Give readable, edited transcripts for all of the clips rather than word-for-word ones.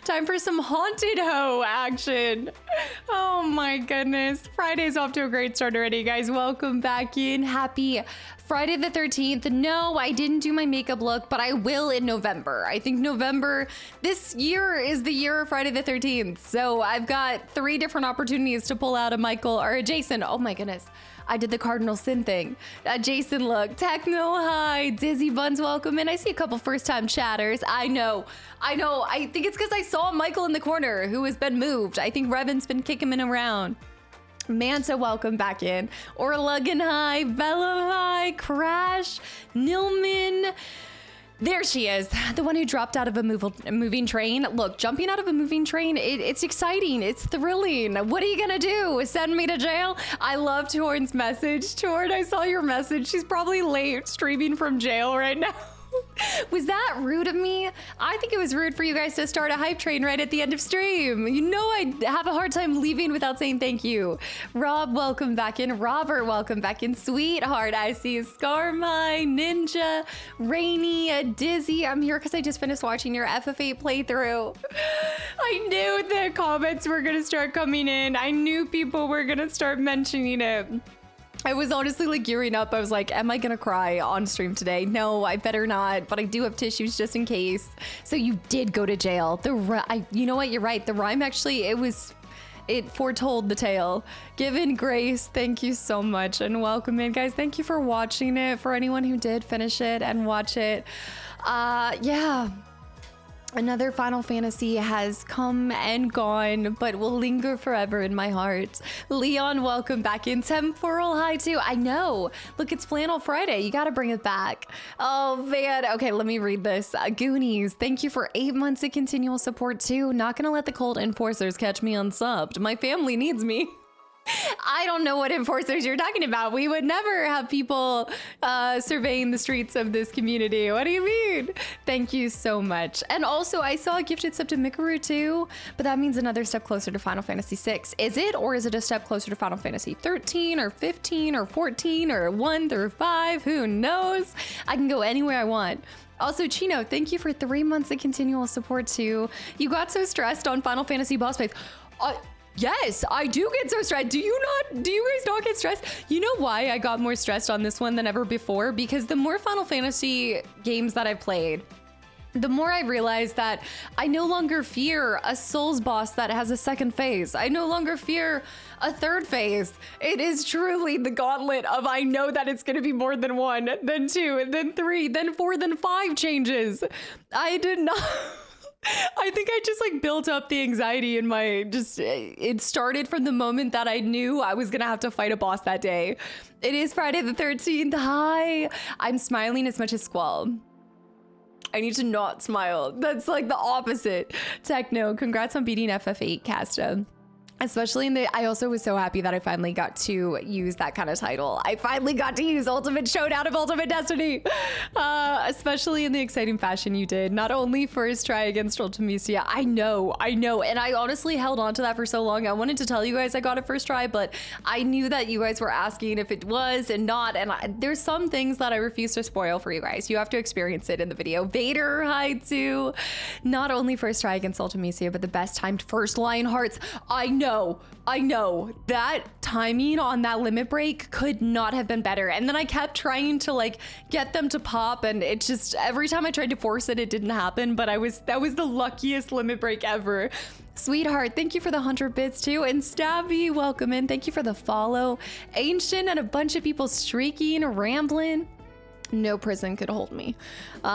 Time for some haunted hoe action. Oh my goodness. Friday's off to a great start already, guys. Welcome back in. Happy Friday the 13th. No, I didn't do my makeup look, but I will in November. I think November this year is the year of Friday the 13th. So I've got 3 different opportunities to pull out a Michael or a Jason. Oh my goodness. I did the cardinal sin thing. Jason look. Techno, hi. Dizzy Buns, welcome in. I see a couple first-time chatters. I know. I think it's because I saw Michael in the corner who has been moved. I think Revan's been kicking him around. Manta, welcome back in. Orluggan, hi. Bella, hi. Crash. Nilman. There she is, the one who dropped out of a moving train. Look, jumping out of a moving train, it's exciting, it's thrilling. What are you gonna do? Send me to jail? I love Torn's message. Torn, I saw your message. She's probably late streaming from jail right now. Was that rude of me? I think it was rude for you guys to start a hype train right at the end of stream. You know I have a hard time leaving without saying thank you. Rob, welcome back in. Robert, welcome back in. Sweetheart, I see Scarmy, Ninja, Rainy, Dizzy. I'm here because I just finished watching your FF8 playthrough. I knew the comments were going to start coming in. I knew people were going to start mentioning it. I was honestly like gearing up. I was like, am I gonna cry on stream today? No, I better not, but I do have tissues just in case. So you did go to jail. You know what, you're right. The rhyme actually, it foretold the tale. Given Grace, thank you so much and welcome in, guys. Thank you for watching it. For anyone who did finish it and watch it. Yeah. Another Final Fantasy has come and gone, but will linger forever in my heart. Leon, welcome back in. Temporal, hi too. I know. Look, it's Flannel Friday. You gotta bring it back. Oh man. Okay, let me read this. Goonies, thank you for 8 months of continual support too. Not gonna let the cold enforcers catch me unsubbed. My family needs me. I don't know what enforcers you're talking about. We would never have people surveying the streets of this community. What do you mean? Thank you so much. And also, I saw a gifted sub to Mikaru too, but that means another step closer to Final Fantasy 6. Is it, or is it a step closer to Final Fantasy 13 or 15 or 14 or 1 through 5? Who knows? I can go anywhere I want. Also, Chino, thank you for 3 months of continual support too. You got so stressed on Final Fantasy boss fights. Yes, I do get so stressed. Do you guys not get stressed? You know why I got more stressed on this one than ever before? Because the more Final Fantasy games that I've played, the more I realized that I no longer fear a Souls boss that has a second phase. I no longer fear a third phase. It is truly the gauntlet of I know that it's gonna be more than 1, then 2, then 3, then 4, then 5 changes. I did not... I think I just like built up the anxiety in my it started from the moment that I knew I was gonna have to fight a boss that day. It is Friday the 13th. Hi. I'm smiling as much as Squall. I need to not smile. That's like the opposite. Techno, congrats on beating FF8, Casta. Especially I also was so happy that I finally got to use that kind of title. I finally got to use Ultimate Showdown of Ultimate Destiny. Especially in the exciting fashion you did. Not only first try against Ultimisia. I know. And I honestly held on to that for so long. I wanted to tell you guys I got it first try, but I knew that you guys were asking if it was and not. And there's some things that I refuse to spoil for you guys. You have to experience it in the video. Vader, hi too. Not only first try against Ultimisia, but the best timed first Lion Hearts. I know that timing on that limit break could not have been better. And then I kept trying to like get them to pop, and it just every time I tried to force it, it didn't happen. But that was the luckiest limit break ever. Sweetheart, thank you for the 100 bits too. And Stabby, welcome in. Thank you for the follow. Ancient and a bunch of people streaking, rambling. No prison could hold me. Maybe,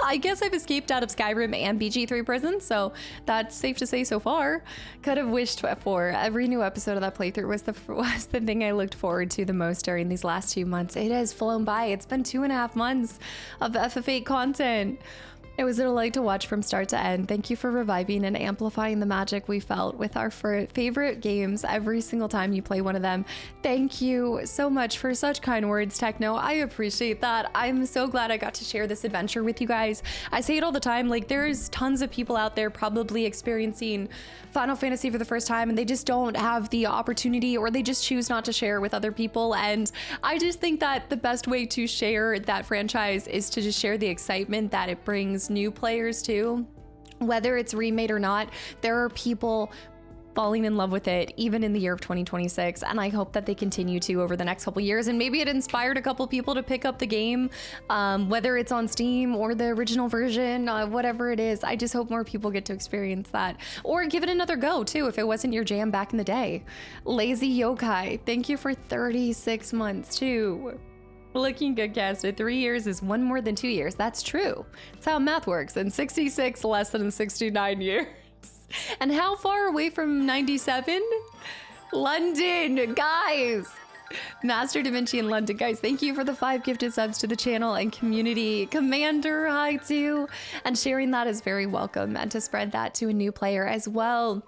I guess I've escaped out of Skyrim and BG3 prison, so that's safe to say so far. Could have wished for. Every new episode of that playthrough was the thing I looked forward to the most during these last 2 months. It has flown by. It's been 2.5 months of FF8 content. It was a delight to watch from start to end. Thank you for reviving and amplifying the magic we felt with our favorite games every single time you play one of them. Thank you so much for such kind words, Techno. I appreciate that. I'm so glad I got to share this adventure with you guys. I say it all the time, like there's tons of people out there probably experiencing Final Fantasy for the first time and they just don't have the opportunity, or they just choose not to share with other people. And I just think that the best way to share that franchise is to just share the excitement that it brings games, new players too, whether it's remade or not, there are people falling in love with it even in the year of 2026, and I hope that they continue to over the next couple years, and maybe it inspired a couple people to pick up the game, whether it's on Steam or the original version, whatever it is. I just hope more people get to experience that, or give it another go too if it wasn't your jam back in the day. Lazy Yokai, thank you for 36 months too. Looking good, Caster. 3 years is one more than 2 years. That's true. That's how math works, and 66 less than 69 years. And how far away from 97? London, guys. Master Da Vinci in London, guys. Thank you for the 5 gifted subs to the channel and community. Commander, hi too. And sharing that is very welcome, and to spread that to a new player as well.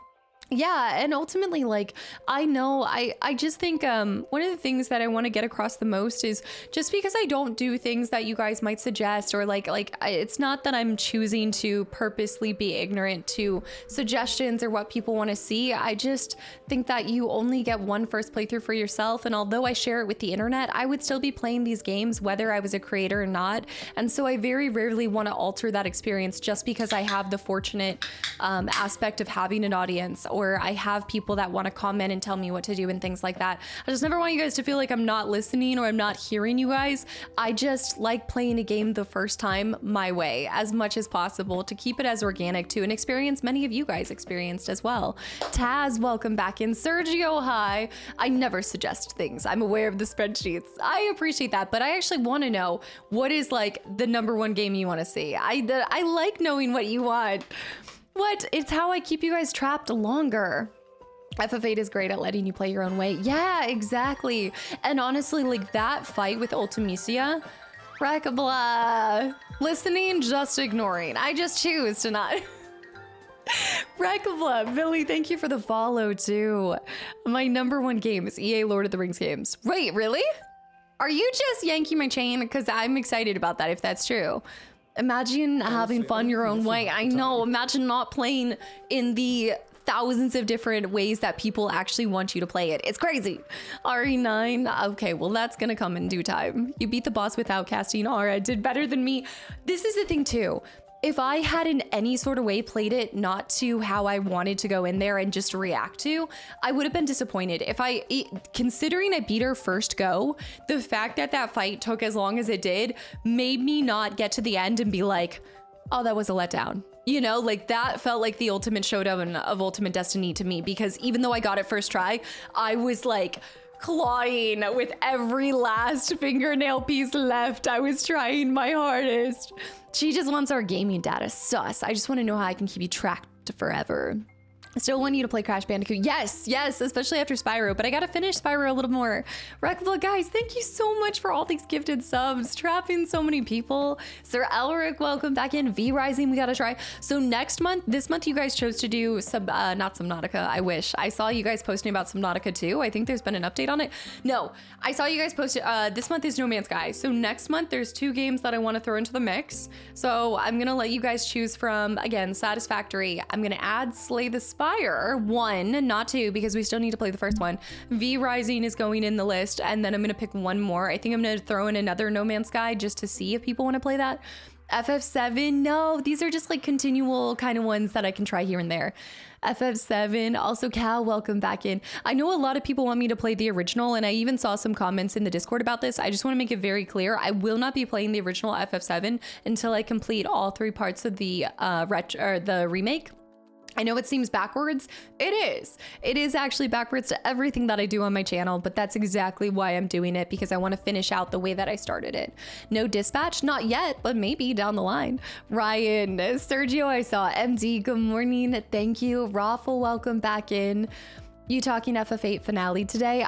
Yeah, and ultimately, like, I know, I just think one of the things that I want to get across the most is just because I don't do things that you guys might suggest, or it's not that I'm choosing to purposely be ignorant to suggestions or what people want to see. I just think that you only get one first playthrough for yourself, and although I share it with the internet, I would still be playing these games whether I was a creator or not, and so I very rarely want to alter that experience just because I have the fortunate aspect of having an audience, or I have people that want to comment and tell me what to do and things like that. I just never want you guys to feel like I'm not listening or I'm not hearing you guys. I just like playing a game the first time my way as much as possible to keep it as organic to an experience many of you guys experienced as well. Taz, welcome back in. Sergio, hi. I never suggest things. I'm aware of the spreadsheets. I appreciate that, but I actually want to know what is like the #1 game you want to see. I like knowing what you want. What? It's how I keep you guys trapped longer. FF8 is great at letting you play your own way. Yeah, exactly. And honestly, like that fight with Ultimisia, Rekabla, listening, just ignoring. I just choose to not. Rekabla, Billy, thank you for the follow too. My #1 game is EA Lord of the Rings games. Wait, really? Are you just yanking my chain? Because I'm excited about that if that's true. Imagine having fun your own way. I know, imagine not playing in the thousands of different ways that people actually want you to play it. It's crazy. RE9, okay, well that's gonna come in due time. You beat the boss without casting aura, did better than me. This is the thing too. If I had in any sort of way played it not to how I wanted to go in there and just react to, I would have been disappointed. Considering I beat her first go, the fact that that fight took as long as it did made me not get to the end and be like, oh, that was a letdown. You know, like that felt like the ultimate showdown of Ultimate Destiny to me, because even though I got it first try, I was like clawing with every last fingernail piece left. I was trying my hardest. She just wants our gaming data. Sus. I just want to know how I can keep you tracked forever. I still want you to play Crash Bandicoot. Yes, yes, especially after Spyro, but I gotta finish Spyro a little more. Rekabla, guys, thank you so much for all these gifted subs, trapping so many people. Sir Elric, welcome back in. V Rising, we gotta try. So this month you guys chose to do not Subnautica, I wish. I saw you guys posting about Subnautica too. I think there's been an update on it. No, I saw you guys post this month is No Man's Sky. So next month there's 2 games that I want to throw into the mix. So I'm gonna let you guys choose from, again, Satisfactory. I'm gonna add Slay the Spire 1, not 2, because we still need to play the first one. V Rising is going in the list, and then I'm gonna pick one more. I think I'm gonna throw in another No Man's Sky just to see if people want to play that. FF7, no, these are just like continual kind of ones that I can try here and there. FF7, also Cal, welcome back in. I know a lot of people want me to play the original, and I even saw some comments in the Discord about this. I just want to make it very clear, I will not be playing the original FF7 until I complete all 3 parts of the remake. I know it seems backwards. It is. It is actually backwards to everything that I do on my channel, but that's exactly why I'm doing it, because I want to finish out the way that I started it. No dispatch? Not yet, but maybe down the line. Ryan, Sergio, I saw. MD, good morning. Thank you. Raffle, welcome back in. You talking FF8 finale today?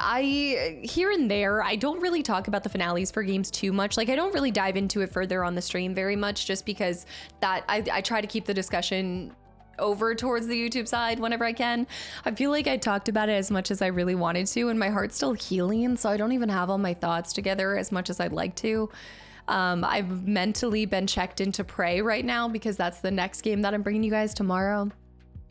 Here and there, I don't really talk about the finales for games too much. Like, I don't really dive into it further on the stream very much, just because that I try to keep the discussion over towards the YouTube side whenever I can. I feel like I talked about it as much as I really wanted to, and my heart's still healing, so I don't even have all my thoughts together as much as I'd like to. I've mentally been checked into Prey right now, because that's the next game that I'm bringing you guys tomorrow.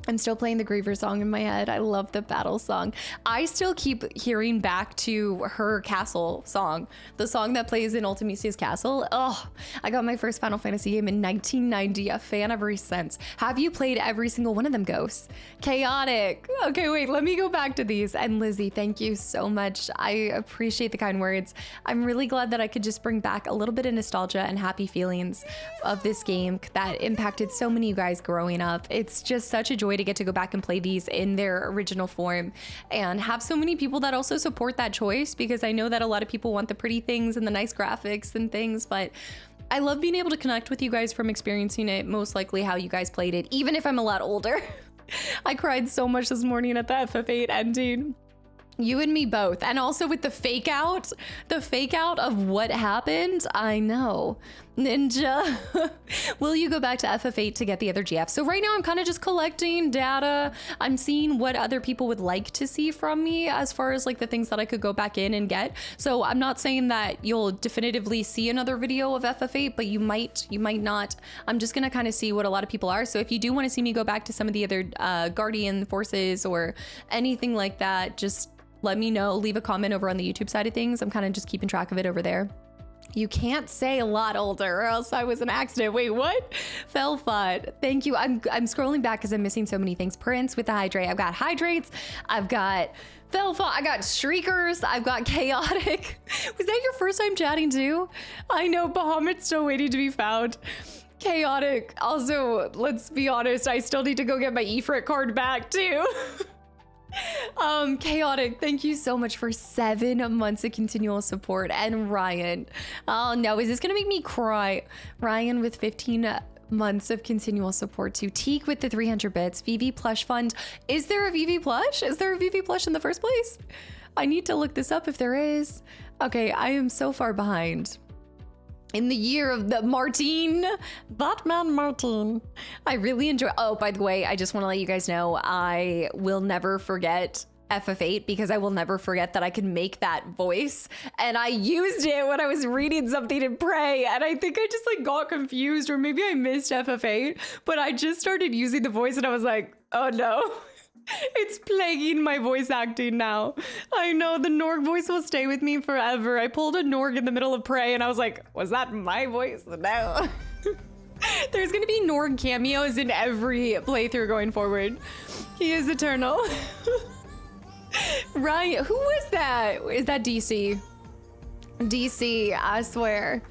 I'm still playing the Griever song in my head. I love the battle song. I still keep hearing back to her castle song, the song that plays in Ultimisia's castle. Oh, I got my first Final Fantasy game in 1990, a fan ever since. Have you played every single one of them, Ghosts? Chaotic. Okay, wait, let me go back to these. And Lizzie, thank you so much. I appreciate the kind words. I'm really glad that I could just bring back a little bit of nostalgia and happy feelings of this game that impacted so many of you guys growing up. It's just such a joy to get to go back and play these in their original form and have so many people that also support that choice, because I know that a lot of people want the pretty things and the nice graphics and things, but I love being able to connect with you guys from experiencing it most likely how you guys played it, even if I'm a lot older. I cried so much this morning at the FF8 ending. You and me both. And also with the fake out of what happened. I know. Ninja, will you go back to FF8 to get the other GF? So right now I'm kind of just collecting data. I'm seeing what other people would like to see from me as far as like the things that I could go back in and get. So I'm not saying that you'll definitively see another video of FF8, but you might not. I'm just gonna kind of see what a lot of people are. So if you do want to see me go back to some of the other Guardian forces or anything like that, just let me know. Leave a comment over on the YouTube side of things. I'm kind of just keeping track of it over there. You can't say a lot older or else I was an accident. Wait, what? Felfud, thank you. I'm scrolling back because I'm missing so many things. Prince with the hydrate. I've got hydrates. I've got Felfud. I got shriekers. I've got chaotic. Was that your first time chatting too? I know Bahamut's still waiting to be found. Chaotic. Also, let's be honest, I still need to go get my Ifrit card back too. Chaotic, thank you so much for 7 months of continual support. And Ryan, oh no, is this gonna make me cry? Ryan with 15 months of continual support too. Teak with the 300 bits. VV Plush Fund. Is there a VV Plush? Is there a VV Plush in the first place? I need to look this up if there is. Okay, I am so far behind. In the year of the Batman Martin. I really enjoy, oh, by the way, I just want to let you guys know, I will never forget FF8 because I will never forget that I can make that voice. And I used it when I was reading something in Prey. And I think I just like got confused, or maybe I missed FF8, but I just started using the voice and I was like, oh no. It's plaguing my voice acting now. I know the Norg voice will stay with me forever. I pulled a Norg in the middle of Prey and I was like, was that my voice? No. There's gonna be Norg cameos in every playthrough going forward. He is eternal. Ryan, who was that? Is that DC? DC, I swear.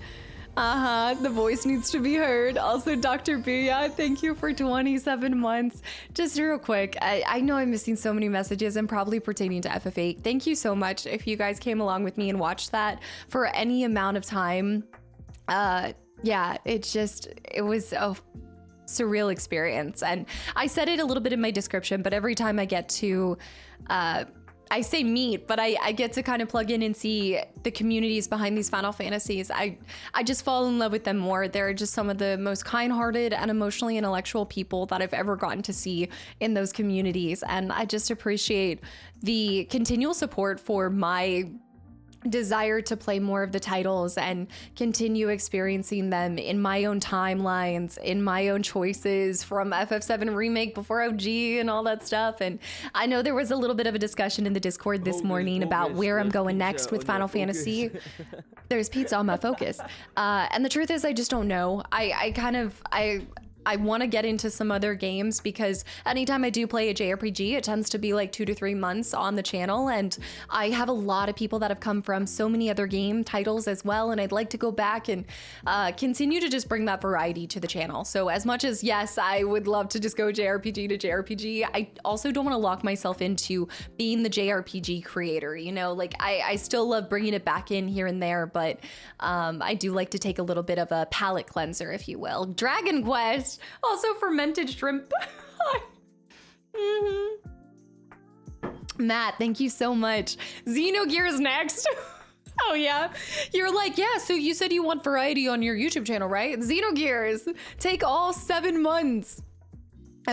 The voice needs to be heard. Also, Dr. Booyah, thank you for 27 months. Just real quick, I know I'm missing so many messages and probably pertaining to FF8. Thank you so much if you guys came along with me and watched that for any amount of time. Yeah, it was a surreal experience. And I said it a little bit in my description, but every time I get to, I say meet, but I get to kind of plug in and see the communities behind these Final Fantasies. I just fall in love with them more. They're just some of the most kind-hearted and emotionally intellectual people that I've ever gotten to see in those communities. And I just appreciate the continual support for my desire to play more of the titles and continue experiencing them in my own timelines, in my own choices from FF7 Remake before OG and all that stuff. And I know there was a little bit of a discussion in the Discord this morning about where I'm going next with Final Fantasy. There's pizza on my focus. And the truth is, I just don't know. I want to get into some other games because anytime I do play a JRPG, it tends to be like 2 to 3 months on the channel. And I have a lot of people that have come from so many other game titles as well. And I'd like to go back and continue to just bring that variety to the channel. So as much as, yes, I would love to just go JRPG to JRPG, I also don't want to lock myself into being the JRPG creator. You know, like I still love bringing it back in here and there, but I do like to take a little bit of a palate cleanser, if you will. Dragon Quest. Also fermented shrimp. Matt, thank you so much. Xenogears next. Oh yeah, you're like, yeah, so you said you want variety on your YouTube channel, right? Xenogears, take all 7 months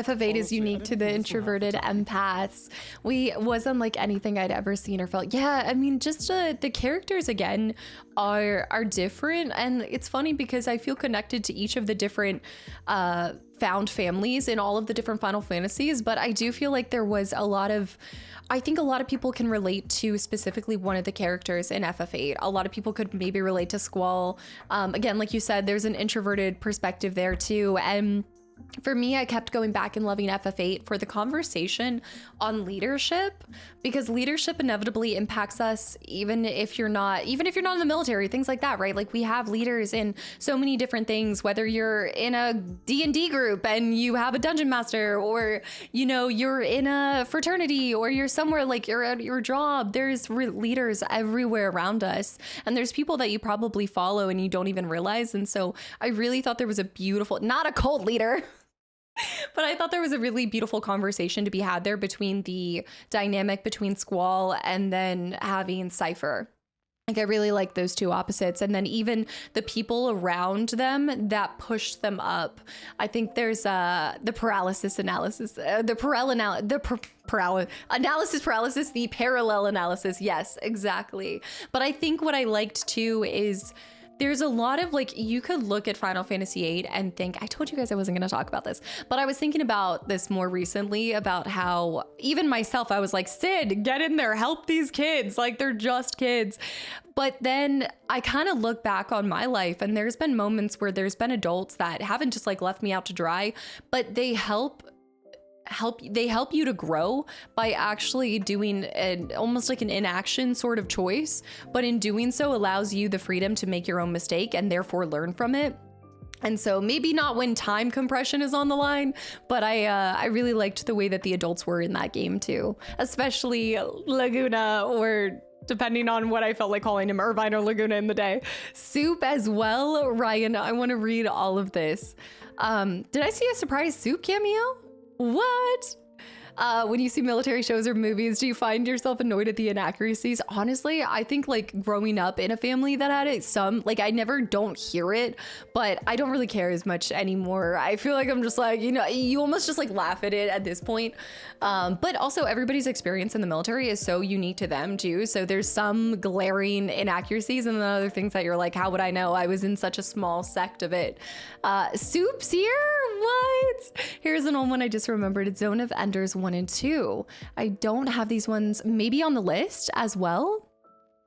FF8 is unique to the introverted empaths. We wasn't like anything I'd ever seen or felt. Yeah, I mean, just the characters again are different, and it's funny because I feel connected to each of the different found families in all of the different Final Fantasies, but I do feel like there was I think a lot of people can relate to specifically one of the characters in FF8. A lot of people could maybe relate to Squall. Again, like you said, there's an introverted perspective there too, and for me, I kept going back and loving FF8 for the conversation on leadership, because leadership inevitably impacts us even if you're not in the military, things like that, right? Like we have leaders in so many different things, whether you're in a D&D group and you have a dungeon master, or you're in a fraternity, or you're somewhere like you're at your job. There's leaders everywhere around us, and there's people that you probably follow and you don't even realize. And so I really thought there was a beautiful, not a cult leader, but I thought there was a really beautiful conversation to be had there between the dynamic between Squall and then having Cypher. Like I really like those two opposites, and then even the people around them that pushed them up. I think there's the paralysis analysis, the parallel analysis. Yes, exactly. But I think what I liked too is there's a lot of like, you could look at Final Fantasy VIII and think, I told you guys I wasn't going to talk about this, but I was thinking about this more recently about how even myself, I was like, Sid, get in there, help these kids. Like they're just kids. But then I kind of look back on my life, and there's been moments where there's been adults that haven't just like left me out to dry, but they help you to grow by actually doing almost like an inaction sort of choice, but in doing so allows you the freedom to make your own mistake and therefore learn from it. And so maybe not when time compression is on the line, but I really liked the way that the adults were in that game too, especially Laguna, or depending on what I felt like calling him, Irvine or Laguna in the day. Soup as well. Ryan, I want to read all of this. Did I see a surprise Soup cameo? What? When you see military shows or movies, do you find yourself annoyed at the inaccuracies? Honestly, I think like growing up in a family that had it, I never don't hear it, but I don't really care as much anymore. I feel like I'm just like, you almost just like laugh at it at this point. But also everybody's experience in the military is so unique to them too. So there's some glaring inaccuracies, and then other things that you're like, how would I know? I was in such a small sect of it. Soup's here? What? Here's an old one I just remembered. It's Zone of Enders 1 and 2. I don't have these ones maybe on the list as well.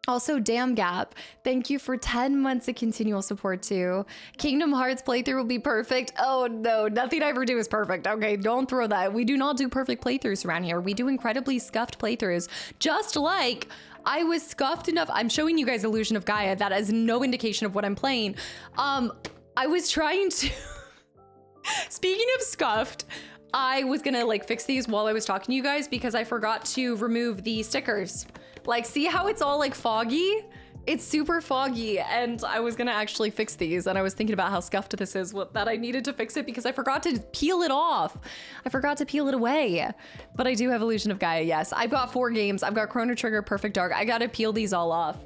Also, Damn Gap, thank you for 10 months of continual support too. Kingdom Hearts playthrough will be perfect. Oh no, nothing I ever do is perfect. Okay, don't throw that. We do not do perfect playthroughs around here. We do incredibly scuffed playthroughs, just like I was scuffed enough. I'm showing you guys Illusion of Gaia. That is no indication of what I'm playing. I was trying to... Speaking of scuffed, I was gonna like fix these while I was talking to you guys because I forgot to remove the stickers. Like, see how it's all like foggy? It's super foggy, and I was gonna actually fix these, and I was thinking about how scuffed this is, that I needed to fix it because I forgot to peel it off. I forgot to peel it away. But I do have Illusion of Gaia, yes. I've got 4 games. I've got Chrono Trigger, Perfect Dark. I gotta peel these all off.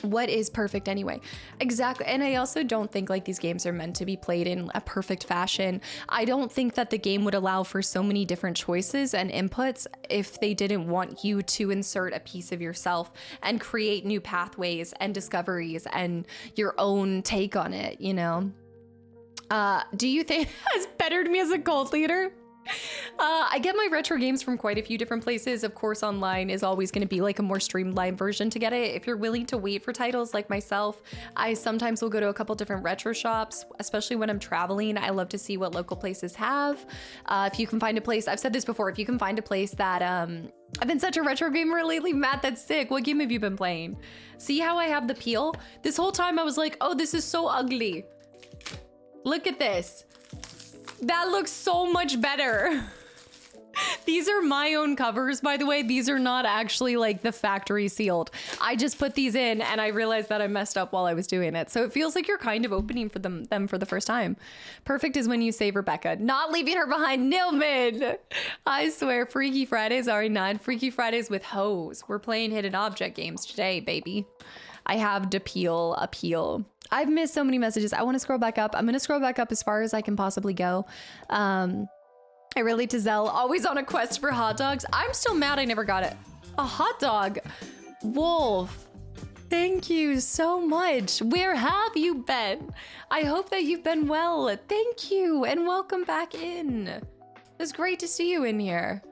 What is perfect anyway? Exactly. And I also don't think like these games are meant to be played in a perfect fashion. I don't think that the game would allow for so many different choices and inputs if they didn't want you to insert a piece of yourself and create new pathways and discoveries and your own take on it, Do you think has bettered me as a cult leader? I get my retro games from quite a few different places. Of course, online is always going to be like a more streamlined version to get it. If you're willing to wait for titles like myself, I sometimes will go to a couple different retro shops, especially when I'm traveling. I love to see what local places have. If you can find a place, I've said this before, if you can find a place that, I've been such a retro gamer lately. Matt, that's sick. What game have you been playing? See how I have the peel? This whole time I was like, oh, this is so ugly. Look at this. That looks so much better. These are my own covers, by the way. These are not actually like the factory sealed. I just put these in and I realized that I messed up while I was doing it. So it feels like you're kind of opening for them for the first time. Perfect is when you save Rebecca, not leaving her behind. Nilman. I swear, Freaky Fridays are not Freaky Fridays with hoes. We're playing hidden object games today, baby. I have to appeal. I've missed so many messages. I want to scroll back up. I'm going to scroll back up as far as I can possibly go. I relate to Zell, always on a quest for hot dogs. I'm still mad I never got it. A hot dog. Wolf, thank you so much. Where have you been? I hope that you've been well. Thank you and welcome back in. It's great to see you in here.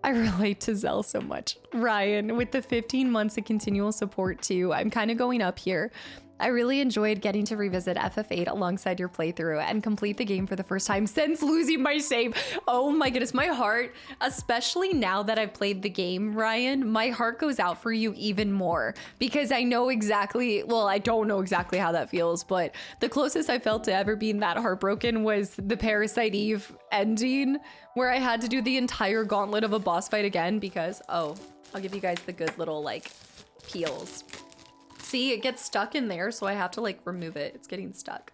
I relate to Zell so much. Ryan, with the 15 months of continual support too, I'm kind of going up here. I really enjoyed getting to revisit FF8 alongside your playthrough and complete the game for the first time since losing my save. Oh my goodness, my heart, especially now that I've played the game, Ryan, my heart goes out for you even more because I know exactly, well, I don't know exactly how that feels, but the closest I felt to ever being that heartbroken was the Parasite Eve ending where I had to do the entire gauntlet of a boss fight again because, oh, I'll give you guys the good little like peels. See, it gets stuck in there, so I have to like remove it. It's getting stuck.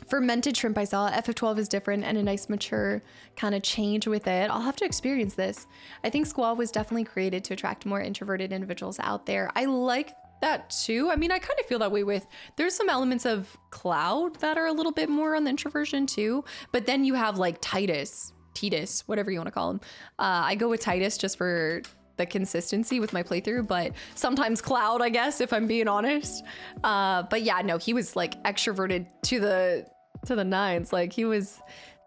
Fermented shrimp I saw. FF12 is different and a nice mature kind of change with it. I'll have to experience this. I think Squall was definitely created to attract more introverted individuals out there. I like that too. I mean, I kind of feel that way with, there's some elements of Cloud that are a little bit more on the introversion too, but then you have like Titus, whatever you want to call him. I go with Titus just for the consistency with my playthrough, but sometimes Cloud, I guess, if I'm being honest. But yeah, no, he was like extroverted to the nines. Like he was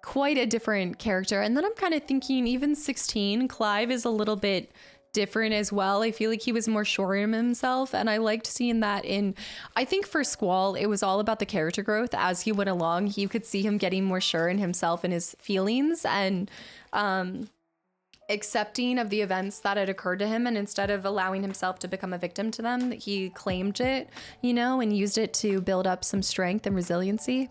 quite a different character. And then I'm kind of thinking even 16, Clive is a little bit different as well. I feel like he was more sure in himself, and I liked seeing that in, I think for Squall, it was all about the character growth as he went along. You could see him getting more sure in himself and his feelings and accepting of the events that had occurred to him, and instead of allowing himself to become a victim to them, he claimed it, you know, and used it to build up some strength and resiliency.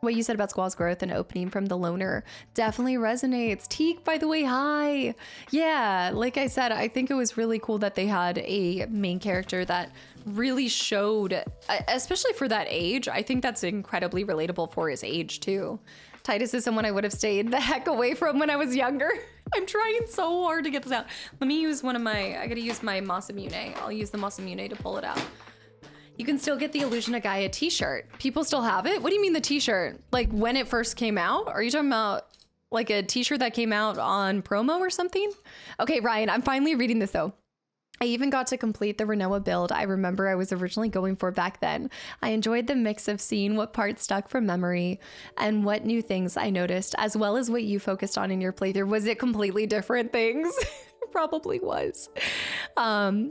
What you said about Squall's growth and opening from the loner definitely resonates. Teak, by the way, hi. Yeah, like I said, I think it was really cool that they had a main character that really showed, especially for that age. I think that's incredibly relatable for his age too. Titus is someone I would have stayed the heck away from when I was younger. I'm trying so hard to get this out. Let me use one of my, I gotta use my Masamune. I'll use the Masamune to pull it out. You can still get the Illusion of Gaia t-shirt. People still have it? What do you mean the t-shirt? Like when it first came out? Are you talking about like a t-shirt that came out on promo or something? Okay, Ryan, I'm finally reading this though. I even got to complete the Renoa build I remember I was originally going for back then. I enjoyed the mix of seeing what parts stuck from memory and what new things I noticed, as well as what you focused on in your playthrough. Was it completely different things? Probably was.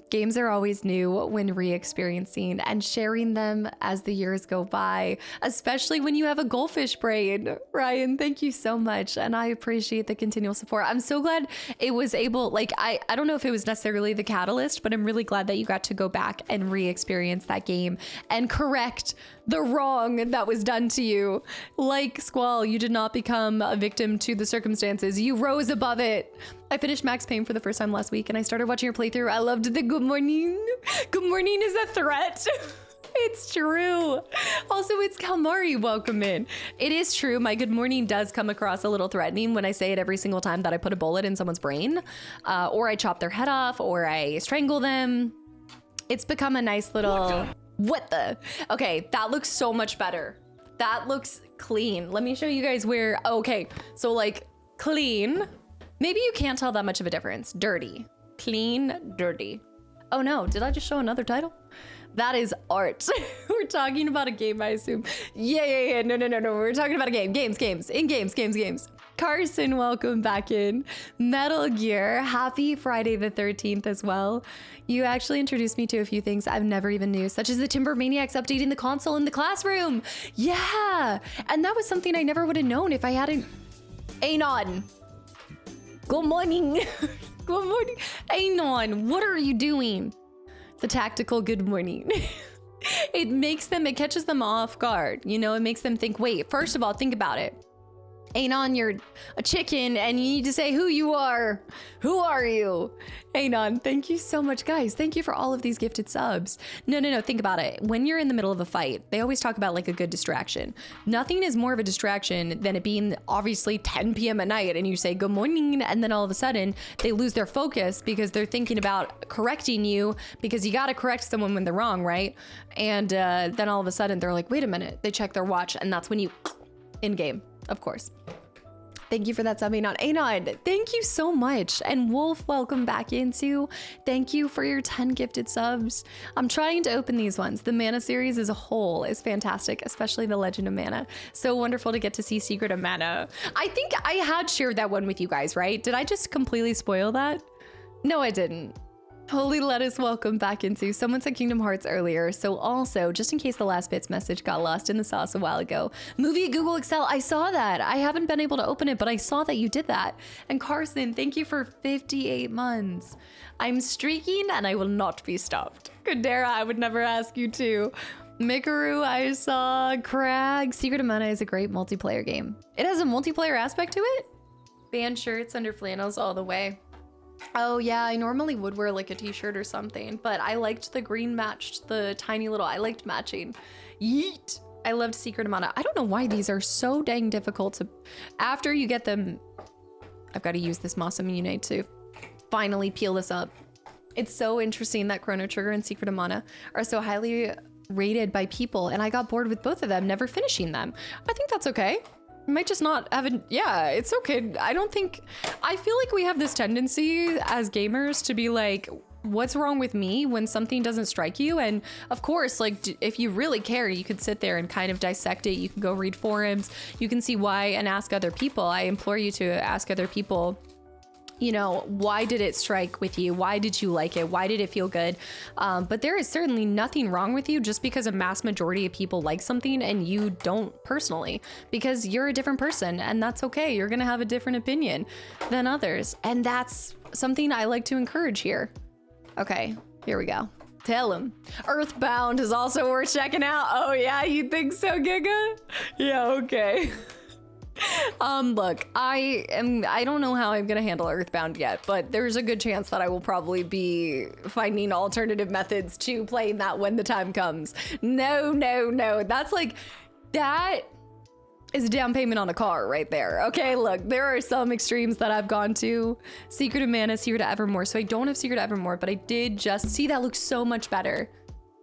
Games are always new when re-experiencing and sharing them as the years go by, especially when you have a goldfish brain. Ryan, thank you so much. And I appreciate the continual support. I'm so glad it was able, like, I don't know if it was necessarily the catalyst, but I'm really glad that you got to go back and re-experience that game and correct the wrong that was done to you. Like Squall, you did not become a victim to the circumstances. You rose above it. I finished Max Payne for the first time last week and I started watching your playthrough. I loved the good morning. Good morning is a threat. It's true. Also, it's Kalmari. Welcome in. It is true. My good morning does come across a little threatening when I say it every single time that I put a bullet in someone's brain, or I chop their head off, or I strangle them. It's become a nice little... What the? Okay, that looks so much better. That looks clean. Let me show you guys where... Okay, so like clean. Maybe you can't tell that much of a difference. Dirty. Clean, dirty. Oh no, did I just show another title? That is art. We're talking about a game, I assume. Yeah. No. We're talking about a game. Games. Games. Carson, welcome back in. Metal Gear, happy Friday the 13th as well. You actually introduced me to a few things I've never even knew, such as the Timber Maniacs updating the console in the classroom. Yeah, and that was something I never would have known if I hadn't... Anon. Good morning. Good morning. Anon, what are you doing? The tactical good morning. It catches them off guard. You know, it makes them think, wait, first of all, think about it. Anon, you're a chicken and you need to say who you are. Who are you? Anon, thank you so much, guys. Thank you for all of these gifted subs. No, think about it. When you're in the middle of a fight, they always talk about like a good distraction. Nothing is more of a distraction than it being obviously 10 p.m. at night and you say good morning and then all of a sudden they lose their focus because they're thinking about correcting you because you got to correct someone when they're wrong, right? And then all of a sudden they're like, wait a minute. They check their watch and that's when you in game. Of course. Thank you for that subbing on Anon. Thank you so much. And Wolf, welcome back into. Thank you for your 10 gifted subs. I'm trying to open these ones. The Mana series as a whole is fantastic, especially the Legend of Mana. So wonderful to get to see Secret of Mana. I think I had shared that one with you guys, right? Did I just completely spoil that? No, I didn't. Holy Lettuce, welcome back into. Someone said Kingdom Hearts earlier. So also, just in case the last bits message got lost in the sauce a while ago, movie at Google Excel, I saw that. I haven't been able to open it, but I saw that you did that. And Carson, thank you for 58 months. I'm streaking and I will not be stopped. Kudera, I would never ask you to. Mikaru, I saw. Crag, Secret of Mana is a great multiplayer game. It has a multiplayer aspect to it? Band shirts under flannels all the way. Oh yeah, I normally would wear like a t-shirt or something, but I liked the green matched the tiny little, I liked matching. Yeet! I loved Secret of Mana. I don't know why these are so dang difficult to, after you get them, I've got to use this Moss Immunite to finally peel this up. It's so interesting that Chrono Trigger and Secret of Mana are so highly rated by people, and I got bored with both of them, never finishing them. I think that's okay. Might just not have a, yeah, it's okay. I feel like we have this tendency as gamers to be like, what's wrong with me when something doesn't strike you? And of course, like if you really care, you could sit there and kind of dissect it. You can go read forums, you can see why and ask other people. I implore you to ask other people, you know, why did it strike with you? Why did you like it? Why did it feel good? But there is certainly nothing wrong with you just because a mass majority of people like something and you don't personally, because you're a different person and that's okay. You're gonna have a different opinion than others. And that's something I like to encourage here. Okay, here we go. Tell him. Earthbound is also worth checking out. Oh yeah, you think so, Giga? Yeah, okay. Look, I don't know how I'm gonna handle Earthbound yet, but there's a good chance that I will probably be finding alternative methods to playing that when the time comes. No, that's like, that is a down payment on a car right there. Okay, look, there are some extremes that I've gone to. Secret of Mana, Secret of Evermore. So I don't have Secret of Evermore, but I did just see that looks so much better.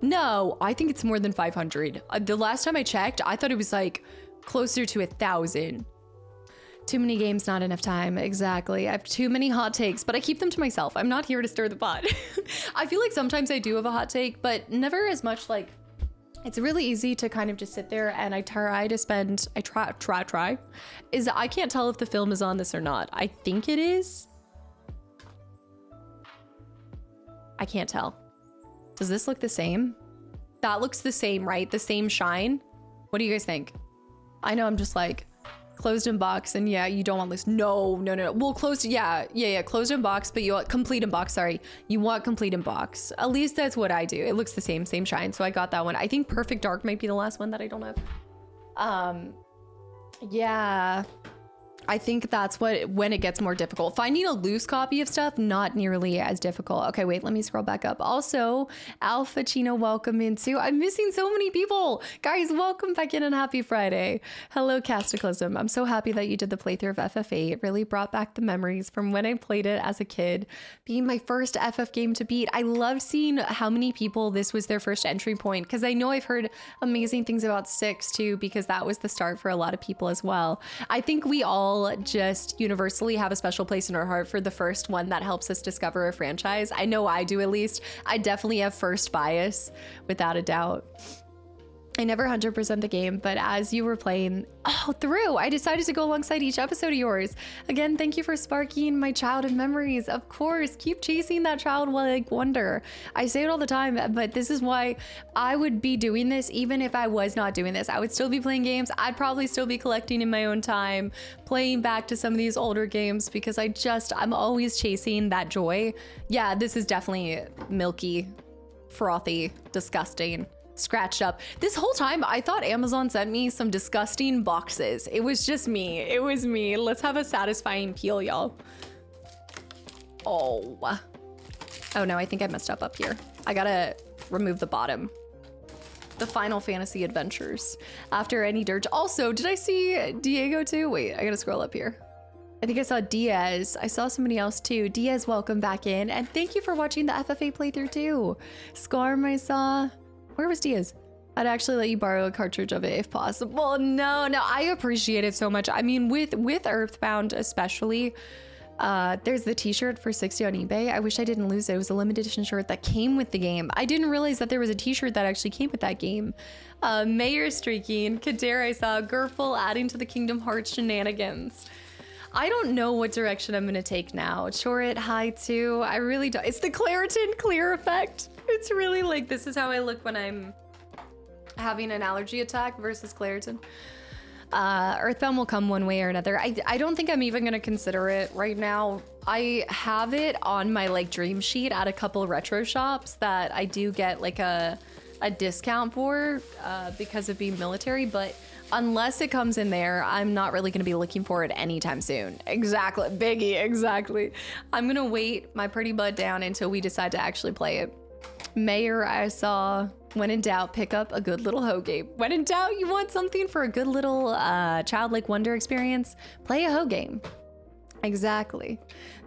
No, I think it's more than 500. The last time I checked, I thought it was like closer to 1,000. Too many games, not enough time. Exactly. I have too many hot takes, but I keep them to myself. I'm not here to stir the pot. I feel like sometimes I do have a hot take, but never as much. Like, it's really easy to kind of just sit there and I try, is I can't tell if the film is on this or not. I think it is. I can't tell. Does this look the same? That looks the same, right? The same shine. What do you guys think? I know I'm just like closed in box and yeah, you don't want this. No. Well, closed. Yeah. Closed in box, but you want complete in box. Sorry. You want complete in box. At least that's what I do. It looks the same shine. So I got that one. I think Perfect Dark might be the last one that I don't have. Yeah. I think that's when it gets more difficult. Finding a loose copy of stuff, not nearly as difficult. Okay, wait, let me scroll back up. Also, Alpha Chino, welcome into. I'm missing so many people. Guys, welcome back in and happy Friday. Hello, Kastaclysm. I'm so happy that you did the playthrough of FF8. It really brought back the memories from when I played it as a kid, being my first FF game to beat. I love seeing how many people this was their first entry point, because I know I've heard amazing things about 6 too, because that was the start for a lot of people as well. I think we all just universally have a special place in our heart for the first one that helps us discover a franchise. I know I do, at least. I definitely have first bias, without a doubt. I never 100% the game, but as you were playing through, I decided to go alongside each episode of yours. Again, thank you for sparking my childhood memories. Of course, keep chasing that childlike wonder. I say it all the time, but this is why I would be doing this even if I was not doing this. I would still be playing games. I'd probably still be collecting in my own time, playing back to some of these older games, because I'm always chasing that joy. Yeah, this is definitely milky, frothy, disgusting. Scratched up. This whole time I thought Amazon sent me some disgusting boxes. It was just me. It was me. Let's have a satisfying peel, y'all. Oh no, I think I messed up here. I gotta remove the bottom. The Final Fantasy Adventures. After any dirge. Also, did I see Diego too? Wait, I gotta scroll up here. I think I saw Diaz. I saw somebody else too. Diaz, welcome back in. And thank you for watching the FF8 playthrough too. Scarm I saw. Where was Diaz? I'd actually let you borrow a cartridge of it if possible. No, I appreciate it so much. I mean, with Earthbound especially, there's the t-shirt for 60 on eBay. I wish I didn't lose it. It was a limited edition shirt that came with the game. I didn't realize that there was a t-shirt that actually came with that game. Mayor streaking, Kader I saw, Gurful adding to the Kingdom Hearts shenanigans. I don't know what direction I'm gonna take now. Chorit, hi too. I really don't. It's the Claritin clear effect. It's really like, this is how I look when I'm having an allergy attack versus Claritin. Earthbound will come one way or another. I don't think I'm even gonna consider it right now. I have it on my like dream sheet at a couple retro shops that I do get like a discount for because of being military, but unless it comes in there, I'm not really gonna be looking for it anytime soon. Exactly, Biggie, exactly. I'm gonna wait my pretty butt down until we decide to actually play it. Mayor, I saw, when in doubt, pick up a good little hoe game. When in doubt, you want something for a good little childlike wonder experience? Play a hoe game. Exactly.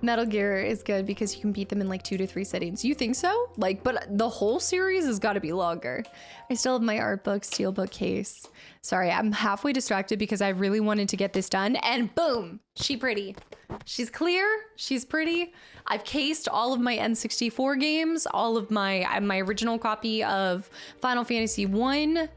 Metal Gear is good because you can beat them in like 2 to 3 settings. You think so? Like, but the whole series has got to be longer. I still have my art book, steelbook case. Sorry, I'm halfway distracted because I really wanted to get this done, and boom, she pretty. She's clear, she's pretty. I've cased all of my N64 games, all of my original copy of Final Fantasy 1.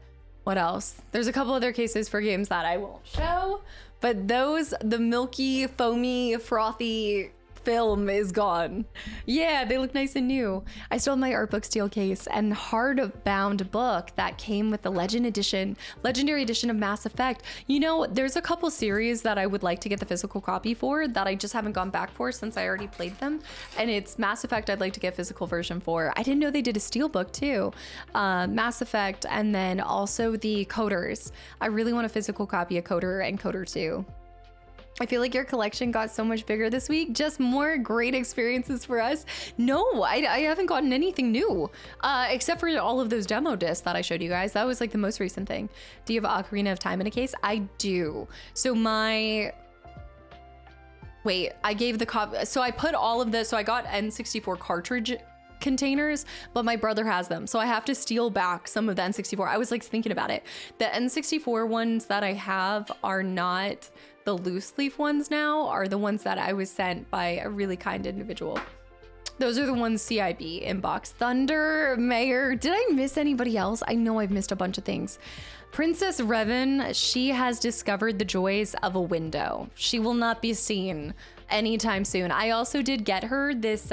What else? There's a couple other cases for games that I won't show, but the milky, foamy, frothy film is gone. Yeah, they look nice and new. I still have my art book steel case and hardbound book that came with the legendary edition of Mass Effect. You know, there's a couple series that I would like to get the physical copy for that I just haven't gone back for since I already played them, and it's Mass Effect I'd like to get physical version for. I didn't know they did a steel book too. Mass Effect, and then also the Coders. I really want a physical copy of Coder and Coder 2. I feel like your collection got so much bigger this week. Just more great experiences for us. No, I haven't gotten anything new, except for all of those demo discs that I showed you guys. That was like the most recent thing. Do you have Ocarina of Time in a case? I do. So I gave the copy. So I put all of this. So I got N64 cartridge containers, but my brother has them, so I have to steal back some of the N64. I was like thinking about it. The N64 ones that I have are not the loose leaf ones now, are the ones that I was sent by a really kind individual. Those are the ones CIB inbox. Thunder, Mayor. Did I miss anybody else? I know I've missed a bunch of things. Princess Revan, she has discovered the joys of a window. She will not be seen anytime soon. I also did get her this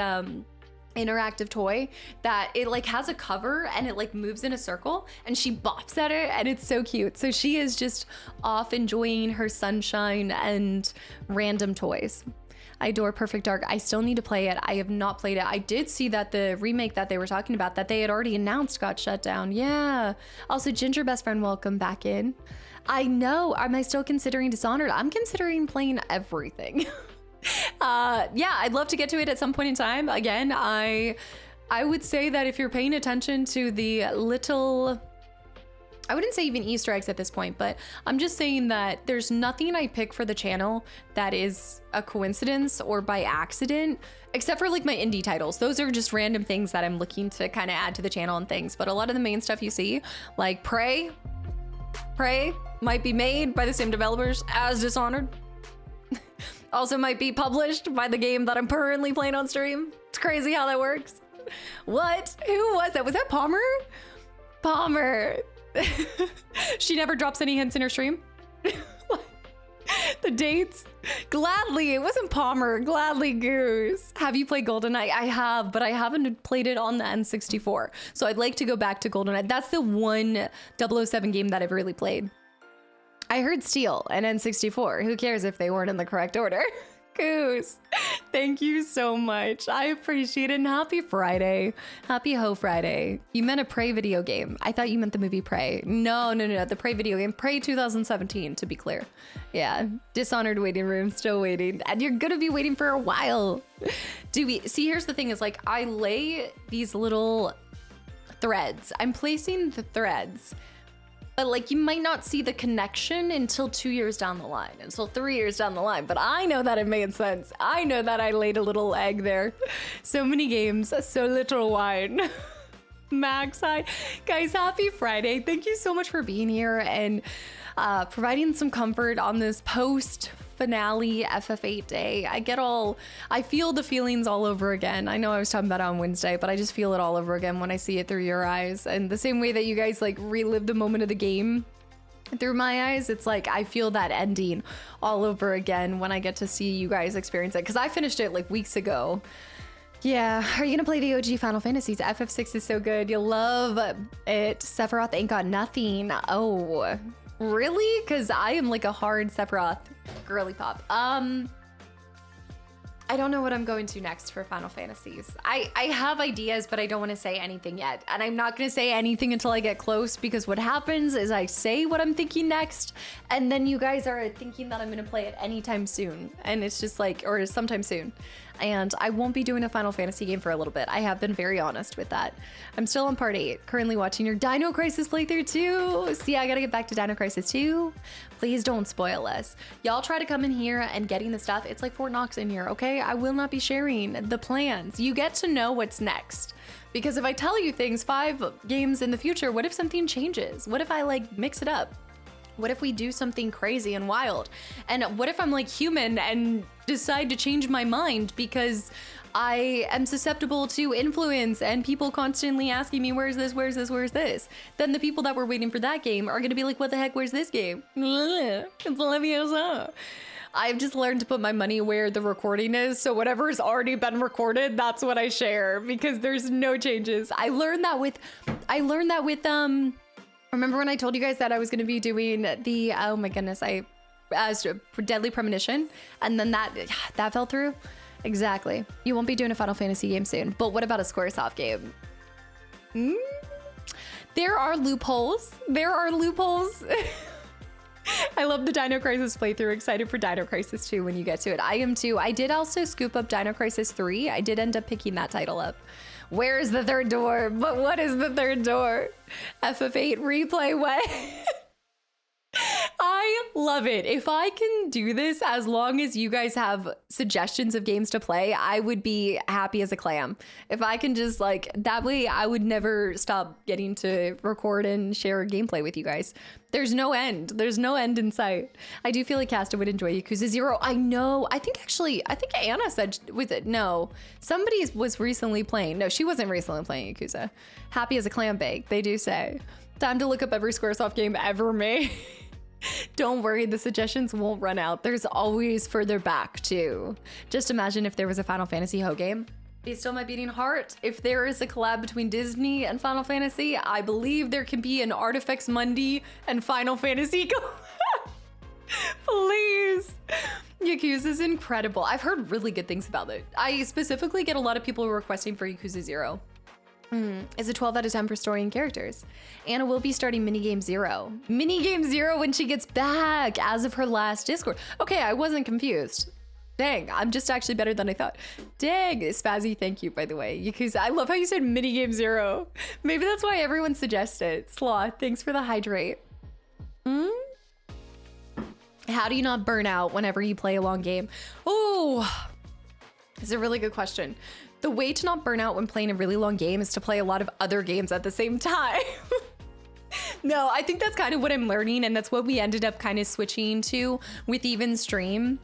interactive toy that it like has a cover and it like moves in a circle and she bops at it, and it's so cute. So she is just off enjoying her sunshine and random toys. I adore Perfect Dark. I still need to play it. I have not played it. I did see that the remake that they were talking about that they had already announced got shut down. Yeah. Also, Ginger Best Friend, welcome back in. I know. Am I still considering Dishonored? I'm considering playing everything. Yeah, I'd love to get to it at some point in time. Again, I would say that if you're paying attention to the little, I wouldn't say even Easter eggs at this point, but I'm just saying that there's nothing I pick for the channel that is a coincidence or by accident, except for like my indie titles. Those are just random things that I'm looking to kind of add to the channel and things. But a lot of the main stuff you see, like Prey might be made by the same developers as Dishonored. Also might be published by the game that I'm currently playing on stream. It's crazy how that works. What? Who was that? Was that Palmer? Palmer. She never drops any hints in her stream. The dates? Gladly. It wasn't Palmer. Gladly Goose. Have you played GoldenEye? I have, but I haven't played it on the N64. So I'd like to go back to GoldenEye. That's the one 007 game that I've really played. I heard Steel and N64. Who cares if they weren't in the correct order? Goose, thank you so much. I appreciate it, and happy Friday. Happy Ho Friday. You meant a Prey video game. I thought you meant the movie Prey. No. The Prey video game. Prey 2017, to be clear. Yeah, Dishonored waiting room, still waiting. And you're gonna be waiting for a while. See, here's the thing is like, I lay these little threads. I'm placing the threads. But like, you might not see the connection until 2 years down the line, until 3 years down the line. But I know that it made sense. I know that I laid a little egg there. So many games, so little wine. Max, hi. Guys, happy Friday. Thank you so much for being here and providing some comfort on this post finale FF8 day. I feel the feelings all over again. I know I was talking about it on Wednesday, but I just feel it all over again when I see it through your eyes. And the same way that you guys like relive the moment of the game through my eyes, it's like I feel that ending all over again when I get to see you guys experience it. Because I finished it like weeks ago. Yeah, are you gonna play the OG Final Fantasies? FF6 is so good. You'll love it. Sephiroth ain't got nothing. Oh, really? Because I am like a hard Sephiroth girly pop. I don't know what I'm going to next for Final Fantasies. I have ideas, but I don't want to say anything yet. And I'm not going to say anything until I get close, because what happens is I say what I'm thinking next, and then you guys are thinking that I'm going to play it anytime soon. And it's just like, or sometime soon. And I won't be doing a Final Fantasy game for a little bit. I have been very honest with that. I'm still on part 8, currently watching your Dino Crisis playthrough too. See, I gotta get back to Dino Crisis 2. Please don't spoil us. Y'all try to come in here and getting the stuff. It's like Fort Knox in here, okay? I will not be sharing the plans. You get to know what's next. Because if I tell you things 5 games in the future, what if something changes? What if I like mix it up? What if we do something crazy and wild? And what if I'm like human and decide to change my mind because I am susceptible to influence and people constantly asking me, where's this, where's this, where's this? Then the people that were waiting for that game are gonna be like, what the heck, where's this game? It's Leviosa. I've just learned to put my money where the recording is. So whatever's already been recorded, that's what I share, because there's no changes. I learned that with remember when I told you guys that I was going to be doing the, oh my goodness, Deadly Premonition, and then that fell through? Exactly. You won't be doing a Final Fantasy game soon, but what about a Squaresoft game? There are loopholes. There are loopholes. I love the Dino Crisis playthrough. Excited for Dino Crisis 2 when you get to it. I am too. I did also scoop up Dino Crisis 3. I did end up picking that title up. Where is the third door? But what is the third door? FF8 replay, what? I love it. If I can do this, as long as you guys have suggestions of games to play, I would be happy as a clam. If I can just like, that way I would never stop getting to record and share gameplay with you guys. There's no end. There's no end in sight. I do feel like Casta would enjoy Yakuza 0. I know. I think Anna said, was it? No. Somebody was recently playing. No, she wasn't recently playing Yakuza. Happy as a clam bake, they do say. Time to look up every Squaresoft game ever made. Don't worry, the suggestions won't run out. There's always further back too. Just imagine if there was a Final Fantasy Ho game. Be Still My Beating Heart. If there is a collab between Disney and Final Fantasy, I believe there can be an Artifex Mundi and Final Fantasy collab. Please. Yakuza is incredible. I've heard really good things about it. I specifically get a lot of people requesting for Yakuza 0. Is a 12 out of 10 for story and characters. Anna will be starting Minigame 0. Minigame 0 when she gets back as of her last Discord. Okay, I wasn't confused. Dang, I'm just actually better than I thought. Dang, Spazzy, thank you, by the way. Yakuza, I love how you said Minigame 0. Maybe that's why everyone suggests it. Sloth, thanks for the hydrate. How do you not burn out whenever you play a long game? Oh, it's a really good question. The way to not burn out when playing a really long game is to play a lot of other games at the same time. No, I think that's kind of what I'm learning, and that's what we ended up kind of switching to with even stream.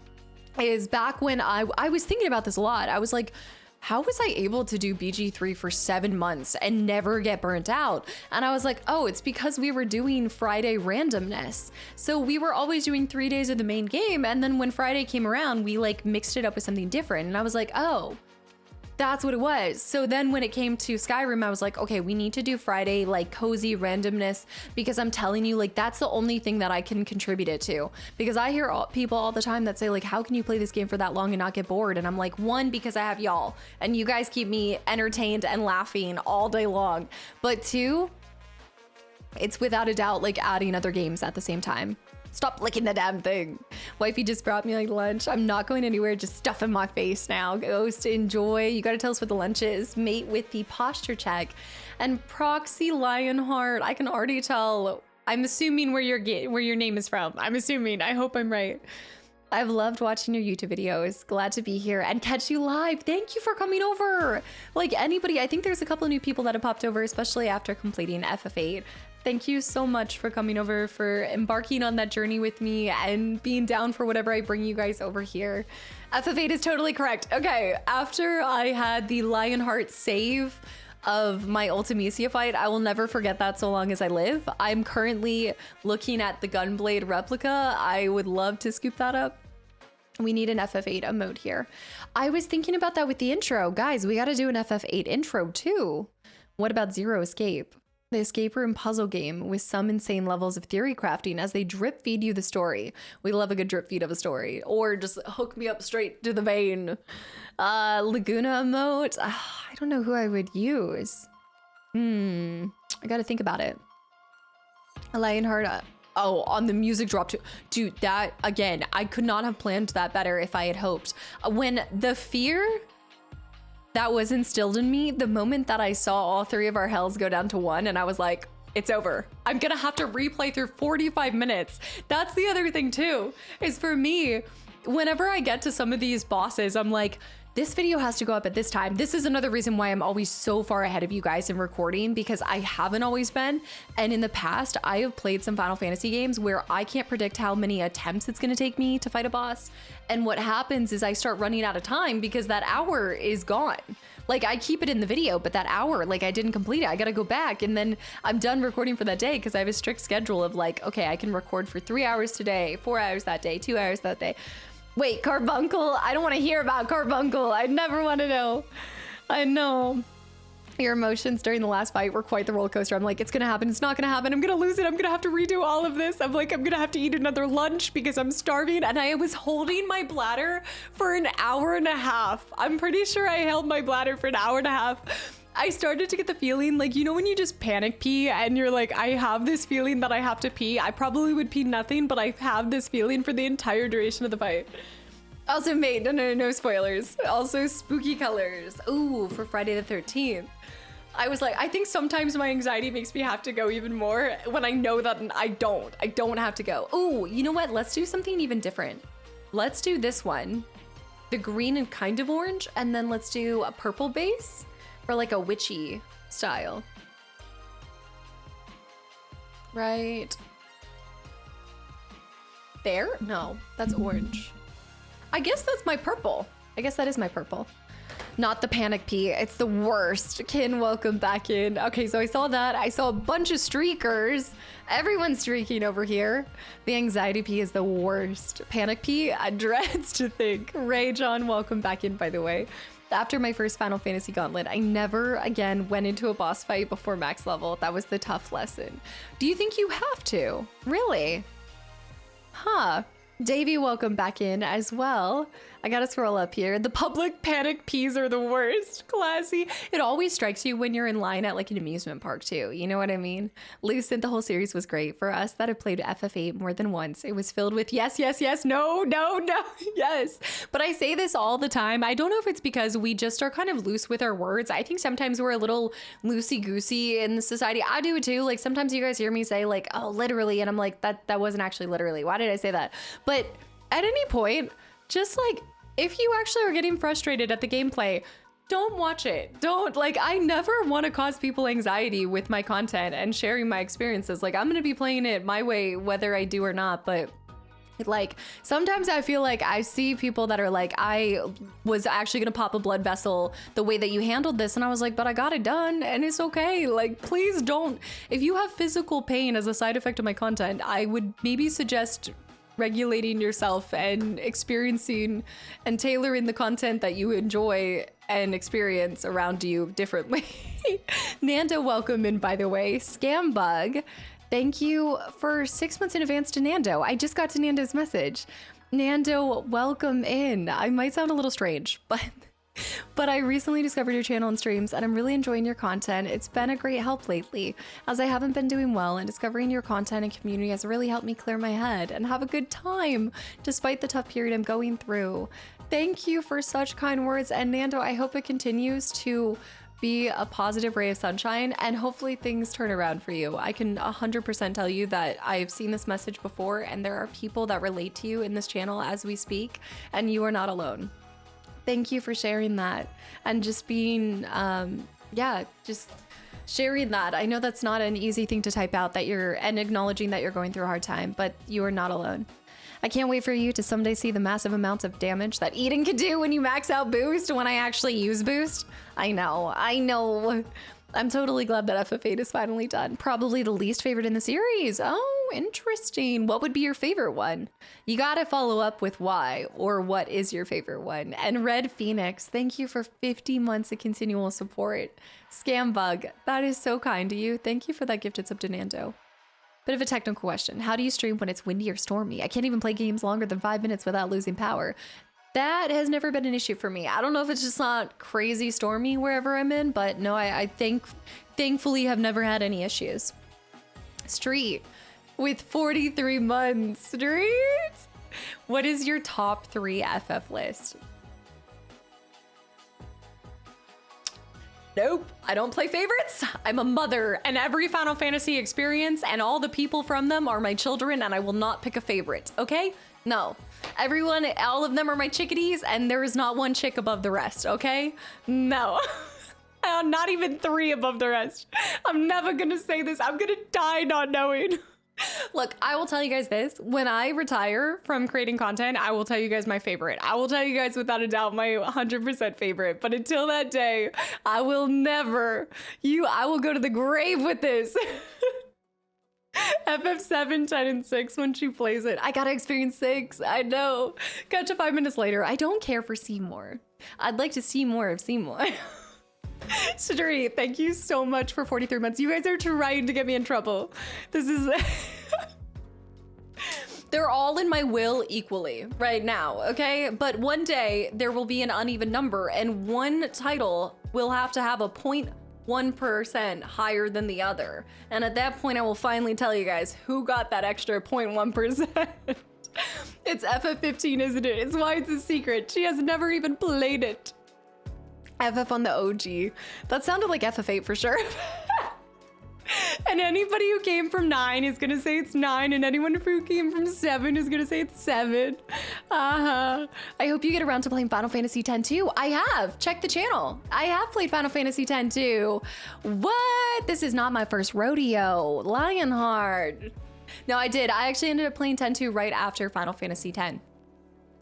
Is back when I was thinking about this a lot. I was like, how was I able to do BG3 for 7 months and never get burnt out? And I was like, oh, it's because we were doing Friday randomness. So we were always doing 3 days of the main game, and then when Friday came around, we like mixed it up with something different. And I was like, oh, that's what it was. So then when it came to Skyrim, I was like, okay, we need to do Friday like cozy randomness, because I'm telling you, like, that's the only thing that I can contribute it to. Because I hear people all the time that say like, how can you play this game for that long and not get bored? And I'm like, one, because I have y'all and you guys keep me entertained and laughing all day long. But two, it's without a doubt like adding other games at the same time. Stop licking the damn thing. Wifey just brought me like lunch. I'm not going anywhere, just stuff in my face now. Ghost, enjoy. You gotta tell us what the lunch is. Mate with the posture check. And Proxy Lionheart, I can already tell. I'm assuming where your name is from. I'm assuming, I hope I'm right. I've loved watching your YouTube videos. Glad to be here and catch you live. Thank you for coming over. Like anybody, I think there's a couple of new people that have popped over, especially after completing FF8. Thank you so much for coming over, for embarking on that journey with me and being down for whatever I bring you guys over here. FF8 is totally correct. Okay, after I had the Lionheart save of my Ultimisia fight, I will never forget that so long as I live. I'm currently looking at the Gunblade replica. I would love to scoop that up. We need an FF8 emote here. I was thinking about that with the intro. Guys, we got to do an FF8 intro too. What about Zero Escape? The escape room puzzle game with some insane levels of theory crafting as they drip feed you the story. We love a good drip feed of a story, or just hook me up straight to the vein. Laguna emote. I don't know who I would use. I gotta think about it. Lionheart. Oh, on the music drop too. Dude, that again, I could not have planned that better if I had hoped. When the fear that was instilled in me, the moment that I saw all three of our hells go down to 1, and I was like, it's over. I'm gonna have to replay through 45 minutes. That's the other thing too, is for me, whenever I get to some of these bosses, I'm like, this video has to go up at this time. This is another reason why I'm always so far ahead of you guys in recording, because I haven't always been. And in the past, I have played some Final Fantasy games where I can't predict how many attempts it's gonna take me to fight a boss. And what happens is I start running out of time because that hour is gone. Like I keep it in the video, but that hour, like I didn't complete it. I gotta go back and then I'm done recording for that day because I have a strict schedule of like, okay, I can record for 3 hours today, 4 hours that day, 2 hours that day. Wait, Carbuncle? I don't want to hear about Carbuncle. I never want to know. I know. Your emotions during the last fight were quite the roller coaster. I'm like, it's going to happen. It's not going to happen. I'm going to lose it. I'm going to have to redo all of this. I'm like, I'm going to have to eat another lunch because I'm starving. And I was holding my bladder for an hour and a half. I'm pretty sure I held my bladder for an hour and a half. I started to get the feeling like, you know, when you just panic pee and you're like, I have this feeling that I have to pee. I probably would pee nothing, but I have this feeling for the entire duration of the fight. Also mate, no spoilers. Also spooky colors. Ooh, for Friday the 13th. I was like, I think sometimes my anxiety makes me have to go even more when I know that I don't have to go. Ooh, you know what? Let's do something even different. Let's do this one. The green and kind of orange, and then let's do a purple base. Or like a witchy style. Right. There? No, that's orange. I guess that's my purple. I guess that is my purple. Not the panic pee. It's the worst. Kin, welcome back in. Okay, so I saw that. I saw a bunch of streakers. Everyone's streaking over here. The anxiety pee is the worst. Panic pee, I dreads to think. Ray John, welcome back in, by the way. After my first Final Fantasy Gauntlet, I never again went into a boss fight before max level. That was the tough lesson. Do you think you have to? Really? Huh. Davey, welcome back in as well. I gotta scroll up here. The public panic peas are the worst. Classy. It always strikes you when you're in line at like an amusement park too. You know what I mean? Lucent, the whole series was great. For us that have played FF8 more than once, it was filled with yes, yes, yes, no, no, no, yes. But I say this all the time. I don't know if it's because we just are kind of loose with our words. I think sometimes we're a little loosey-goosey in the society. I do it too. Like sometimes you guys hear me say like, oh, literally. And I'm like, that wasn't actually literally. Why did I say that? But at any point, just like, if you actually are getting frustrated at the gameplay, don't watch it. Don't, like, I never want to cause people anxiety with my content and sharing my experiences. Like, I'm going to be playing it my way, whether I do or not. But like, sometimes I feel like I see people that are like, I was actually going to pop a blood vessel the way that you handled this. And I was like, but I got it done and it's okay. Like, please don't. If you have physical pain as a side effect of my content, I would maybe suggest regulating yourself and experiencing and tailoring the content that you enjoy and experience around you differently. Nando, welcome in, by the way. Scambug, thank you for 6 months in advance to Nando. I just got to Nando's message. Nando, welcome in. I might sound a little strange, but I recently discovered your channel and streams and I'm really enjoying your content. It's been a great help lately as I haven't been doing well, and discovering your content and community has really helped me clear my head and have a good time despite the tough period I'm going through. Thank you for such kind words, and Nando, I hope it continues to be a positive ray of sunshine, and hopefully things turn around for you. I can 100% tell you that I've seen this message before, and there are people that relate to you in this channel as we speak, and you are not alone. Thank you for sharing that and just being, just sharing that. I know that's not an easy thing to type out, and acknowledging that you're going through a hard time, but you are not alone. I can't wait for you to someday see the massive amounts of damage that Eden can do when you max out boost, when I actually use boost. I know. I'm totally glad that FF8 is finally done. Probably the least favorite in the series. Oh, interesting. What would be your favorite one? You gotta follow up with why, or what is your favorite one? And Red Phoenix, thank you for 50 months of continual support. Scambug, that is so kind to you. Thank you for that gifted sub to Nando. Bit of a technical question. How do you stream when it's windy or stormy? I can't even play games longer than 5 minutes without losing power. That has never been an issue for me. I don't know if it's just not crazy stormy wherever I'm in, but no, I thankfully have never had any issues. Street with 43 months. Street? What is your top 3 FF list? Nope, I don't play favorites. I'm a mother, and every Final Fantasy experience and all the people from them are my children, and I will not pick a favorite, okay? No. Everyone, all of them are my chickadees, and there is not one chick above the rest, okay? No. Not even 3 above the rest. I'm never gonna say this. I'm gonna die not knowing. Look, I will tell you guys this. When I retire from creating content, I will tell you guys my favorite. I will tell you guys without a doubt my 100% favorite. But until that day, I will never. I will go to the grave with this. FF7, 10, and 6 when she plays it. I gotta experience 6. I know. Gotcha 5 minutes later. I don't care for Seymour. I'd like to see more of Seymour. Street, thank you so much for 43 months. You guys are trying to get me in trouble. This is... They're all in my will equally right now, okay? But one day there will be an uneven number, and one title will have to have a 0.1% higher than the other. And at that point, I will finally tell you guys who got that extra 0.1%. It's FF15, isn't it? It's why it's a secret. She has never even played it. FF on the OG. That sounded like FF8 for sure. And anybody who came from 9 is gonna say it's 9, and anyone who came from 7 is gonna say it's 7. I hope you get around to playing Final Fantasy X too. I have. Check the channel. I have played Final Fantasy X too. What? This is not my first rodeo. Lionheart. No, I did. I actually ended up playing 10-2 right after Final Fantasy X.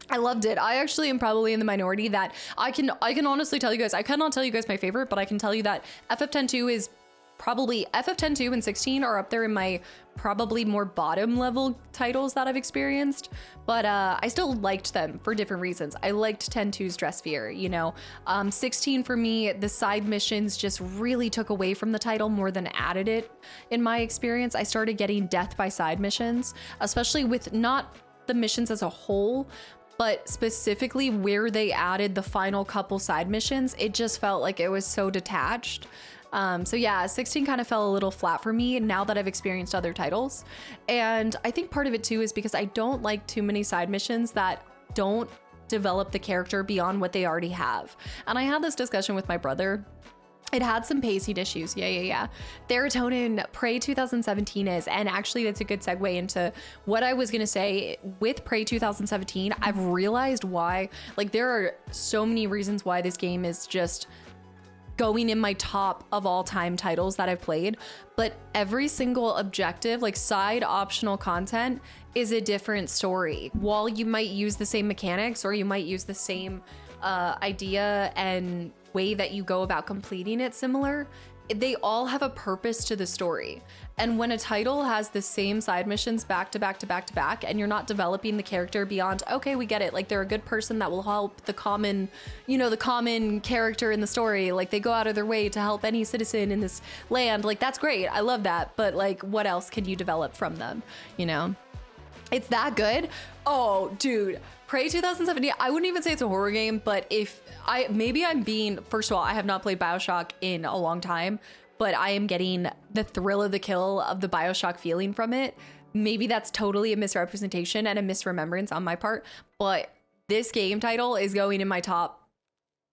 I loved it. I actually am probably in the minority that I can honestly tell you guys, I cannot tell you guys my favorite, but I can tell you that FF10-2 is probably, FF10-2 and 16 are up there in my probably more bottom level titles that I've experienced, but I still liked them for different reasons. I liked 10-2's Dress Sphere, you know. 16 for me, the side missions just really took away from the title more than added it in my experience. I started getting death by side missions, especially with not the missions as a whole, but specifically where they added the final couple side missions. It just felt like it was so detached. So yeah, 16 kind of fell a little flat for me now that I've experienced other titles. And I think part of it too is because I don't like too many side missions that don't develop the character beyond what they already have. And I had this discussion with my brother. It had some pacing issues. Yeah. Serotonin Prey 2017 is, and actually that's a good segue into what I was gonna say with Prey 2017. I've realized why, like, there are so many reasons why this game is just going in my top of all time titles that I've played, but every single objective, like side optional content, is a different story. While you might use the same mechanics or you might use the same idea and way that you go about completing it similar, they all have a purpose to the story. And when a title has the same side missions back to back to back to back, and you're not developing the character beyond, okay, we get it, like they're a good person that will help the common, you know, the common character in the story, like they go out of their way to help any citizen in this land, like that's great, I love that, but like what else can you develop from them, you know? It's that good. Oh, dude, Prey 2017, I wouldn't even say it's a horror game, but maybe I'm being, first of all, I have not played BioShock in a long time, but I am getting the thrill of the kill of the BioShock feeling from it. Maybe that's totally a misrepresentation and a misremembrance on my part, but this game title is going in my top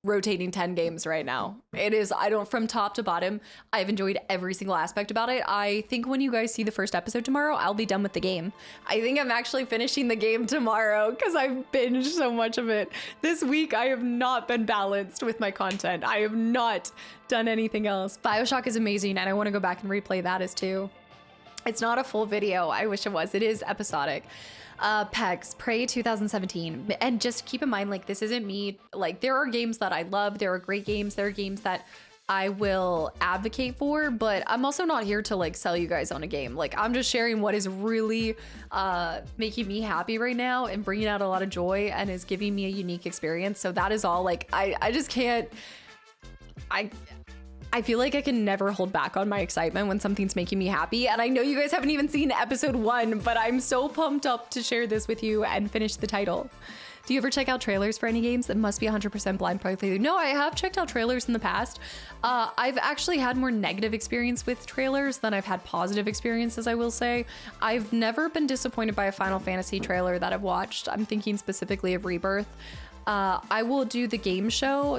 rotating 10 games right now. It is, from top to bottom, I've enjoyed every single aspect about it. I think when you guys see the first episode tomorrow, I'll be done with the game. I think I'm actually finishing the game tomorrow because I've binged so much of it. This week, I have not been balanced with my content. I have not done anything else. BioShock is amazing, and I want to go back and replay that as too. It's not a full video. I wish it was. It is episodic. PEX, Prey 2017. And just keep in mind, like, this isn't me. Like, there are games that I love. There are great games. There are games that I will advocate for, but I'm also not here to like sell you guys on a game. Like, I'm just sharing what is really making me happy right now and bringing out a lot of joy and is giving me a unique experience. So that is all. Like, I just can't, I feel like I can never hold back on my excitement when something's making me happy. And I know you guys haven't even seen episode 1, but I'm so pumped up to share this with you and finish the title. Do you ever check out trailers for any games? That must be 100% blind playthrough. No, I have checked out trailers in the past. I've actually had more negative experience with trailers than I've had positive experiences, I will say. I've never been disappointed by a Final Fantasy trailer that I've watched. I'm thinking specifically of Rebirth. I will do the game show.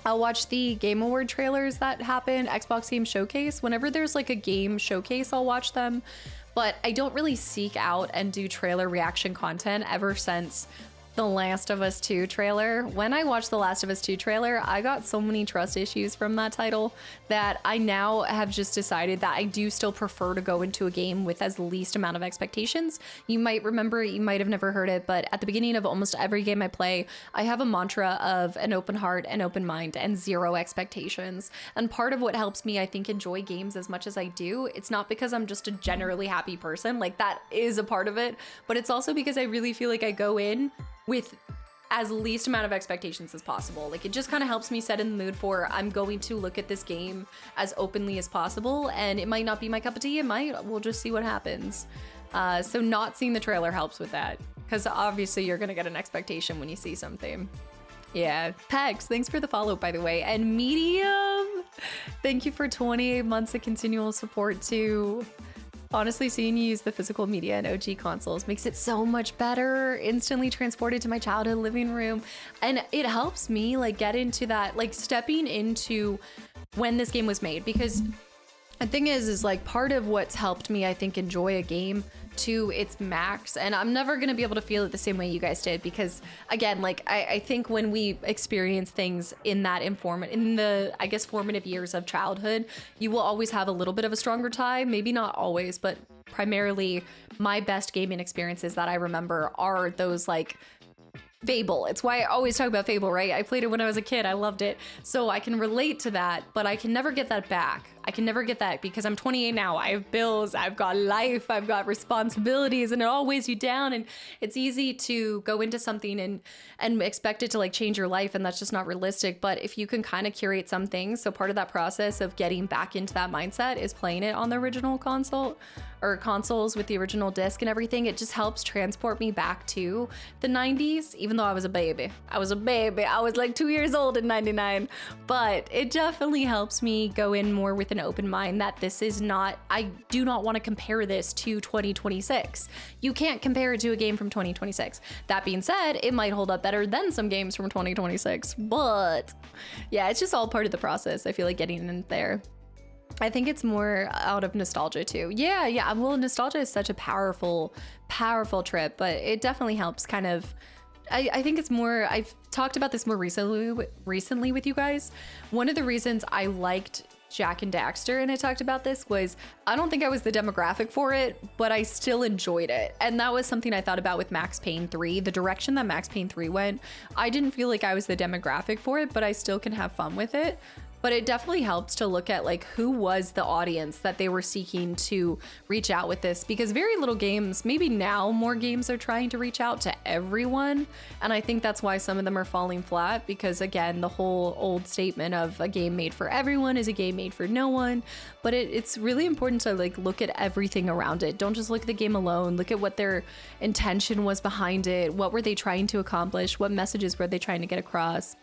I'll watch the Game Award trailers that happen, Xbox Game Showcase. Whenever there's like a game showcase, I'll watch them. But I don't really seek out and do trailer reaction content ever since The Last of Us 2 trailer. When I watched The Last of Us 2 trailer, I got so many trust issues from that title that I now have just decided that I do still prefer to go into a game with as least amount of expectations. You might remember, you might have never heard it, but at the beginning of almost every game I play, I have a mantra of an open heart, an open mind, and zero expectations. And part of what helps me, I think, enjoy games as much as I do, it's not because I'm just a generally happy person, like that is a part of it, but it's also because I really feel like I go in with as least amount of expectations as possible. Like, it just kind of helps me set in the mood for I'm going to look at this game as openly as possible, and it might not be my cup of tea. We'll just see what happens. So not seeing the trailer helps with that, because obviously you're gonna get an expectation when you see something. Yeah, Pex, thanks for the follow, by the way. And Medium, thank you for 28 months of continual support too. Honestly, seeing you use the physical media and OG consoles makes it so much better. Instantly transported to my childhood living room. And it helps me like get into that, like stepping into when this game was made. Because the thing is like part of what's helped me, I think, enjoy a game to its max, and I'm never gonna be able to feel it the same way you guys did, because again, like I think when we experience things in that formative years of childhood, you will always have a little bit of a stronger tie. Maybe not always, but primarily my best gaming experiences that I remember are those like Fable. It's why I always talk about Fable, right? I played it when I was a kid. I loved it. So I can relate to that, but I can never get that back. I can never get that because I'm 28 now. I have bills, I've got life, I've got responsibilities, and it all weighs you down. And it's easy to go into something and expect it to like change your life, and that's just not realistic. But if you can kind of curate some things, so part of that process of getting back into that mindset is playing it on the original console or consoles with the original disc and everything. It just helps transport me back to the 90s, even though I was a baby. I was like 2 years old in 99, but it definitely helps me go in more with an open mind that this is not, I do not want to compare this to 2026. You can't compare it to a game from 2026. That being said, it might hold up better than some games from 2026, but yeah, it's just all part of the process. I feel like getting in there. I think it's more out of nostalgia too. Yeah. Well, nostalgia is such a powerful trip, but it definitely helps kind of, I think it's more, I've talked about this more recently with you guys. One of the reasons I liked Jack and Daxter, and I talked about this, was I don't think I was the demographic for it, but I still enjoyed it. And that was something I thought about with Max Payne 3. The direction that Max Payne 3 went, I didn't feel like I was the demographic for it, but I still can have fun with it. But it definitely helps to look at like who was the audience that they were seeking to reach out with this, because very little games, maybe now more games are trying to reach out to everyone. And I think that's why some of them are falling flat, because again, the whole old statement of a game made for everyone is a game made for no one. But it's really important to like look at everything around it. Don't just look at the game alone. Look at what their intention was behind it. What were they trying to accomplish? What messages were they trying to get across?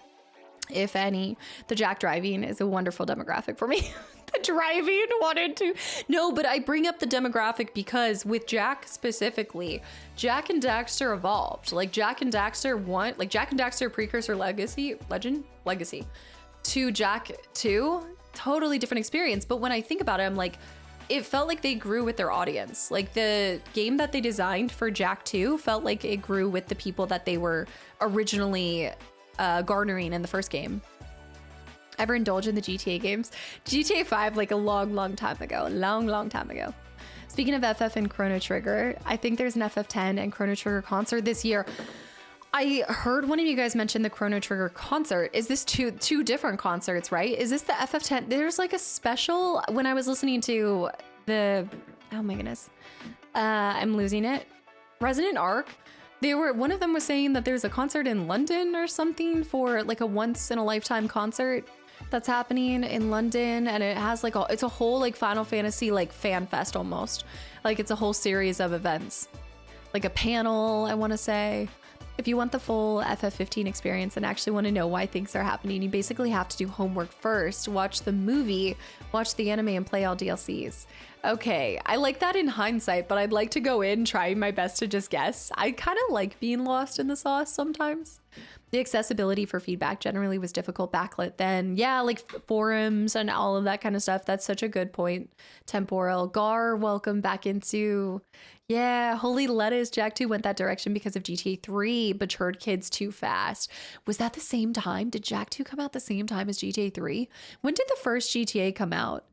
if any. The Jack driving is a wonderful demographic for me. The driving wanted to. No, but I bring up the demographic because with Jack specifically, Jack and Daxter evolved. Like Jack and Daxter precursor legacy to Jack 2, totally different experience. But when I think about it, I'm like, it felt like they grew with their audience. Like the game that they designed for Jack 2 felt like it grew with the people that they were originally garnering in the first game. Ever indulge in the GTA games? GTA 5 like a long time ago. Long time ago. Speaking of FF and Chrono Trigger, I think there's an FF10 and Chrono Trigger concert this year. I heard one of you guys mention the Chrono Trigger concert. Is this two different concerts, right? Is this the FF10? There's like a special, when I was listening to the, oh my goodness, I'm losing it. Resident Arc. One of them was saying that there's a concert in London or something for like a once in a lifetime concert that's happening in London, and it has like it's a whole like Final Fantasy like fan fest almost. Like it's a whole series of events, like a panel, I want to say. If you want the full FF15 experience and actually want to know why things are happening, you basically have to do homework first, watch the movie, watch the anime, and play all DLCs. Okay, I like that in hindsight, but I'd like to go in trying my best to just guess. I kind of like being lost in the sauce sometimes. The accessibility for feedback generally was difficult backlit then. Yeah, like forums and all of that kind of stuff. That's such a good point. Temporal. Gar, welcome back into... Yeah, Holy Lettuce. Jack 2 went that direction because of GTA 3, matured kids too fast. Was that the same time? Did Jack 2 come out the same time as GTA 3? When did the first GTA come out?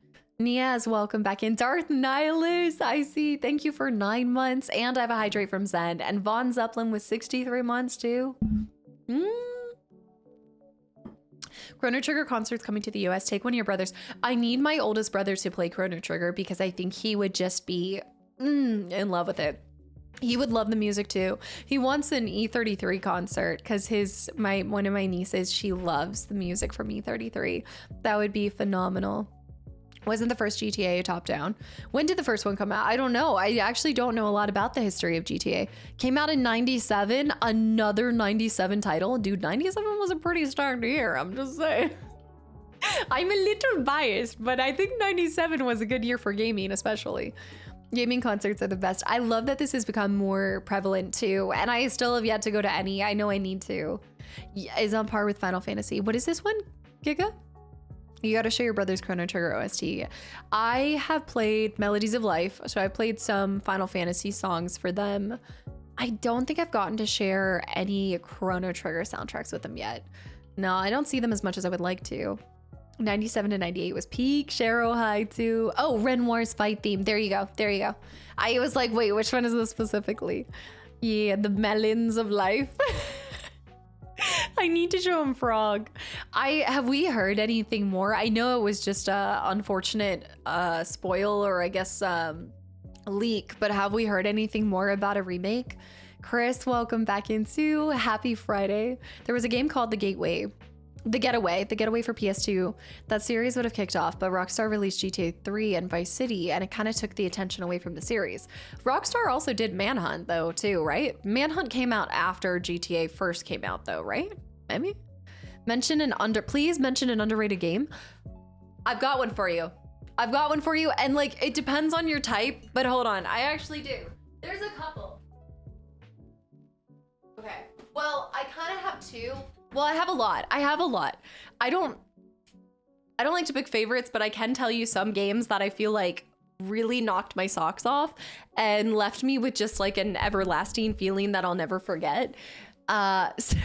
Niaz, welcome back in. Darth Nihilus, I see. Thank you for 9 months. And I have a hydrate from Zen. And Von Zeppelin was 63 months too. Chrono Trigger concerts coming to the US. Take one of your brothers. I need my oldest brother to play Chrono Trigger because I think he would just be in love with it. He would love the music too. He wants an E33 concert because one of my nieces, she loves the music from E33. That would be phenomenal. Wasn't the first GTA a top-down? When did the first one come out? I don't know. I actually don't know a lot about the history of GTA. Came out in 97, another 97 title. Dude, 97 was a pretty strong year, I'm just saying. I'm a little biased, but I think 97 was a good year for gaming, especially. Gaming concerts are the best. I love that this has become more prevalent too, and I still have yet to go to any. I know I need to. Is on par with Final Fantasy. What is this one, Giga? You gotta show your brother's Chrono Trigger OST. I have played Melodies of Life, so I played some Final Fantasy songs for them. I don't think I've gotten to share any Chrono Trigger soundtracks with them yet. No, I don't see them as much as I would like to. 97 to 98 was peak. Sharo High too. Oh, Renoir's fight theme. There you go. There you go. I was like, wait, which one is this specifically? Yeah, the Melons of Life. I need to show him Frog. Have we heard anything more? I know it was just a unfortunate spoil, or I guess leak, but have we heard anything more about a remake? Chris, welcome back into Happy Friday. There was a game called The Getaway for PS2. That series would have kicked off, but Rockstar released GTA 3 and Vice City, and it kind of took the attention away from the series. Rockstar also did Manhunt though too, right? Manhunt came out after GTA first came out though, right? Maybe? Please mention an underrated game. I've got one for you. And like, it depends on your type, but hold on, I actually do. There's a couple. Okay, well, I kind of have two. Well, I have a lot. I don't like to pick favorites, but I can tell you some games that I feel like really knocked my socks off and left me with just like an everlasting feeling that I'll never forget. So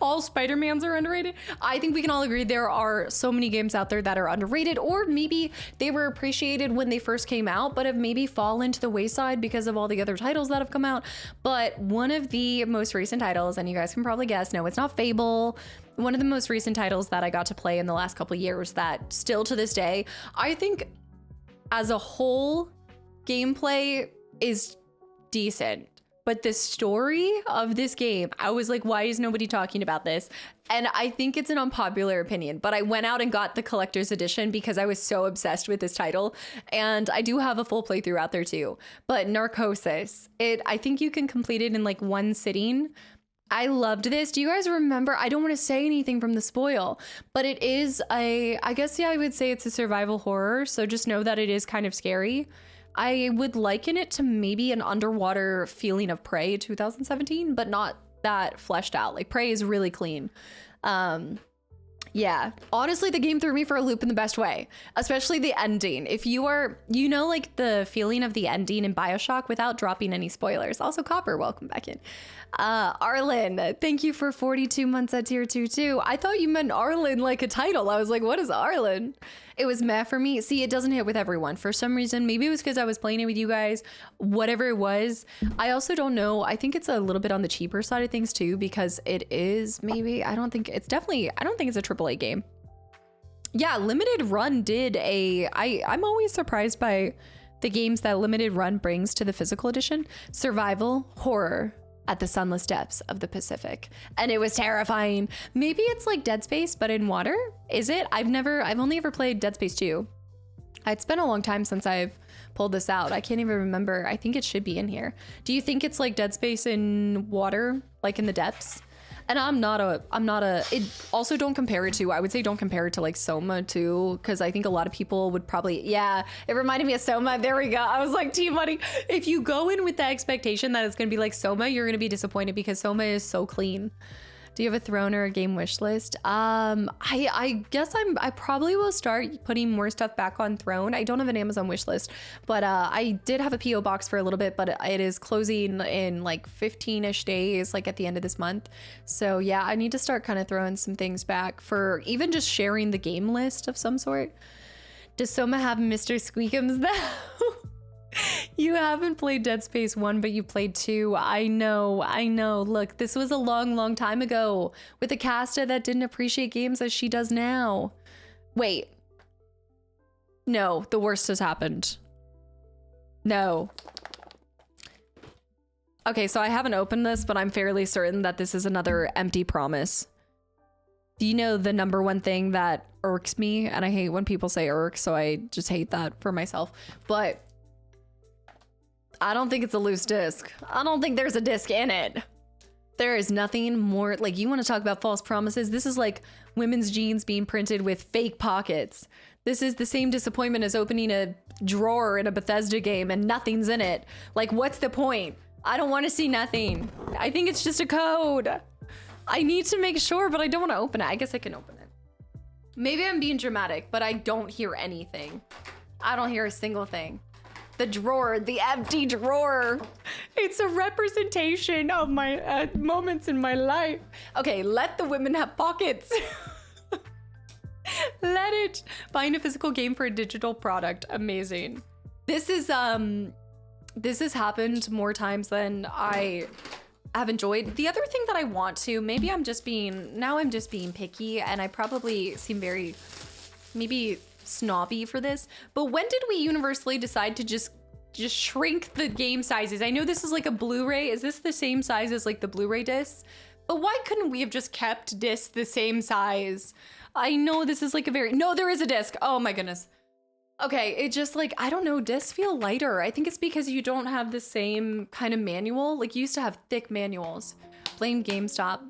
all Spider-Mans are underrated. I think we can all agree there are so many games out there that are underrated, or maybe they were appreciated when they first came out, but have maybe fallen to the wayside because of all the other titles that have come out. But one of the most recent titles, and you guys can probably guess, no, it's not Fable. One of the most recent titles that I got to play in the last couple of years that still to this day, I think as a whole, gameplay is decent. But the story of this game, I was like, why is nobody talking about this? And I think it's an unpopular opinion, but I went out and got the collector's edition because I was so obsessed with this title. And I do have a full playthrough out there too. But Narcosis, I think you can complete it in like one sitting, I loved this. Do you guys remember? I don't want to say anything from the spoil, but it is I guess, yeah, I would say it's a survival horror. So just know that it is kind of scary. I would liken it to maybe an underwater feeling of Prey 2017, but not that fleshed out. Like Prey is really clean. Yeah, honestly, the game threw me for a loop in the best way, especially the ending. If you are, you know, like the feeling of the ending in BioShock without dropping any spoilers. Also, Copper, welcome back in. Arlen, thank you for 42 months at tier 2 too. I thought you meant Arlen like a title. I was like, what is Arlen? It was meh for me. See, it doesn't hit with everyone. For some reason, maybe it was because I was playing it with you guys, whatever it was. I also don't know. I think it's a little bit on the cheaper side of things too, because it is maybe, I don't think it's a AAA game. Yeah, Limited Run did I'm always surprised by the games that Limited Run brings to the physical edition. Survival, horror, at the sunless depths of the Pacific. And it was terrifying. Maybe it's like Dead Space, but in water? Is it? I've only ever played Dead Space 2. It's been a long time since I've pulled this out. I can't even remember. I think it should be in here. Do you think it's like Dead Space in water, like in the depths? And it also don't compare it to, I would say don't compare it to like Soma too, because I think a lot of people would probably, yeah, it reminded me of Soma. There we go. I was like, Team Money, if you go in with the expectation that it's going to be like Soma, you're going to be disappointed because Soma is so clean. Do you have a throne or a game wish list? I guess I probably will start putting more stuff back on Throne. I don't have an Amazon wish list, but I did have a PO box for a little bit, but it is closing in like 15-ish days, like at the end of this month. So yeah, I need to start kind of throwing some things back for even just sharing the game list of some sort. Does Soma have Mr. Squeakums though? You haven't played Dead Space 1, but you played 2. I know. Look, this was a long time ago with a Casta that didn't appreciate games as she does now. Wait. No, the worst has happened. No. Okay, so I haven't opened this, but I'm fairly certain that this is another empty promise. Do you know the number one thing that irks me? And I hate when people say irk, so I just hate that for myself. But I don't think it's a loose disc. I don't think there's a disc in it. There is nothing more, like, you want to talk about false promises? This is like women's jeans being printed with fake pockets. This is the same disappointment as opening a drawer in a Bethesda game and nothing's in it. Like, what's the point? I don't want to see nothing. I think it's just a code. I need to make sure, but I don't want to open it. I guess I can open it. Maybe I'm being dramatic, but I don't hear anything. I don't hear a single thing. The drawer, the empty drawer. It's a representation of my moments in my life. Okay, let the women have pockets. Let it. Buying a physical game for a digital product. Amazing. This has happened more times than I have enjoyed. The other thing that I want to, maybe I'm just being picky, and I probably seem very, maybe snobby for this, but when did we universally decide to just shrink the game sizes? I know this is like a Blu-ray. Is this the same size as like the Blu-ray discs? But why couldn't we have just kept discs the same size? I know this is like no, there is a disc. Oh my goodness. Okay, it just like, I don't know, discs feel lighter. I think it's because you don't have the same kind of manual. Like you used to have thick manuals. Blame GameStop.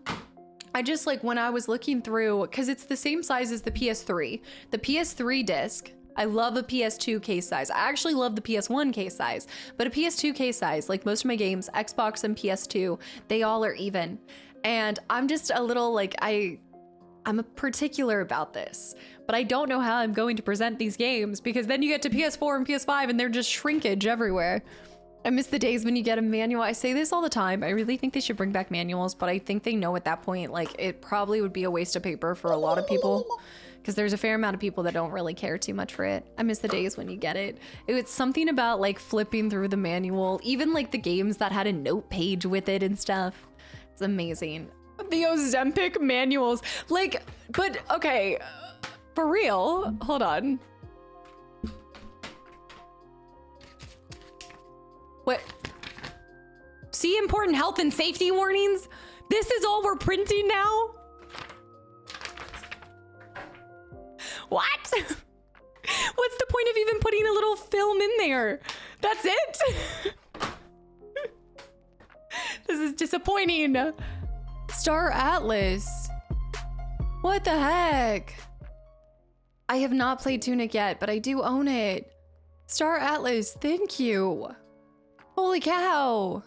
I just like, when I was looking through, because it's the same size as the PS3. The PS3 disc, I love a PS2 case size. I actually love the PS1 case size, but a PS2 case size, like most of my games, Xbox and PS2, they all are even. And I'm just a little like, I'm particular about this, but I don't know how I'm going to present these games, because then you get to PS4 and PS5 and they're just shrinkage everywhere. I miss the days when you get a manual. I say this all the time. I really think they should bring back manuals, but I think they know at that point, like, it probably would be a waste of paper for a lot of people, because there's a fair amount of people that don't really care too much for it. I miss the days when you get it. It's something about like flipping through the manual, even like the games that had a note page with it and stuff. It's amazing. The Ozempic manuals, like, but okay, for real, hold on. What? See important health and safety warnings? This is all we're printing now? What? What's the point of even putting a little film in there? That's it? This is disappointing. Star Atlas. What the heck? I have not played Tunic yet, but I do own it. Star Atlas, thank you. Holy cow.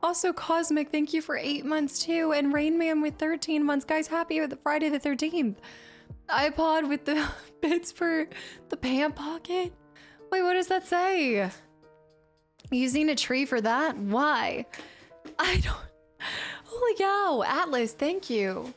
Also, Cosmic, thank you for 8 months too. And Rain Man with 13 months. Guys, happy with the Friday the 13th. iPod with the bits for the pant pocket. Wait, what does that say? Using a tree for that? Why? I don't... Holy cow, Atlas, thank you.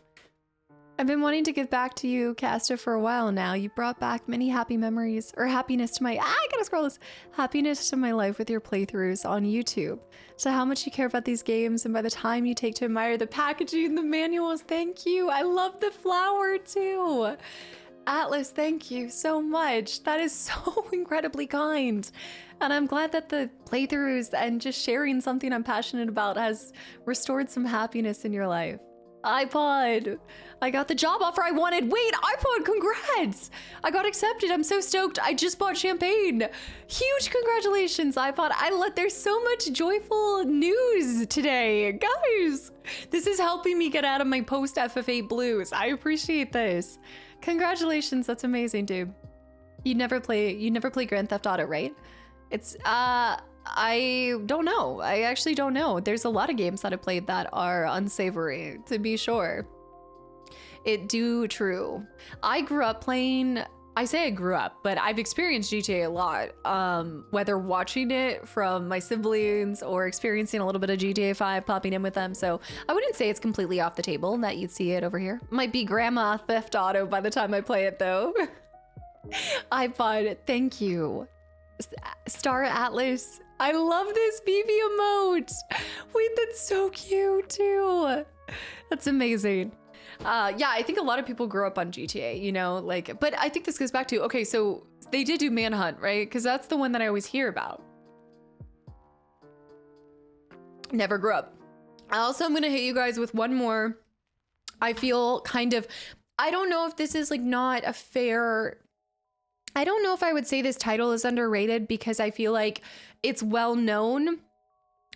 I've been wanting to give back to you, Casta, for a while now. You brought back many happy memories, or happiness to my... I gotta scroll this. Happiness to my life with your playthroughs on YouTube. So how much you care about these games, and by the time you take to admire the packaging, the manuals, thank you. I love the flower too. Atlas, thank you so much. That is so incredibly kind. And I'm glad that the playthroughs and just sharing something I'm passionate about has restored some happiness in your life. iPod, I got the job offer I wanted. Wait, iPod, congrats! I got accepted. I'm so stoked. I just bought champagne. Huge congratulations, iPod. There's so much joyful news today. Guys, this is helping me get out of my post FF8 blues. I appreciate this. Congratulations, that's amazing, dude. You never play Grand Theft Auto, right? It's I don't know. I actually don't know. There's a lot of games that I played that are unsavory, to be sure. It do true. I grew up playing, I say I grew up, but I've experienced GTA a lot. Whether watching it from my siblings or experiencing a little bit of GTA 5, popping in with them. So I wouldn't say it's completely off the table that you'd see it over here. Might be Grandma Theft Auto by the time I play it though. iPod, thank you. Star Atlas, I love this BB emote. Wait, that's so cute too. That's amazing. Yeah, I think a lot of people grew up on GTA, you know, like, but I think this goes back to, okay, so they did do Manhunt, right? Because that's the one that I always hear about. Never grew up. Also, I'm gonna hit you guys with one more. I feel kind of, I don't know if this is like not a fair, I don't know if I would say this title is underrated because I feel like it's well known,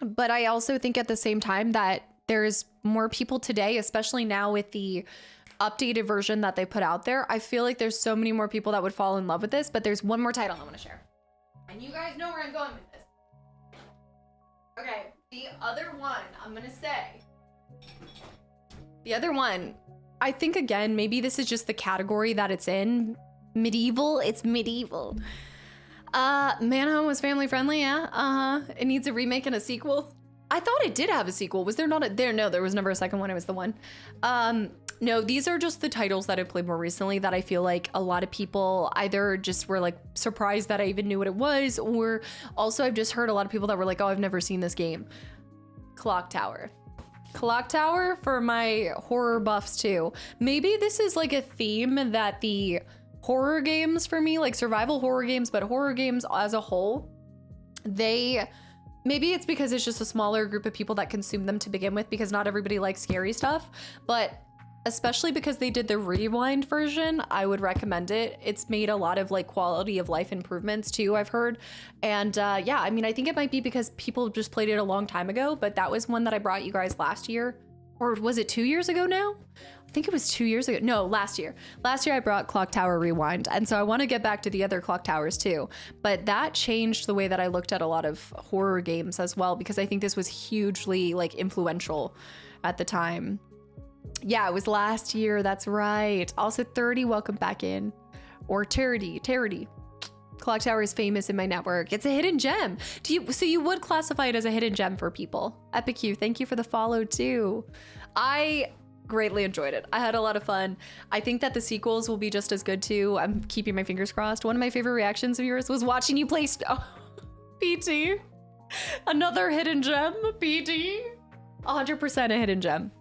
but I also think at the same time that there's more people today, especially now with the updated version that they put out there. I feel like there's so many more people that would fall in love with this, but there's one more title I want to share. And you guys know where I'm going with this. Okay, the other one, I'm going to say. The other one, I think again, maybe this is just the category that it's in. Medieval, it's medieval. Manhunt was family friendly, yeah. It needs a remake and a sequel. I thought it did have a sequel. Was there not a there? No, there was never a second one. It was the one. No, these are just the titles that I played more recently that I feel like a lot of people either just were like surprised that I even knew what it was, or also I've just heard a lot of people that were like, oh, I've never seen this game. Clock Tower. Clock Tower for my horror buffs too. Maybe this is like a theme that the horror games for me, like survival horror games, but horror games as a whole, maybe it's because it's just a smaller group of people that consume them to begin with, because not everybody likes scary stuff, but especially because they did the rewind version, I would recommend it. It's made a lot of like quality of life improvements too, I've heard. And yeah, I mean, I think it might be because people just played it a long time ago, but that was one that I brought you guys last year. Or was it 2 years ago now? I think it was 2 years ago. No, last year. Last year I brought Clock Tower Rewind. And so I want to get back to the other Clock Towers too. But that changed the way that I looked at a lot of horror games as well, because I think this was hugely like influential at the time. Yeah, it was last year. That's right. Also 30, welcome back in. Or Tarity. Clock Tower is famous in my network. It's a hidden gem. So you would classify it as a hidden gem for people. Epic you, thank you for the follow too. I greatly enjoyed it. I had a lot of fun. I think that the sequels will be just as good too. I'm keeping my fingers crossed. One of my favorite reactions of yours was watching you play PT. Another hidden gem, PT. 100% a hidden gem.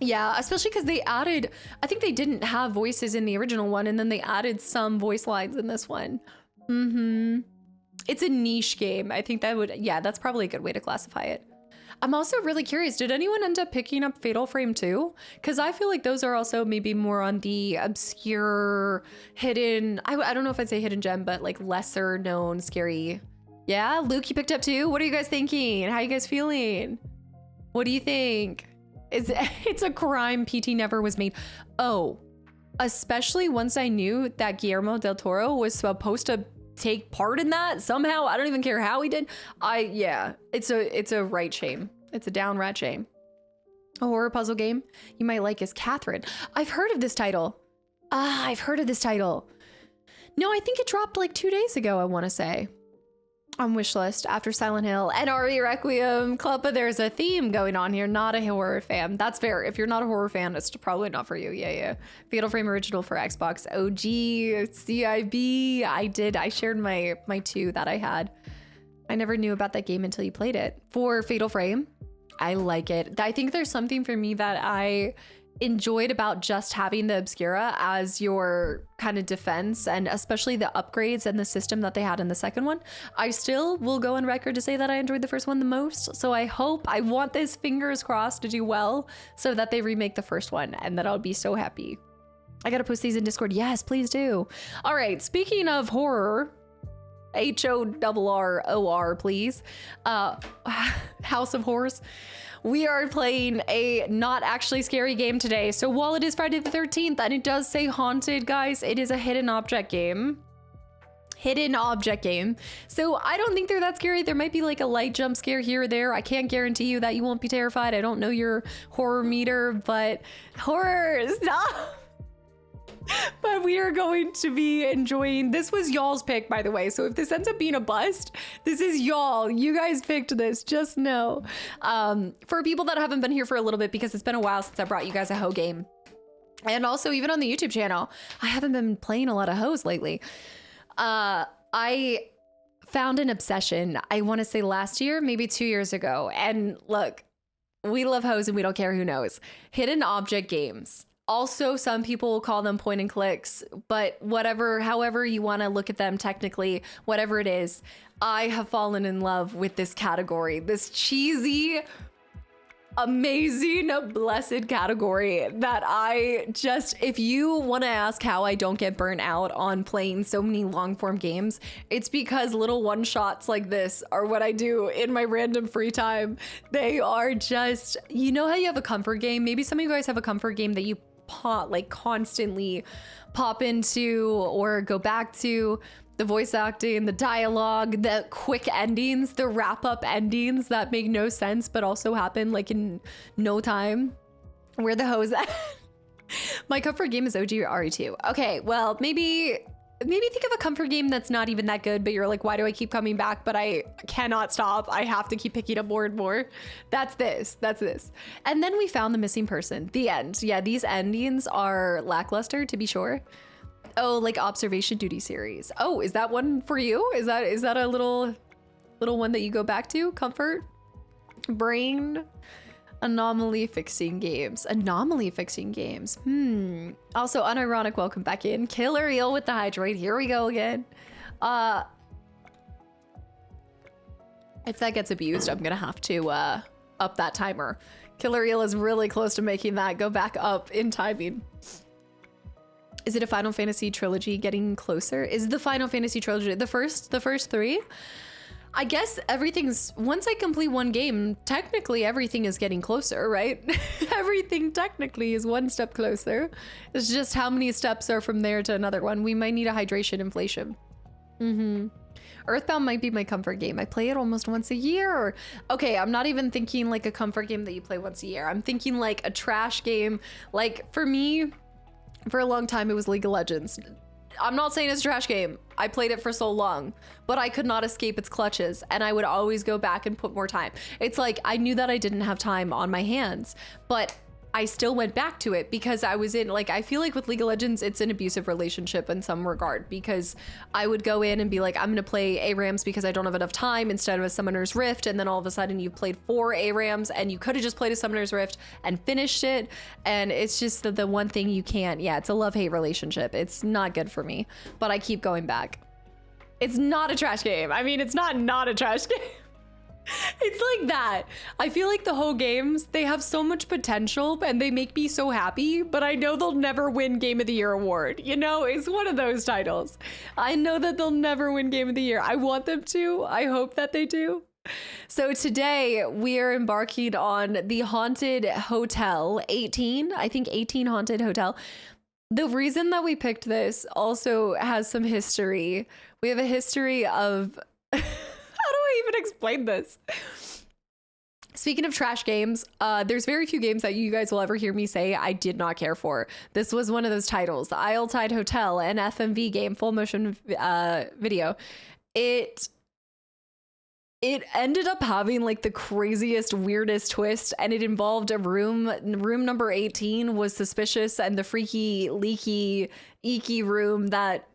Yeah, especially because they added, I think they didn't have voices in the original one, and then they added some voice lines in this one. It's a niche game. I think that would, yeah, that's probably a good way to classify it. I'm also really curious, did anyone end up picking up Fatal Frame 2? Because I feel like those are also maybe more on the obscure, hidden, I don't know if I'd say hidden gem, but like lesser known scary. Yeah, Luke, you picked up too? What are you guys thinking? How are you guys feeling? What do you think? It's a crime PT never was made. Oh, especially once I knew that Guillermo del Toro was supposed to take part in that somehow. I don't even care how he did. Yeah, it's a right shame. It's a downright shame. A horror puzzle game you might like is Catherine. I've heard of this title. I've heard of this title. No, I think it dropped like 2 days ago, I want to say. On wishlist after Silent Hill and RE Requiem. Clubba, there's a theme going on here. Not a horror fan. That's fair. If you're not a horror fan, it's probably not for you. Yeah. Fatal Frame original for Xbox. OG, CIB. I shared my 2 that I had. I never knew about that game until you played it. For Fatal Frame, I like it. I think there's something for me that I enjoyed about just having the Obscura as your kind of defense, and especially the upgrades and the system that they had in the second one. I still will go on record to say that I enjoyed the first one the most. So I want this, fingers crossed, to do well so that they remake the first one, and that I'll be so happy. I gotta post these in Discord. Yes, please do. All right, speaking of horror, HORROR, please. House of Horrors. We are playing a not actually scary game today. So while it is Friday the 13th and it does say haunted, guys, it is a hidden object game. So I don't think they're that scary. There might be like a light jump scare here or there. I can't guarantee you that you won't be terrified. I don't know your horror meter, but horror, stop. But we are going to be enjoying. This was y'all's pick, by the way. So if this ends up being a bust, this is y'all. You guys picked this, just know. For people that haven't been here for a little bit, because it's been a while since I brought you guys a Ho game. And also even on the YouTube channel, I haven't been playing a lot of Hoes lately. I found an obsession, I want to say last year, maybe 2 years ago. And look, we love Hoes and we don't care who knows. Hidden object games. Also, some people will call them point and clicks, but however you want to look at them technically, whatever it is, I have fallen in love with this category, this cheesy, amazing, blessed category that if you want to ask how I don't get burnt out on playing so many long form games, it's because little one shots like this are what I do in my random free time. They are just, you know how you have a comfort game? Maybe some of you guys have a comfort game that you constantly pop into or go back to. The voice acting, the dialogue, the quick endings, the wrap-up endings that make no sense but also happen like in no time. Where the hose at? My comfort game is OG RE2. Okay, well, maybe think of a comfort game that's not even that good, but you're like, why do I keep coming back? But I cannot stop. I have to keep picking up more and more. That's this. And then we found the missing person. The end. Yeah, these endings are lackluster, to be sure. Oh, like observation duty series. Oh, is that one for you? Is that a little one that you go back to? Comfort? Brain? Anomaly fixing games. Also, unironic, welcome back in. Killer Eel with the hydrate. Here we go again. If that gets abused, I'm gonna have to up that timer. Killer Eel is really close to making that go back up in timing. Is it a Final Fantasy trilogy getting closer? Is the Final Fantasy trilogy the first 3? I guess once I complete one game, technically everything is getting closer, right? Everything technically is one step closer. It's just how many steps are from there to another one. We might need a hydration inflation. Earthbound might be my comfort game. I play it almost once a year. Okay, I'm not even thinking like a comfort game that you play once a year. I'm thinking like a trash game. Like for me, for a long time, it was League of Legends. I'm not saying it's a trash game. I played it for so long, but I could not escape its clutches, and I would always go back and put more time. It's like I knew that I didn't have time on my hands, but I still went back to it because I was in, like, I feel like with League of Legends, it's an abusive relationship in some regard, because I would go in and be like, I'm gonna play ARAMs because I don't have enough time instead of a Summoner's Rift, and then all of a sudden you've played 4 ARAMs and you could have just played a Summoner's Rift and finished it, and it's just the one thing you can't. Yeah, it's a love-hate relationship. It's not good for me, but I keep going back. It's not a trash game. I mean, it's not a trash game. It's like that. I feel like the whole games, they have so much potential and they make me so happy, but I know they'll never win Game of the Year award. You know, it's one of those titles. I know that they'll never win Game of the Year. I want them to. I hope that they do. So today we are embarking on the Haunted Hotel 18. I think 18 Haunted Hotel. The reason that we picked this also has some history. We have a history of... How do I even explain this? Speaking of trash games, there's very few games that you guys will ever hear me say I did not care for. This was one of those titles. The Isletide Hotel, an FMV game, full motion video. It ended up having like the craziest, weirdest twist, and it involved a room. Room number 18 was suspicious, and the freaky, leaky, eeky room that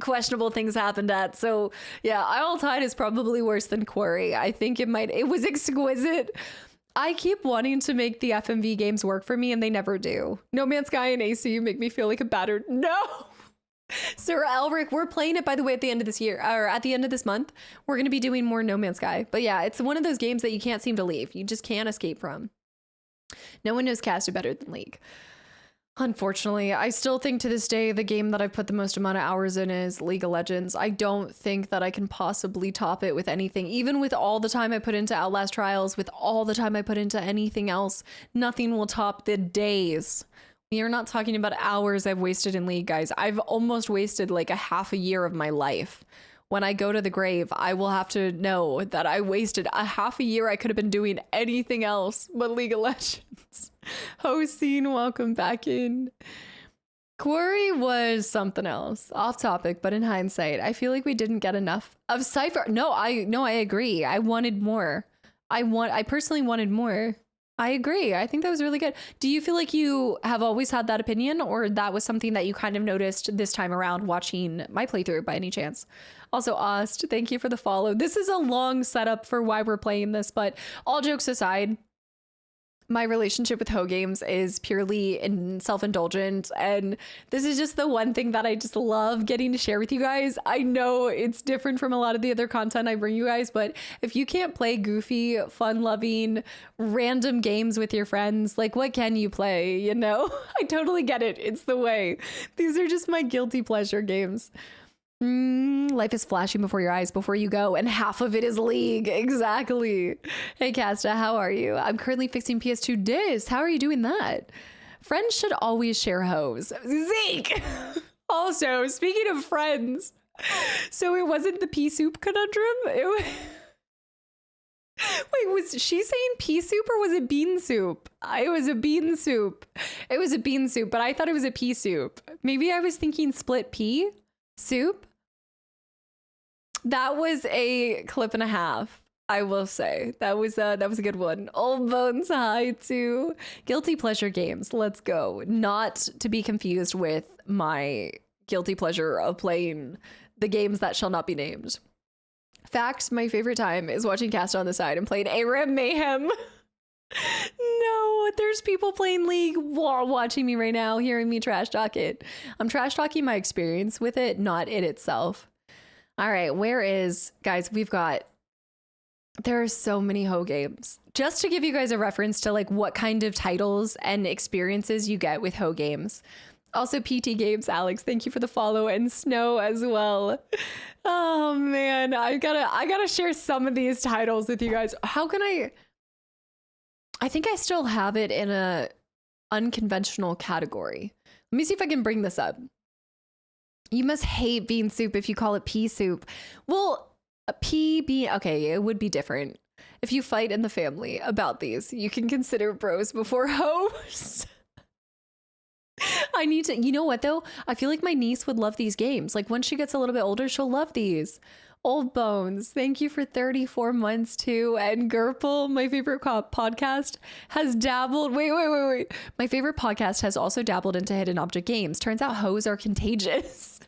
questionable things happened at. So yeah, Isletide is probably worse than Quarry. I think it was exquisite. I keep wanting to make the FMV games work for me, and they never do. No Man's Sky and AC make me feel like a battered... No! Sir Elric, we're playing it, by the way, at the end of this year, or at the end of this month. We're going to be doing more No Man's Sky. But yeah, it's one of those games that you can't seem to leave. You just can't escape from. No one knows Caster better than League. Unfortunately, I still think to this day the game that I've put the most amount of hours in is League of Legends. I don't think that I can possibly top it with anything. Even with all the time I put into Outlast Trials, with all the time I put into anything else, nothing will top the days. We are not talking about hours I've wasted in League, guys. I've almost wasted like a half a year of my life. When I go to the grave, I will have to know that I wasted a half a year. I could have been doing anything else but League of Legends. Hosteen, welcome back in. Quarry was something else. Off topic, but in hindsight, I feel like we didn't get enough of Cypher. No, I agree. I wanted more. I personally wanted more. I agree. I think that was really good. Do you feel like you have always had that opinion, or that was something that you kind of noticed this time around watching my playthrough by any chance? Also, Ost, thank you for the follow. This is a long setup for why we're playing this, but all jokes aside, my relationship with Ho games is purely self-indulgent, and this is just the one thing that I just love getting to share with you guys. I know it's different from a lot of the other content I bring you guys, but if you can't play goofy, fun-loving, random games with your friends, like what can you play, you know? I totally get it. It's the way. These are just my guilty pleasure games. Life is flashing before your eyes before you go, and half of it is League. Exactly. Hey Casta, how are you? I'm currently fixing PS2 discs. How are you doing that? Friends should always share hoes. Zeke! Also, speaking of friends, so it wasn't the pea soup conundrum? Wait, was she saying pea soup or was it bean soup? It was a bean soup. It was a bean soup, but I thought it was a pea soup. Maybe I was thinking split pea soup? That was a clip and a half, I will say. That was a good one. Old Bones High too. Guilty pleasure games. Let's go. Not to be confused with my guilty pleasure of playing the games that shall not be named. Facts, my favorite time is watching Cast on the side and playing ARAM Mayhem. No, there's people playing League while watching me right now, hearing me trash talk it. I'm trash talking my experience with it, not it itself. All right, guys, there are so many Ho games. Just to give you guys a reference to like what kind of titles and experiences you get with Ho games. Also PT Games, Alex, thank you for the follow, and Snow as well. Oh man, I gotta share some of these titles with you guys. How can I think I still have it in a unconventional category. Let me see if I can bring this up. You must hate bean soup if you call it pea soup. Well, okay, it would be different. If you fight in the family about these, you can consider bros before hoes. I need to, you know what though? I feel like my niece would love these games. Like when she gets a little bit older, she'll love these. Old Bones, thank you for 34 months too. And Gerpel, my favorite podcast, has dabbled. Wait. My favorite podcast has also dabbled into hidden object games. Turns out hoes are contagious.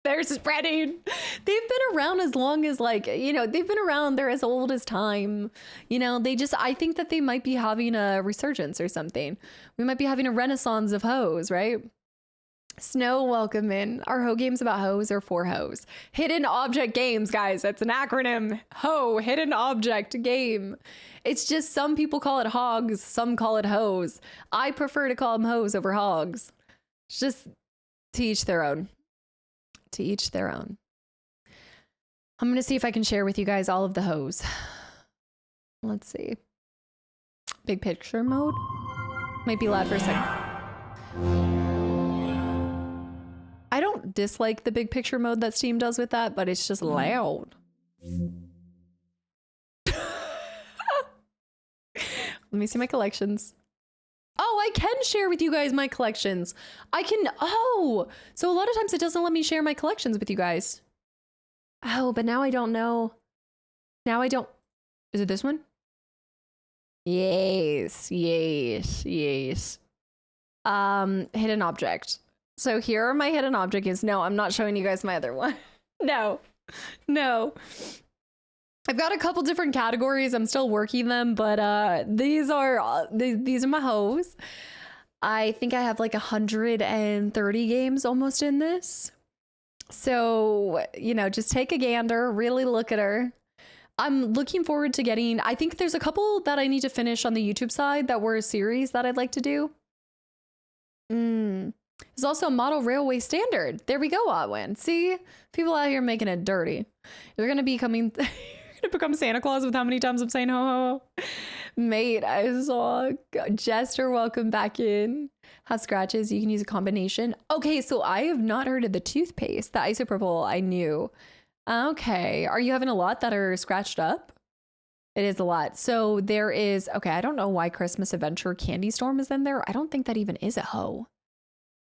They're spreading. They've been around as long as they've been around. They're as old as time. I think that they might be having a resurgence or something. We might be having a renaissance of hoes, right? Snow, welcome in. Are Ho games about hoes or for hoes? Hidden object games, guys. That's an acronym. Ho, hidden object game. It's just some people call it hogs. Some call it hoes. I prefer to call them hoes over hogs. It's just to each their own. To each their own. I'm going to see if I can share with you guys all of the hoes. Let's see. Big picture mode. Might be loud for a second. I don't dislike the big picture mode that Steam does with that, but it's just loud. Let me see my collections. Oh, I can share with you guys my collections. I can, oh, so a lot of times it doesn't let me share my collections with you guys. Oh, but now I don't know. Now I don't, is it this one? Yes, yes, yes. Hidden object. So here are my hidden objects. No, I'm not showing you guys my other one. No, no. I've got a couple different categories. I'm still working them, but these are my hoes. I think I have like 130 games almost in this. So, you know, just take a gander, really look at her. I'm looking forward to getting, I think there's a couple that I need to finish on the YouTube side that were a series that I'd like to do. There's also a model railway standard. There we go, Otwin. See, people out here making it dirty. You're going to be coming, you're going to become Santa Claus with how many times I'm saying ho ho ho. Mate, I saw Jester, welcome back in. Have scratches, you can use a combination. Okay, so I have not heard of the toothpaste. The isopropyl I knew. Okay, are you having a lot that are scratched up? It is a lot. So there is, okay, I don't know why Christmas Adventure Candy Storm is in there. I don't think that even is a hoe.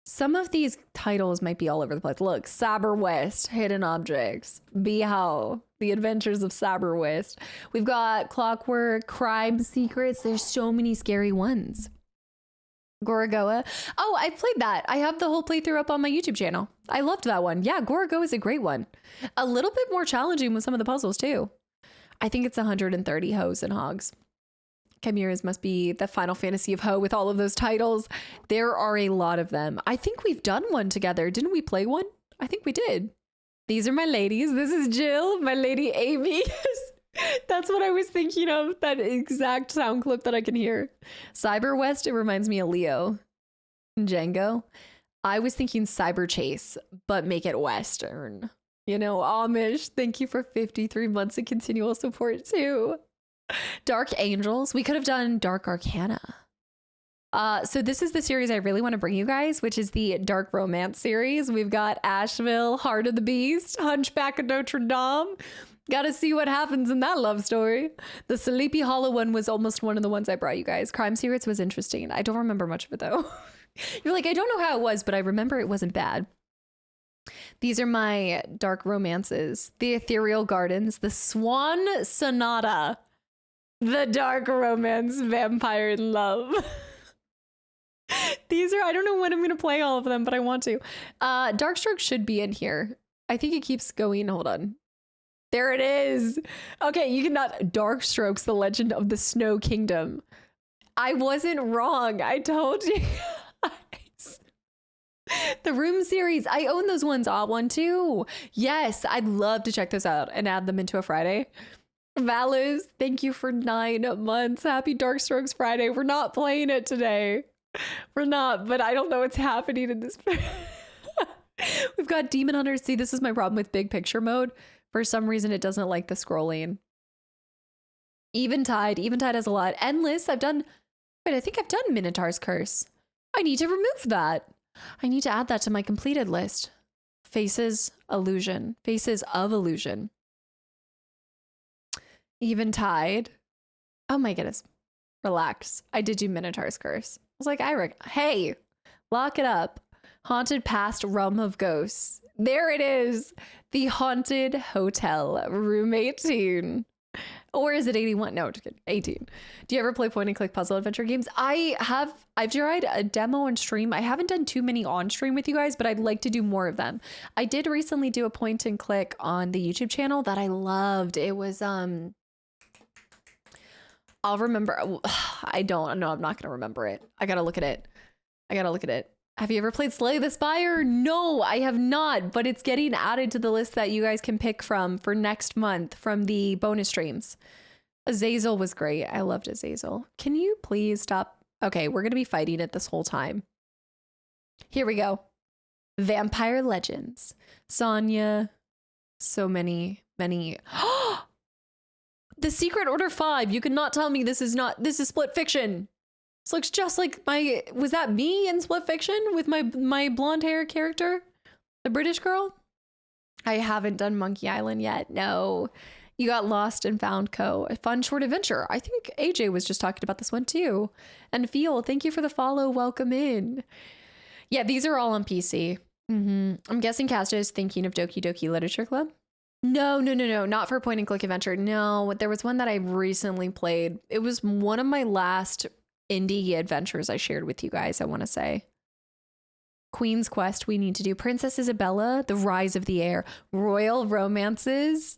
Some of these titles might be all over the place. Look, Saber West, Hidden Objects, Behow, The Adventures of Saber West. We've got Clockwork, Crime Secrets. There's so many scary ones. Gorogoa. Oh, I played that. I have the whole playthrough up on my YouTube channel. I loved that one. Yeah, Gorogoa is a great one. A little bit more challenging with some of the puzzles too. I think it's 130 hoes and hogs. Chimeras must be the Final Fantasy of Ho with all of those titles. There are a lot of them. I think we've done one together. Didn't we play one? I think we did. These are my ladies. This is Jill, my lady Amy. That's what I was thinking of. That exact sound clip that I can hear. Cyber West, it reminds me of Leo. Django. I was thinking Cyber Chase, but make it Western. You know, Amish, thank you for 53 months of continual support too. Dark Angels. We could have done Dark Arcana. So this is the series I really want to bring you guys, which is the Dark Romance series. We've got Asheville, Heart of the Beast, Hunchback of Notre Dame. Got to see what happens in that love story. The Sleepy Hollow one was almost one of the ones I brought you guys. Crime Secrets was interesting. I don't remember much of it though. You're like, I don't know how it was, but I remember it wasn't bad. These are my dark romances. The Ethereal Gardens, the Swan Sonata, the Dark Romance, Vampire in Love. These are, I don't know when I'm going to play all of them, but I want to. Darkstroke should be in here. I think it keeps going. Hold on. There it is. Okay, you cannot. Darkstrokes, the Legend of the Snow Kingdom. I wasn't wrong. I told you guys. The Room series. I own those ones. Odd one too. Yes, I'd love to check those out and add them into a Friday. Valus, thank you for 9 months. Happy Darkstrokes Friday. We're not playing it today. We're not, but I don't know what's happening in this. We've got Demon Hunters. See, this is my problem with big picture mode. For some reason, it doesn't like the scrolling. Eventide. Eventide has a lot. Endless. I've done, wait, I think I've done Minotaur's Curse. I need to remove that. I need to add that to my completed list. Faces, Illusion. Faces of Illusion. Eventide. Oh my goodness. Relax. I did do Minotaur's Curse. I was like, hey, lock it up. Haunted Past Realm of Ghosts. There it is. The Haunted Hotel, room 18. Or is it 81? No, just kidding. 18. Do you ever play point and click puzzle adventure games? I've tried a demo on stream. I haven't done too many on stream with you guys, but I'd like to do more of them. I did recently do a point and click on the YouTube channel that I loved. It was, I'll remember. I don't know. I'm not going to remember it. I got to look at it. Have you ever played Slay the Spire? No, I have not, but it's getting added to the list that you guys can pick from for next month from the bonus streams. Azazel was great. I loved Azazel. Can you please stop? Okay, we're going to be fighting it this whole time. Here we go. Vampire Legends. Sonya. So many. The Secret Order 5. You cannot tell me this is Split Fiction. This looks just like was that me in Split Fiction with my blonde hair character? The British girl? I haven't done Monkey Island yet. No. You got Lost and Found Co. A fun short adventure. I think AJ was just talking about this one too. And Feel, thank you for the follow. Welcome in. Yeah, these are all on PC. I'm guessing Casta is thinking of Doki Doki Literature Club. No. Not for point and click adventure. No, there was one that I recently played. It was one of my last indie adventures I shared with you guys, I want to say. Queen's Quest we need to do. Princess Isabella, The Rise of the Air, Royal Romances,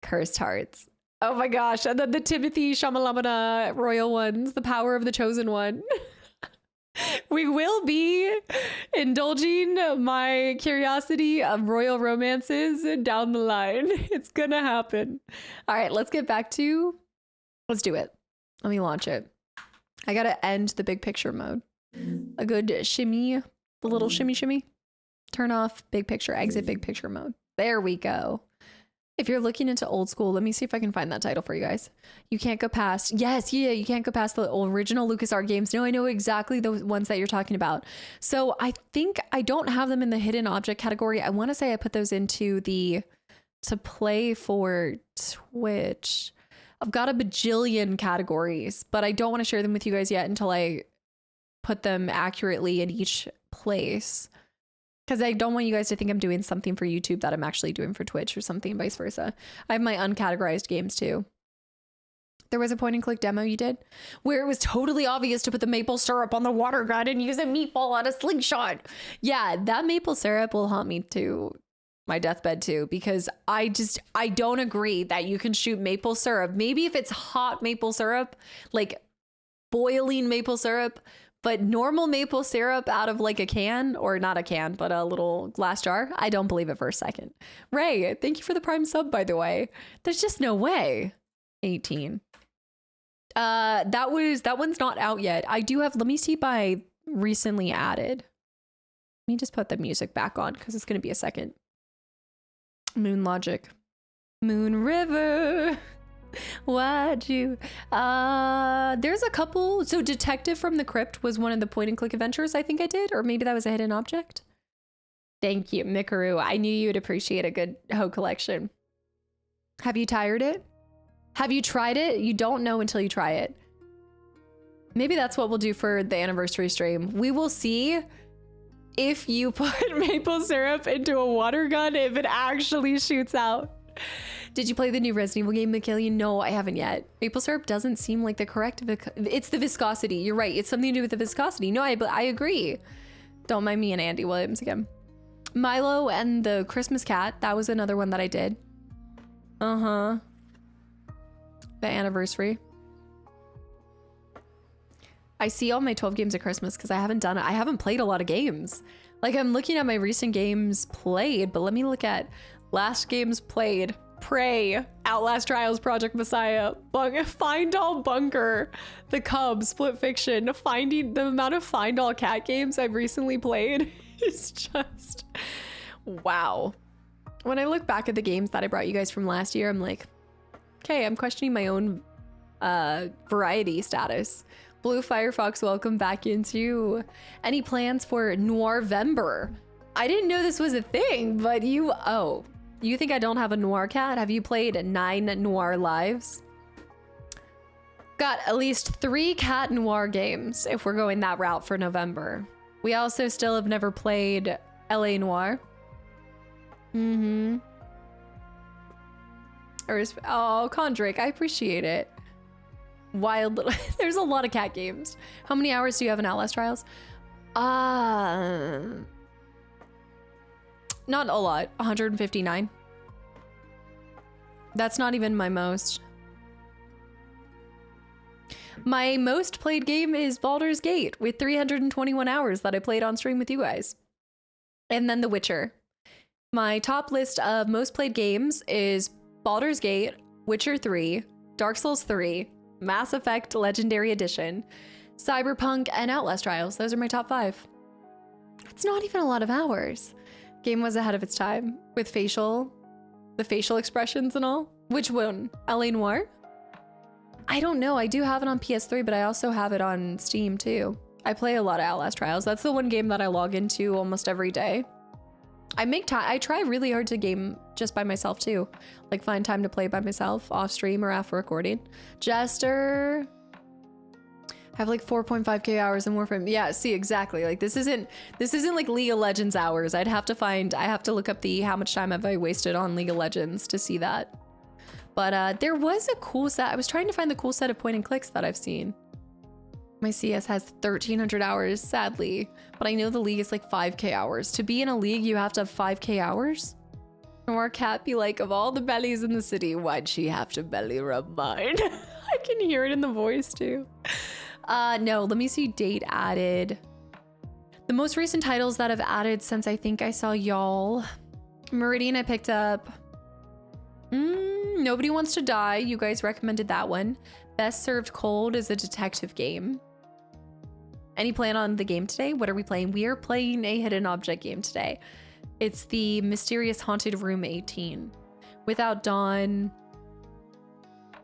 Cursed Hearts. Oh my gosh. And then the Timothy Chalamet royal ones, The Power of the Chosen One. We will be indulging my curiosity of royal romances down the line. It's gonna happen. All right, let's do it. Let me launch it. I gotta end the big picture mode. A good shimmy, the little shimmy. Turn off big picture, exit big picture mode. There we go. If you're looking into old school, let me see if I can find that title for you guys. You can't go past. Yes, yeah, you can't go past the original LucasArts games. No, I know exactly the ones that you're talking about. So I think I don't have them in the hidden object category. I want to say I put those into the to play for Twitch. I've got a bajillion categories, but I don't want to share them with you guys yet until I put them accurately in each place. Because I don't want you guys to think I'm doing something for YouTube that I'm actually doing for Twitch or something, vice versa. I have my uncategorized games too. There was a point and click demo you did where it was totally obvious to put the maple syrup on the water gun and use a meatball on a slingshot. Yeah, that maple syrup will haunt me to my deathbed too, because I don't agree that you can shoot maple syrup. Maybe if it's hot maple syrup, like boiling maple syrup, but normal maple syrup out of like a can, or not a can, but a little glass jar, I don't believe it for a second. Ray, thank you for the Prime sub, by the way. There's just no way. 18. That one's not out yet. I do have, let me see by recently added. Let me just put the music back on because it's going to be a second. Moon Logic. Moon River. Why'd you? There's a couple. So Detective from the Crypt was one of the point and click adventures I think I did, or maybe that was a hidden object. Thank you, Mikaru. I knew you would appreciate a good hoe collection. Have you tired it? Have you tried it? You don't know until you try it. Maybe that's what we'll do for the anniversary stream. We will see if you put maple syrup into a water gun, if it actually shoots out. Did you play the new Resident Evil game, Mikhailian? No, I haven't yet. Maple syrup doesn't seem like the correct... It's the viscosity. You're right. It's something to do with the viscosity. No, I agree. Don't mind me and Andy Williams again. Milo and the Christmas Cat. That was another one that I did. The anniversary. I see all my 12 games at Christmas because I haven't done it. I haven't played a lot of games. Like, I'm looking at my recent games played, but let me look at last games played. Prey, Outlast Trials, Project Messiah, Find All Bunker, The Cub, Split Fiction. Finding the amount of Find All cat games I've recently played is just wow. When I look back at the games that I brought you guys from last year, I'm like, okay, I'm questioning my own variety status. Blue Firefox, welcome back into. Any plans for Noirvember? I didn't know this was a thing, but you think I don't have a noir cat? Have you played 9 Noir Lives? Got at least 3 cat noir games if we're going that route for November. We also still have never played LA Noir. Oh, Condrick, I appreciate it. Wild little... There's a lot of cat games. How many hours do you have in Outlast Trials? Not a lot. 159. That's not even my most. My most played game is Baldur's Gate with 321 hours that I played on stream with you guys. And then The Witcher. My top list of most played games is Baldur's Gate, Witcher 3, Dark Souls 3, Mass Effect Legendary Edition, Cyberpunk, and Outlast Trials. Those are my top 5. It's not even a lot of hours. Game was ahead of its time with the facial expressions and all. Which one? LA Noire? I don't know. I do have it on PS3, but I also have it on Steam too. I play a lot of Outlast Trials. That's the one game that I log into almost every day. I try really hard to game just by myself too. Like find time to play by myself off stream or after recording. Jester. I have like 4.5k hours in Warframe. Yeah, see, exactly. Like this isn't like League of Legends hours. I have to look up how much time have I wasted on League of Legends to see that. But there was a cool set. I was trying to find the cool set of point and clicks that I've seen. My CS has 1,300 hours, sadly, but I know the League is like 5k hours. To be in a League, you have to have 5k hours? Or Cat be like, of all the bellies in the city, why'd she have to belly rub mine? I can hear it in the voice too. No, let me see date added. The most recent titles that I've added since I think I saw y'all. Meridian I picked up. Nobody Wants to Die. You guys recommended that one. Best Served Cold is a detective game. Any plan on the game today? What are we playing? We are playing a hidden object game today. It's the Mysterious Haunted Room 18. Without Dawn.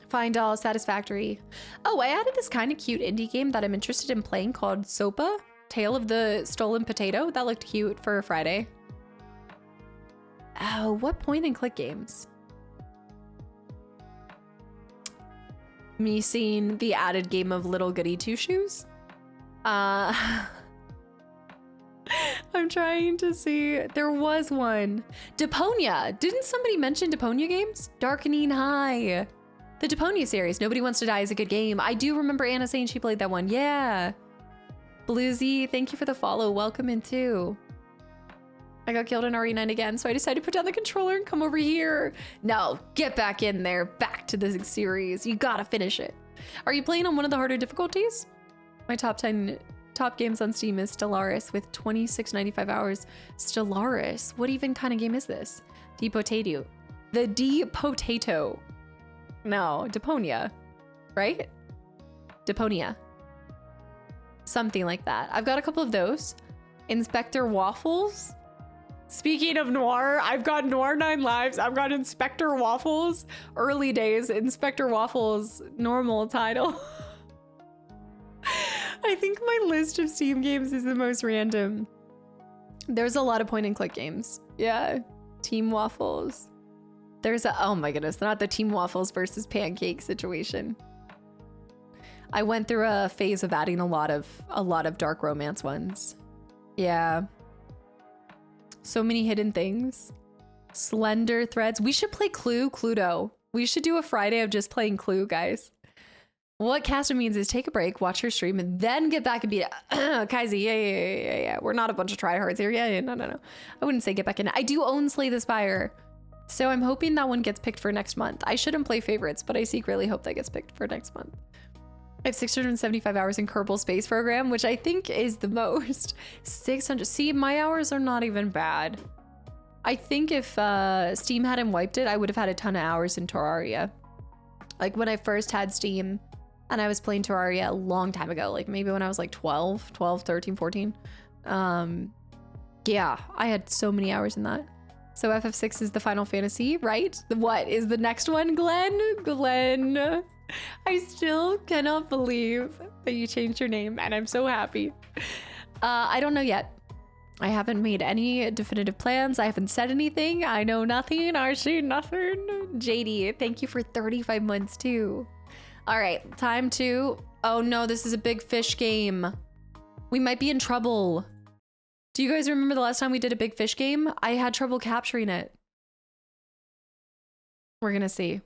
Find All, Satisfactory. Oh, I added this kind of cute indie game that I'm interested in playing called Sopa, Tale of the Stolen Potato. That looked cute for a Friday. Oh, what point and click games? Me seeing the added game of Little Goody Two Shoes. I'm trying to see. There was one. Deponia. Didn't somebody mention Deponia games? Darkening High. The Deponia series. Nobody Wants to Die is a good game. I do remember Anna saying she played that one. Yeah. Bluesy, thank you for the follow. Welcome in too. I got killed in RE9 again, so I decided to put down the controller and come over here. No, get back in there. Back to the series. You gotta finish it. Are you playing on one of the harder difficulties? My top 10 top games on Steam is Stellaris with 26.95 hours. Stellaris? What even kind of game is this? Depotato. The Depotato. No, Deponia. Right? Deponia. Something like that. I've got a couple of those. Inspector Waffles. Speaking of noir, I've got Noir 9 Lives. I've got Inspector Waffles. Early days, Inspector Waffles, normal title. I think my list of Steam games is the most random. There's a lot of point and click games. Yeah, Team Waffles. There's oh my goodness, not the Team Waffles versus Pancake situation. I went through a phase of adding a lot of dark romance ones. Yeah. So many hidden things. Slender Threads. We should play Cluedo. We should do a Friday of just playing Clue, guys. What Casta means is take a break, watch her stream, and then get back and beat it. Kaisi, yeah. We're not a bunch of tryhards here. Yeah, no. I wouldn't say get back in. I do own Slay the Spire. So I'm hoping that one gets picked for next month. I shouldn't play favorites, but I secretly hope that gets picked for next month. I have 675 hours in Kerbal Space Program, which I think is the most. 600. See, my hours are not even bad. I think if Steam hadn't wiped it, I would have had a ton of hours in Terraria. Like when I first had Steam and I was playing Terraria a long time ago, like maybe when I was like 12, 13, 14. Yeah, I had so many hours in that. So FF6 is the Final Fantasy, right? What is the next one, Glenn? Glenn. I still cannot believe that you changed your name, and I'm so happy. I don't know yet. I haven't made any definitive plans. I haven't said anything. I know nothing. I see nothing. JD, thank you for 35 months too. All right, time to... Oh no, this is a big fish game. We might be in trouble. Do you guys remember the last time we did a big fish game? I had trouble capturing it. We're gonna see.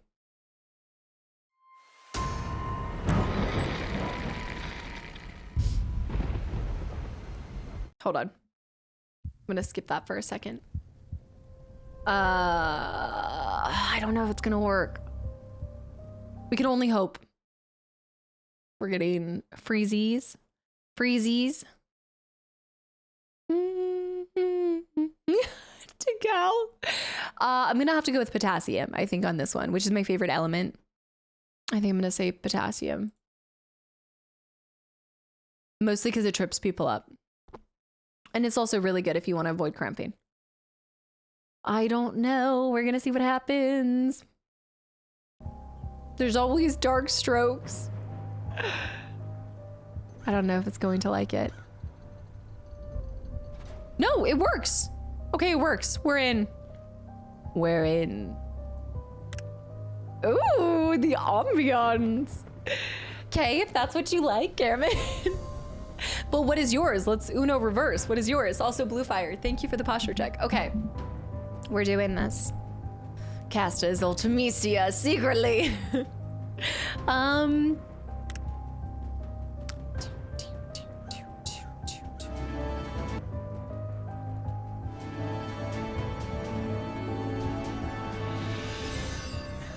Hold on. I'm gonna skip that for a second. I don't know if it's gonna work. We can only hope. We're getting freezies. Freezies. Tigal. I'm gonna have to go with potassium, I think, on this one, which is my favorite element. I think I'm gonna say potassium. Mostly because it trips people up. And it's also really good if you want to avoid cramping. I don't know. We're going to see what happens. There's always dark strokes. I don't know if it's going to like it. No, it works. Okay, it works. We're in. We're in. Ooh, the ambiance. Okay, if that's what you like, Carmen. But what is yours? Let's Uno reverse. What is yours? Also Blue Fire. Thank you for the posture check. Okay, we're doing this. Casta is Ultimisia secretly.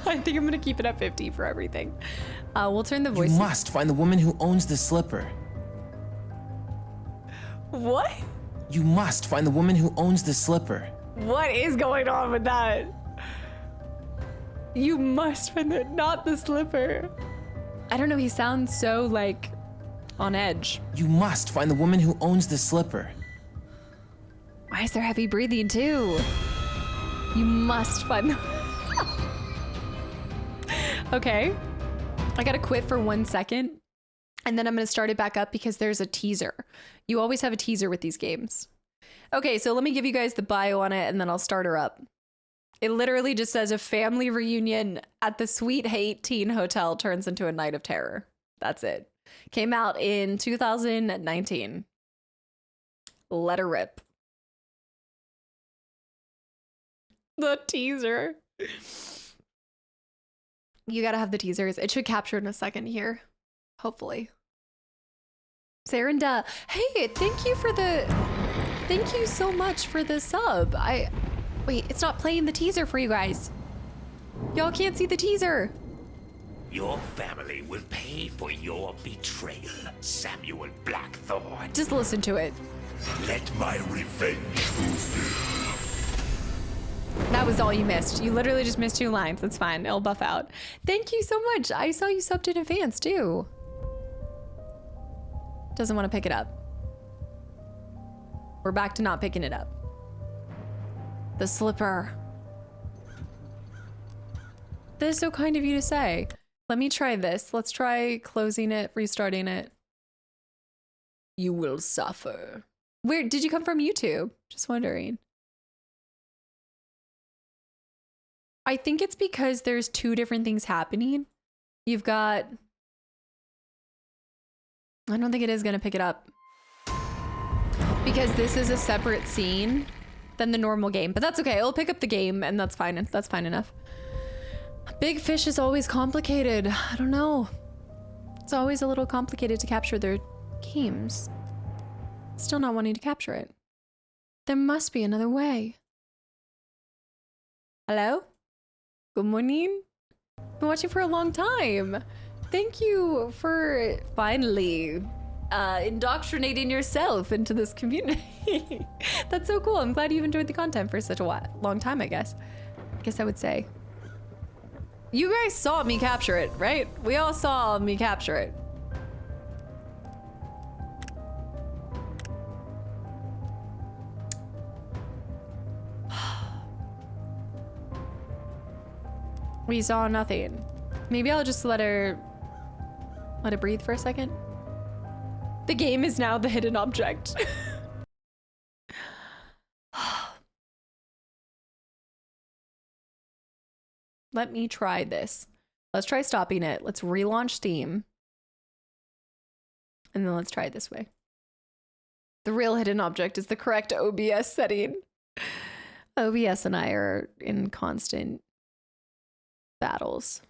I think I'm gonna keep it at 50 for everything. We'll turn the voice. You must find the woman who owns the slipper. What? You must find the woman who owns the slipper. What is going on with that? You must find it, not the slipper. I don't know, he sounds so like on edge. You must find the woman who owns the slipper. Why is there heavy breathing too? You must find the... Okay. I gotta quit for 1 second and then I'm gonna start it back up because there's a teaser. You always have a teaser with these games. Okay, so let me give you guys the bio on it and then I'll start her up. It literally just says a family reunion at the Sweet 18 Hotel turns into a night of terror. That's it. Came out in 2019. Let her rip. The teaser. You gotta have the teasers. It should capture in a second here. Hopefully. Sarinda, hey, thank you so much for the sub. Wait, it's not playing the teaser for you guys. Y'all can't see the teaser. Your family will pay for your betrayal, Samuel Blackthorn. Just listen to it. Let my revenge fulfill. That was all you missed. You literally just missed 2 lines. That's fine. It'll buff out. Thank you so much. I saw you subbed in advance too. Doesn't want to pick it up. We're back to not picking it up. The slipper. That is so kind of you to say. Let me try this. Let's try closing it, restarting it. You will suffer. Where did you come from? YouTube? Just wondering. I think it's because there's 2 different things happening. You've got... I don't think it is going to pick it up. Because this is a separate scene than the normal game. But that's okay. It'll pick up the game and that's fine. That's fine enough. Big Fish is always complicated. I don't know. It's always a little complicated to capture their games. Still not wanting to capture it. There must be another way. Hello? Good morning. Been watching for a long time. Thank you for finally indoctrinating yourself into this community. That's so cool. I'm glad you've enjoyed the content for such a long time, I guess. I would say. You guys saw me capture it, right? We all saw me capture it. We saw nothing. Maybe I'll just let it breathe for a second. The game is now the hidden object. Let me try this. Let's try stopping it. Let's relaunch Steam. And then let's try it this way. The real hidden object is the correct OBS setting. OBS and I are in constant battles,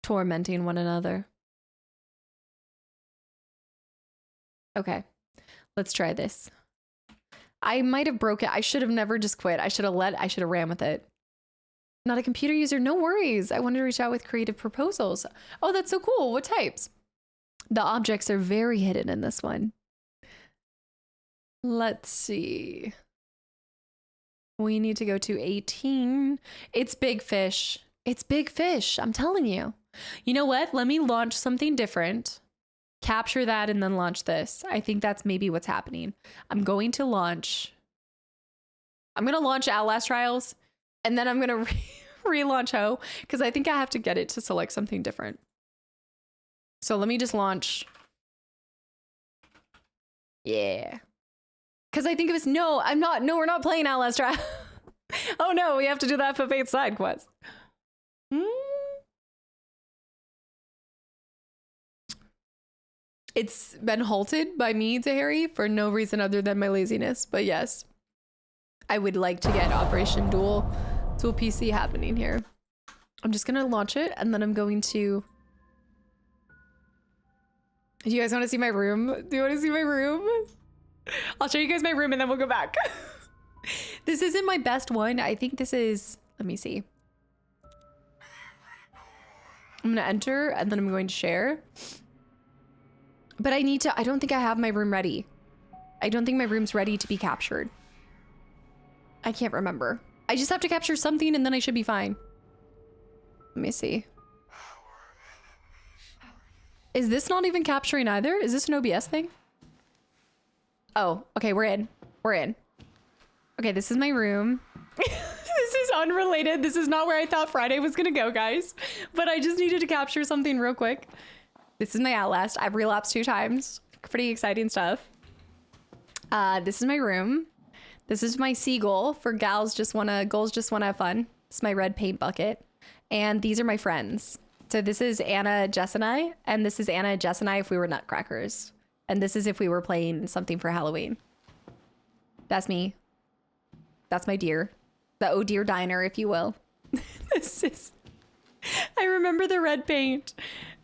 tormenting one another. Okay, let's try this. I might have broke it. I should have never just quit. I should have ran with it. Not a computer user, no worries. I wanted to reach out with creative proposals. Oh, that's so cool. What types? The objects are very hidden in this one. Let's see. We need to go to 18. It's Big Fish. It's Big Fish. I'm telling you. You know what? Let me launch something different. Capture that and then launch this. I think that's maybe what's happening. I'm going to launch Outlast Trials and then I'm going to relaunch Ho because I think I have to get it to select something different. So let me just launch. Yeah. Because I think it was, no, I'm not, no, we're not playing Outlast. Oh no, we have to do that for Faith side quest. It's been halted by me, Tahiri, for no reason other than my laziness. But yes, I would like to get Operation Dual PC happening here. I'm just gonna launch it and then I'm going to... Do you guys want to see my room? Do you want to see my room? I'll show you guys my room and then we'll go back. This isn't my best one. I think this is... Let me see. I'm gonna enter and then I'm going to share. But I need to... I don't think I have my room ready. I don't think my room's ready to be captured. I can't remember. I just have to capture something and then I should be fine. Let me see. Is this not even capturing either? Is this an OBS thing? Oh, okay, we're in. We're in. Okay, this is my room. This is unrelated. This is not where I thought Friday was gonna go, guys. But I just needed to capture something real quick. This is my Outlast. I've relapsed 2 times. Pretty exciting stuff. This is my room. This is my seagull for girls just wanna have fun. It's my red paint bucket. And these are my friends. So this is Anna, Jess, and I. And this is Anna, Jess, and I if we were nutcrackers. And this is if we were playing something for Halloween. That's me. That's my deer. The oh dear diner, if you will. This is... I remember the red paint.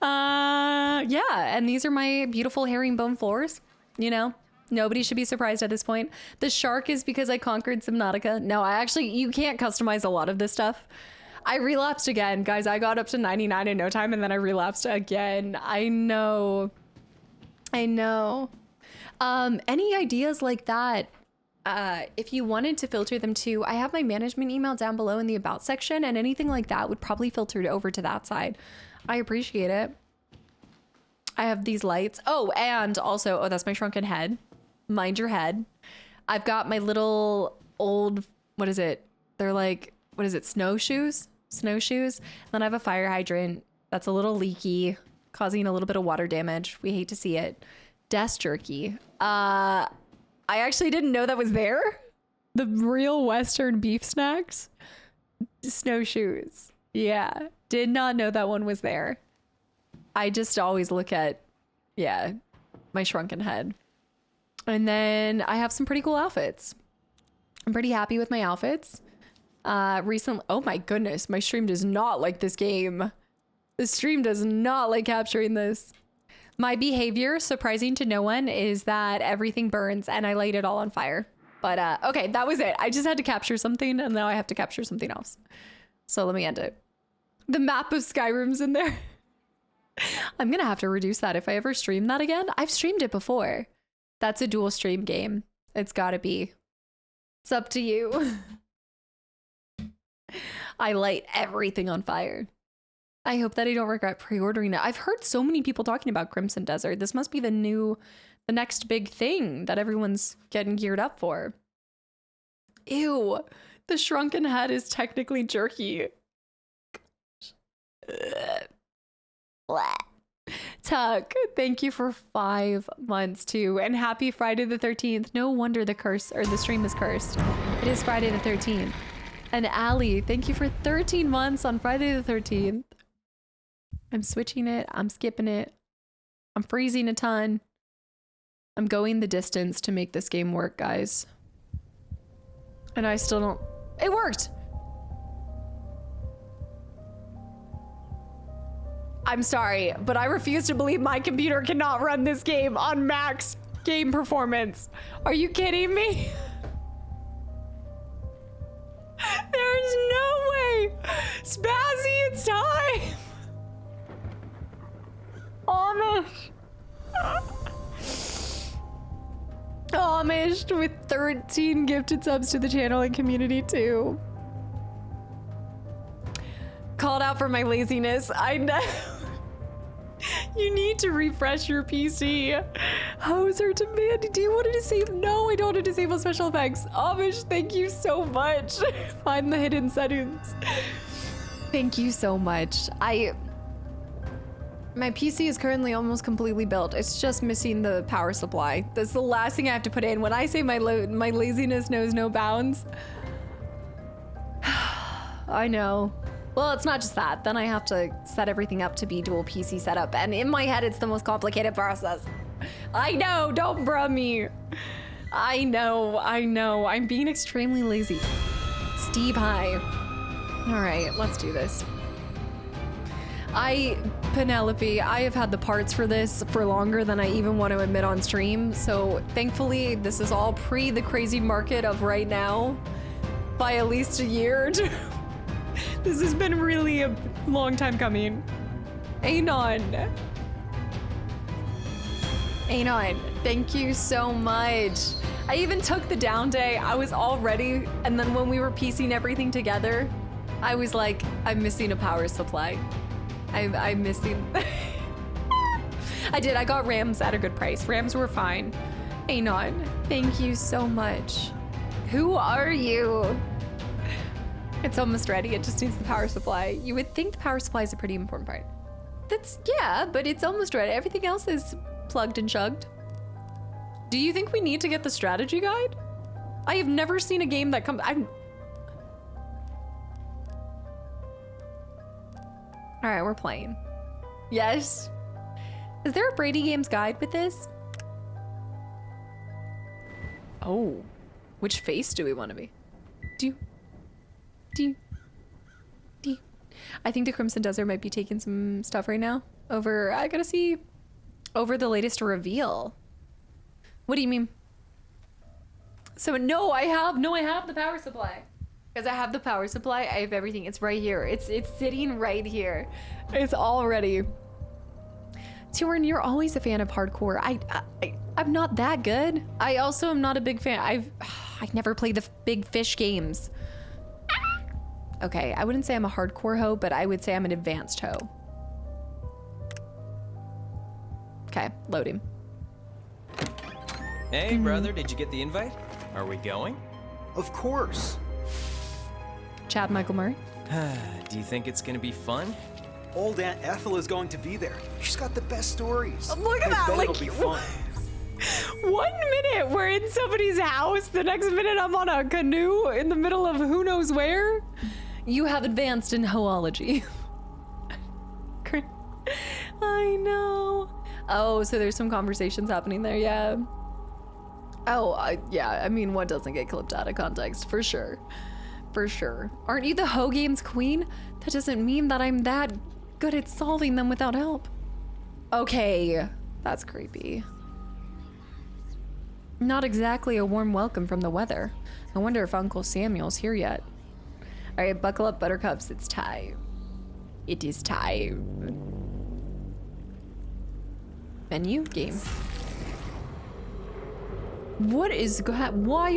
Yeah, and these are my beautiful herringbone floors. You know, nobody should be surprised at this point. The shark is because I conquered Subnautica. No, you can't customize a lot of this stuff. I relapsed again, guys. I got up to 99 in no time and then I relapsed again. I know. Any ideas like that? If you wanted to filter them too, I have my management email down below in the about section, and anything like that would probably filter over to that side. I appreciate it. I have these lights. Oh, and also, oh, that's my shrunken head. Mind your head. I've got my little old, what is it? They're like, what is it? Snowshoes? Snowshoes. Then I have a fire hydrant that's a little leaky, causing a little bit of water damage. We hate to see it. Desk jerky. I actually didn't know that was there. The real Western beef snacks. Snowshoes. Yeah. Did not know that one was there. I just always look at, yeah, my shrunken head. And then I have some pretty cool outfits. I'm pretty happy with my outfits. Recently, oh my goodness, my stream does not like this game. The stream does not like capturing this. My behavior, surprising to no one, is that everything burns and I light it all on fire. But okay, that was it. I just had to capture something and now I have to capture something else. So let me end it. The map of Skyrim's in there. I'm gonna have to reduce that if I ever stream that again. I've streamed it before. That's a dual stream game. It's gotta be. It's up to you. I light everything on fire. I hope that I don't regret pre-ordering it. I've heard so many people talking about Crimson Desert. This must be the next big thing that everyone's getting geared up for. Ew, the shrunken head is technically jerky. Tuck, thank you for 5 months too. And happy Friday the 13th. No wonder the curse or the stream is cursed. It is Friday the 13th. And Allie, thank you for 13 months on Friday the 13th. I'm switching it. I'm skipping it. I'm freezing a ton. I'm going the distance to make this game work, guys. And I still don't... It worked! I'm sorry, but I refuse to believe my computer cannot run this game on max game performance. Are you kidding me? There's no way! Spazzy, it's time! Amish! Amish with 13 gifted subs to the channel and community too. Called out for my laziness. I know. You need to refresh your PC. Hoser to Mandy, do you want to disable? No, I don't want to disable special effects. Amish, thank you so much. Find the hidden settings. Thank you so much. My PC is currently almost completely built. It's just missing the power supply. That's the last thing I have to put in. When I say my laziness knows no bounds. I know. Well, it's not just that. Then I have to set everything up to be dual PC setup. And in my head, it's the most complicated process. I know, don't bruh me. I know. I'm being extremely lazy. Steve, hi. All right, let's do this. Penelope, I have had the parts for this for longer than I even want to admit on stream. So thankfully, this is all pre the crazy market of right now by at least a year or two. This has been really a long time coming. Anon, thank you so much. I even took the down day. I was all ready. And then when we were piecing everything together, I was like, I'm missing a power supply. I'm missing. I did. I got Rams at a good price. Rams were fine. Anon, thank you so much. Who are you? It's almost ready. It just needs the power supply. You would think the power supply is a pretty important part. Yeah, but it's almost ready. Everything else is plugged and chugged. Do you think we need to get the strategy guide? I have never seen a game that comes. All right, we're playing. Yes. Is there a Brady Games guide with this? Oh, which face do we want to be? Do you? I think the Crimson Desert might be taking some stuff right now over, I gotta see, over the latest reveal. What do you mean? So no, I have the power supply. Because I have the power supply, I have everything. It's right here. It's sitting right here. It's all ready. Tiorin, you're always a fan of hardcore. I'm not that good. I also am not a big fan. I never played the big fish games. Okay, I wouldn't say I'm a hardcore hoe, but I would say I'm an advanced hoe. Okay, loading. Hey, brother, did you get the invite? Are we going? Of course. Chad Michael Murray. Do you think it's gonna be fun? Old Aunt Ethel is going to be there. She's got the best stories. Look at I that, bet like, it'll be fun. 1 minute we're in somebody's house, the next minute I'm on a canoe in the middle of who knows where. You have advanced in hoology. I know. Oh, so there's some conversations happening there, yeah. Oh, yeah, I mean, what doesn't get clipped out of context, for sure. For sure. Aren't you the Ho Games queen? That doesn't mean that I'm that good at solving them without help. Okay, that's creepy. Not exactly a warm welcome from the weather. I wonder if Uncle Samuel's here yet. All right, buckle up, buttercups. It's time. It is time. Menu, game. Why is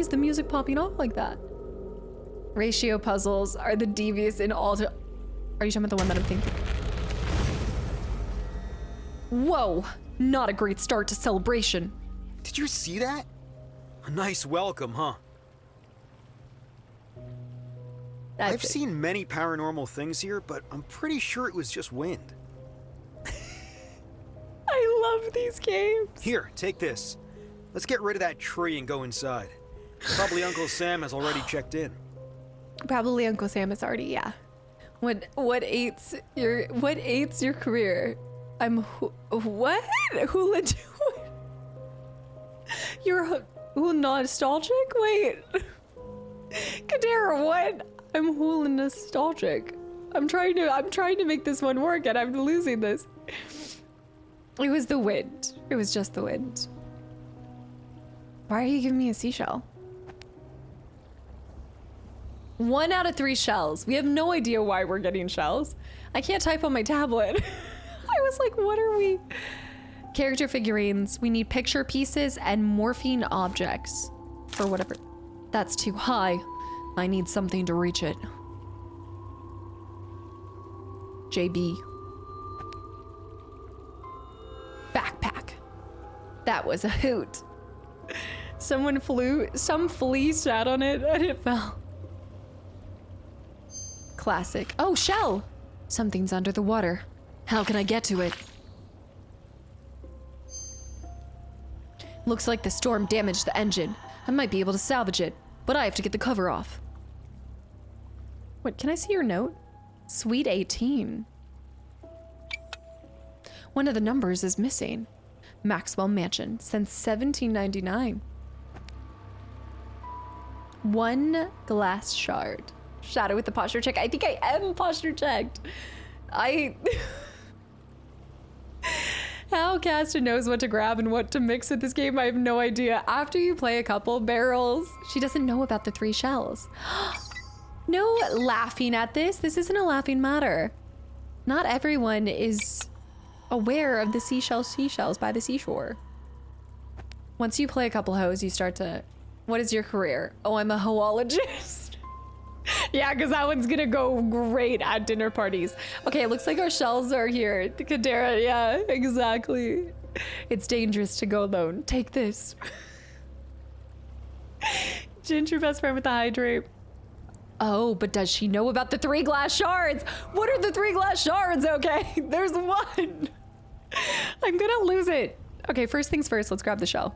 the music popping off like that? Ratio puzzles are the devious in all. Are you talking about the one that I'm thinking? Whoa, not a great start to celebration. Did you see that? A nice welcome, huh? I've seen many paranormal things here, but I'm pretty sure it was just wind. I love these games. Here, take this. Let's get rid of that tree and go inside. Probably Uncle Sam has already checked in. Probably Uncle Sam is already, yeah. What aids your career? I'm what? Hula doing? You're nostalgic? Wait. Kadara, what? I'm hula nostalgic. I'm trying to make this one work and I'm losing this. It was the wind. It was just the wind. Why are you giving me a seashell? 1 out of 3 shells. We have no idea why we're getting shells. I can't type on my tablet. I was like, what are we? Character figurines. We need picture pieces and morphine objects. For whatever. That's too high. I need something to reach it. JB. Backpack. That was a hoot. Some flea sat on it and it fell. Classic. Oh, shell! Something's under the water. How can I get to it? Looks like the storm damaged the engine. I might be able to salvage it, but I have to get the cover off. What, can I see your note? Suite 18. One of the numbers is missing. Maxwell Mansion, since 1799. One glass shard. Shadow with the posture check. I think I am posture checked. How Casta knows what to grab and what to mix with this game, I have no idea. After you play a couple barrels, she doesn't know about the 3 shells. No laughing at this. This isn't a laughing matter. Not everyone is aware of the seashells by the seashore. Once you play a couple hoes, you start to... What is your career? Oh, I'm a hoologist. Yeah, because that one's gonna go great at dinner parties. Okay, it looks like our shells are here. The Kadera, yeah, exactly. It's dangerous to go alone. Take this. Ginger best friend with the hydrate. Oh, but does she know about the 3 glass shards? What are the 3 glass shards? Okay, there's one. I'm gonna lose it. Okay, first things first, let's grab the shell.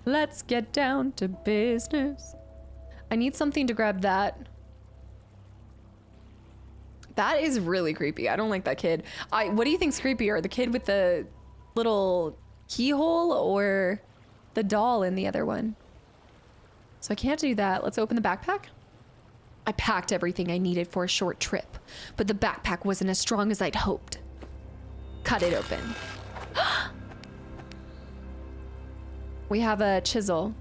Let's get down to business. I need something to grab that. That is really creepy. I don't like that kid. What do you think's creepier? The kid with the little keyhole or the doll in the other one? So I can't do that. Let's open the backpack. I packed everything I needed for a short trip, but the backpack wasn't as strong as I'd hoped. Cut it open. We have a chisel.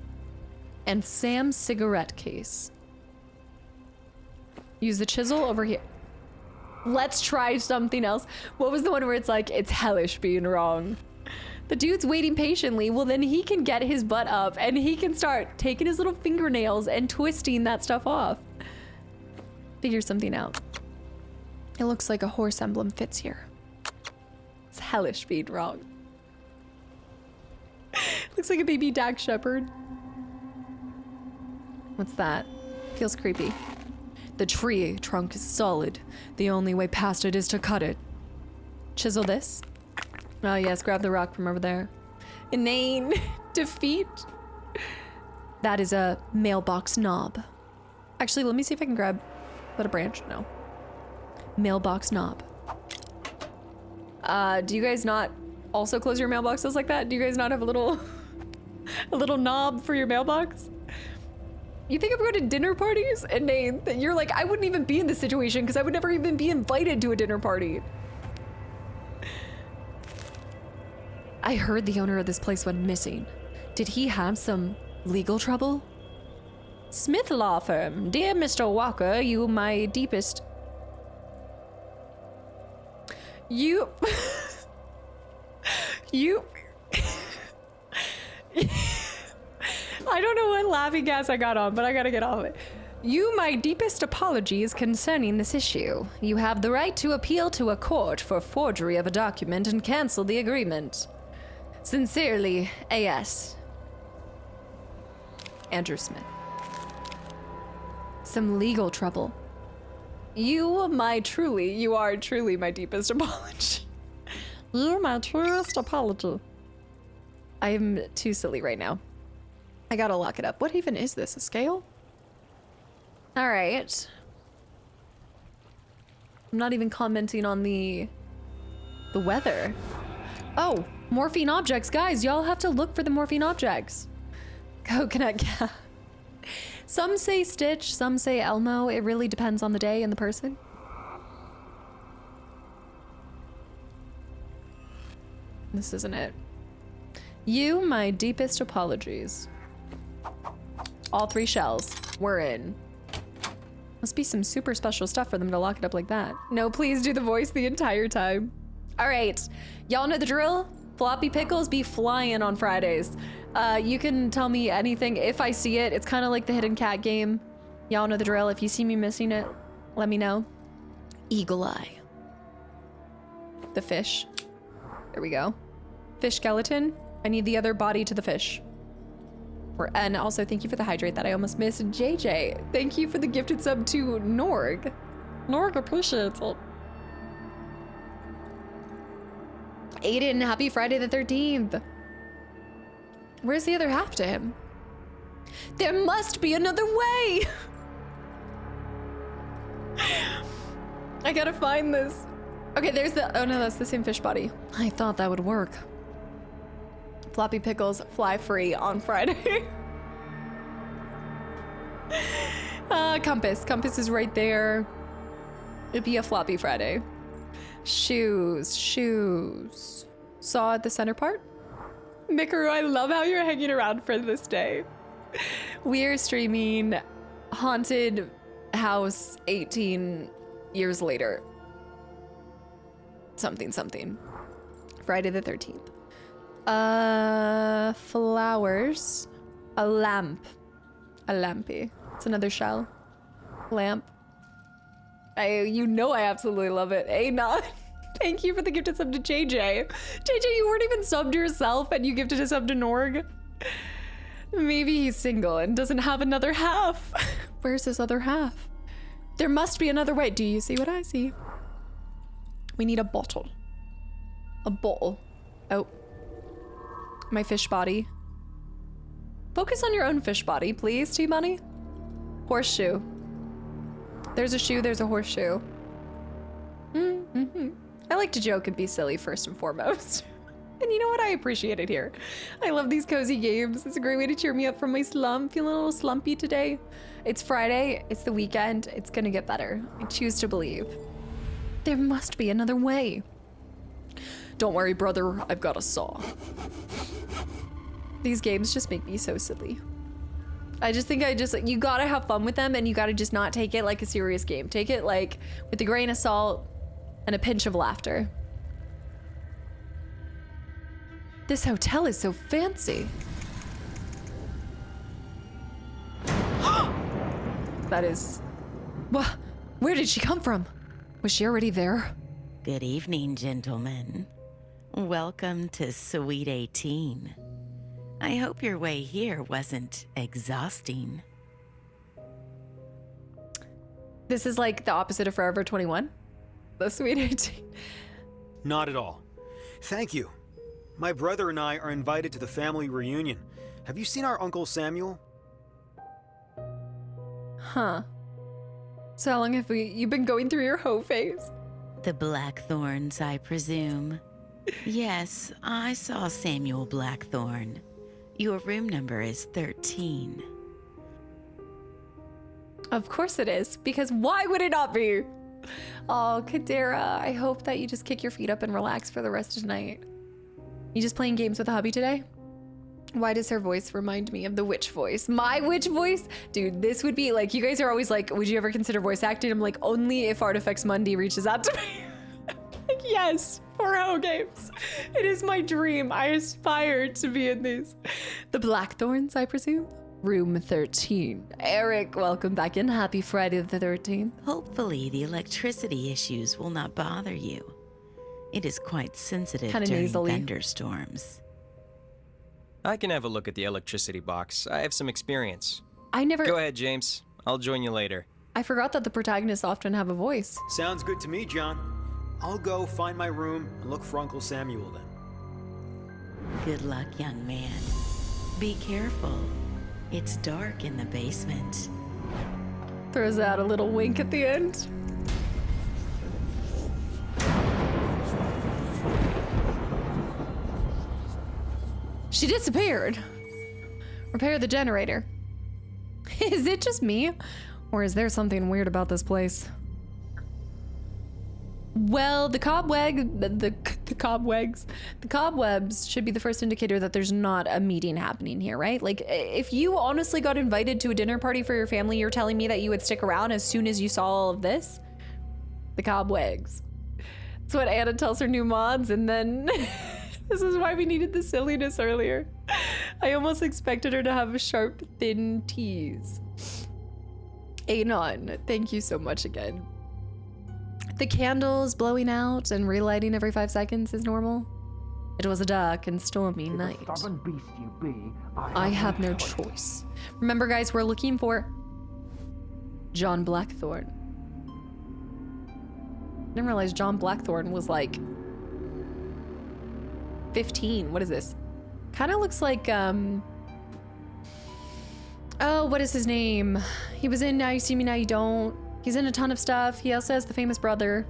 And Sam's cigarette case. Use the chisel over here. Let's try something else. What was the one where it's like, it's hellish being wrong? The dude's waiting patiently. Well, then he can get his butt up and he can start taking his little fingernails and twisting that stuff off. Figure something out. It looks like a horse emblem fits here. It's hellish being wrong. Looks like a baby Dak Shepherd. What's that? Feels creepy. The tree trunk is solid. The only way past it is to cut it. Chisel this. Oh yes, grab the rock from over there. Inane defeat. That is a mailbox knob. Actually, let me see if I can grab a branch. No. Mailbox knob. Do you guys not also close your mailboxes like that? Do you guys not have a little knob for your mailbox? You think I'm going to dinner parties? And Nate, you're like, I wouldn't even be in this situation because I would never even be invited to a dinner party. I heard the owner of this place went missing. Did he have some legal trouble? Smith Law Firm. Dear Mr. Walker, you my deepest... You... you... I don't know what laughing gas I got on, but I gotta get off it. You my deepest apologies concerning this issue. You have the right to appeal to a court for forgery of a document and cancel the agreement. Sincerely, A.S. Andrew Smith. Some legal trouble. You are truly my deepest apology. You're my truest apology. I'm too silly right now. I gotta lock it up. What even is this? A scale? All right. I'm not even commenting on the weather. Oh, morphine objects. Guys, y'all have to look for the morphine objects. Coconut cat. Some say Stitch, some say Elmo. It really depends on the day and the person. This isn't it. You, my deepest apologies. All 3 shells. We're in. Must be some super special stuff for them to lock it up like that. No, please do the voice the entire time. All right, y'all know the drill. Floppy pickles be flying on Fridays. You can tell me anything if I see it. It's kind of like the hidden cat game. Y'all know the drill. If you see me missing it, let me know. Eagle eye. The fish. There we go. Fish skeleton. I need the other body to the fish. And also, thank you for the hydrate that I almost missed. JJ, thank you for the gifted sub to Norg. Norg appreciates it. Aiden, happy Friday the 13th. Where's the other half to him? There must be another way. I gotta find this. Okay, there's the, oh no, that's the same fish body. I thought that would work. Floppy pickles fly free on Friday. Compass. Compass is right there. It'd be a floppy Friday. Shoes. Saw at the center part. Mikaru, I love how you're hanging around for this day. We are streaming Haunted House 18 years later. Something. Friday the 13th. Flowers. A lamp. A lampy. It's another shell. Lamp. You know I absolutely love it. Anon. Thank you for the gifted sub to JJ. JJ, you weren't even subbed yourself and you gifted a sub to Norg. Maybe he's single and doesn't have another half. Where's his other half? There must be another way. Do you see what I see? We need a bottle. A bowl. Oh. My fish body. Focus on your own fish body, please, T-Money. Horseshoe. There's a shoe, there's a horseshoe. I like to joke and be silly first and foremost. And you know what? I appreciate it here. I love these cozy games. It's a great way to cheer me up from my slump. Feeling a little slumpy today. It's Friday. It's the weekend. It's gonna get better. I choose to believe. There must be another way. Don't worry, brother. I've got a saw. These games just make me so silly. I just think you gotta have fun with them and you gotta just not take it like a serious game. Take it like with a grain of salt and a pinch of laughter. This hotel is so fancy. That is... Where did she come from? Was she already there? Good evening, gentlemen. Welcome to Suite 18. I hope your way here wasn't exhausting. This is like the opposite of Forever 21? The Suite 18? Not at all. Thank you. My brother and I are invited to the family reunion. Have you seen our Uncle Samuel? Huh. So how long have you been going through your hoe phase? The Blackthorns, I presume. Yes, I saw Samuel Blackthorn. Your room number is 13. Of course it is, because why would it not be? Oh, Kadera, I hope that you just kick your feet up and relax for the rest of tonight. You just playing games with a hubby today? Why does her voice remind me of the witch voice? My witch voice? Dude, this would be like, you guys are always like, would you ever consider voice acting? I'm like, only if Artifacts Mundi reaches out to me. Like, yes, for hoe games. It is my dream. I aspire to be in these. The Blackthorns, I presume? Room 13. Eric, welcome back in. Happy Friday the 13th. Hopefully the electricity issues will not bother you. It is quite sensitive Kinda during nasally. thunderstorms. I can have a look at the electricity box. I have some experience. I never... Go ahead, James. I'll join you later. I forgot that the protagonists often have a voice. Sounds good to me, John. I'll go find my room and look for Uncle Samuel then. Good luck, young man. Be careful. It's dark in the basement. Throws out a little wink at the end. She disappeared. Repair the generator. Is it just me? Or is there something weird about this place? Well, the cobwebs should be the first indicator that there's not a meeting happening here, right? Like, if you honestly got invited to a dinner party for your family, you're telling me that you would stick around as soon as you saw all of this? The cobwebs. That's what Anna tells her new mods, and then this is why we needed the silliness earlier. I almost expected her to have a sharp, thin tease. Anon, thank you so much again. The candles blowing out and relighting every 5 seconds is normal. It was a dark and stormy night. Stubborn beast you be, I have no choice. Remember, guys, we're looking for John Blackthorne. Didn't realize John Blackthorne was like 15. What is this? Kind of looks like, oh, what is his name? He was in Now You See Me, Now You Don't. He's in a ton of stuff. He also has the famous brother,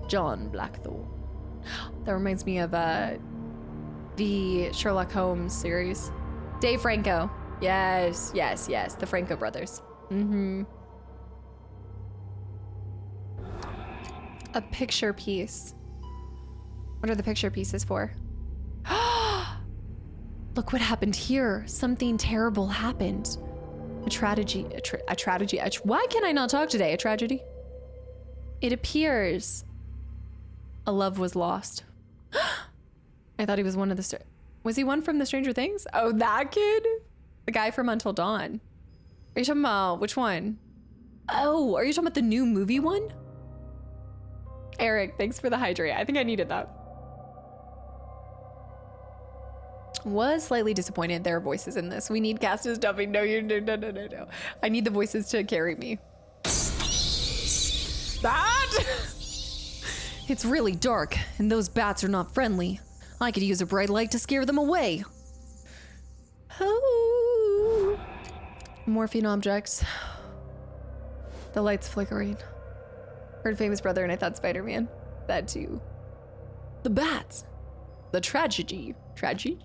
John Blackthorne. That reminds me of the Sherlock Holmes series. Dave Franco. Yes, yes, yes. The Franco brothers. Mm-hmm. A picture piece. What are the picture pieces for? Look what happened here. Something terrible happened. A tragedy. A tragedy. Why can I not talk today? A tragedy? It appears a love was lost. I thought he was one of the... Was he one from the Stranger Things? Oh, that kid? The guy from Until Dawn. Are you talking about... Which one? Oh, are you talking about the new movie one? Eric, thanks for the hydrate. I think I needed that. Was slightly disappointed there are voices in this. We need cast as dubbing. No. I need the voices to carry me. That? It's really dark, and those bats are not friendly. I could use a bright light to scare them away. Oh. Morphine objects. The light's flickering. Heard famous brother and I thought Spider-Man. That too. The bats. The tragedy. Tragedy?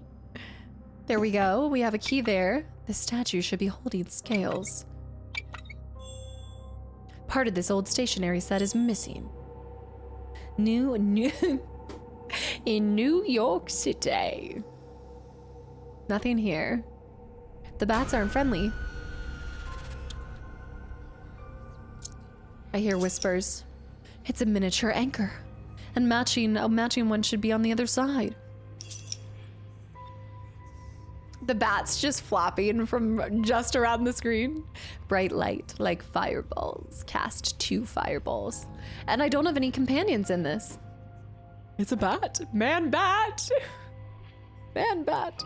There we go. We have a key there. The statue should be holding scales. Part of this old stationery set is missing. New in New York City. Nothing here. The bats aren't friendly. I hear whispers. It's a miniature anchor, and a matching one should be on the other side. The bat's just flapping from just around the screen. Bright light, like fireballs. Cast 2 fireballs. And I don't have any companions in this. It's a bat. Man bat. Man bat.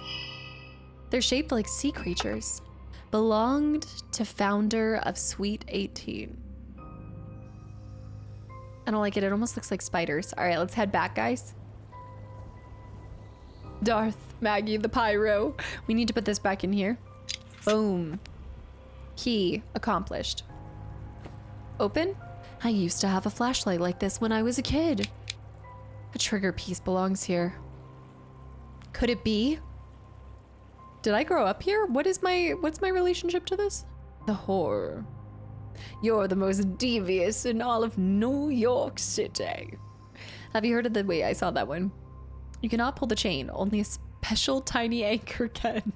They're shaped like sea creatures. Belonged to founder of Suite 18. I don't like it. It almost looks like spiders. All right, let's head back, guys. Darth, Maggie, the pyro. We need to put this back in here. Boom. Key accomplished. Open? I used to have a flashlight like this when I was a kid. A trigger piece belongs here. Could it be? Did I grow up here? What's my relationship to this? The horror. You're the most devious in all of New York City. Have you heard of the... Wait, I saw that one. You cannot pull the chain. Only a special tiny anchor can.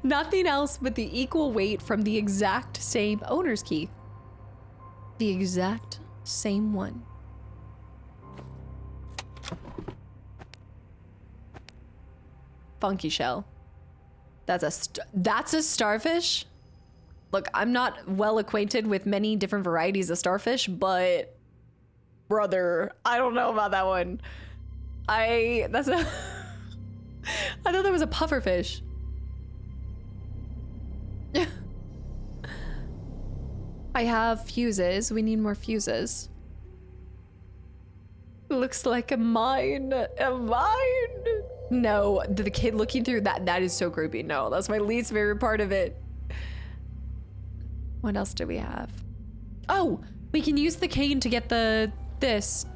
Nothing else but the equal weight from the exact same owner's key. The exact same one. Funky shell. That's a starfish? Look, I'm not well acquainted with many different varieties of starfish, but brother, I don't know about that one. I thought that was a pufferfish. I have fuses. We need more fuses. Looks like a mine. A mine? No, the kid looking through that is so creepy. No, that's my least favorite part of it. What else do we have? Oh, we can use the cane to get this.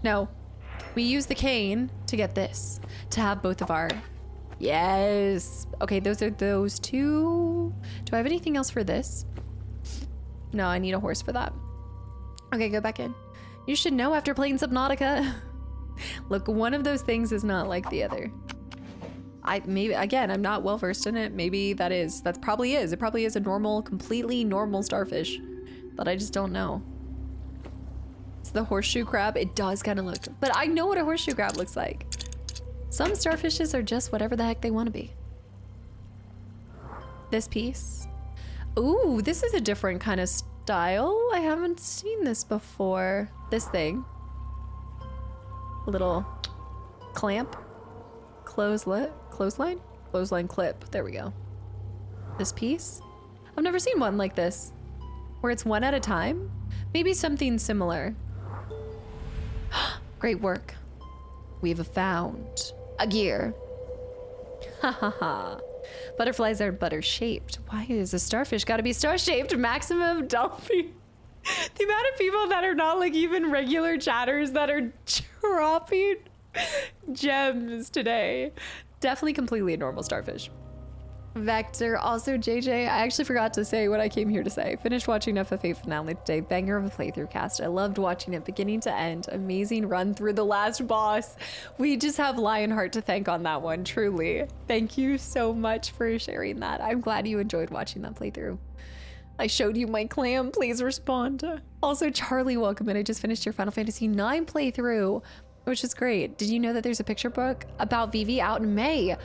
No, we use the cane to get this, to have both of our, yes. Okay, those are those two. Do I have anything else for this? No, I need a horse for that. Okay, go back in. You should know after playing Subnautica. Look, one of those things is not like the other. Maybe, again, I'm not well versed in it. Maybe that probably is. It probably is a normal, completely normal starfish, but I just don't know. It's the horseshoe crab. It does kind of look, but I know what a horseshoe crab looks like. Some starfishes are just whatever the heck they want to be. This piece. Ooh, this is a different kind of style. I haven't seen this before. This thing. A little Clamp. Clothesline? Clothesline clip. There we go. This piece? I've never seen one like this. Where it's one at a time? Maybe something similar. Great work. We've found a gear. Ha ha ha. Butterflies are butter-shaped. Why is a starfish gotta be star-shaped? Maximum Dolphin. The amount of people that are not like even regular chatters that are dropping gems today. Definitely completely a normal starfish. Vector, also JJ, I actually forgot to say what I came here to say. Finished watching FF8 finale today. Banger of a playthrough cast. I loved watching it beginning to end. Amazing run through the last boss. We just have Lionheart to thank on that one, truly. Thank you so much for sharing that. I'm glad you enjoyed watching that playthrough. I showed you my clam, please respond. Also, Charlie, welcome in. I just finished your Final Fantasy IX playthrough, which is great. Did you know that there's a picture book about Vivi out in May?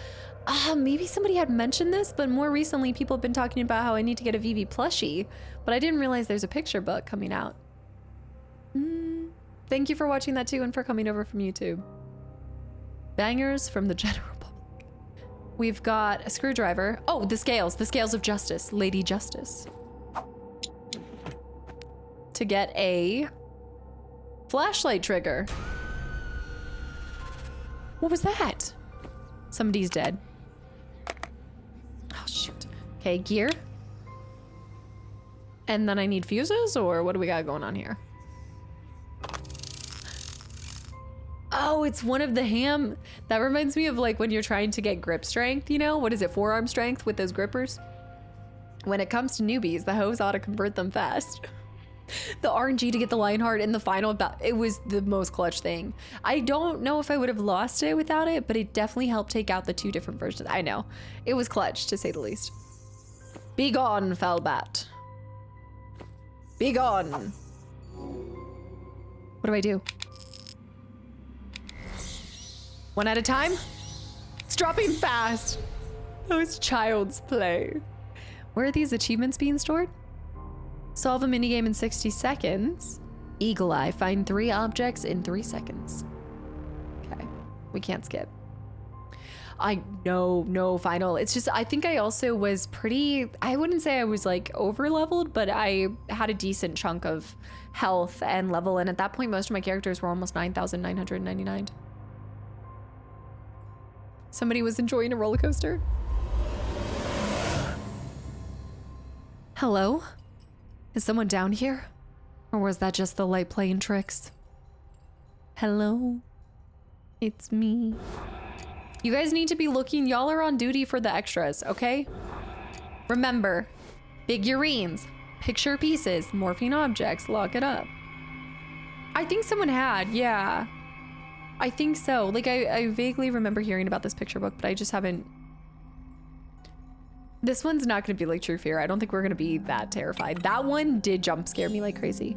Maybe somebody had mentioned this, but more recently people have been talking about how I need to get a Vivi plushie, but I didn't realize there's a picture book coming out. Thank you for watching that too and for coming over from YouTube. Bangers from the General Public. We've got a screwdriver. Oh, the scales of justice, Lady Justice. To get a flashlight trigger. What was that? Somebody's dead. Oh, shoot. Okay, gear. And then I need fuses, or what do we got going on here? Oh, it's one of the ham. That reminds me of like when you're trying to get grip strength, you know? What is it, forearm strength with those grippers? When it comes to newbies, the hoes ought to convert them fast. The RNG to get the Lionheart in the final, it was the most clutch thing. I don't know if I would have lost it without it, but it definitely helped take out the two different versions. I know. It was clutch, to say the least. Be gone, Felbat. Be gone. What do I do? One at a time? It's dropping fast. That was child's play. Where are these achievements being stored? Solve a minigame in 60 seconds. Eagle Eye, find 3 objects in 3 seconds. Okay, we can't skip. No final. It's just, I think I also was pretty, I wouldn't say I was like over leveled, but I had a decent chunk of health and level. And at that point, most of my characters were almost 9,999. Somebody was enjoying a roller coaster. Hello? Is someone down here? Or was that just the light playing tricks? Hello? It's me. You guys need to be looking, y'all are on duty for the extras, okay? Remember, figurines, picture pieces, morphing objects, lock it up. I think someone had, yeah. I think so. Like, I vaguely remember hearing about this picture book, but I just haven't. This one's not gonna be like True Fear. I don't think we're gonna be that terrified. That one did jump scare me like crazy.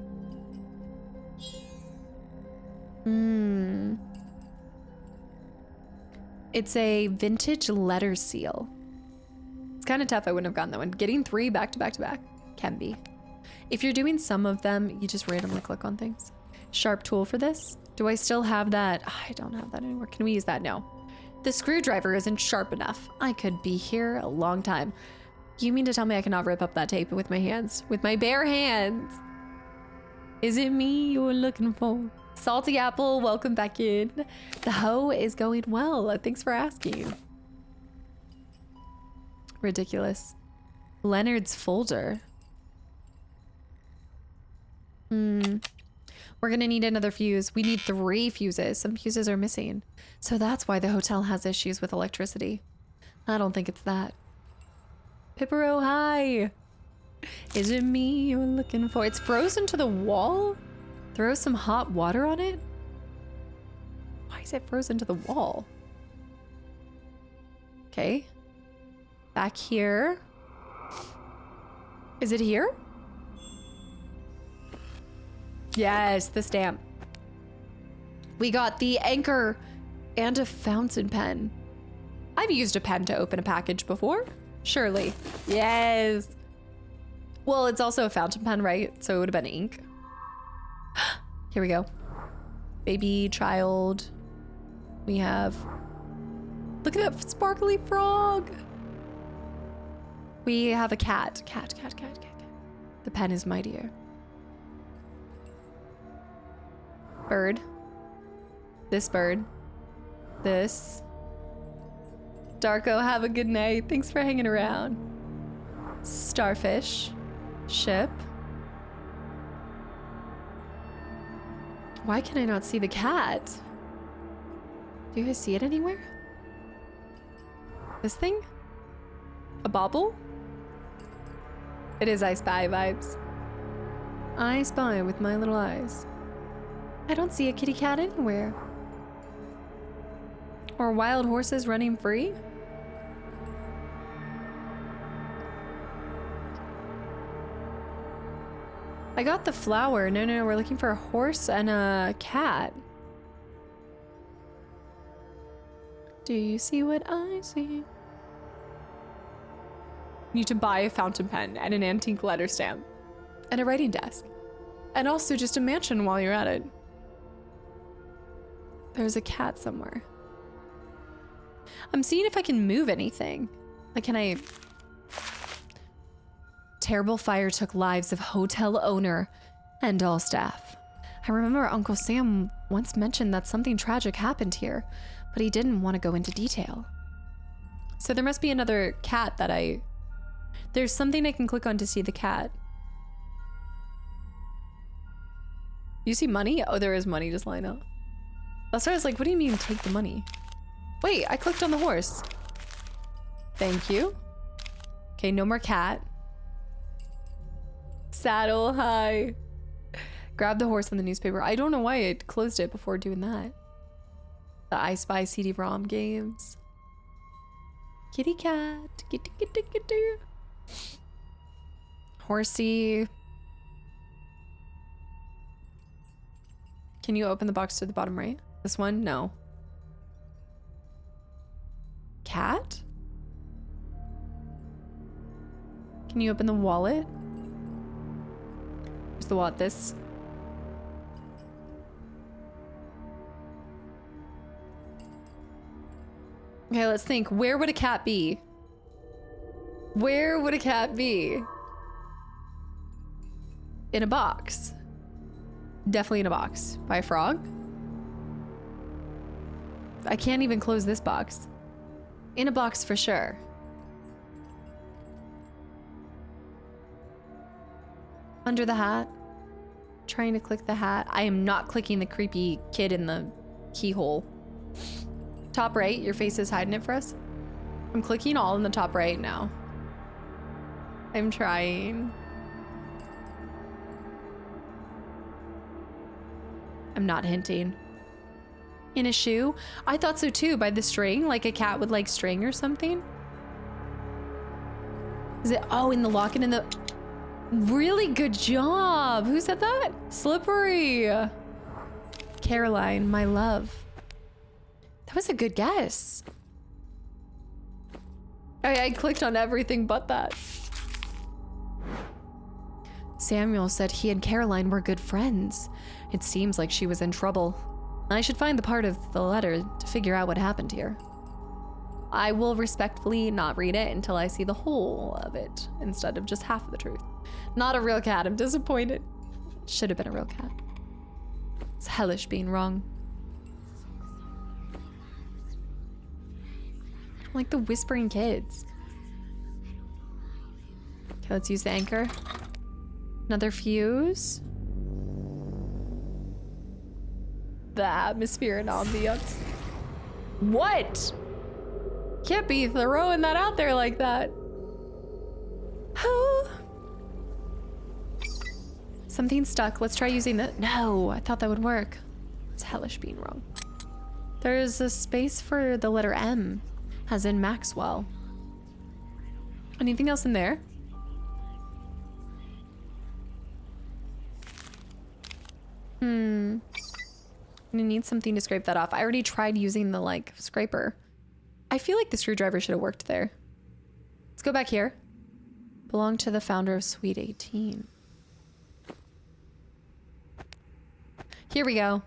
It's a vintage letter seal. It's kind of tough. I wouldn't have gotten that one. Getting 3 back to back to back can be. If you're doing some of them, you just randomly click on things. Sharp tool for this. Do I still have that? I don't have that anymore. Can we use that? No. The screwdriver isn't sharp enough. I could be here a long time. You mean to tell me I cannot rip up that tape with my hands? With my bare hands? Is it me you're looking for? Salty Apple, welcome back in. The hoe is going well. Thanks for asking. Ridiculous. Leonard's folder. We're gonna need another fuse. We need 3 fuses. Some fuses are missing. So that's why the hotel has issues with electricity. I don't think it's that. Pippero, hi. Is it me you're looking for? It's frozen to the wall? Throw some hot water on it? Why is it frozen to the wall? Okay. Back here. Is it here? Yes, the stamp. We got the anchor and a fountain pen. I've used a pen to open a package before. Surely. Yes. Well, it's also a fountain pen, right? So it would have been ink. Here we go. Baby, child. We have... Look at that sparkly frog. We have a cat. Cat. The pen is mightier. Bird. This bird. This. Darko, have a good night. Thanks for hanging around. Starfish. Ship. Why can I not see the cat? Do you guys see it anywhere? This thing? A bauble? It is I Spy vibes. I spy with my little eyes. I don't see a kitty cat anywhere. Or wild horses running free? I got the flower. No, we're looking for a horse and a cat. Do you see what I see? Need to buy a fountain pen and an antique letter stamp and a writing desk. And also just a mansion while you're at it. There's a cat somewhere. I'm seeing if I can move anything. Like, can I... Terrible fire took lives of hotel owner and all staff. I remember Uncle Sam once mentioned that something tragic happened here, but he didn't want to go into detail. So there must be another cat that I... There's something I can click on to see the cat. You see money? Oh, there is money just lying out. That's why I was like, what do you mean take the money? Wait, I clicked on the horse. Thank you. Okay, no more cat. Saddle, hi. Grab the horse and the newspaper. I don't know why I closed it before doing that. The I Spy CD-ROM games. Kitty cat. Kitty. Horsey. Can you open the box to the bottom right? This one? No. Cat? Can you open the wallet? Where's the wallet? This? Okay, let's think. Where would a cat be? Where would a cat be? In a box. Definitely in a box. By a frog? I can't even close this box. In a box for sure. Under the hat. Trying to click the hat. I am not clicking the creepy kid in the keyhole. Top right, your face is hiding it for us. I'm clicking all in the top right now. I'm trying. I'm not hinting. In a shoe? I thought so too, by the string, like a cat would like string or something. Is it? Oh, in the locket in the... Really good job. Who said that? Slippery. Caroline, my love. That was a good guess. I clicked on everything but that. Samuel said he and Caroline were good friends. It seems like she was in trouble. I should find the part of the letter to figure out what happened here. I will respectfully not read it until I see the whole of it, instead of just half of the truth. Not a real cat, I'm disappointed. Should have been a real cat. It's hellish being wrong. I don't like the whispering kids. Okay, let's use the anchor. Another fuse. The atmosphere and ambiance. What? Can't be throwing that out there like that. Something stuck. Let's try using the... No, I thought that would work. It's hellish being wrong. There's a space for the letter M, as in Maxwell. Anything else in there? I'm gonna need something to scrape that off. I already tried using the, like, scraper. I feel like the screwdriver should have worked there. Let's go back here. Belonged to the founder of Suite 18. Here we go.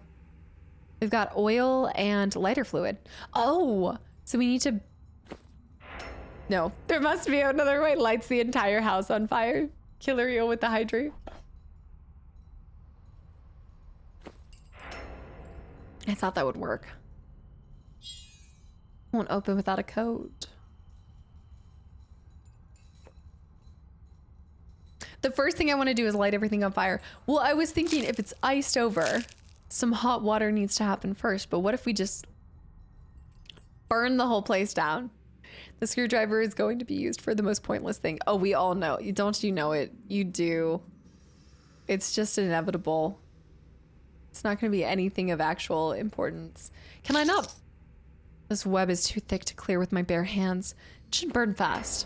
We've got oil and lighter fluid. Oh, so we need to... No, there must be another way. Lights the entire house on fire. Killer eel with the hydrate. I thought that would work. Won't open without a code. The first thing I want to do is light everything on fire. Well, I was thinking if it's iced over, some hot water needs to happen first, but what if we just burn the whole place down? The screwdriver is going to be used for the most pointless thing. Oh, we all know. Don't you know it? You do. It's just inevitable. It's not going to be anything of actual importance. Can I not? This web is too thick to clear with my bare hands. It should burn fast.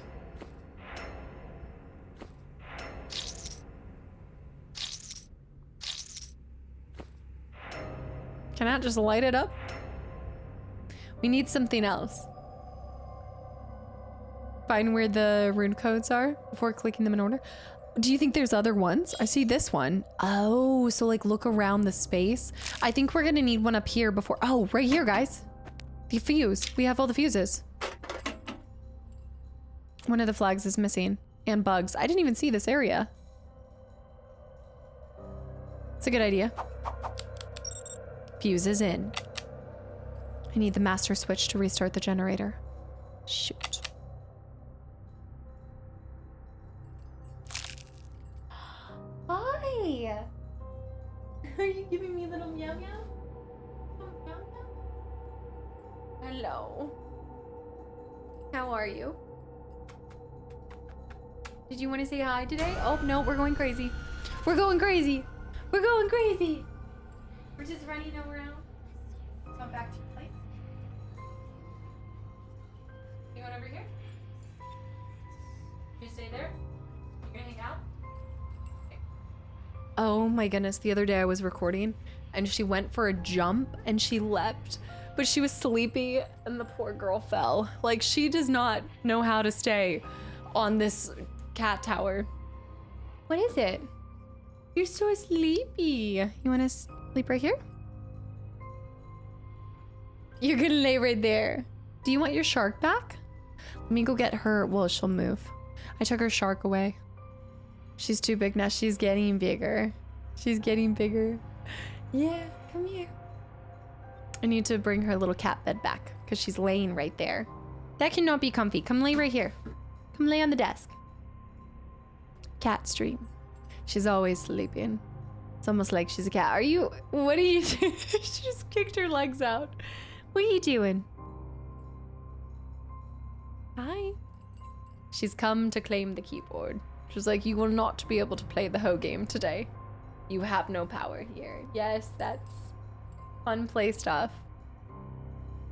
Can I just light it up? We need something else. Find where the rune codes are before clicking them in order. Do you think there's other ones? I see this one. Oh, so like look around the space. I think we're gonna need one up here before. Oh, right here, guys. The fuse. We have all the fuses. One of the flags is missing. And bugs. I didn't even see this area. It's a good idea. Fuse is in. I need the master switch to restart the generator. Shoot. Hi! Are you giving me a little meow meow? Little meow meow? Hello. How are you? Did you want to say hi today? Oh, no, we're going crazy. We're going crazy. We're going crazy. We're just running around. Come back to your place. You want over here? You stay there? You gonna hang out? Okay. Oh my goodness, the other day I was recording and she went for a jump and she leapt, but she was sleepy and the poor girl fell. Like, she does not know how to stay on this cat tower. What is it? You're so sleepy. You want to sleep right here? You're gonna lay right there. Do you want your shark back? Let me go get her. Well, she'll move. I took her shark away. She's too big now. She's getting bigger. She's getting bigger. Yeah, come here. I need to bring her little cat bed back because she's laying right there. That cannot be comfy. Come lay right here. Come lay on the desk. Cat stream. She's always sleeping. It's almost like she's a cat. Are you... What are you doing? She just kicked her legs out. What are you doing? Hi. She's come to claim the keyboard. She's like, you will not be able to play the whole game today. You have no power here. Yes, that's fun play stuff.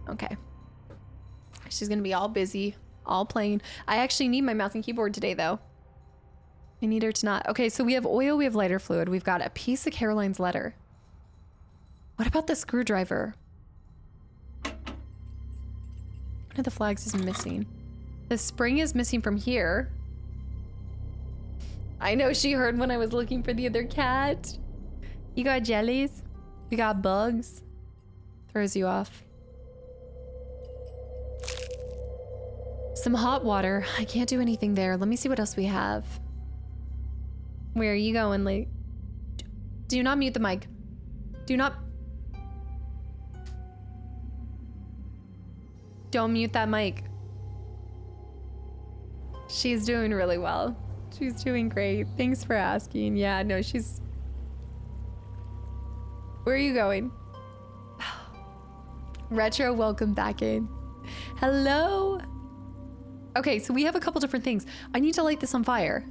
Okay. She's gonna be all busy, all playing. I actually need my mouse and keyboard today, though. I need her to not. Okay, so we have oil, we have lighter fluid. We've got a piece of Caroline's letter. What about the screwdriver? One of the flags is missing. The spring is missing from here. I know she heard when I was looking for the other cat. You got jellies? You got bugs? Throws you off. Some hot water. I can't do anything there. Let me see what else we have. Where are you going, Lee? Do not mute the mic. Do not... Don't mute that mic. She's doing really well. She's doing great. Thanks for asking. Yeah, no, she's... Where are you going? Retro, welcome back in. Hello. Okay, so we have a couple different things. I need to light this on fire.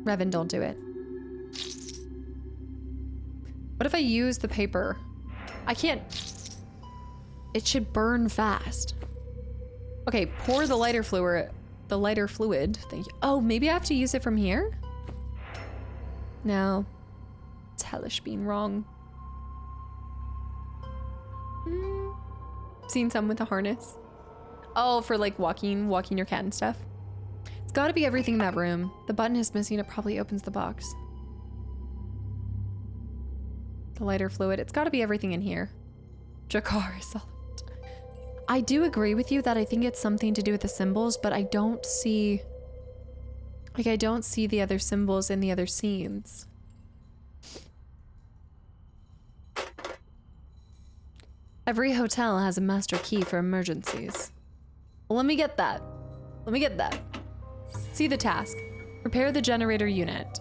Revan, don't do it. What if I use the paper? I can't... It should burn fast. Okay, pour the lighter fluid. The lighter fluid. Thank you. Oh, maybe I have to use it from here? No. It's hellish being wrong. Seen some with a harness. Oh, for like walking your cat and stuff. It's gotta be everything in that room. The button is missing. It probably opens the box. The lighter fluid. It's got to be everything in here. Jakar is all. I do agree with you that I think it's something to do with the symbols, but I don't see... Like, I don't see the other symbols in the other scenes. Every hotel has a master key for emergencies. Well, let me get that. Let me get that. See the task. Repair the generator unit.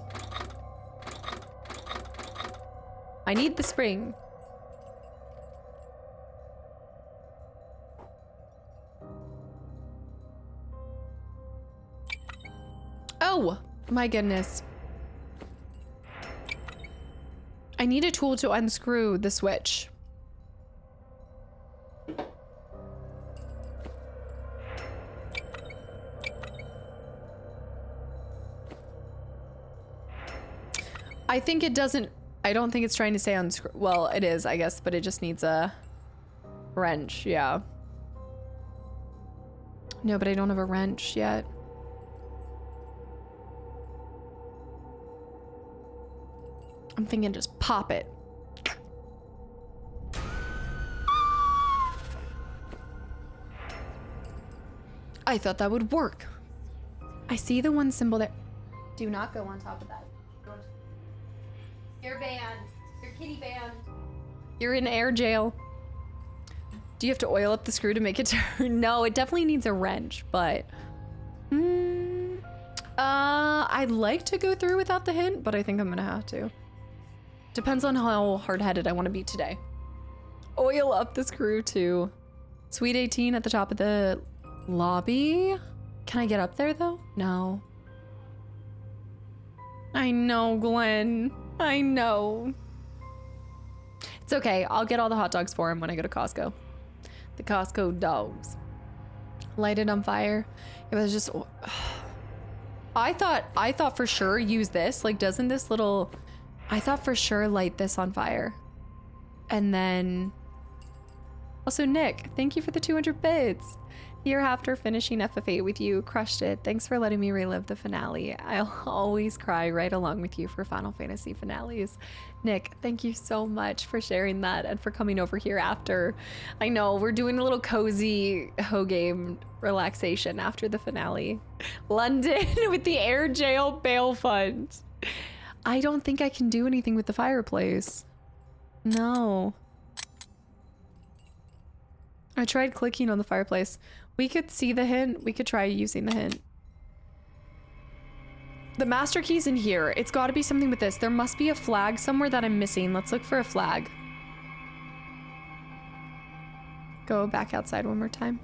I need the spring. Oh, my goodness. I need a tool to unscrew the switch. I think it doesn't, I don't think it's trying to say unscrew. Well, it is, I guess, but it just needs a wrench, yeah. No, but I don't have a wrench yet. I'm thinking just pop it. I thought that would work. I see the one symbol there. Do not go on top of that. You're banned. You're kitty banned. You're in air jail. Do you have to oil up the screw to make it turn? No, it definitely needs a wrench, but... I'd like to go through without the hint, but I think I'm gonna have to. Depends on how hard-headed I want to be today. Oil up the screw to Suite 18 at the top of the lobby. Can I get up there though? No. I know, Glenn. I know. It's okay. I'll get all the hot dogs for him when I go to Costco. The Costco dogs. Light it on fire. It was just... I thought for sure use this. Like, doesn't this little... I thought for sure light this on fire. And then... Also, Nick, thank you for the 200 bits. Year after finishing FF8 with you, crushed it. Thanks for letting me relive the finale. I'll always cry right along with you for Final Fantasy finales. Nick, thank you so much for sharing that and for coming over here after. I know, we're doing a little cozy Ho game relaxation after the finale. London with the air jail bail fund. I don't think I can do anything with the fireplace. No. I tried clicking on the fireplace. We could see the hint. We could try using the hint. The master key's in here. It's got to be something with this. There must be a flag somewhere that I'm missing. Let's look for a flag. Go back outside one more time.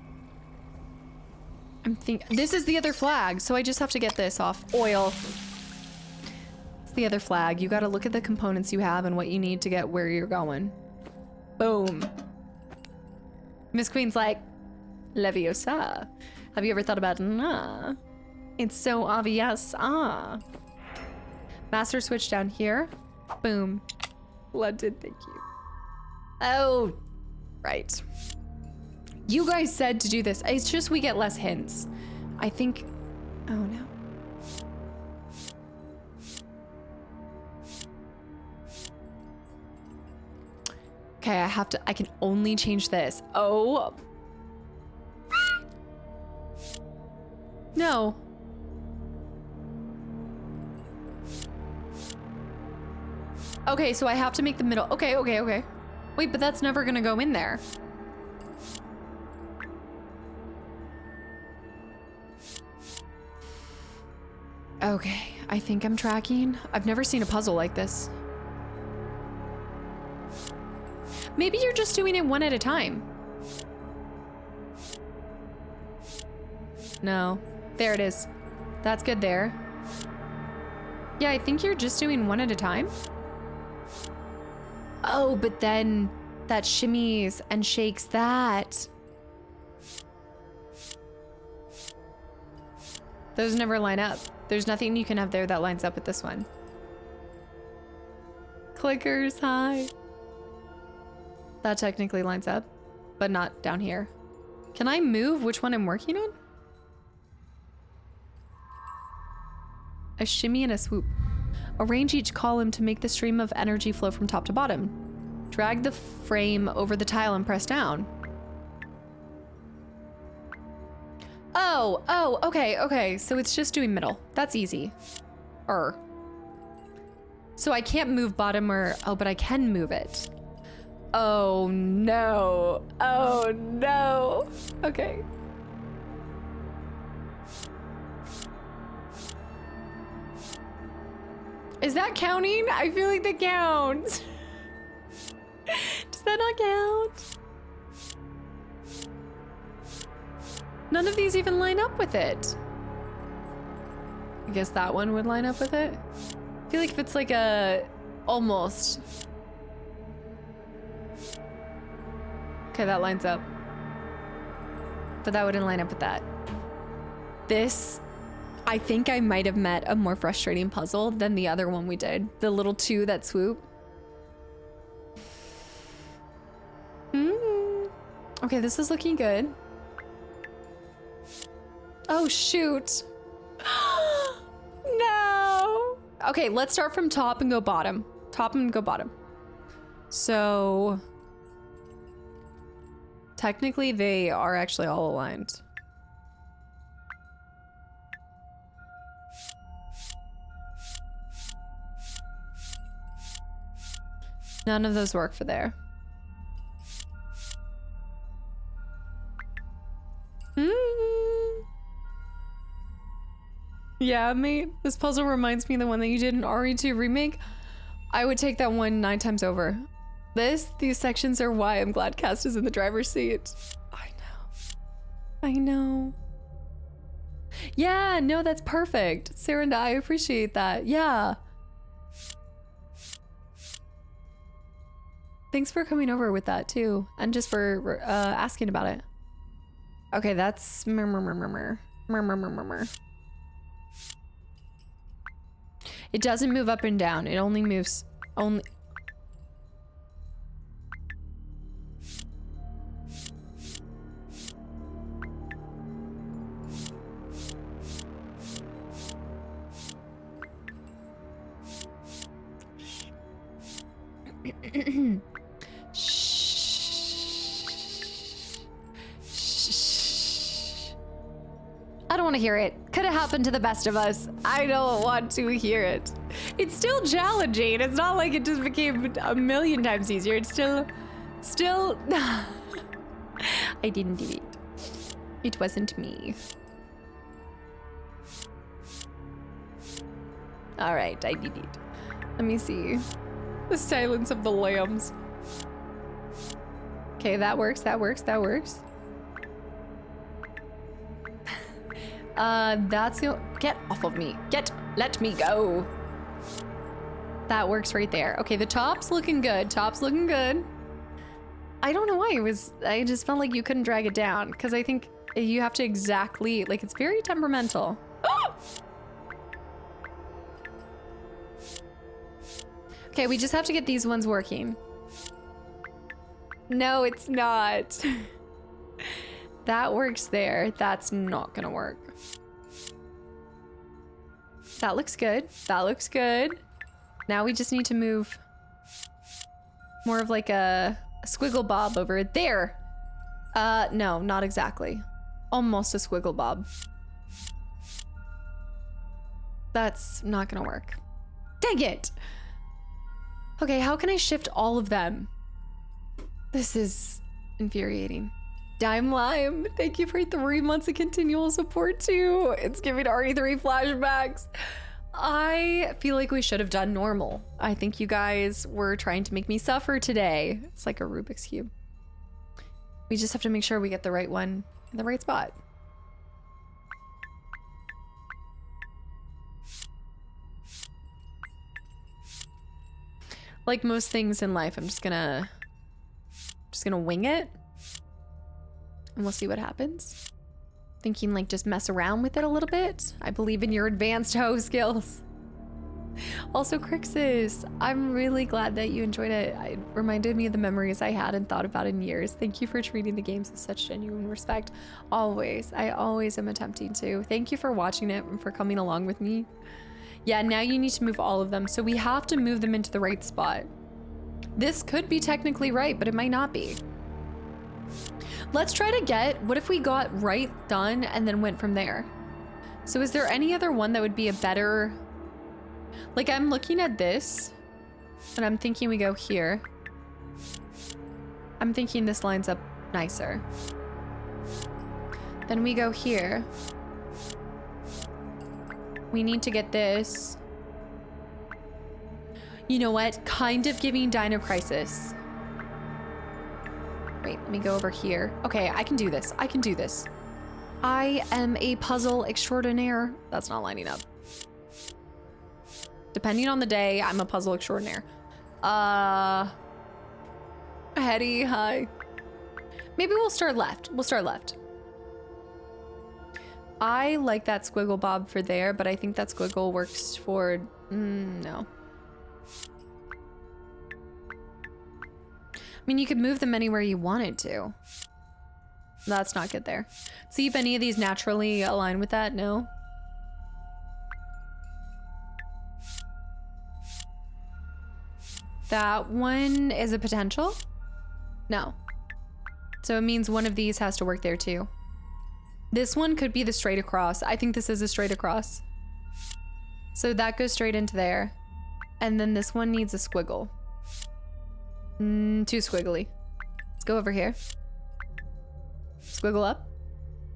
This is the other flag, so I just have to get this off. Oil. It's the other flag. You got to look at the components you have and what you need to get where you're going. Boom. Miss Queen's like, Leviosa. Have you ever thought about nah? It's so obvious. Ah. Master switch down here. Boom. London, thank you. Oh, right. You guys said to do this. It's just we get less hints. I think, oh no. Okay, I can only change this. Oh. No. Okay, so I have to make the middle. Okay. Wait, but that's never gonna go in there. Okay, I think I'm tracking. I've never seen a puzzle like this. Maybe you're just doing it one at a time. No. There it is. That's good there. Yeah, I think you're just doing one at a time. Oh, but then that shimmies and shakes that. Those never line up. There's nothing you can have there that lines up with this one. Clickers, hi. That technically lines up, but not down here. Can I move which one I'm working on? A shimmy and a swoop. Arrange each column to make the stream of energy flow from top to bottom. Drag the frame over the tile and press down. Oh, okay. So it's just doing middle. That's easy. So I can't move bottom or, oh, but I can move it. Oh no. Okay. Is that counting? I feel like that counts. Does that not count? None of these even line up with it. I guess that one would line up with it. I feel like if it's like a almost. Okay, that lines up. But that wouldn't line up with that. This, I think I might have met a more frustrating puzzle than the other one we did. The little two that swoop. Okay, this is looking good. Oh, shoot. No. Okay, let's start from top and go bottom. Top and go bottom. So technically they are actually all aligned. None of those work for there. Yeah, mate, this puzzle reminds me of the one that you did in RE2 Remake. I would take that one 9 times over. These sections are why I'm glad Cast is in the driver's seat. I know. Yeah, no, that's perfect. Sarah and I appreciate that. Yeah. Thanks for coming over with that too. And just for asking about it. Okay, that's It doesn't move up and down. It only moves I don't want to hear it. Could have happened to the best of us. I don't want to hear it. It's still challenging. It's not like it just became a million times easier. It's still. I didn't do it. It wasn't me. All right, I did it. Let me see. The silence of the lambs. Okay, that works. That's the. Get off of me. Let me go. That works right there. Okay, the top's looking good. I don't know why I just felt like you couldn't drag it down because I think you have to exactly, like, it's very temperamental. Oh! Okay, we just have to get these ones working. No, it's not. That works there. That's not gonna work. That looks good. Now we just need to move more of like a squiggle bob over there. No, not exactly. Almost a squiggle bob. That's not gonna work. Dang it! Okay, how can I shift all of them? This is infuriating. Dime Lime, thank you for 3 months of continual support too. It's giving RE3 flashbacks. I feel like we should have done normal. I think you guys were trying to make me suffer today. It's like a Rubik's Cube. We just have to make sure we get the right one in the right spot. Like most things in life, I'm just gonna wing it. And we'll see what happens. Thinking like just mess around with it a little bit. I believe in your advanced hoe skills. Also, Crixus, I'm really glad that you enjoyed it. It reminded me of the memories I hadn't thought about in years. Thank you for treating the games with such genuine respect. Always. I always am attempting to. Thank you for watching it and for coming along with me. Yeah, now you need to move all of them. So we have to move them into the right spot. This could be technically right, but it might not be. Let's try to get, what if we got right done and then went from there? So is there any other one that would be a better, like I'm looking at this and I'm thinking we go here. I'm thinking this lines up nicer. Then we go here. We need to get this. You know what? Kind of giving Dino Crisis. Wait, let me go over here. Okay, I can do this. I can do this. I am a puzzle extraordinaire. That's not lining up. Depending on the day, I'm a puzzle extraordinaire. Hetty, hi. Maybe we'll start left. We'll start left. I like that squiggle bob for there, but I think that squiggle works for... no. I mean, you could move them anywhere you wanted to. That's not good there. See if any of these naturally align with that. No. That one is a potential? No. So it means one of these has to work there too. This one could be the straight across. I think this is a straight across. So that goes straight into there. And then this one needs a squiggle. Too squiggly. Let's go over here. Squiggle up.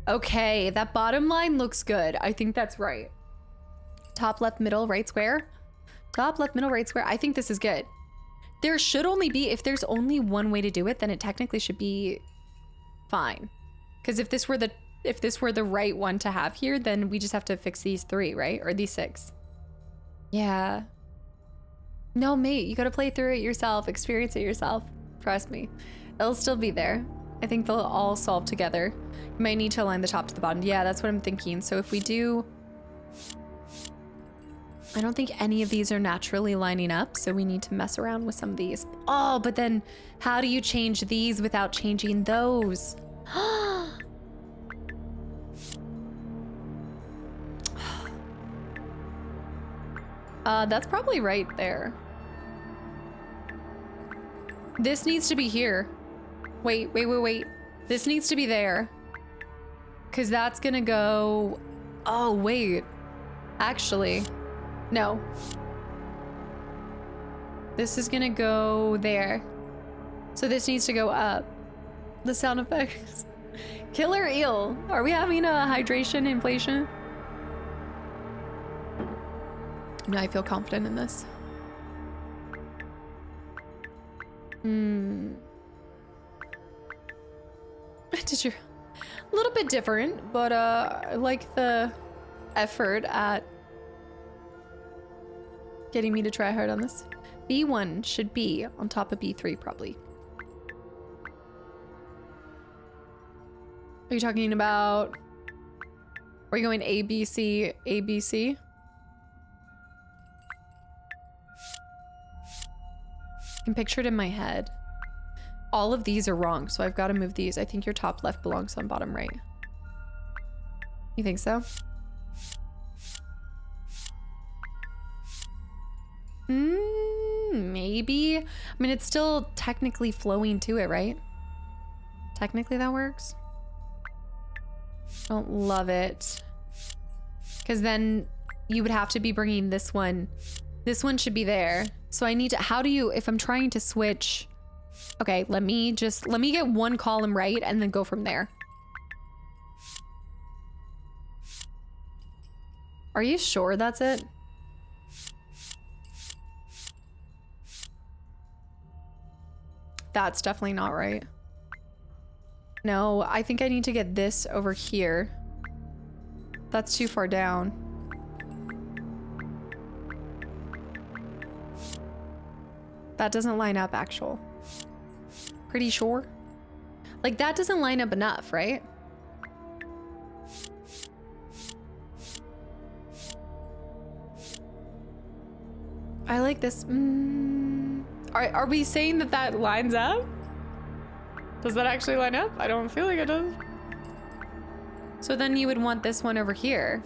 Okay, that bottom line looks good. I think that's right. Top left, middle, right square. Top left, middle, right square. I think this is good. There should only be, if there's only one way to do it, then it technically should be fine. Because if this were the right one to have here, then we just have to fix these 3, right? Or these 6. Yeah. No, mate, you gotta play through it yourself, experience it yourself. Trust me. It'll still be there. I think they'll all solve together. You might need to align the top to the bottom. Yeah, that's what I'm thinking. So if we do... I don't think any of these are naturally lining up, so we need to mess around with some of these. Oh, but then how do you change these without changing those? That's probably right there. This needs to be here. Wait. This needs to be there. Because that's gonna go... Oh, wait. Actually, no. This is gonna go there. So this needs to go up. The sound effects. Killer eel. Are we having a hydration inflation? No, I feel confident in this. Did you... A little bit different, but I like the effort at getting me to try hard on this. B1 should be on top of B3 probably. Are you talking about... Are you going A, B, C, A, B, C? I can picture it in my head. All of these are wrong, so I've got to move these. I think your top left belongs on bottom right. You think so? Maybe. I mean, it's still technically flowing to it, right? Technically that works. Don't love it. Because then you would have to be bringing this one. This one should be there. So I need to, how do you, if I'm trying to switch, okay, let me get one column right and then go from there. Are you sure that's it? That's definitely not right. No, I think I need to get this over here. That's too far down. That doesn't line up, actual. Pretty sure. Like, that doesn't line up enough, right? I like this. Are we saying that that lines up? Does that actually line up? I don't feel like it does. So then you would want this one over here.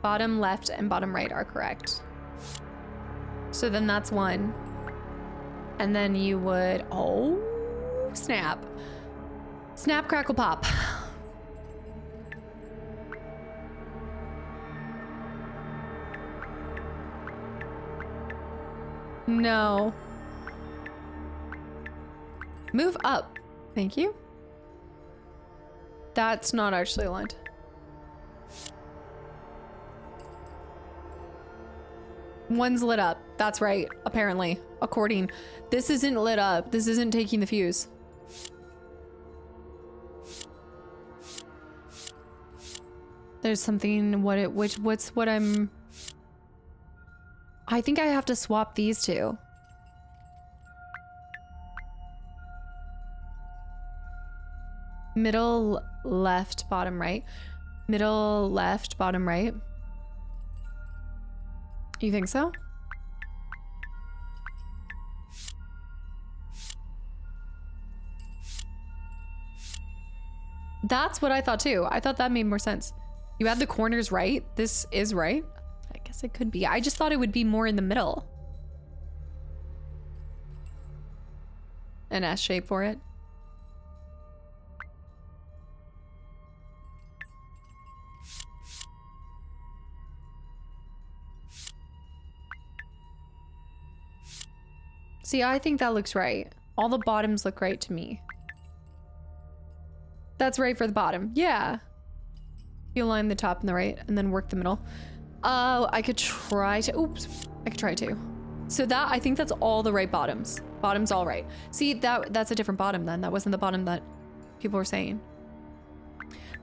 bottom left and bottom right are correct. So then that's 1. And then you would, oh, snap. Snap, crackle, pop. No. Move up. Thank you. That's not actually aligned. One's lit up. That's right, apparently. According. This isn't lit up. This isn't taking the fuse. There's something, what's what I'm... I think I have to swap these two. Middle left, bottom right. Middle left, bottom right. You think so? That's what I thought too. I thought that made more sense. You had the corners right. This is right. I guess it could be. I just thought it would be more in the middle. An S shape for it. See, I think that looks right. All the bottoms look right to me. That's right for the bottom. Yeah. You align the top and the right and then work the middle. Oh, I could try to, oops. I could try to. So that, I think that's all the right bottoms. Bottoms all right. See, that's a different bottom then. That wasn't the bottom that people were saying.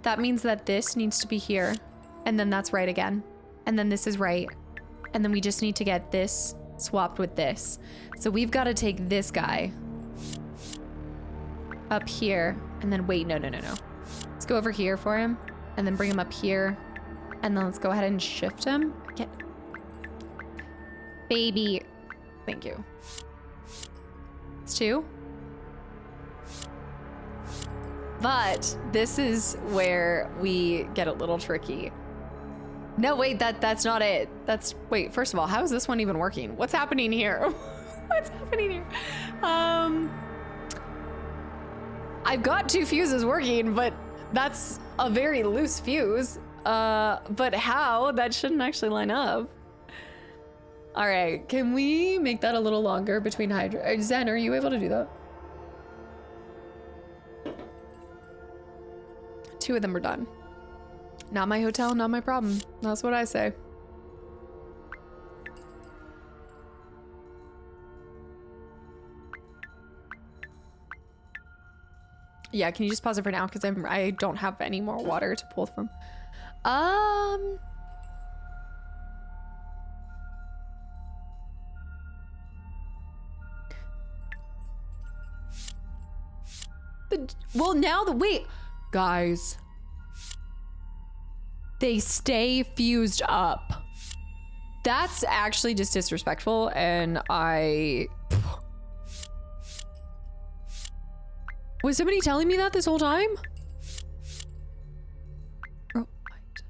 That means that this needs to be here. And then that's right again. And then this is right. And then we just need to get this swapped with this. So we've got to take this guy up here and then wait, no. Let's go over here for him and then bring him up here. And then let's go ahead and shift him. Get baby. Thank you. It's 2. But this is where we get a little tricky. No, wait, that's not it. Wait, first of all, how is this one even working? What's happening here? What's happening here? I've got 2 fuses working, but that's a very loose fuse. But how? That shouldn't actually line up. All right, can we make that a little longer between hydro? Zen, are you able to do that? 2 of them are done. Not my hotel, not my problem. That's what I say. Yeah, can you just pause it for now? Because I don't have any more water to pull from. Wait, guys. They stay fused up. That's actually just disrespectful, and was somebody telling me that this whole time? Oh, wait.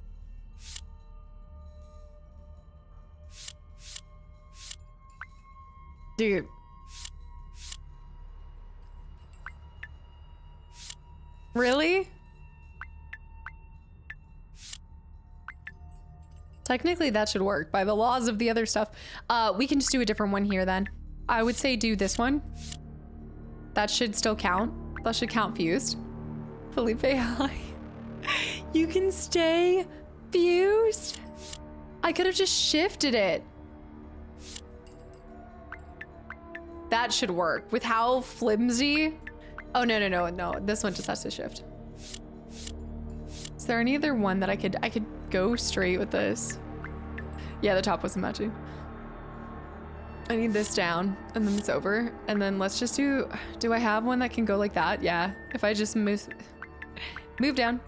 Dude. Really? Technically, that should work by the laws of the other stuff. We can just do a different one here then. I would say do this one. That should still count. That should count fused. Felipe, hi. You can stay fused? I could have just shifted it. That should work. With how flimsy. Oh, no. This one just has to shift. Is there any other one that I could go straight with this? Yeah, the top wasn't matching. I need this down and then it's over. And then let's just do I have one that can go like that? Yeah. If I just move down.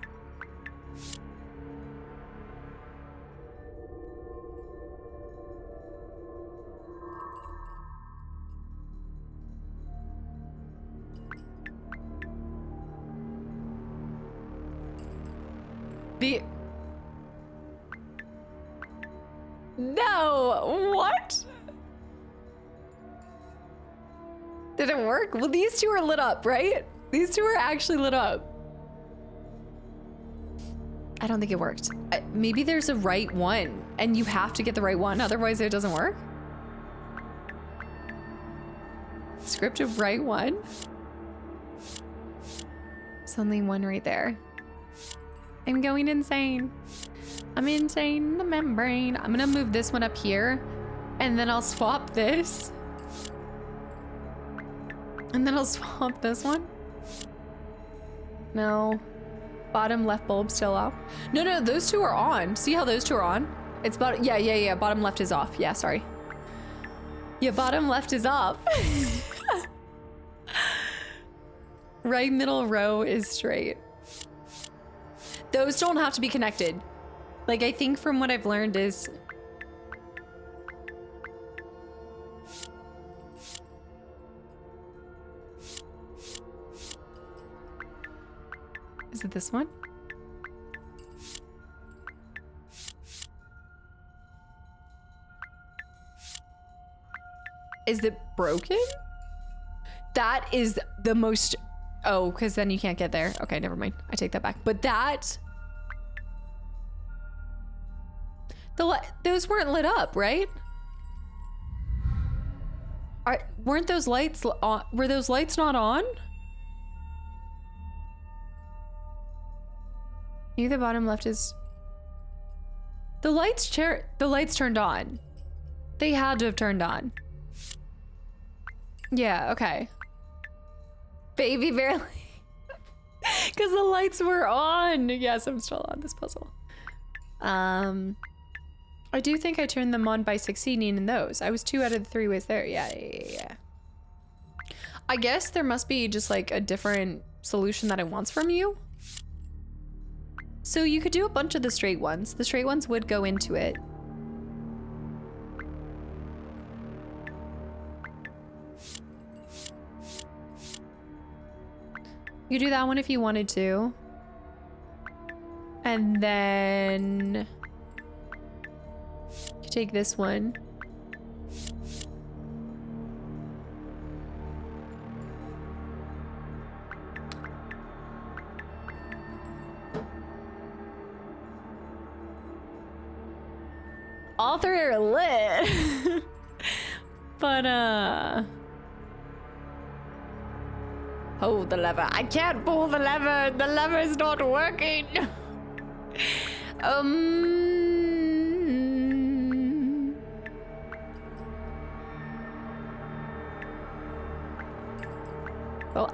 No, what? Did it work? Well, these two are lit up, right? These two are actually lit up. I don't think it worked. Maybe there's a right one and you have to get the right one, otherwise it doesn't work. Script of right one. There's only one right there. I'm going insane. I'm insane in the membrane. I'm gonna move this one up here and then I'll swap this. And then I'll swap this one. No. Bottom left bulb still off. No, no, those two are on. See how those two are on? It's bottom, yeah. Bottom left is off. Yeah, sorry. Yeah, bottom left is off. Right middle row is straight. Those don't have to be connected. Like, I think from what I've learned is... Is it this one? Is it broken? That is the most... Oh, because then you can't get there. Okay, never mind. I take that back. But that... Those weren't lit up, right? Weren't those lights on? Were those lights not on? Maybe the bottom left is... The lights turned on. They had to have turned on. Yeah, okay. Baby barely. Because the lights were on. Yes, I'm still on this puzzle. I do think I turned them on by succeeding in those. I was 2 out of the 3 ways there. Yeah. I guess there must be just like a different solution that it wants from you. So you could do a bunch of the straight ones. The straight ones would go into it. You could do that one if you wanted to. And then you could take this one. All 3 are lit. But oh, the lever. I can't pull the lever. The lever is not working.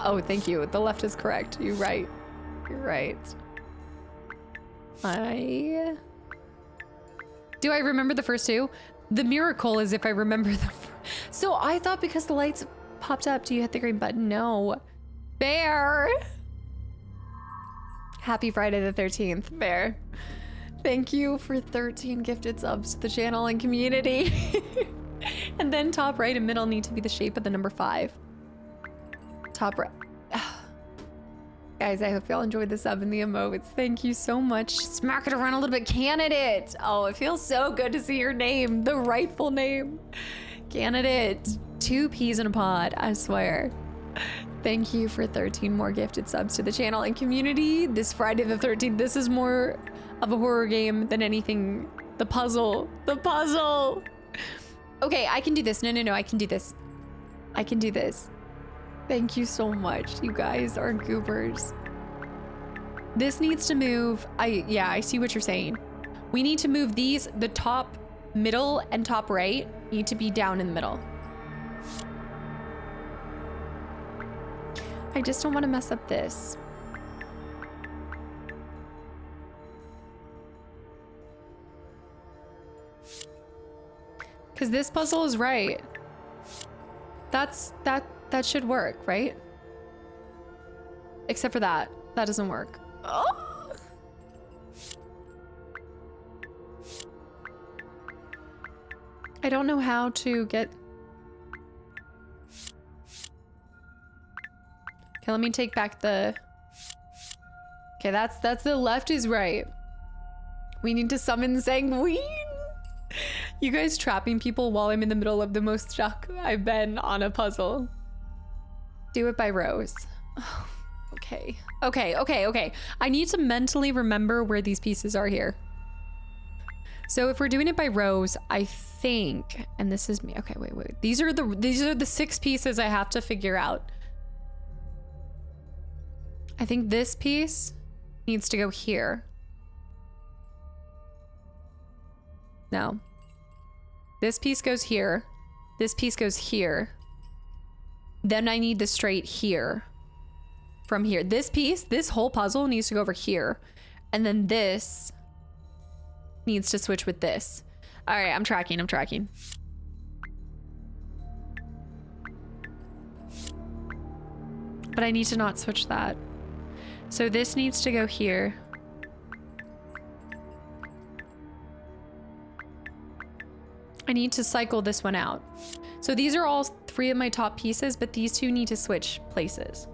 Oh, thank you. The left is correct. You're right. You're right. Do I remember the first 2? The miracle is if I remember them. So I thought because the lights popped up, do you hit the green button? No. Bear. Happy Friday the 13th, Bear. Thank you for 13 gifted subs to the channel and community. And then top right and middle need to be the shape of the number 5. Top right. Guys, I hope y'all enjoyed the sub and the emotes. Thank you so much. Smack it around a little bit. Candidate. Oh, it feels so good to see your name. The rightful name. Candidate. 2 peas in a pod, I swear. Thank you for 13 more gifted subs to the channel and community. This Friday the 13th, this is more of a horror game than anything. The puzzle. The puzzle. Okay, I can do this. No, I can do this. I can do this. Thank you so much. You guys are goobers. This needs to move. Yeah, I see what you're saying. We need to move these, the top, middle, and top right need to be down in the middle. I just don't want to mess up this. Because this puzzle is right. That should work, right? Except for that. That doesn't work. Oh. I don't know how to get... Okay, let me take back the... Okay, that's the left is right. We need to summon Sanguine. You guys trapping people while I'm in the middle of the most stuck I've been on a puzzle. Do it by rows. Oh, okay. Okay. I need to mentally remember where these pieces are here. So if we're doing it by rows, I think, and this is me. Okay, wait. These are the 6 pieces I have to figure out. I think this piece needs to go here. No. This piece goes here. This piece goes here. Then I need the straight here. From here. This piece, this whole puzzle needs to go over here. And then this needs to switch with this. All right, I'm tracking. But I need to not switch that. So this needs to go here. I need to cycle this one out. So these are all 3 of my top pieces, but these 2 need to switch places.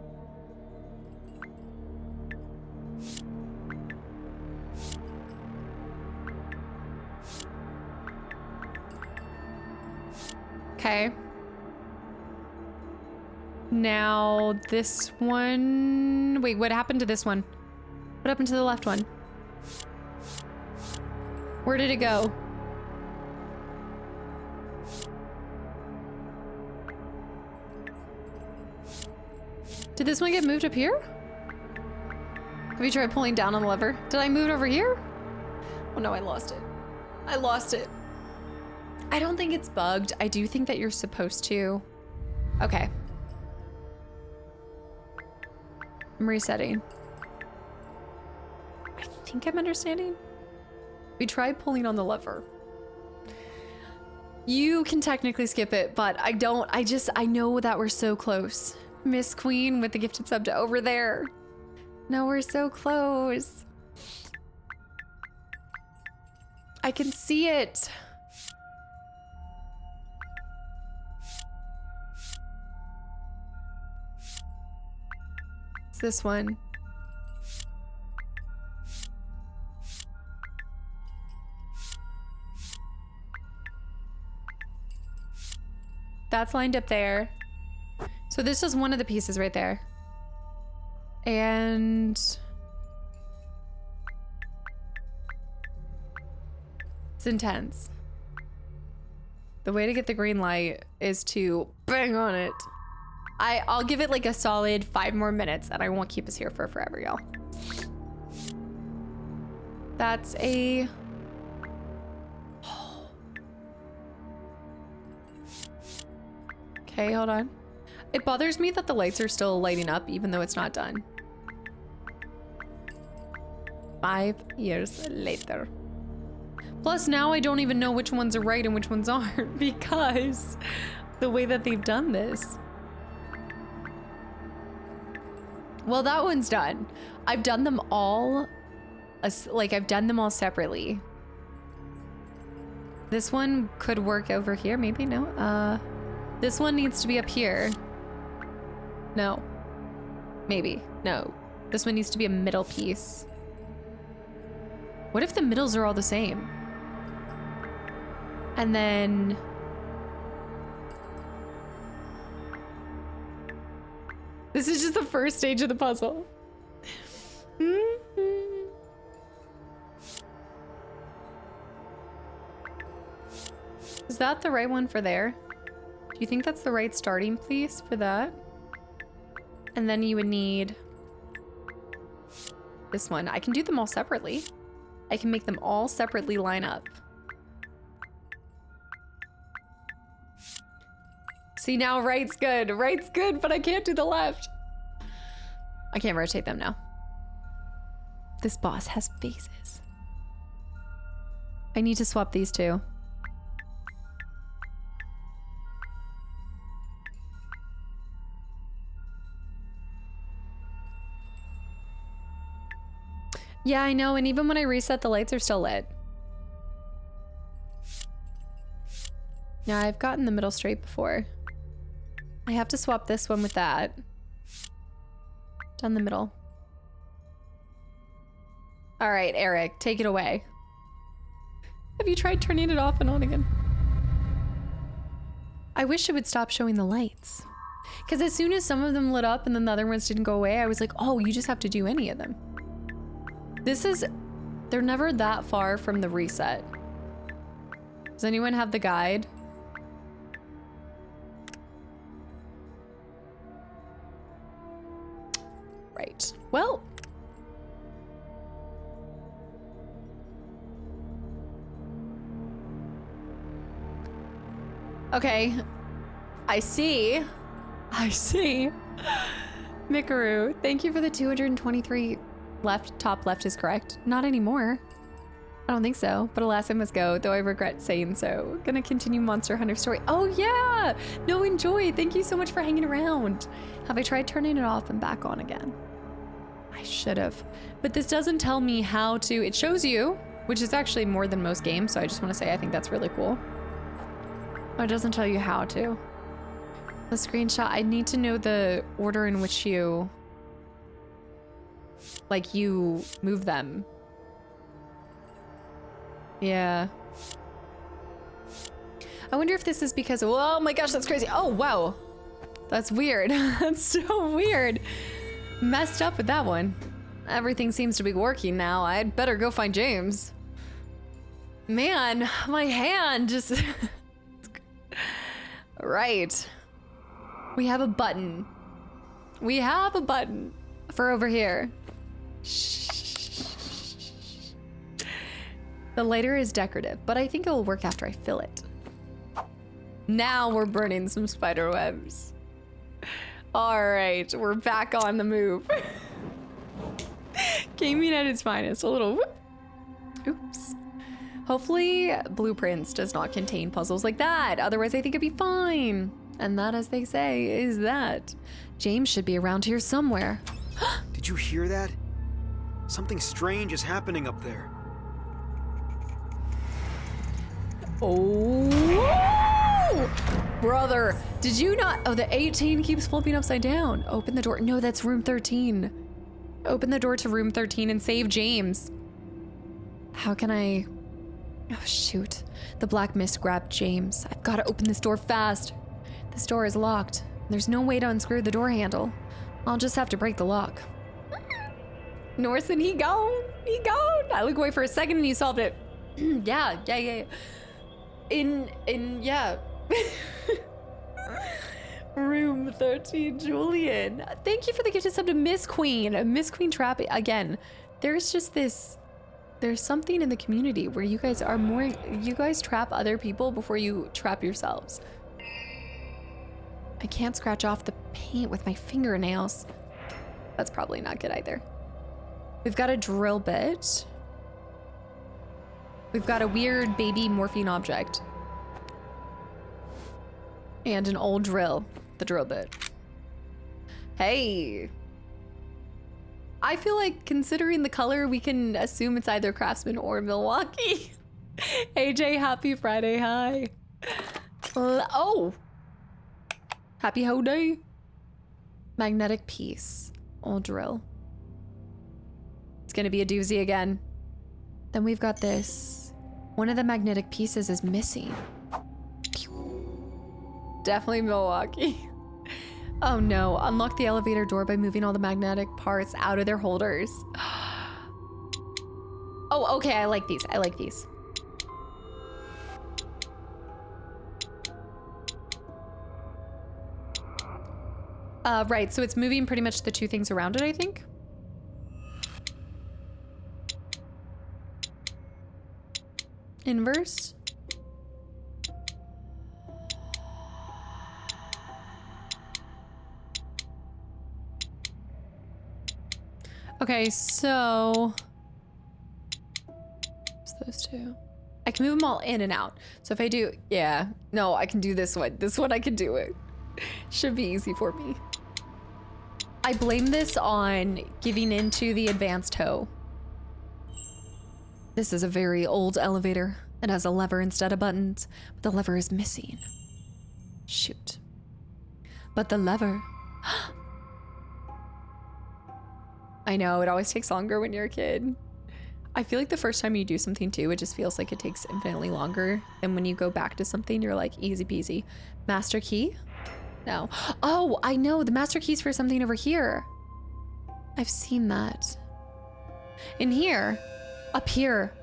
Okay. Now this one... Wait, what happened to this one? What happened to the left one? Where did it go? Did this one get moved up here? Have you tried pulling down on the lever? Did I move it over here? Oh no, I lost it. I lost it. I don't think it's bugged. I do think that you're supposed to. Okay. I'm resetting. I think I'm understanding. We tried pulling on the lever. You can technically skip it, but I don't. I know that we're so close. Miss Queen with the gifted sub to over there. No, we're so close. I can see it. It's this one. That's lined up there. So this is one of the pieces right there. And it's intense. The way to get the green light is to bang on it. I'll give it like a solid 5 more minutes and I won't keep us here for forever, y'all. That's a... Okay, hold on. It bothers me that the lights are still lighting up even though it's not done. 5 years later. Plus now I don't even know which ones are right and which ones aren't because the way that they've done this. Well, that one's done. I've done them all, I've done them all separately. This one could work over here, maybe, no? This one needs to be up here. No. Maybe. No. This one needs to be a middle piece. What if the middles are all the same? And then... This is just the first stage of the puzzle. Is that the right one for there? Do you think that's the right starting place for that? And then you would need this one. I can do them all separately. I can make them all separately line up. See, now right's good. Right's good, but I can't do the left. I can't rotate them now. This boss has faces. I need to swap these two. Yeah, I know, and even when I reset, the lights are still lit. Yeah, I've gotten the middle straight before. I have to swap this one with that. Down the middle. All right, Eric, take it away. Have you tried turning it off and on again? I wish it would stop showing the lights. Because as soon as some of them lit up and then the other ones didn't go away, I was like, oh, you just have to do any of them. They're never that far from the reset. Does anyone have the guide? Right. Well. Okay. I see. Mikaru, thank you for the 223 left. Top left is correct. Not anymore. I don't think so, but alas I must go, though I regret saying so. Gonna continue Monster Hunter story. Oh yeah! No, enjoy. Thank you so much for hanging around. Have I tried turning it off and back on again? I should have. But this doesn't tell me how to. It shows you, which is actually more than most games, so I just want to say I think that's really cool. Oh, it doesn't tell you how to. The screenshot, I need to know the order in which you move them. Yeah. I wonder if this is because, oh my gosh, that's crazy. Oh, wow. That's weird. That's so weird. Messed up with that one. Everything seems to be working now. I'd better go find James. Man, my hand just... Right. We have a button. We have a button for over here. The lighter is decorative, but I think it will work after I fill it. Now we're burning some spider webs. All right, we're back on the move. Gaming at its finest. A little whoop. Oops. Hopefully Blueprints does not contain puzzles like that. Otherwise, I think it'd be fine. And that, as they say, is that. James should be around here somewhere. Did you hear that? Something strange is happening up there. Oh, brother, did you not? Oh, the 18 keeps flipping upside down. Open the door. No, that's room 13. Open the door to room 13 and save James. How can I? Oh, shoot. The black mist grabbed James. I've got to open this door fast. This door is locked. There's no way to unscrew the door handle. I'll just have to break the lock. Norson, he gone. He gone. I look away for a second and he solved it. Yeah. Yeah. Room 13, Julian. Thank you for the gifted sub to Miss Queen. Miss Queen Trap. Again, there's just this... There's something in the community where you guys are more... You guys trap other people before you trap yourselves. I can't scratch off the paint with my fingernails. That's probably not good either. We've got a drill bit. We've got a weird baby morphine object. And an old drill, the drill bit. Hey. I feel like considering the color, we can assume it's either Craftsman or Milwaukee. AJ, happy Friday, hi. Oh. Happy hoe day. Magnetic piece, old drill. It's gonna be a doozy again. Then we've got this. One of the magnetic pieces is missing. Definitely Milwaukee. Oh no, unlock the elevator door by moving all the magnetic parts out of their holders. Oh, okay, I like these. Right, so it's moving pretty much the two things around it, I think. Inverse. Okay, so it's those two. I can move them all in and out. So if I do, yeah, no, I can do this one. This one I can do it. Should be easy for me. I blame this on giving into the advanced hoe. This is a very old elevator. It has a lever instead of buttons, but the lever is missing. Shoot. But the lever. I know, it always takes longer when you're a kid. I feel like the first time you do something too, it just feels like it takes infinitely longer. And when you go back to something, you're like, easy peasy. Master key? No. Oh, I know. The master key's for something over here. I've seen that. In here. Up here.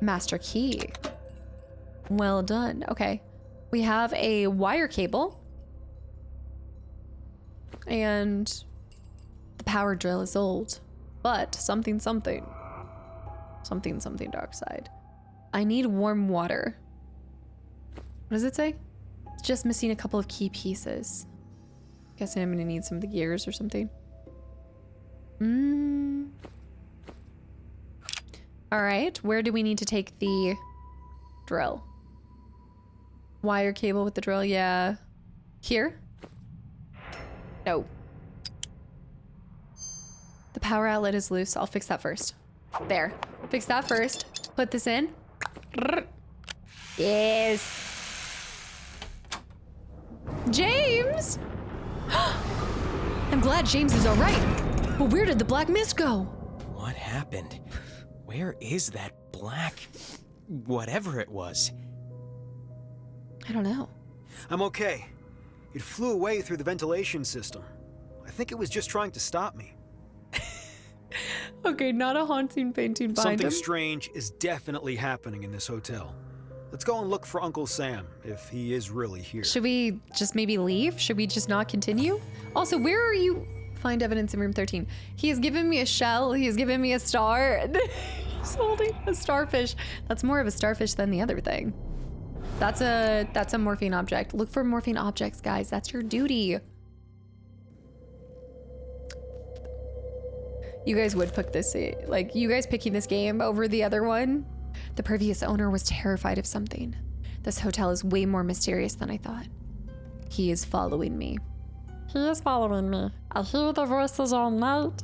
Master key. Well done. Okay. We have a wire cable. And the power drill is old. But something dark side. I need warm water. What does it say? It's just missing a couple of key pieces. Guessing I'm gonna need some of the gears or something. All right, where do we need to take the drill? Wire cable with the drill, yeah. Here? No. The power outlet is loose. I'll fix that first. There. Fix that first. Put this in. Yes. James! I'm glad James is all right. But where did the black mist go? What happened? Where is that black... whatever it was? I don't know. I'm okay. It flew away through the ventilation system. I think it was just trying to stop me. Okay, not a haunting painting behind Something him. strange is definitely happening in this hotel. Let's go and look for Uncle Sam, if he is really here. Should we just maybe leave? Should we just not continue? Also, where are you? Find evidence in room 13. He has given me a shell. He has given me a star. He's holding a starfish. That's more of a starfish than the other thing. That's a morphine object. Look for morphine objects, guys. That's your duty. You guys would pick this, like, you guys picking this game over the other one. The previous owner was terrified of something. This hotel is way more mysterious than I thought. He is following me. He is following me. I hear the voices all night.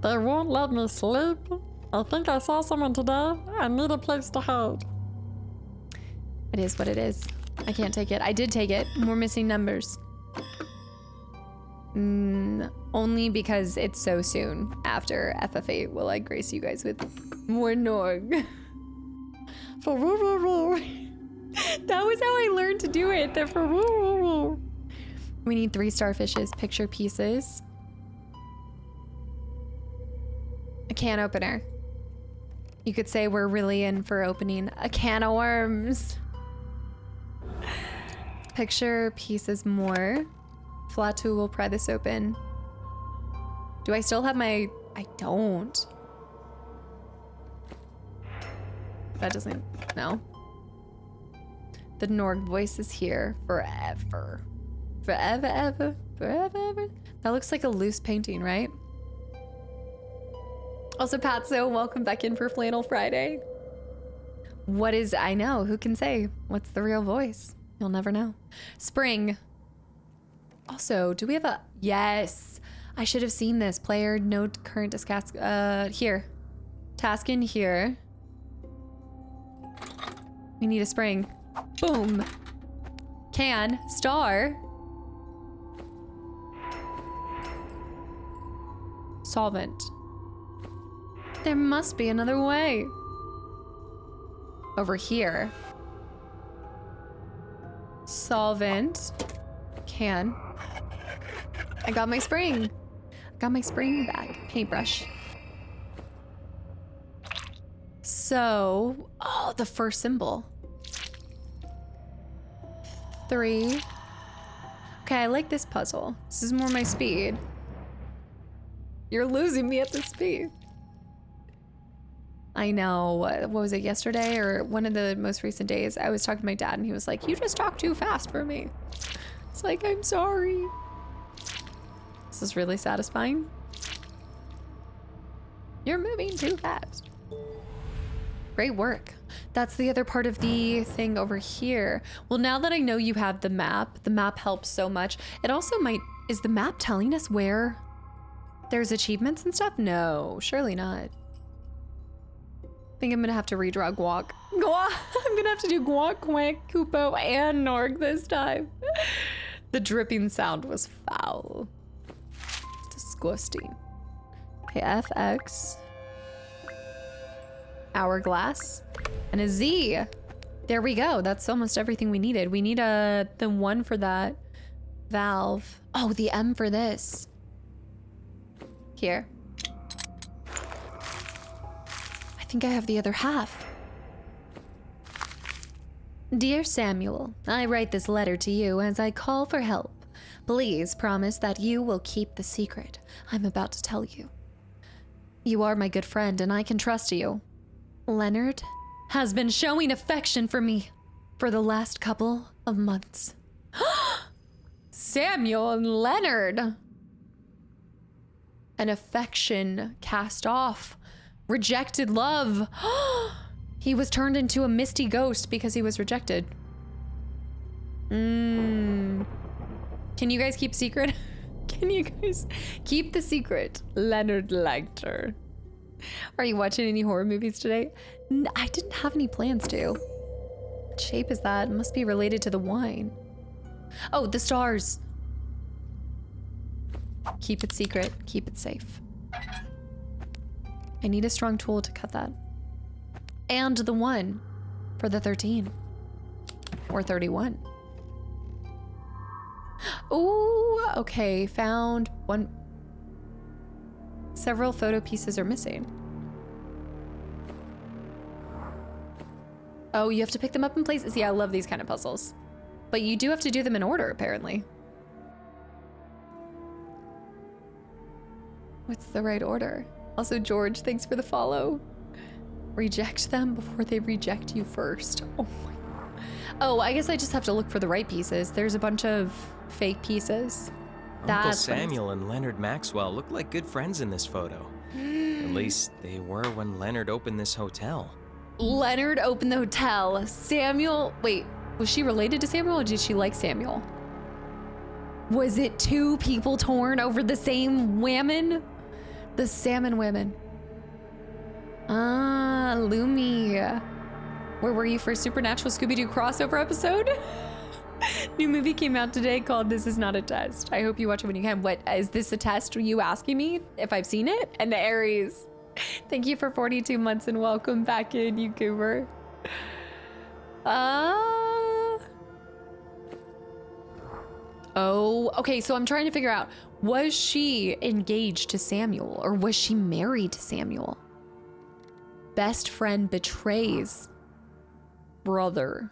They won't let me sleep. I think I saw someone today. I need a place to hide. It is what it is. I can't take it. I did take it. More missing numbers. Only because it's so soon after FF8 will I grace you guys with more Norg. That was how I learned to do it. We need 3 starfishes, picture pieces. A can opener. You could say we're really in for opening a can of worms. Picture pieces more. Flat tool will pry this open. Do I still have my... I don't. That doesn't... No. The Norg voice is here forever. Forever, ever, forever, ever. That looks like a loose painting, right? Also, Patso, welcome back in for Flannel Friday. What is... I know, who can say? What's the real voice? You'll never know. Spring. Also, do we have a... Yes. I should have seen this. Player, note current task... here. Task in here. We need a spring. Boom. Can. Star. Solvent. There must be another way. Over here. Solvent. Can. I got my spring. Got my spring back. Paintbrush. So, oh, the first symbol. 3. Okay, I like this puzzle. This is more my speed. You're losing me at the speed. I know. What was it, yesterday or one of the most recent days? I was talking to my dad and he was like, you just talk too fast for me. It's like, I'm sorry. This is really satisfying. You're moving too fast. Great work. That's the other part of the thing over here. Well, now that I know you have the map helps so much. It also might, is the map telling us where there's achievements and stuff? No, surely not. I think I'm gonna have to redraw Guac. I'm gonna have to do Guac, Quack, Kupo, and Norg this time. The dripping sound was foul. It's disgusting. Okay, FX. hourglass, and a Z. There we go. That's almost everything we needed. We need the one for that valve. Oh, the M for this. Here. I think I have the other half. Dear Samuel, I write this letter to you as I call for help. Please promise that you will keep the secret I'm about to tell you. You are my good friend and I can trust you. Leonard has been showing affection for me for the last couple of months. Samuel and Leonard. An affection cast off. Rejected love. He was turned into a misty ghost because he was rejected. Can you guys keep secret? Can you guys keep the secret? Leonard liked her. Are you watching any horror movies today? I didn't have any plans to. What shape is that? It must be related to the wine. Oh, the stars. Keep it secret. Keep it safe. I need a strong tool to cut that. And the one for the 13. Or 31. Oh, okay. Found one. Several photo pieces are missing. Oh, you have to pick them up in places. Yeah, I love these kind of puzzles. But you do have to do them in order, apparently. What's the right order? Also, George, thanks for the follow. Reject them before they reject you first. Oh my. Oh, I guess I just have to look for the right pieces. There's a bunch of fake pieces. Uncle Samuel and Leonard Maxwell look like good friends in this photo. At least they were when Leonard opened this hotel. Leonard opened the hotel. Samuel, wait, was she related to Samuel or did she like Samuel? Was it two people torn over the same women? The salmon women. Ah, Lumi. Where were you for Supernatural Scooby-Doo crossover episode? New movie came out today called This Is Not a Test. I hope you watch it when you can. What, is this a test? Are you asking me if I've seen it? And the Aries. Thank you for 42 months and welcome back in, you goober. Oh, okay, so I'm trying to figure out, was she engaged to Samuel or was she married to Samuel? Best friend betrays brother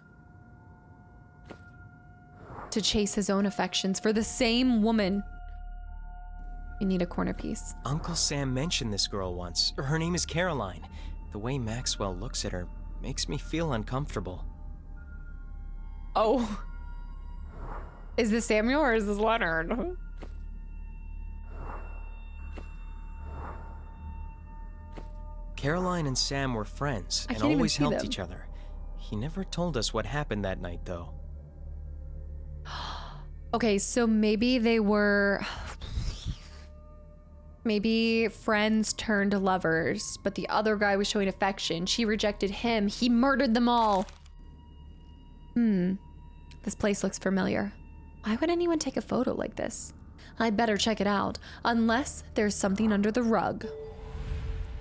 to chase his own affections for the same woman. You need a corner piece. Uncle Sam mentioned this girl once. Her name is Caroline. The way Maxwell looks at her makes me feel uncomfortable. Oh. Is this Samuel or is this Leonard? Caroline and Sam were friends and always helped each other. He never told us what happened that night, though. Okay, so maybe they were... Maybe friends turned lovers, but the other guy was showing affection. She rejected him. He murdered them all. This place looks familiar. Why would anyone take a photo like this? I'd better check it out, unless there's something under the rug.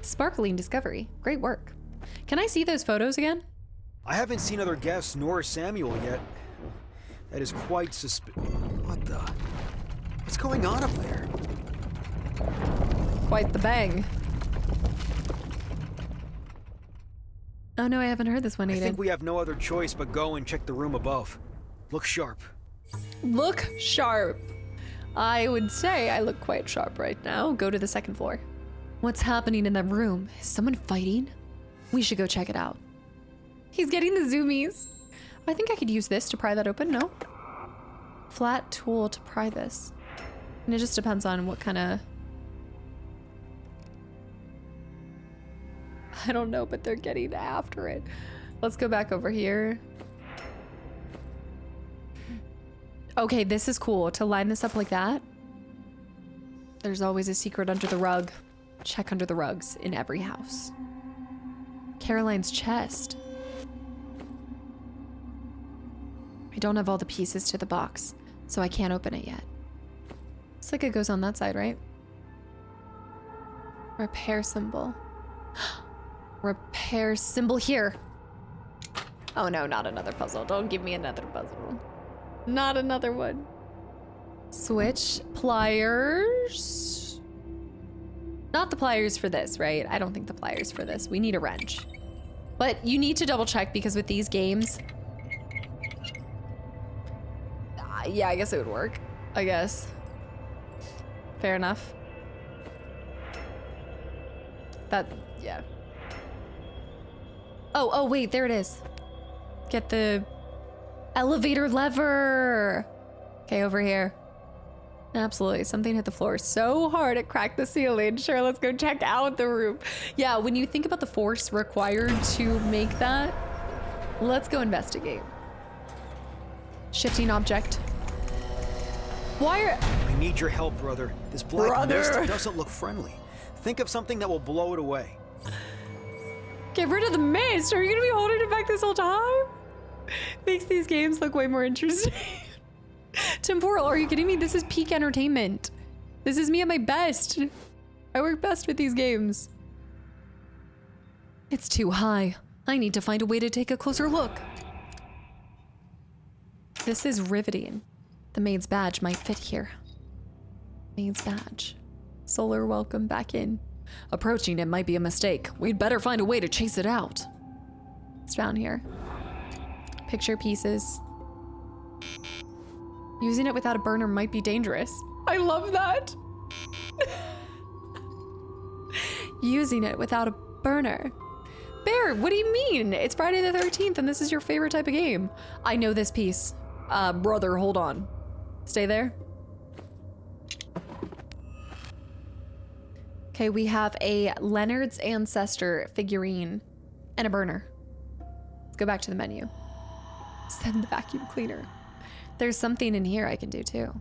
Sparkling discovery. Great work. Can I see those photos again? I haven't seen other guests nor Samuel yet. That is quite What the? What's going on up there? Quite the bang. Oh no, I haven't heard this one, Aiden. I think we have no other choice but go and check the room above. Look sharp. Look sharp. I would say I look quite sharp right now. Go to the second floor. What's happening in that room? Is someone fighting? We should go check it out. He's getting the zoomies. I think I could use this to pry that open, no? Flat tool to pry this. And it just depends on what kind of... I don't know, but they're getting after it. Let's go back over here. Okay, this is cool. To line this up like that. There's always a secret under the rug. Check under the rugs in every house. Caroline's chest. I don't have all the pieces to the box, so I can't open it yet. Looks like it goes on that side, right? Repair symbol. Repair symbol here. Oh no, not another puzzle. Don't give me another puzzle. Not another one. Switch pliers. Not the pliers for this, right? I don't think the pliers for this. We need a wrench. But you need to double check because with these games, yeah, I guess it would work. I guess. Fair enough. Yeah. Oh, wait, there it is. Get the elevator lever. Okay, over here. Absolutely, something hit the floor so hard it cracked the ceiling. Sure, let's go check out the room. Yeah, when you think about the force required to make that, let's go investigate. Shifting object. Why are... I need your help, brother. This black mist doesn't look friendly. Think of something that will blow it away. Get rid of the mist. Are you gonna be holding it back this whole time? Makes these games look way more interesting. Temporal, are you kidding me? This is peak entertainment. This is me at my best. I work best with these games. It's too high. I need to find a way to take a closer look. This is riveting. The maid's badge might fit here. Maid's badge. Solar, welcome back in. Approaching it might be a mistake. We'd better find a way to chase it out. It's found here. Picture pieces. Using it without a burner might be dangerous. I love that. Using it without a burner. Bear, what do you mean? It's Friday the 13th and this is your favorite type of game. I know this piece. Brother, hold on. Stay there. Okay, we have a Leonard's Ancestor figurine and a burner. Let's go back to the menu. Send the vacuum cleaner. There's something in here I can do too.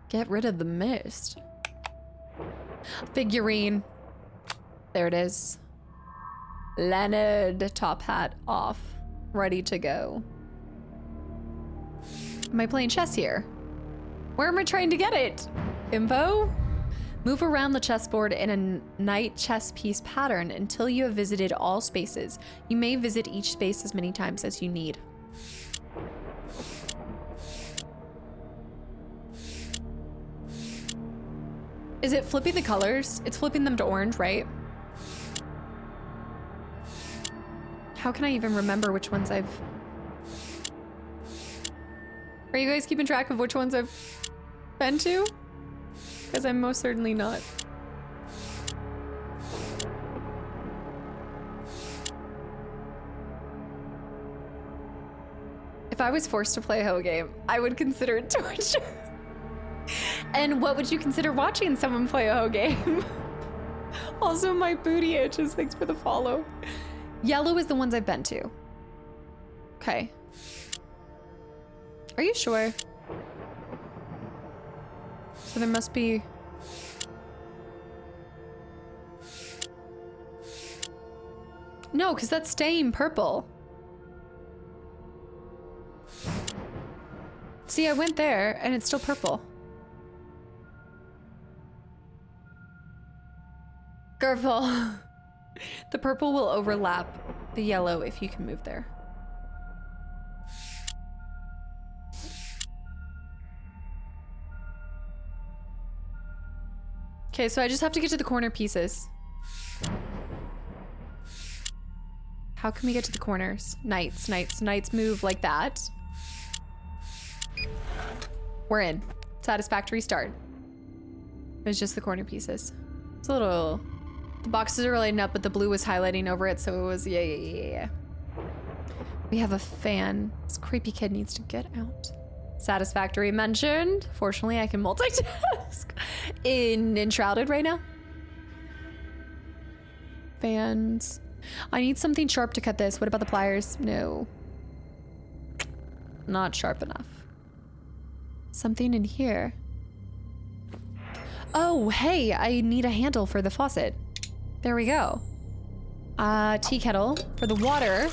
Get rid of the mist. Figurine. There it is. Leonard, top hat off. Ready to go. Am I playing chess here? Where am I trying to get it? Info? Move around the chessboard in a knight chess piece pattern until you have visited all spaces. You may visit each space as many times as you need. Is it flipping the colors? It's flipping them to orange, right? How can I even remember which ones I've... Are you guys keeping track of which ones I've been to? Because I'm most certainly not. If I was forced to play a Ho game, I would consider it torture. And what would you consider watching someone play a Ho game? Also, my booty itches. Thanks for the follow. Yellow is the ones I've been to. Okay. Are you sure? So there must be... No, because that's staying purple. See, I went there and it's still purple. Purple. The purple will overlap the yellow if you can move there. Okay, so I just have to get to the corner pieces. How can we get to the corners? Knights move like that. We're in. Satisfactory start. It was just the corner pieces. It's a little... The boxes are lighting up, but the blue was highlighting over it, so it was... Yeah. We have a fan. This creepy kid needs to get out. Satisfactory mentioned. Fortunately, I can multitask. In Enshrouded right now. Fans. I need something sharp to cut this. What about the pliers? No. Not sharp enough. Something in here. Oh, hey, I need a handle for the faucet. There we go. Tea kettle for the water.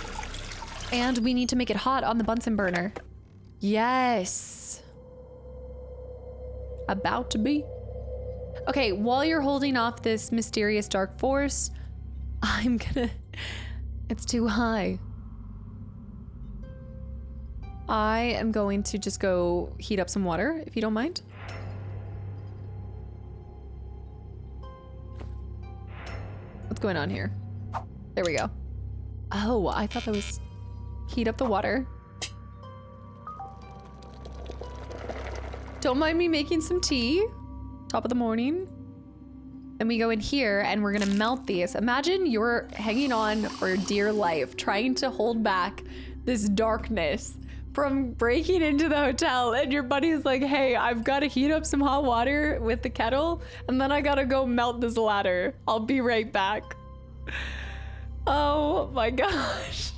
And we need to make it hot on the Bunsen burner. Yes. About to be. Okay, while you're holding off this mysterious dark force, I'm gonna... It's too high. I am going to just go heat up some water, if you don't mind. What's going on here? There we go. Oh, I thought that was... Heat up the water. Don't mind me making some tea. Top of the morning. Then we go in here and we're gonna melt these. Imagine you're hanging on for dear life, trying to hold back this darkness from breaking into the hotel, and your buddy's like, hey, I've got to heat up some hot water with the kettle, and then I gotta go melt this ladder. I'll be right back. Oh my gosh.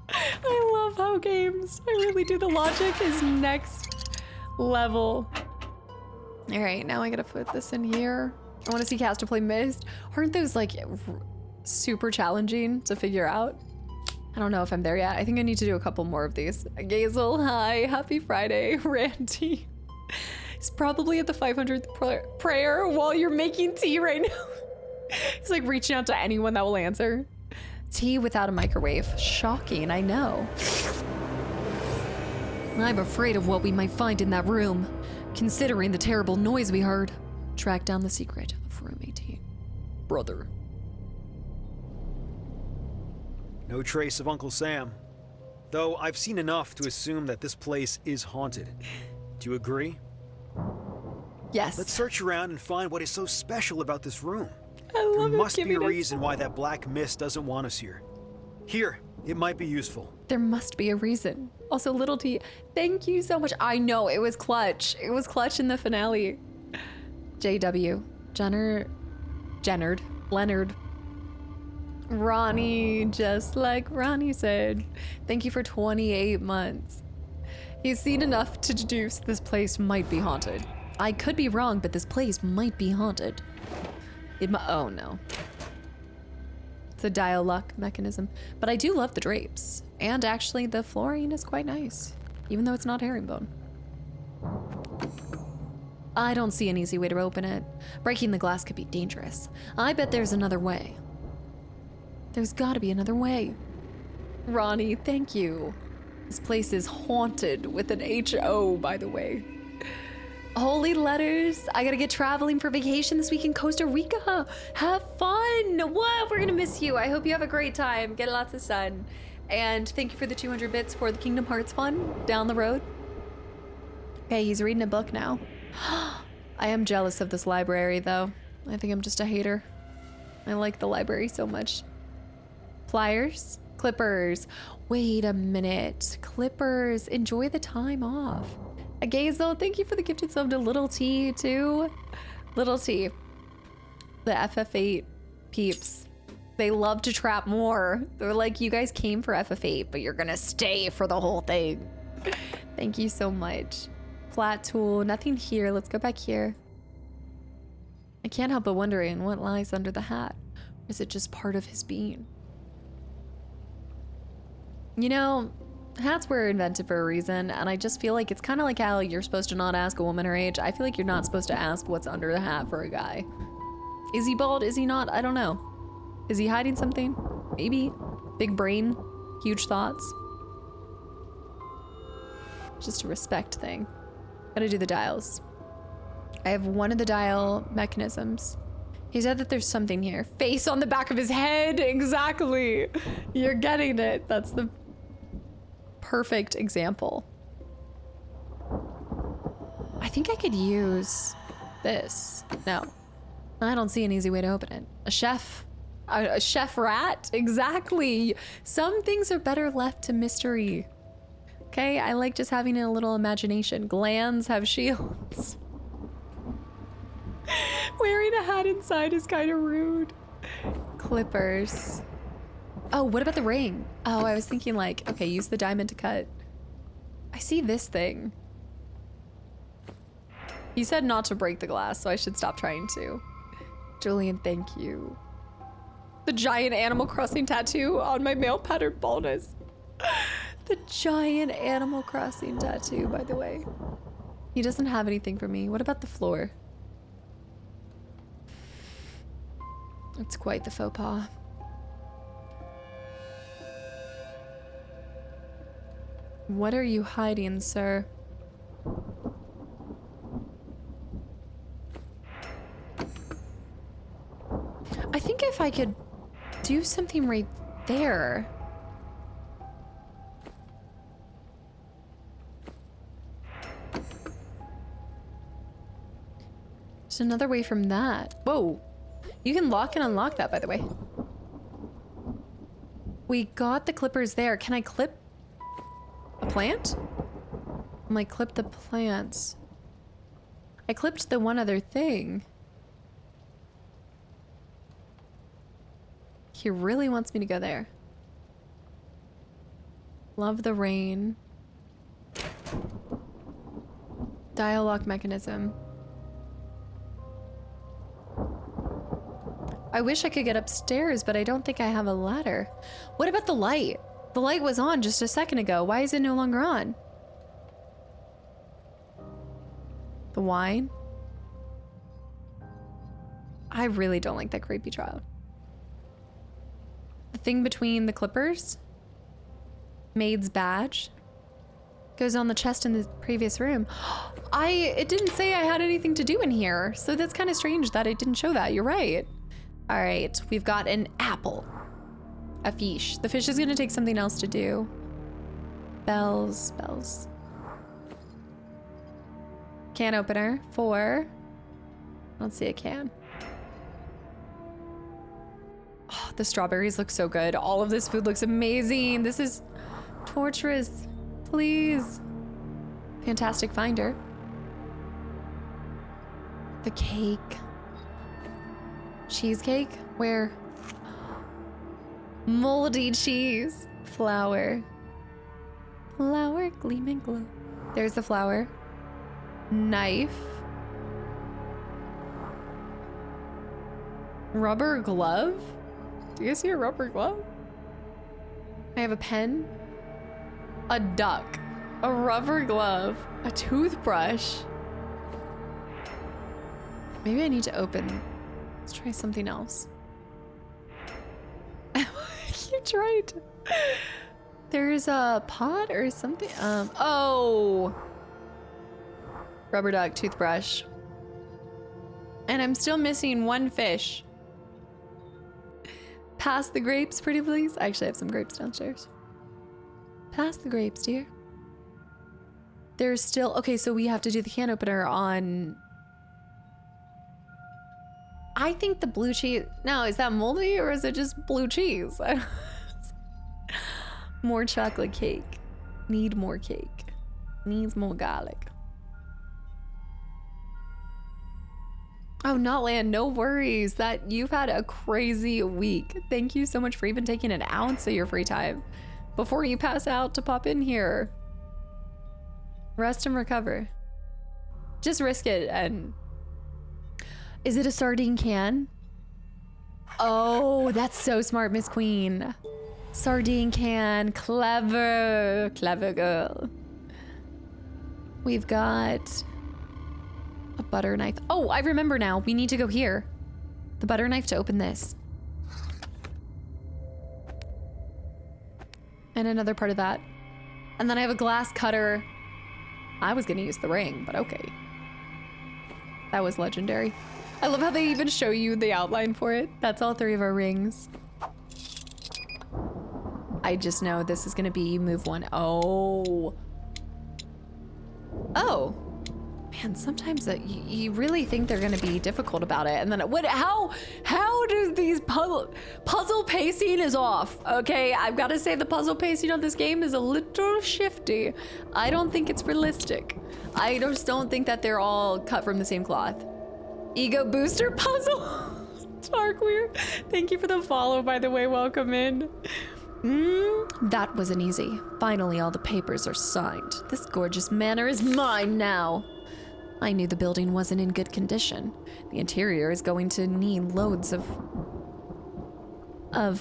I love how games, I really do. The logic is next level. All right, now I gotta put this in here. I want to see Casta play Mist. Aren't those like super challenging to figure out? I don't know if I'm there yet. I think I need to do a couple more of these. Gazel, hi, happy Friday. Randy. He's probably at the 500th prayer while you're making tea right now. He's like reaching out to anyone that will answer. Tea without a microwave. Shocking, I know. I'm afraid of what we might find in that room, considering the terrible noise we heard. Track down the secret of room 18. Brother. No trace of Uncle Sam. Though I've seen enough to assume that this place is haunted. Do you agree? Yes. Let's search around and find what is so special about this room. I love There it must be a giving us- reason why that black mist doesn't want us here. Here, it might be useful. There must be a reason. Also, Little T, thank you so much. I know, it was clutch. It was clutch in the finale. JW. Jennard. Leonard. Ronnie, just like Ronnie said. Thank you for 28 months. He's seen enough to deduce this place might be haunted. I could be wrong, but this place might be haunted. Oh no. It's a dial lock mechanism. But I do love the drapes. And actually the flooring is quite nice. Even though it's not herringbone. I don't see an easy way to open it. Breaking the glass could be dangerous. I bet there's another way. There's gotta be another way. Ronnie, thank you. This place is haunted with an H-O, by the way. Holy letters. I gotta get traveling for vacation this week in Costa Rica. Have fun. What? We're gonna miss you. I hope you have a great time. Get lots of sun. And thank you for the 200 bits for the Kingdom Hearts fun down the road. Okay, he's reading a book now. I am jealous of this library, though. I think I'm just a hater. I like the library so much. Pliers? Clippers. Wait a minute. Clippers. Enjoy the time off. Agazel, thank you for the gifted sub to Little T, too. Little T. The FF8 peeps. They love to trap more. They're like, you guys came for FF8, but you're gonna stay for the whole thing. Thank you so much. Flat tool, nothing here. Let's go back here. I can't help but wondering what lies under the hat. Or is it just part of his being? You know, hats were invented for a reason, and I just feel like it's kind of like how you're supposed to not ask a woman her age. I feel like you're not supposed to ask what's under the hat for a guy. Is he bald? Is he not? I don't know. Is he hiding something? Maybe. Big brain, huge thoughts. Just a respect thing. Gotta do the dials. I have one of the dial mechanisms. He said that there's something here. Face on the back of his head. Exactly. You're getting it. That's the perfect example. I think I could use this. No. I don't see an easy way to open it. A chef rat? Exactly. Some things are better left to mystery. Okay, I like just having a little imagination. Glands have shields. Wearing a hat inside is kind of rude. Clippers. Oh, what about the ring? Oh, I was thinking like, okay, use the diamond to cut. I see this thing. He said not to break the glass, so I should stop trying to. Julian, thank you. The giant Animal Crossing tattoo on my male pattern baldness. The giant Animal Crossing tattoo, by the way. He doesn't have anything for me. What about the floor? It's quite the faux pas. What are you hiding, sir? I think if I could do something right there. There's another way from that. Whoa. You can lock and unlock that, by the way. We got the clippers there. Can I clip a plant? I'm like, clip the plants. I clipped the one other thing. He really wants me to go there. Love the rain. Dial lock mechanism. I wish I could get upstairs, but I don't think I have a ladder. What about the light? The light was on just a second ago. Why is it no longer on? The wine? I really don't like that creepy child. The thing between the clippers? Maid's badge? Goes on the chest in the previous room. It didn't say I had anything to do in here, so that's kind of strange that it didn't show that. You're right. All right, we've got an apple. A fish. The fish is gonna take something else to do. Bells. Can opener. 4. Let's see a can. Oh, the strawberries look so good. All of this food looks amazing. This is torturous. Please. Fantastic finder. The cake. Cheesecake? Where? Moldy cheese. Flour. Flour, gleam and glow. There's the flour. Knife. Rubber glove? Do you see a rubber glove? I have a pen. A duck. A rubber glove. A toothbrush. Maybe I need to open. Let's try something else. You tried. There's a pot or something. Oh. Rubber duck, toothbrush. And I'm still missing one fish. Pass the grapes, pretty please. I actually have some grapes downstairs. Pass the grapes, dear. There's still... Okay, so we have to do the can opener on... I think the blue cheese... Now, is that moldy or is it just blue cheese? More chocolate cake. Need more cake. Needs more garlic. Oh, Notland, no worries. That you've had a crazy week. Thank you so much for even taking an ounce of your free time before you pass out to pop in here. Rest and recover. Just risk it. And is it a sardine can? Oh, that's so smart, Miss Queen. Sardine can. Clever. Clever girl. We've got a butter knife. Oh, I remember now. We need to go here. The butter knife to open this. And another part of that. And then I have a glass cutter. I was gonna use the ring, but okay. That was legendary. I love how they even show you the outline for it. That's all 3 of our rings. I just know this is gonna be move 1. Oh. Oh. Man, sometimes you really think they're gonna be difficult about it, and then how does these puzzle pacing is off? Okay, I've got to say the puzzle pacing on this game is a little shifty. I don't think it's realistic. I just don't think that they're all cut from the same cloth. Ego booster puzzle. Darkweir, thank you for the follow, by the way. Welcome in. That was an easy. Finally, all the papers are signed. This gorgeous manor is mine now. I knew the building wasn't in good condition. The interior is going to need loads of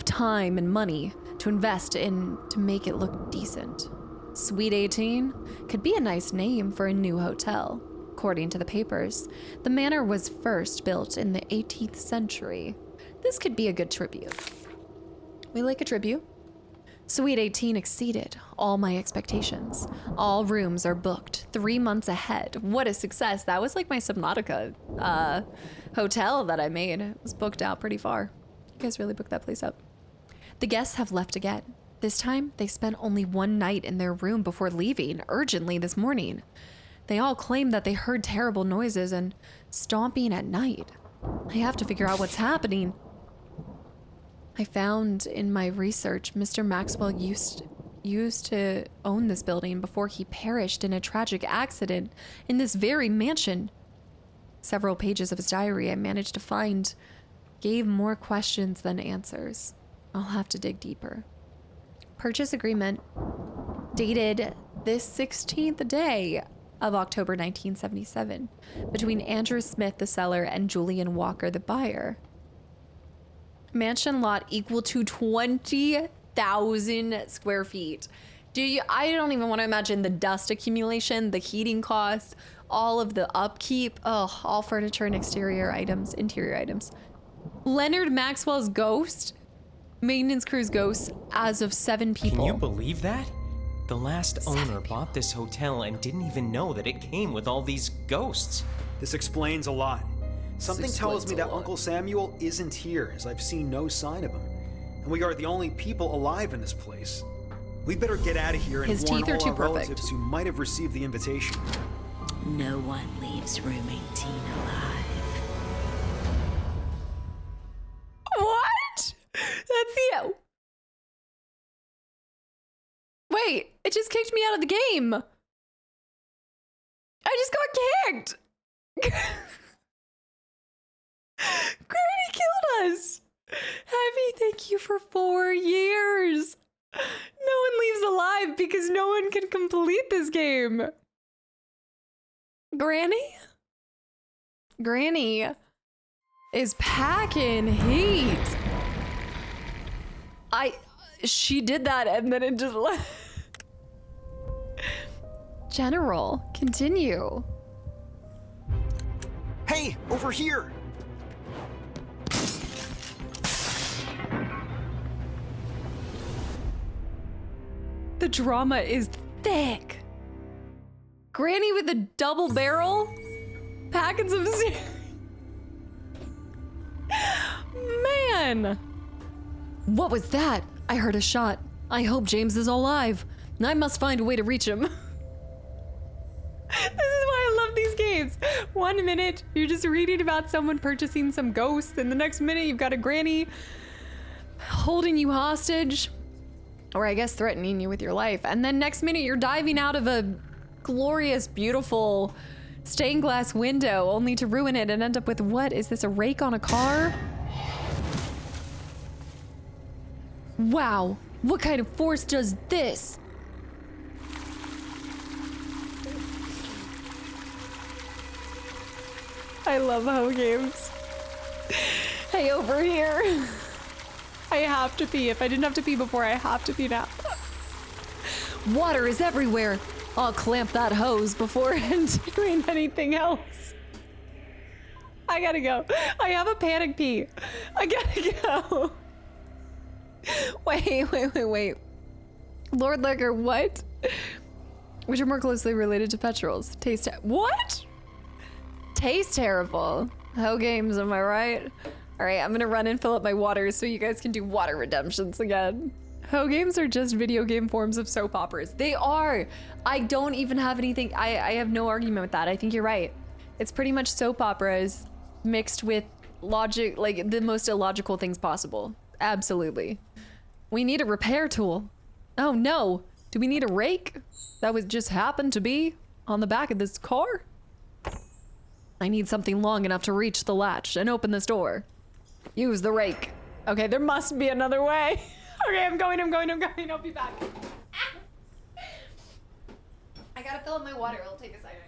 time and money to invest in to make it look decent. Suite 18 could be a nice name for a new hotel. According to the papers, the manor was first built in the 18th century. This could be a good tribute. We like a tribute. Suite 18 exceeded all my expectations. All rooms are booked 3 months ahead. What a success. That was like my Subnautica hotel that I made. It was booked out pretty far. You guys really booked that place up. The guests have left again. This time, they spent only 1 night in their room before leaving urgently this morning. They all claim that they heard terrible noises and stomping at night. I have to figure out what's happening. I found in my research Mr. Maxwell used to own this building before he perished in a tragic accident in this very mansion. Several pages of his diary I managed to find gave more questions than answers. I'll have to dig deeper. Purchase agreement dated this 16th day of October 1977 between Andrew Smith, the seller, and Julian Walker, the buyer. Mansion lot equal to 20,000 square feet. I don't even want to imagine the dust accumulation, the heating costs, all of the upkeep. Oh, all furniture and interior items. Leonard Maxwell's ghost, maintenance crew's ghost, as of 7 people. Can you believe that? The last owner bought this hotel and didn't even know that it came with all these ghosts. This explains a lot. Something tells me that Uncle Samuel isn't here, as I've seen no sign of him. And we are the only people alive in this place. We better get out of here and His warn teeth are all too our perfect. relatives who might have received the invitation. No one leaves room 18 alive. What? That's the... Wait, it just kicked me out of the game. I just got kicked. Granny killed us. Happy, thank you for 4 years. No one leaves alive because no one can complete this game. Granny is packing heat. She did that and then it just left. General, continue. Hey, over here! The drama is thick. Granny with a double barrel? Packing some... Man! What was that? I heard a shot. I hope James is alive. I must find a way to reach him. This is why I love these games. 1 minute, you're just reading about someone purchasing some ghosts, and the next minute you've got a granny holding you hostage. Or I guess threatening you with your life. And then next minute you're diving out of a glorious, beautiful stained glass window only to ruin it and end up with what? Is this a rake on a car? Wow, what kind of force does this? I love hoe games. Hey, over here. I have to pee. If I didn't have to pee before, I have to pee now. Water is everywhere. I'll clamp that hose before doing anything else. I gotta go. I have a panic pee. I gotta go. Wait. Lord Liquor, what? Which are more closely related to petrels? What? Taste terrible. Hoe games, am I right? All right, I'm gonna run and fill up my water so you guys can do water redemptions again. Hoe games are just video game forms of soap operas. They are. I don't even have anything. I have no argument with that. I think you're right. It's pretty much soap operas mixed with logic, like the most illogical things possible. Absolutely. We need a repair tool. Oh no. Do we need a rake? That would just happen to be on the back of this car? I need something long enough to reach the latch and open this door. Use the rake. Okay, there must be another way. Okay, I'm going. I'll be back. I gotta fill up my water. It'll take a second.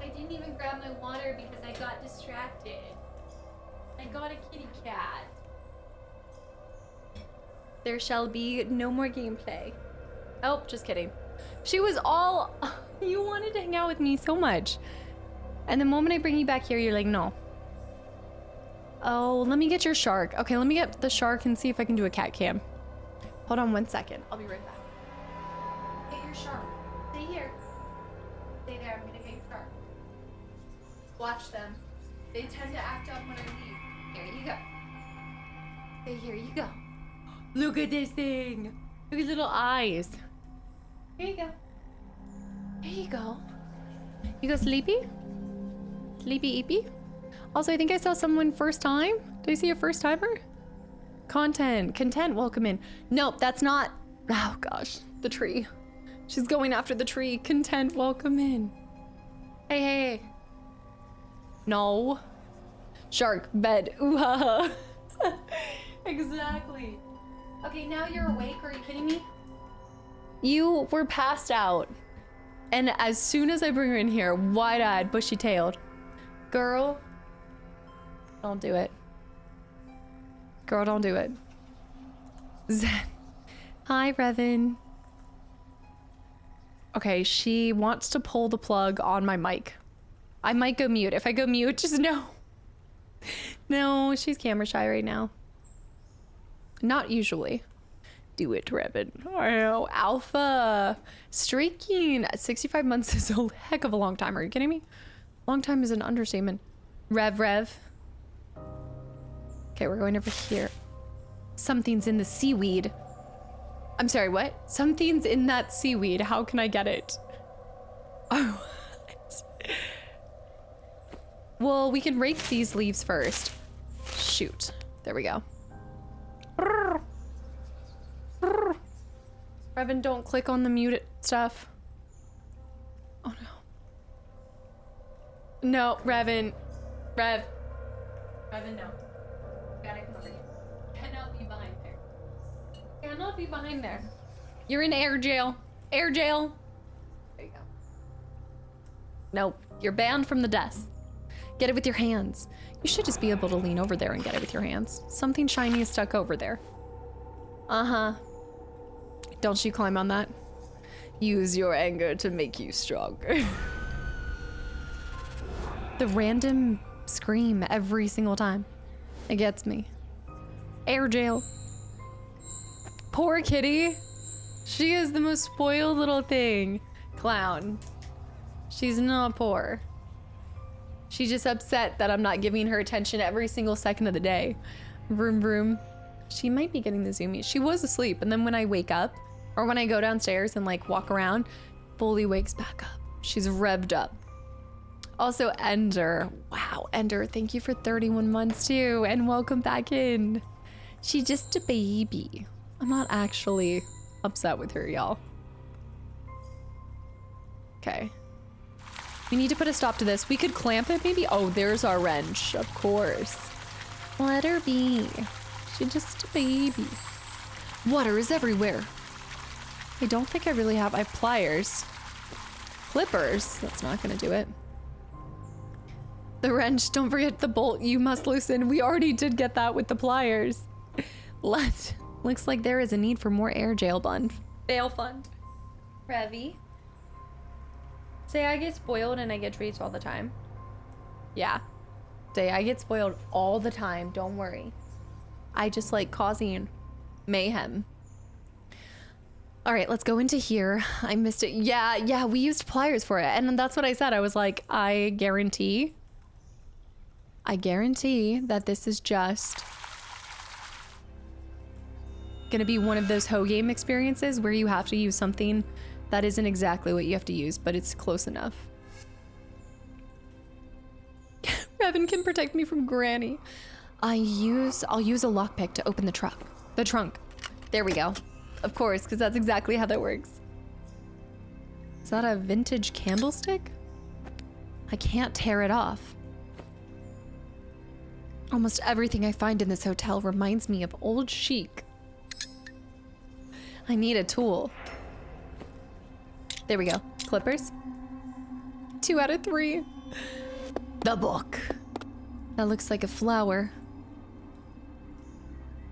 I didn't even grab my water because I got distracted. I got a kitty cat. There shall be no more gameplay. Oh, just kidding. She was all, you wanted to hang out with me so much. And the moment I bring you back here, you're like, no. Oh, let me get your shark. Okay, let me get the shark and see if I can do a cat cam. Hold on 1 second. I'll be right back. Get your shark. Stay here. Stay there. I'm gonna get your shark. Watch them. They tend to act up when I leave. Here you go. Stay here you go. Look at this thing. Look at his little eyes. Here you go. Here you go. You go sleepy? Sleepy eepy? Also, I think I saw someone first time. Did I see a first timer? Content, welcome in. Nope, that's not. Oh gosh, the tree. She's going after the tree. Content, welcome in. Hey. No. Shark, bed. Ooh ha ha. Exactly. Okay, now you're awake. Are you kidding me? You were passed out. And as soon as I bring her in here, wide-eyed, bushy-tailed. Girl. Don't do it. Girl, don't do it. Zen. Hi, Revan. Okay, she wants to pull the plug on my mic. I might go mute. If I go mute, just no. No, she's camera shy right now. Not usually. Do it, Revan. Oh, Alpha. Streaking. 65 months is a heck of a long time. Are you kidding me? Long time is an understatement. Rev. Okay, we're going over here. Something's in the seaweed. I'm sorry, what? Something's in that seaweed. How can I get it? Oh. Well, we can rake these leaves first. Shoot. There we go. Revan, don't click on the mute stuff. Oh no. No, Revan. Revan, no. Gotta come over here. Cannot be behind there. Cannot be behind there. You're in air jail. Air jail. There you go. Nope. You're banned from the desk. Get it with your hands. You should just be able to lean over there and get it with your hands. Something shiny is stuck over there. Uh-huh. Don't you climb on that? Use your anger to make you stronger. The random scream every single time. It gets me. Air jail. Poor kitty. She is the most spoiled little thing. Clown. She's not poor. She's just upset that I'm not giving her attention every single second of the day. Vroom vroom. She might be getting the zoomies. She was asleep, and then when I wake up, or when I go downstairs and like walk around, fully wakes back up. She's revved up. Also, Ender. Wow, Ender, thank you for 31 months too, and welcome back in. She's just a baby. I'm not actually upset with her, y'all. Okay. We need to put a stop to this. We could clamp it maybe? Oh, there's our wrench, of course. Let her be. She's just a baby. Water is everywhere. I don't think I really have. I have pliers. Clippers. That's not gonna do it. The wrench. Don't forget the bolt. You must loosen. We already did get that with the pliers. Looks like there is a need for more air jail fund. Bail fund. Revy. Say I get spoiled and I get treats all the time. Yeah. Say I get spoiled all the time. Don't worry. I just like causing mayhem. All right, let's go into here. I missed it. Yeah, we used pliers for it. And that's what I said. I was like, I guarantee that this is just gonna be one of those hoe game experiences where you have to use something that isn't exactly what you have to use, but it's close enough. Revan can protect me from Granny. I'll use a lockpick to open the trunk. There we go. Of course, because that's exactly how that works. Is that a vintage candlestick? I can't tear it off. Almost everything I find in this hotel reminds me of old chic. I need a tool. There we go. Clippers. 2 out of 3. The book. That looks like a flower.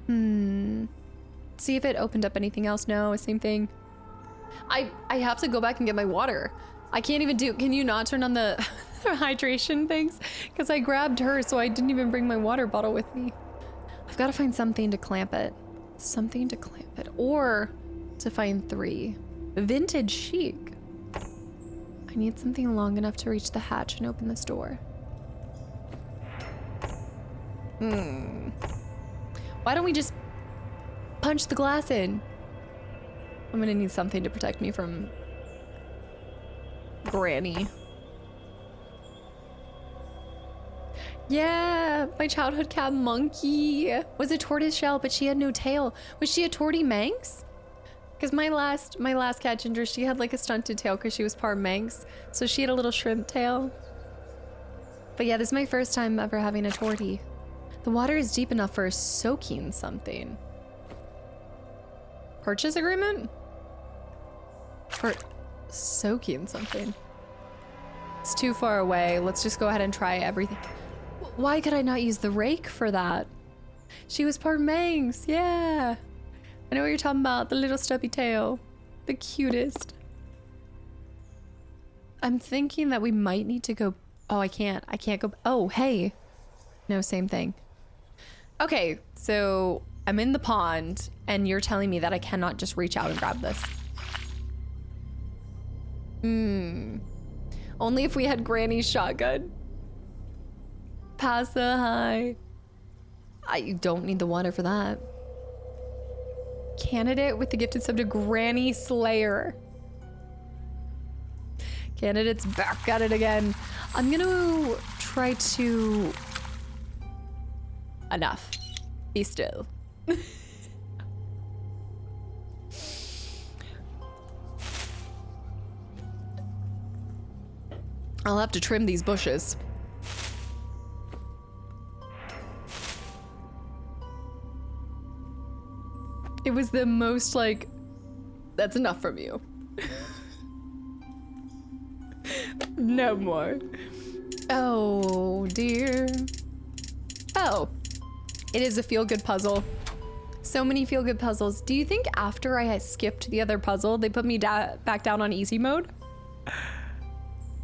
See if it opened up anything else. No, same thing. I have to go back and get my water. I can't even do, can you not turn on the hydration things? Because I grabbed her, so I didn't even bring my water bottle with me. I've got to find something to clamp it. Something to clamp it. Or to find 3. Vintage chic. I need something long enough to reach the hatch and open this door. Why don't we just punch the glass in? I'm gonna need something to protect me from Granny. Yeah, my childhood cat Monkey was a tortoise shell, but she had no tail. Was she a torty Manx? Because my last cat Ginger, she had like a stunted tail because she was part Manx, so she had a little shrimp tail. But yeah, this is my first time ever having a tortie. The water is deep enough for soaking something. Purchase agreement? For soaking something. It's too far away. Let's just go ahead and try everything. Why could I not use the rake for that? She was part Manx, yeah. I know what you're talking about, the little stubby tail. The cutest. I'm thinking that we might need to go, oh, I can't go, oh, hey. No, same thing. Okay, so I'm in the pond and you're telling me that I cannot just reach out and grab this. Only if we had Granny's shotgun. Pass the high. I don't need the water for that. Candidate with the gifted sub to Granny Slayer. Candidate's back at it again. I'm gonna try to... Enough. Be still. I'll have to trim these bushes. It was the most like, that's enough from you. No more. Oh dear. Oh, it is a feel-good puzzle. So many feel-good puzzles. Do you think after I had skipped the other puzzle, they put me back down on easy mode?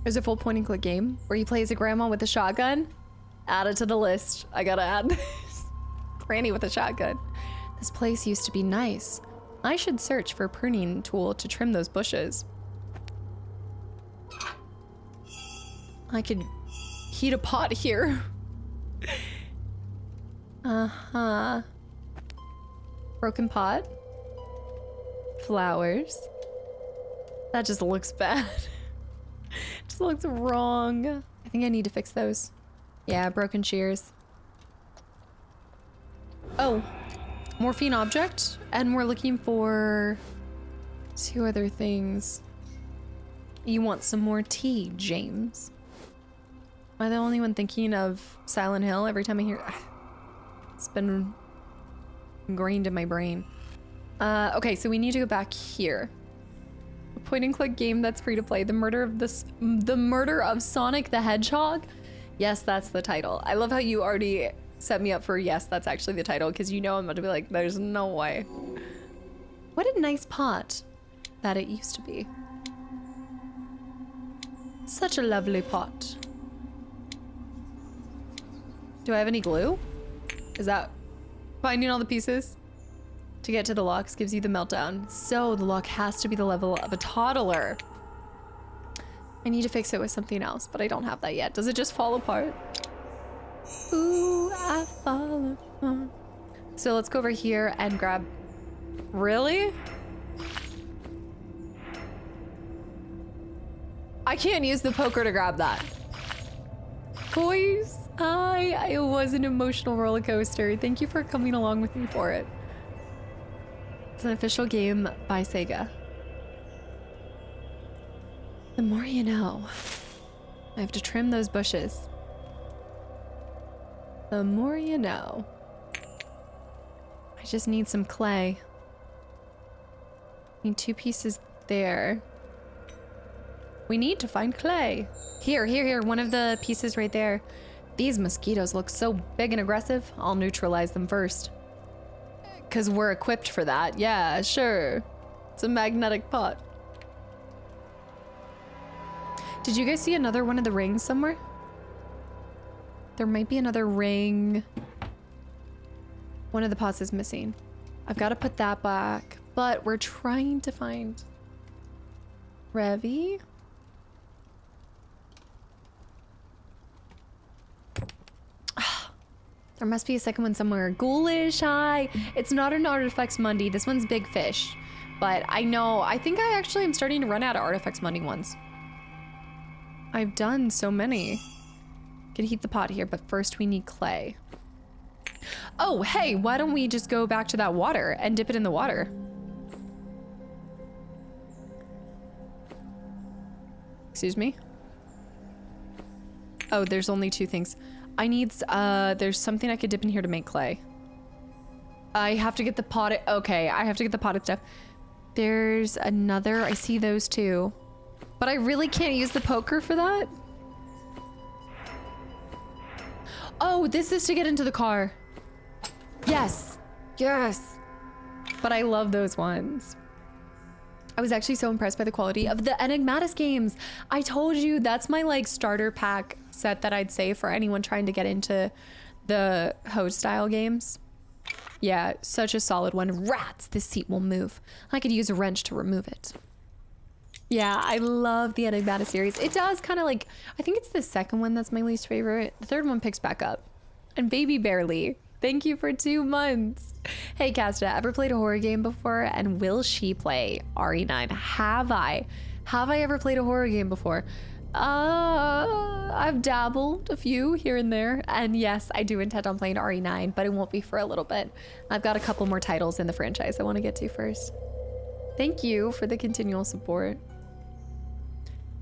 There's a full point and click game where you play as a grandma with a shotgun. Add it to the list. I gotta add this. Granny with a shotgun. This place used to be nice. I should search for a pruning tool to trim those bushes. I could heat a pot here. Uh-huh. Broken pot. Flowers. That just looks bad. Just looks wrong. I think I need to fix those. Yeah, broken shears. Oh, morphine object, and we're looking for 2 other things. You want some more tea, James? Am I the only one thinking of Silent Hill every time I hear? It's been ingrained in my brain. Okay, so we need to go back here. A point and click game that's free to play. The murder of Sonic the Hedgehog. Yes, that's the title. I love how you already set me up for yes, that's actually the title, because you know I'm about to be like, there's no way. What a nice pot that it used to be. Such a lovely pot. Do I have any glue? Is that finding all the pieces to get to the locks gives you the meltdown? So the lock has to be the level of a toddler. I need to fix it with something else, but I don't have that yet. Does it just fall apart? Ooh, I fall apart. So let's go over here and grab... Really? I can't use the poker to grab that. Boys, it was an emotional roller coaster. Thank you for coming along with me for it. It's an official game by Sega. The more you know. I have to trim those bushes. The more you know. I just need some clay. Need 2 pieces there. We need to find clay. Here, one of the pieces right there. These mosquitoes look so big and aggressive. I'll neutralize them first. 'Cause we're equipped for that. Yeah, sure. It's a magnetic pot. Did you guys see another one of the rings somewhere? There might be another ring. One of the pots is missing. I've got to put that back, but we're trying to find Revy. There must be a second one somewhere. Ghoulish Eye. It's not an Artifacts Mundi. This one's Big Fish. But I know, I think I actually am starting to run out of Artifacts Mundi ones. I've done so many. Could heat the pot here, but first we need clay. Oh, hey, why don't we just go back to that water and dip it in the water? Excuse me? Oh, there's only 2 things. I need, there's something I could dip in here to make clay. I have to get the pot, okay, I have to get the potted stuff. There's another, I see those 2. But I really can't use the poker for that. Oh, this is to get into the car. Yes, yes. But I love those ones. I was actually so impressed by the quality of the Enigmatis games. I told you that's my like starter pack set that I'd say for anyone trying to get into the host style games. Yeah, such a solid one. Rats, this seat will move. I could use a wrench to remove it. Yeah, I love the Enigmatis series. It does kind of like, I think it's the second one that's my least favorite. The third one picks back up. And Baby Barely, thank you for 2 months. Hey Casta, ever played a horror game before? And will she play RE9? Have I? Have I ever played a horror game before? I've dabbled a few here and there. And yes, I do intend on playing RE9, but it won't be for a little bit. I've got a couple more titles in the franchise I want to get to first. Thank you for the continual support.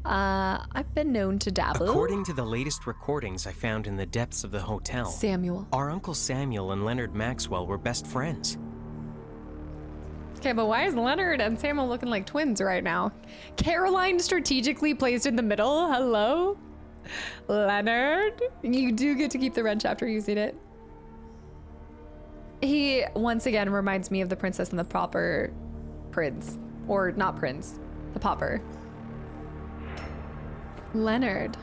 I've been known to dabble. According to the latest recordings I found in the depths of the hotel, Samuel. our Uncle Samuel and Leonard Maxwell were best friends. Okay, but why is Leonard and Samuel looking like twins right now? Caroline strategically placed in the middle. Hello? Leonard? You do get to keep the wrench after using it. He, once again, reminds me of the Princess and the Pauper Prince. Or not Prince, the Pauper. Leonard.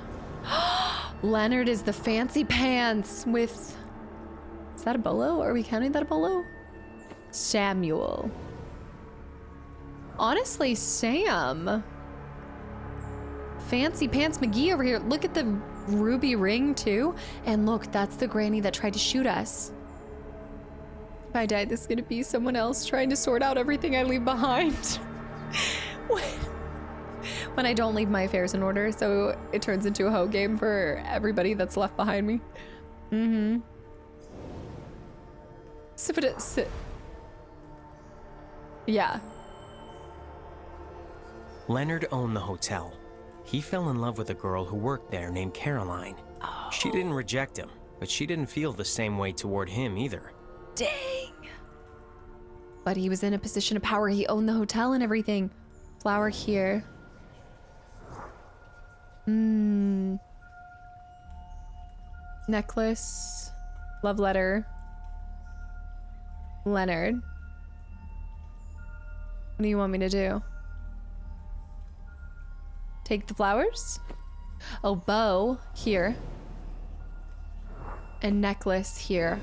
Leonard is the fancy pants with... Is that a bolo? Are we counting that a bolo? Samuel. Honestly, Sam. Fancy Pants McGee over here. Look at the ruby ring, too. And look, that's the granny that tried to shoot us. If I die, this is gonna be someone else trying to sort out everything I leave behind. When I don't leave my affairs in order, so it turns into a hoe game for everybody that's left behind me. Mm-hmm. Yeah. Leonard owned the hotel. He fell in love with a girl who worked there named Caroline. Oh. She didn't reject him, but she didn't feel the same way toward him either. Dang. But he was in a position of power. He owned the hotel and everything. Flower here. Necklace. Love letter. Leonard. What do you want me to do? Take the flowers? Oh, bow here. And necklace here.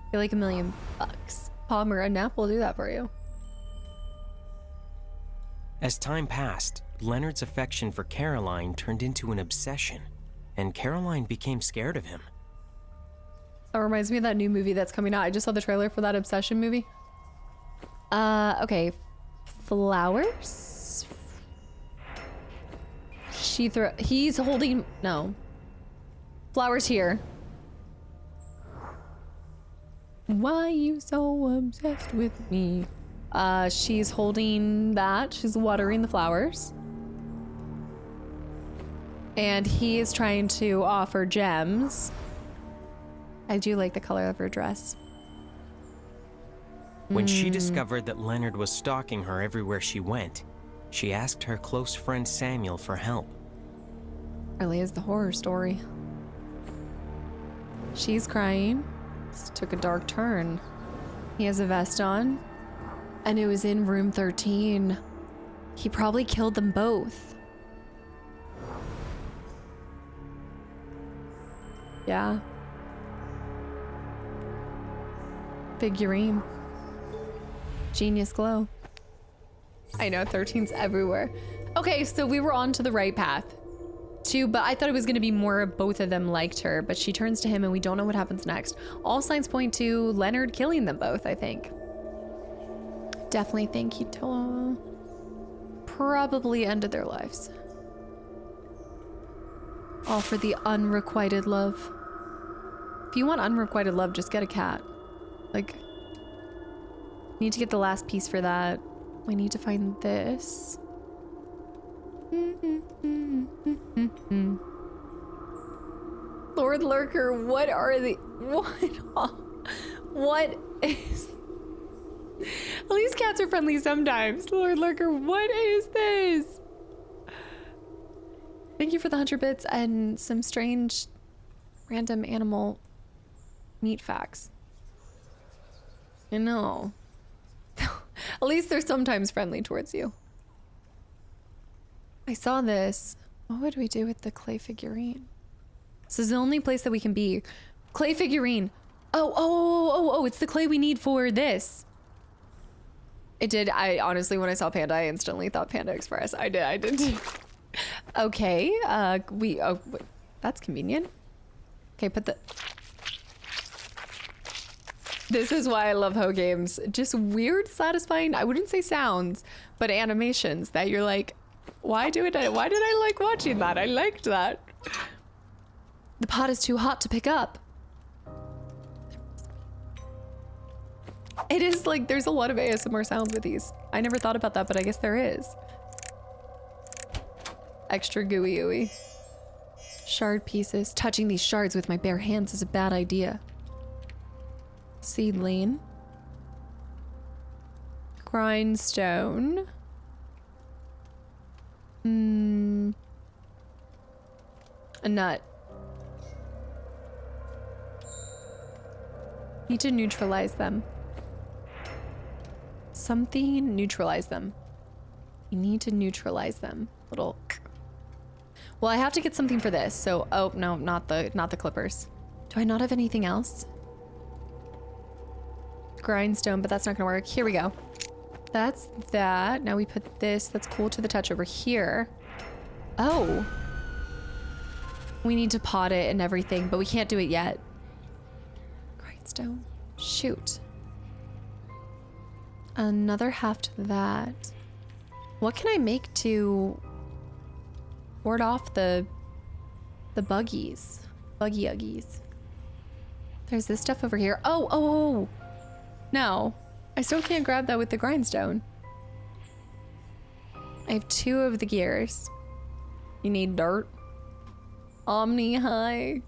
I feel like $1 million. Palmer and Nap will do that for you. As time passed, Leonard's affection for Caroline turned into an obsession, and Caroline became scared of him. That reminds me of that new movie that's coming out. I just saw the trailer for that Obsession movie. Okay. Flowers? He's holding, no. Flowers here. Why you so obsessed with me? She's holding that. She's watering the flowers. And he is trying to offer gems. I do like the color of her dress. When she discovered that Leonard was stalking her everywhere she went, she asked her close friend Samuel for help. Really is the horror story. She's crying. This took a dark turn. He has a vest on. And it was in room 13. He probably killed them both. Yeah. Figurine. Genius glow. I know, 13's everywhere. Okay, so we were on to the right path. But I thought it was gonna be more both of them liked her, but she turns to him and we don't know what happens next. All signs point to Leonard killing them both, I think. Definitely think he probably ended their lives. All for the unrequited love. If you want unrequited love, just get a cat. Like, need to get the last piece for that. We need to find this. Lord Lurker, what are the... What is... At least cats are friendly sometimes. Lord Lurker, what is this? Thank you for the 100 bits and some strange random animal meat facts. I know. At least they're sometimes friendly towards you. I saw this. What would we do with the clay figurine? This is the only place that we can be. Clay figurine. Oh, it's the clay we need for this. It did. I honestly, when I saw Panda, I instantly thought Panda Express. I did too. Okay, wait, that's convenient. Okay, put the... This is why I love Ho games. Just weird, satisfying, I wouldn't say sounds, but animations that you're like, why did I like watching that? I liked that. The pot is too hot to pick up. It is like, there's a lot of ASMR sounds with these. I never thought about that, but I guess there is. Extra gooey ooey. Shard pieces. Touching these shards with my bare hands is a bad idea. Seedling. Grindstone. A nut. Need to neutralize them. Something neutralize them. You need to neutralize them. Little... Well, I have to get something for this, so... Oh, no, not the clippers. Do I not have anything else? Grindstone, but that's not gonna work. Here we go. That's that. Now we put this, that's cool to the touch over here. Oh. We need to pot it and everything, but we can't do it yet. Grindstone. Shoot. Another half to that. What can I make to ward off the buggies? Buggy uggies. There's this stuff over here. Oh. No. I still can't grab that with the grindstone. I have 2 of the gears. You need dirt. Omni high.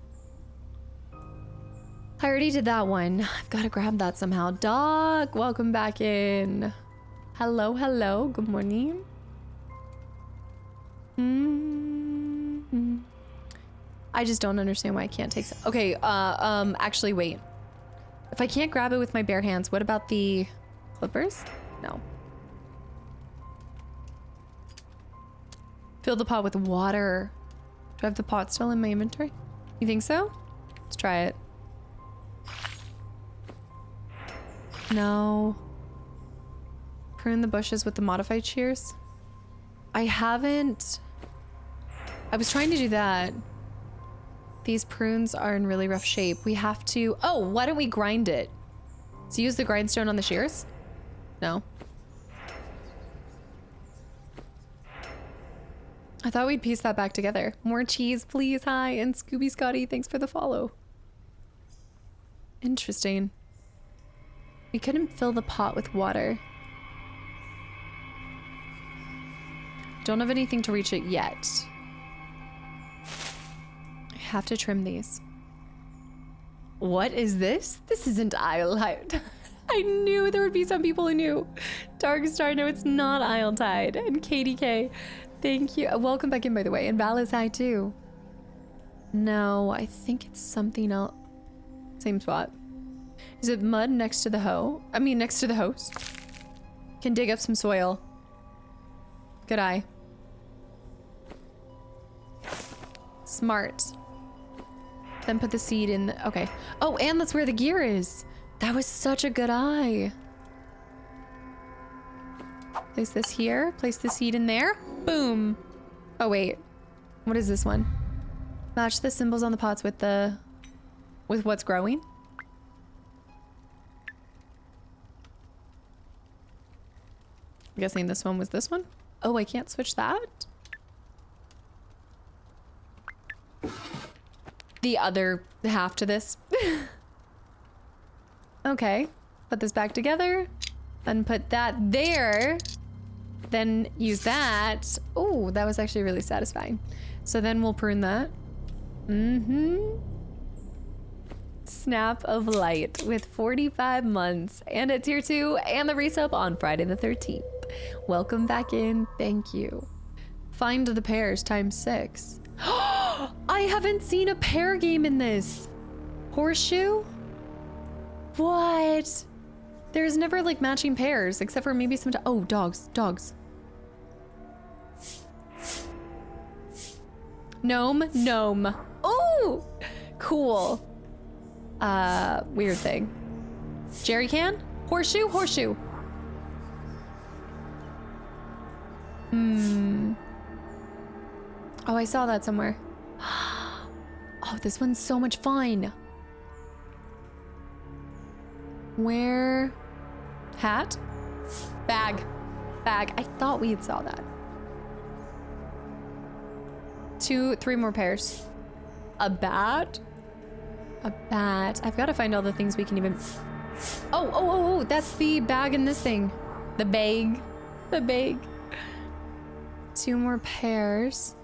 I already did that one. I've got to grab that somehow. Doc, welcome back in. Hello. Good morning. I just don't understand why I can't take some. Okay, actually, wait. If I can't grab it with my bare hands, what about the clippers? No. Fill the pot with water. Do I have the pot still in my inventory? You think so? Let's try it. No. Prune the bushes with the modified shears. I haven't... I was trying to do that. These prunes are in really rough shape. We have to... Oh, why don't we grind it? So use the grindstone on the shears? No. I thought we'd piece that back together. More cheese, please. Hi. And Scooby Scotty, thanks for the follow. Interesting. We couldn't fill the pot with water. Don't have anything to reach it yet. I have to trim these. What is this? This isn't Isle Tide. I knew there would be some people who knew. Darkstar, no, it's not Isle Tide. And KDK, thank you. Welcome back in, by the way. And Val is high too. No, I think it's something else. Same spot. Is it mud next to the hoe? I mean, next to the hose. Can dig up some soil. Good eye. Then put the seed in. Okay. Oh, and that's where the gear is. That was such a good eye. Place this here. Place the seed in there. Boom. Oh, wait. What is this one? Match the symbols on the pots with what's growing. I'm guessing this one was this one. Oh, I can't switch that. The other half to this. Okay. Put this back together. Then put that there. Then use that. Oh, that was actually really satisfying. So then we'll prune that. Snap of light with 45 months and a tier 2 and the resub on Friday the 13th. Welcome back in. Thank you. Find the pairs ×6. I haven't seen a pair game in this. Horseshoe? What? There's never like matching pairs except for maybe some. Oh, dogs. Gnome. Oh, cool. Weird thing. Jerry can? Horseshoe? Oh, I saw that somewhere. Oh, this one's so much fun. Where? Hat? Bag. I thought we had saw that. 3 more pairs. A bat? I've got to find all the things we can even... Oh, that's the bag in this thing. The bag. 2 more pairs.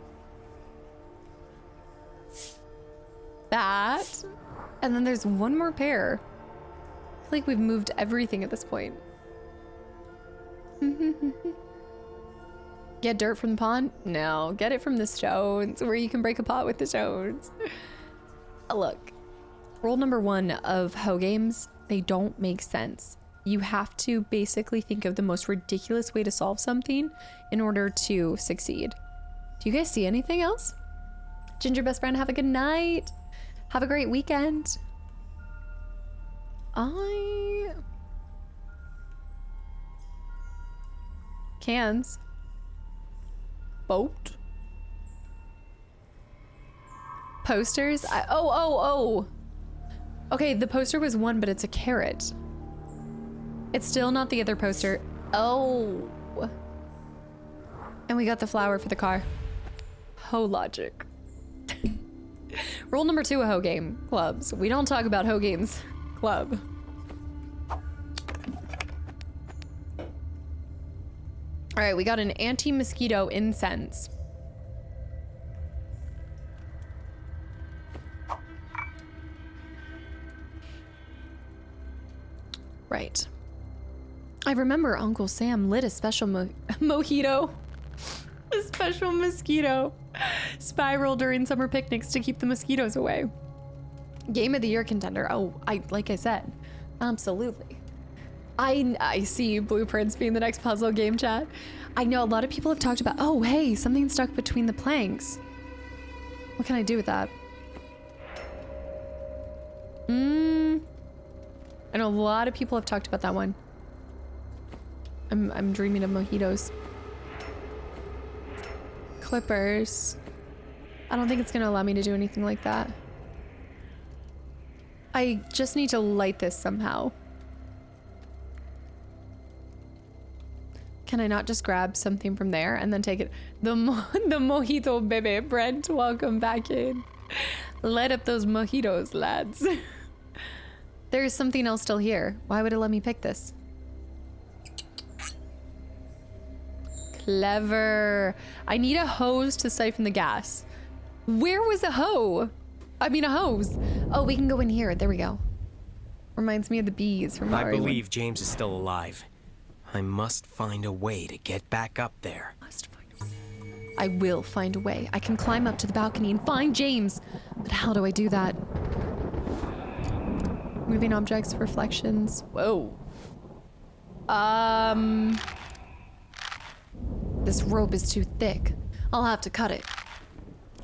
That. And then there's 1 more pair. I feel like we've moved everything at this point. Get dirt from the pond? No, get it from the stones, where you can break a pot with the stones. Look, rule number 1 of hoe games, they don't make sense. You have to basically think of the most ridiculous way to solve something in order to succeed. Do you guys see anything else? Ginger best friend, have a good night. Have a great weekend. Cans. Boat. Posters. Oh. Okay, the poster was 1, but it's a carrot. It's still not the other poster. Oh. And we got the flower for the car. Hoe logic. Rule number 2 of hoe game clubs. We don't talk about hoe games club. All right, we got an anti-mosquito incense. Right. I remember Uncle Sam lit a special mojito. A special mosquito spiral during summer picnics to keep the mosquitoes away. Game of the year contender. Oh, like I said, absolutely. I see blueprints being the next puzzle game chat. I know a lot of people have talked about, oh, hey, something stuck between the planks. What can I do with that? I know a lot of people have talked about that one. I'm dreaming of mojitos. Clippers. I don't think it's gonna allow me to do anything like that. I just need to light this somehow. Can I not just grab something from there and then take it? The mojito bebe. Brent, welcome back in. Light up those mojitos, lads. There's something else still here. Why would it let me pick this? Clever. I need a hose to siphon the gas. Where was a hoe? I mean a hose. Oh, we can go in here. There we go. Reminds me of the bees from Mario. I believe James is still alive. I must find a way to get back up there. I will find a way. I can climb up to the balcony and find James. But how do I do that? Moving objects, reflections. Whoa. This rope is too thick. I'll have to cut it.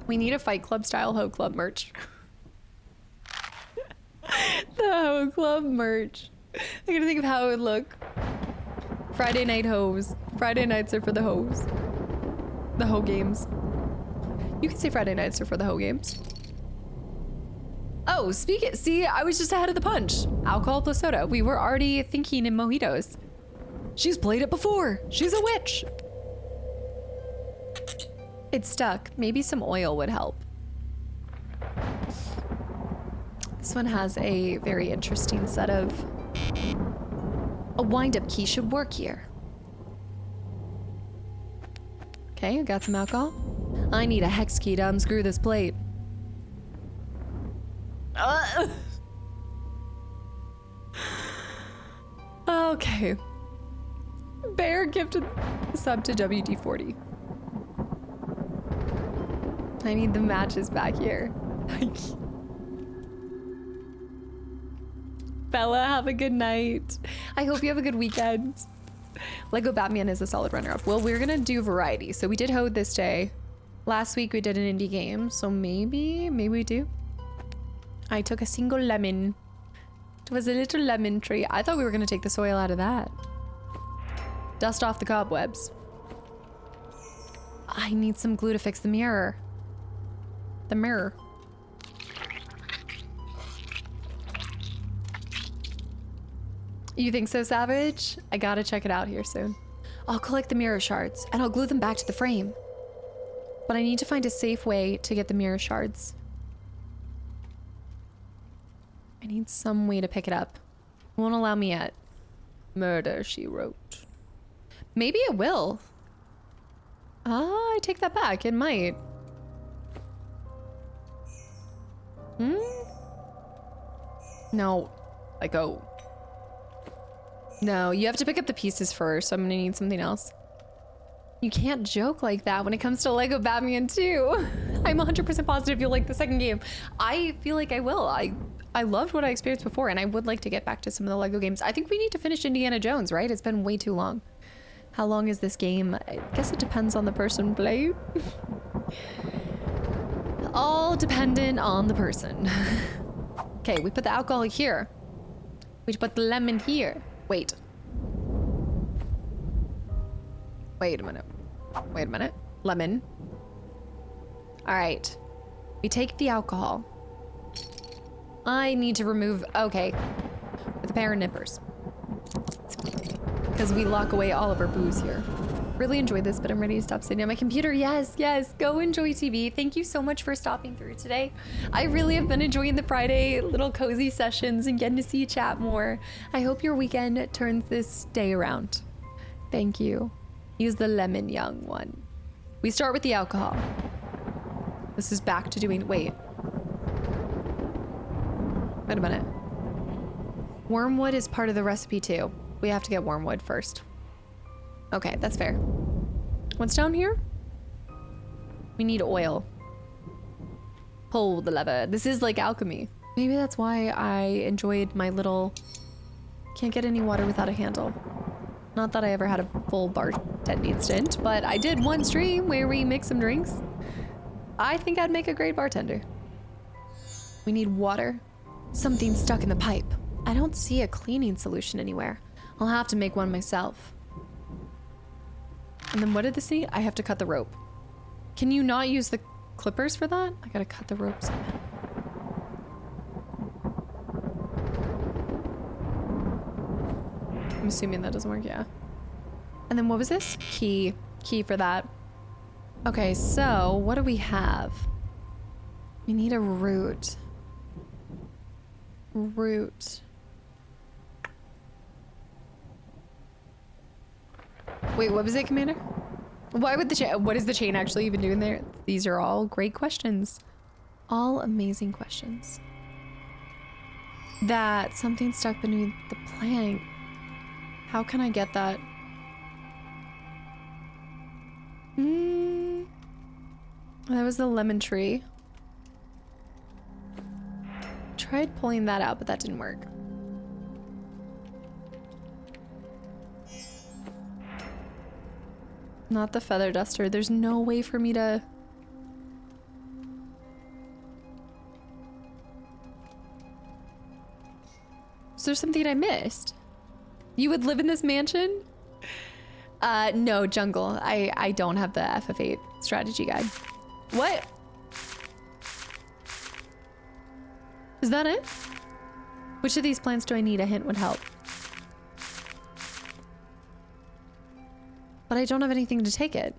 We need a Fight Club style hoe club merch. The Ho Club merch. I gotta think of how it would look. Friday night hoes. Friday nights are for the hoes. The hoe games. You can say Friday nights are for the hoe games. Oh, see, I was just ahead of the punch. Alcohol plus soda. We were already thinking in mojitos. She's played it before. She's a witch. It's stuck. Maybe some oil would help. This one has a very interesting set of... A wind-up key should work here. Okay, I got some alcohol. I need a hex key to unscrew this plate. Okay. Bear gifted sub to WD-40. I need the matches back here. Bella, have a good night. I hope you have a good weekend. Lego Batman is a solid runner-up. Well, we're gonna do variety. So we did Hode this day. Last week we did an indie game, so maybe we do. I took a single lemon. It was a little lemon tree. I thought we were gonna take the soil out of that. Dust off the cobwebs. I need some glue to fix the mirror. The mirror. You think so, Savage? I gotta check it out here soon. I'll collect the mirror shards and I'll glue them back to the frame. But I need to find a safe way to get the mirror shards. I need some way to pick it up. It won't allow me yet. Murder, she wrote. Maybe it will. I take that back. It might. No. Like, oh. No, you have to pick up the pieces first, so I'm gonna need something else. You can't joke like that when it comes to Lego Batman 2. I'm 100% positive you'll like the second game. I feel like I will. I loved what I experienced before, and I would like to get back to some of the Lego games. I think we need to finish Indiana Jones, right? It's been way too long. How long is this game? I guess it depends on the person played. All dependent on the person. Okay, we put the alcohol here. We put the lemon here. Wait. Wait a minute. Wait a minute. Lemon. All right. We take the alcohol. I need to remove... Okay. With a pair of nippers. Because we lock away all of our booze here. Really enjoyed this, but I'm ready to stop sitting on my computer. Yes, yes. Go enjoy TV. Thank you so much for stopping through today. I really have been enjoying the Friday little cozy sessions and getting to see you chat more. I hope your weekend turns this day around. Thank you. Use the lemon, young one. We start with the alcohol. This is back to doing... Wait. Wait a minute. Wormwood is part of the recipe too. We have to get wormwood first. Okay, that's fair. What's down here? We need oil. Pull the lever. This is like alchemy. Maybe that's why I enjoyed my little... Can't get any water without a handle. Not that I ever had a full bartending stint, but I did one stream where we mixed some drinks. I think I'd make a great bartender. We need water. Something stuck in the pipe. I don't see a cleaning solution anywhere. I'll have to make one myself. And then what did this need? I have to cut the rope. Can you not use the clippers for that? I gotta cut the ropes. I'm assuming that doesn't work, yeah. And then what was this? Key. Key for that. Okay, so what do we have? We need a root. Root. Wait, what was it, Commander? Why would the chain... What is the chain actually even doing there? These are all great questions. All amazing questions. That something stuck beneath the plank. How can I get that? That was the lemon tree. Tried pulling that out, but that didn't work. Not the feather duster. There's no way for me to... Is there something I missed? You would live in this mansion? No, jungle. I don't have the FF8 strategy guide. What? Is that it? Which of these plants do I need? A hint would help. But I don't have anything to take it.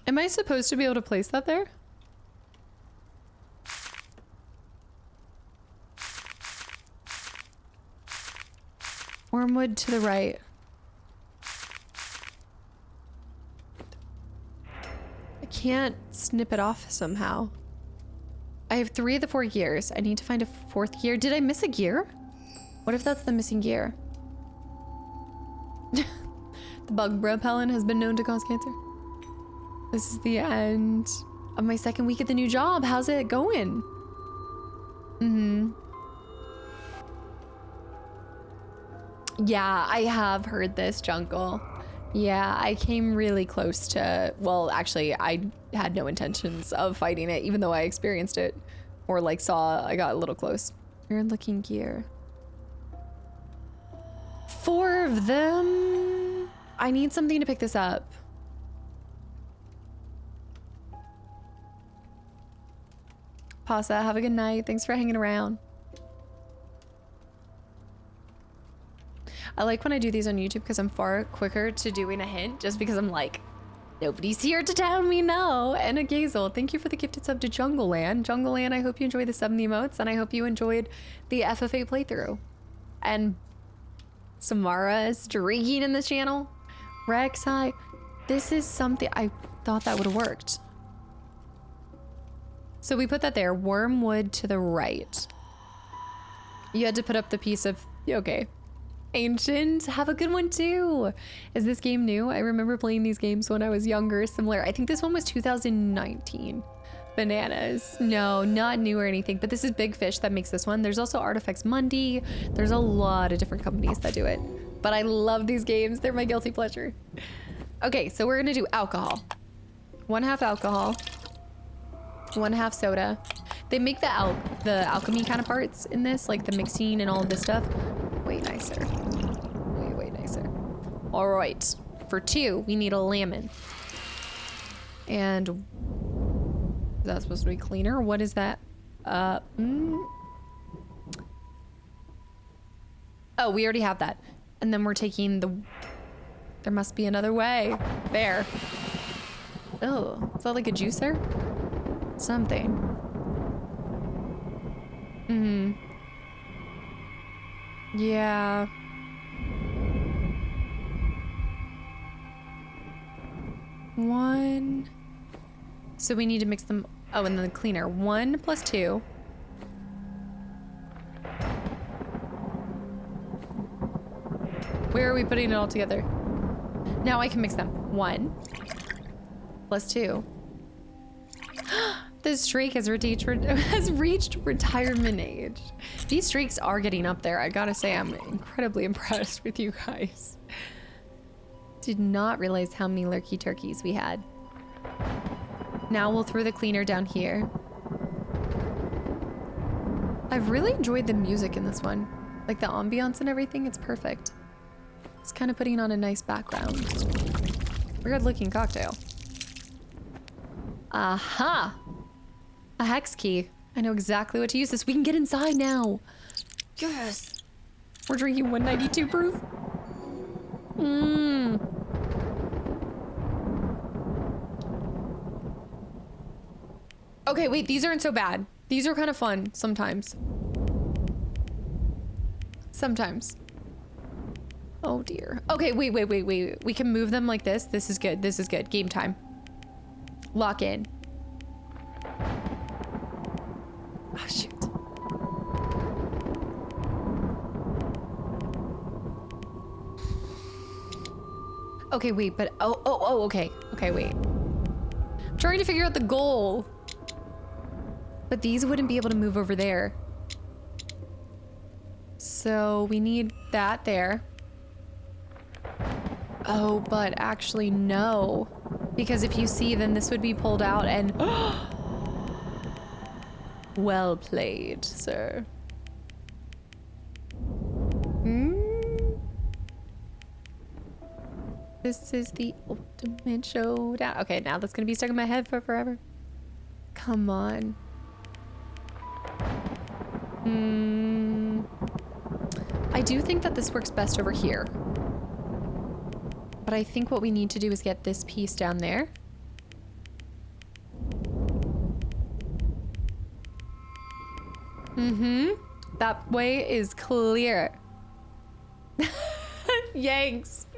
Am I supposed to be able to place that there? Wormwood to the right. I can't snip it off somehow. I have 3 of the 4 gears. I need to find a 4th gear. Did I miss a gear? What if that's the missing gear? The bug repellent has been known to cause cancer. This is the end of my 2nd week at the new job. How's it going? Yeah, I have heard this, Jungle. Yeah, I came really close to, well, actually, I had no intentions of fighting it, even though I experienced it. Or like I got a little close. Weird looking gear. 4 of them. I need something to pick this up. Pasa, have a good night. Thanks for hanging around. I like when I do these on YouTube because I'm far quicker to doing a hint just because I'm like, nobody's here to tell me no. And a Gazel, thank you for the gifted sub to Jungle Land. Jungle Land, I hope you enjoyed the sub and the emotes, and I hope you enjoyed the FF8 playthrough. And Samara is drinking in this channel. Rek'Sai, this is something, I thought that would have worked. So we put that there, wormwood to the right. You had to put up the piece of, okay. Ancient, have a good one too. Is this game new? I remember playing these games when I was younger, similar. I think this one was 2019. Bananas. No, not new or anything, but this is Big Fish that makes this one. There's also Artifacts Mundi. There's a lot of different companies that do it. But I love these games. They're my guilty pleasure. Okay, so we're gonna do alcohol. 1/2 alcohol. 1/2 soda. They make the alchemy kind of parts in this, like the mixing and all of this stuff. Way nicer. Way nicer. All right. For 2, we need a lemon. And is that supposed to be cleaner? What is that? Oh, we already have that. And then we're taking the... There must be another way. There. Oh, is that like a juicer? Something. Yeah. One. So we need to mix them. Oh, and then the cleaner. 1 + 2. Where are we putting it all together? Now I can mix them. 1 + 2. This streak has reached retirement age. These streaks are getting up there. I gotta say, I'm incredibly impressed with you guys. Did not realize how many lurky turkeys we had. Now we'll throw the cleaner down here. I've really enjoyed the music in this one. Like the ambiance and everything, it's perfect. It's kind of putting on a nice background. Weird looking cocktail. Aha! A hex key. I know exactly what to use this. We can get inside now. Yes. We're drinking 192 proof. Okay, wait, these aren't so bad. These are kind of fun sometimes. Sometimes. Oh dear. Okay, wait. We can move them like this. This is good. This is good. Game time. Lock in. Oh, shoot. Okay, wait, but okay. Okay, wait. I'm trying to figure out the goal. But these wouldn't be able to move over there. So we need that there. Oh, but actually no. Because if you see, then this would be pulled out and... Well played, sir. This is the ultimate showdown. Okay, now that's gonna be stuck in my head for forever. Come on. I do think that this works best over here. But I think what we need to do is get this piece down there. That way is clear. Yanks.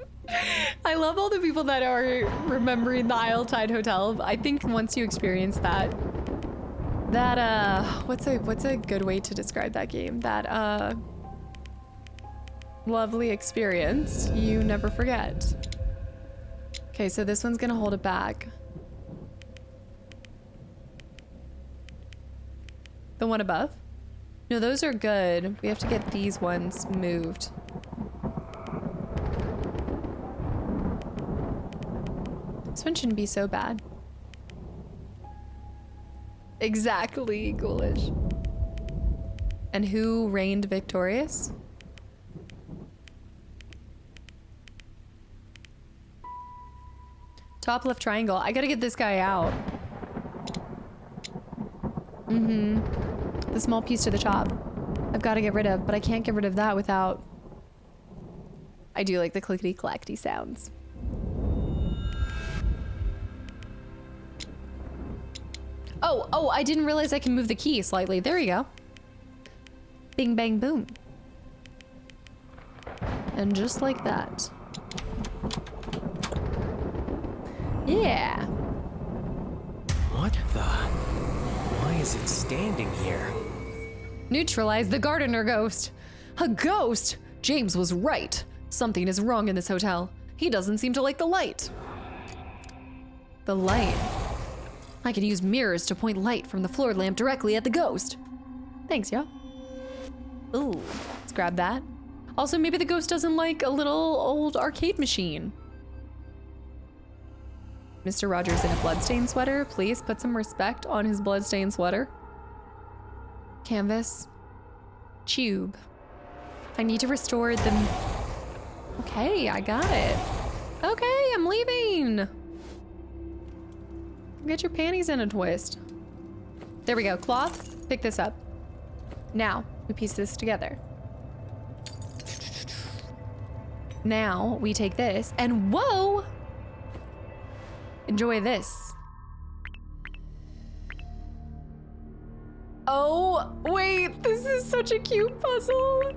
I love all the people that are remembering the Isle Tide Hotel. I think once you experience that, what's a good way to describe that game? That lovely experience you never forget. Okay, so this one's gonna hold it back. The one above? No, those are good. We have to get these ones moved. This one shouldn't be so bad. Exactly, ghoulish. And who reigned victorious? Top left triangle. I gotta get this guy out. The small piece to the top. I've got to get rid of, but I can't get rid of that without... I do like the clickety-clackety sounds. Oh, I didn't realize I can move the key slightly. There you go. Bing, bang, boom. And just like that. Yeah. What the? Why is it standing here? Neutralize the gardener ghost. A ghost? James was right. Something is wrong in this hotel. He doesn't seem to like the light. The light? I could use mirrors to point light from the floor lamp directly at the ghost. Thanks, yo. Ooh, let's grab that. Also, maybe the ghost doesn't like a little old arcade machine. Mr. Rogers in a bloodstained sweater. Please put some respect on his bloodstained sweater. Canvas. Tube. I need to restore them. Okay, I got it. Okay, I'm leaving. Get your panties in a twist. There we go. Cloth. Pick this up. Now, we piece this together. Now, we take this and whoa! Enjoy this. Oh, wait, this is such a cute puzzle.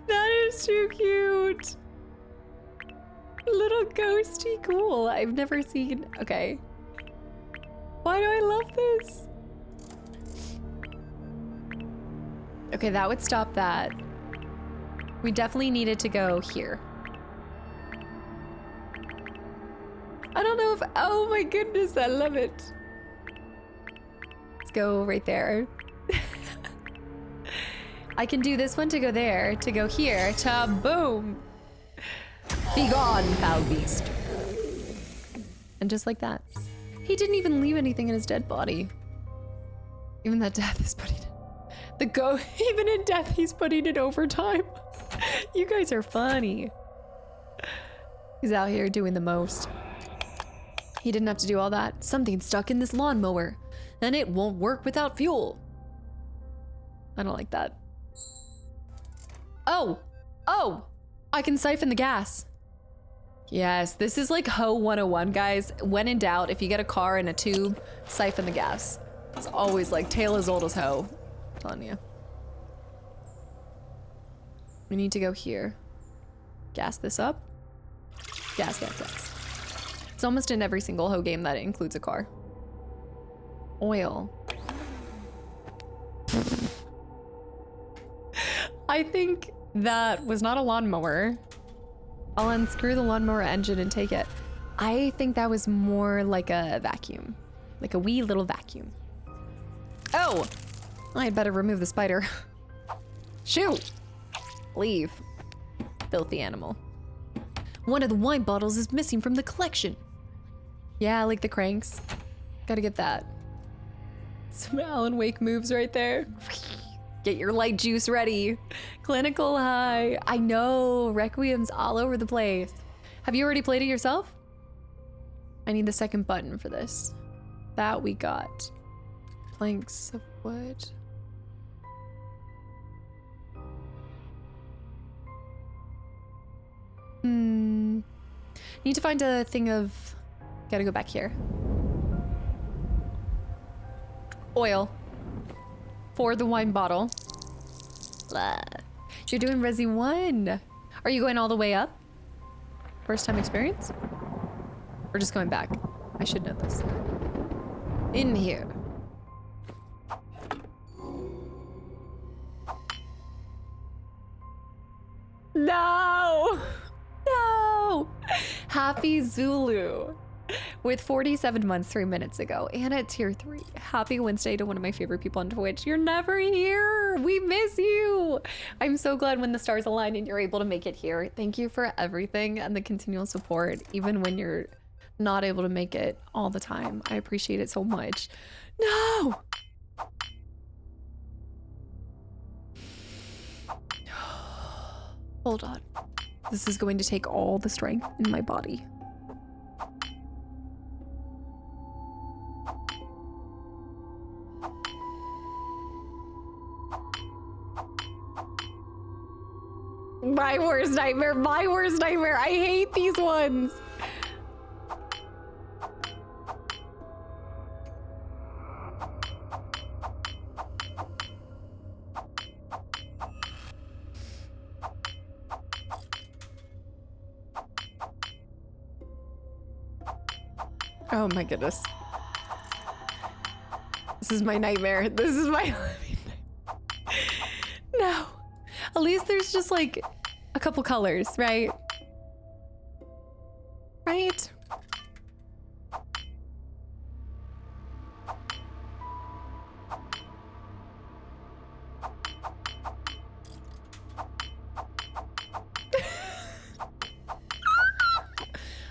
That is too cute. Little ghosty cool. I've never seen, okay. Why do I love this? Okay, that would stop that. We definitely needed to go here. I don't know if, oh my goodness, I love it. Let's go right there. I can do this one to go there, to go here, to boom. Be gone, foul beast. And just like that. He didn't even leave anything in his dead body. Even that death is putting it. Even in death, he's putting it overtime. You guys are funny. He's out here doing the most. He didn't have to do all that. Something's stuck in this lawnmower, and it won't work without fuel. I don't like that. Oh, I can siphon the gas. Yes, this is like Ho 101, guys. When in doubt, if you get a car in a tube, siphon the gas. It's always like tale as old as Ho. I'm telling you. We need to go here. Gas this up. Gas. It's almost in every single Ho game that includes a car. Oil. I think that was not a lawnmower. I'll unscrew the lawnmower engine and take it. I think that was more like a vacuum. Like a wee little vacuum. Oh! I'd better remove the spider. Shoot! Leave. Filthy animal. One of the wine bottles is missing from the collection. Yeah, like the cranks. Gotta get that. Some Alan Wake moves right there. Get your light juice ready. Clinical high. I know, Requiem's all over the place. Have you already played it yourself? I need the second button for this. That we got. Planks of wood. Need to find a thing of... Gotta go back here. Oil. For the wine bottle. Blah. You're doing Resi 1. Are you going all the way up? First time experience? Or just going back? I should know this. In here. No! No! Happy Zulu. With 47 months 3 minutes ago, and at tier 3. Happy Wednesday to one of my favorite people on Twitch. You're never here. We miss you. I'm so glad when the stars align and you're able to make it here. Thank you for everything and the continual support, even when you're not able to make it all the time. I appreciate it so much. No! Hold on. This is going to take all the strength in my body. My worst nightmare, my worst nightmare. I hate these ones. Oh my goodness. This is my nightmare. This is my No. At least there's just like a couple colors, right? Right?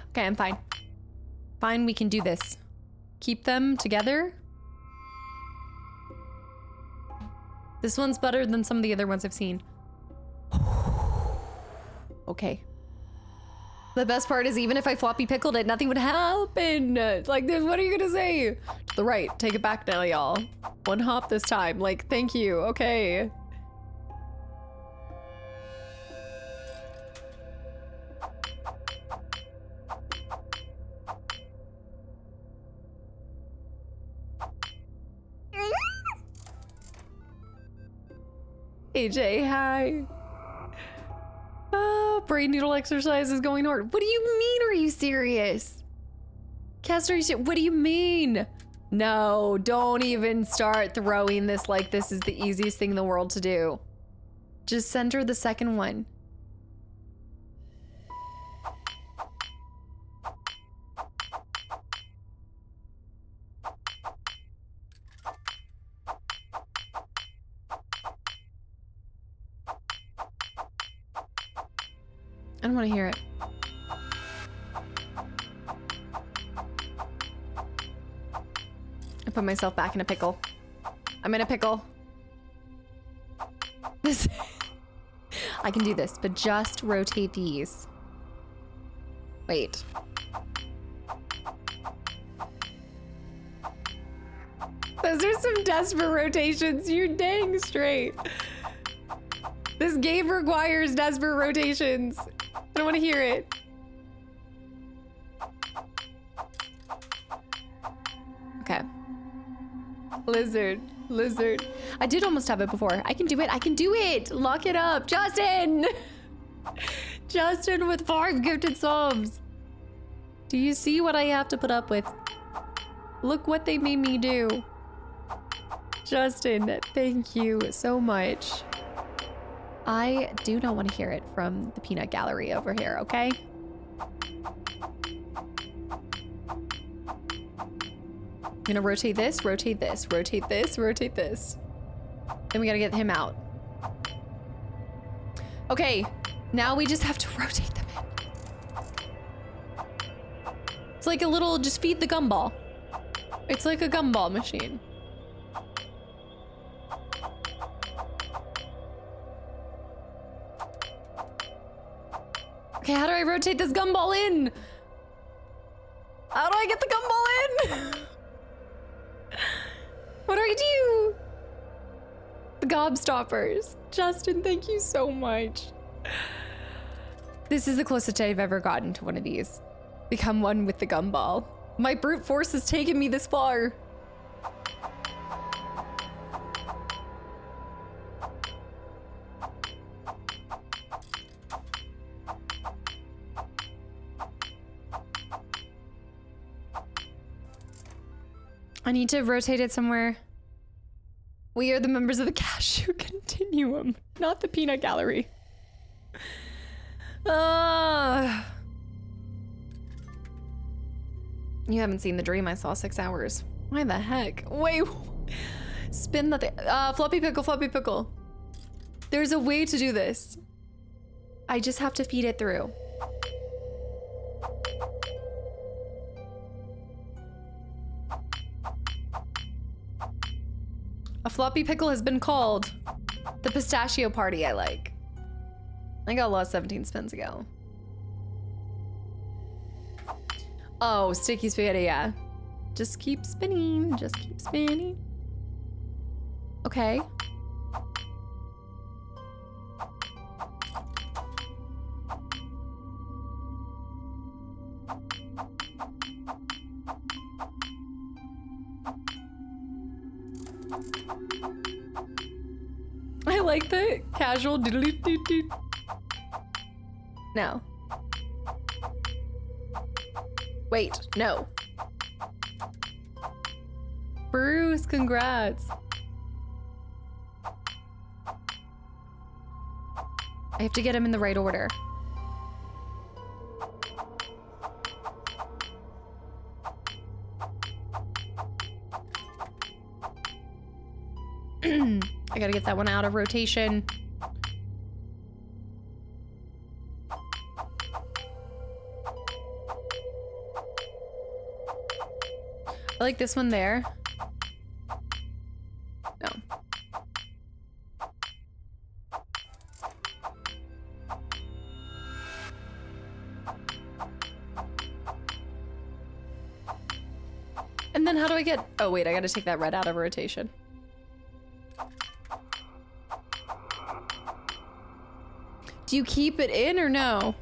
Okay, I'm fine. Fine, we can do this. Keep them together. This one's better than some of the other ones I've seen. Okay. The best part is even if I floppy pickled it, nothing would happen. Like, what are you gonna say? To the right, take it back now, y'all. One hop this time. Like, thank you, okay. AJ, hi. Brain needle exercise is going hard. What do you mean? Are you serious? Castor, what do you mean? No, don't even start throwing this like this is the easiest thing in the world to do. Just center the second one. I don't want to hear it. I put myself back in a pickle. I'm in a pickle. This I can do this, but just rotate these. Wait. Those are some desperate rotations. You're dang straight. This game requires desperate rotations. I don't want to hear it. Okay. Lizard. Lizard. I did almost have it before. I can do it. I can do it. Lock it up. Justin! Justin with 5 gifted subs. Do you see what I have to put up with? Look what they made me do. Justin, thank you so much. I do not want to hear it from the peanut gallery over here, okay? I'm gonna rotate this, rotate this, rotate this, rotate this. Then we gotta get him out. Okay, Now we just have to rotate them in. It's like a little, just feed the gumball. It's like a gumball machine. Okay, how do I rotate this gumball in? How do I get the gumball in? What do I do? The gobstoppers. Justin, thank you so much. This is the closest I've ever gotten to one of these. Become one with the gumball. My brute force has taken me this far. I need to rotate it somewhere. We are the members of the Cashew Continuum, not the Peanut Gallery. You haven't seen the dream I saw 6 hours. Why the heck? Wait, spin the thing. Floppy pickle, floppy pickle. There's a way to do this. I just have to feed it through. A floppy pickle has been called. The pistachio party I like. I got lost 17 spins ago. Oh, sticky spaghetti, yeah. Just keep spinning, just keep spinning. Okay. I like the casual doodly-doo-doo. No. Wait, no. Bruce, congrats. I have to get him in the right order. I gotta get that one out of rotation. I like this one there. No. And then how do I get... Oh wait, I gotta take that red out of rotation. Do you keep it in or no?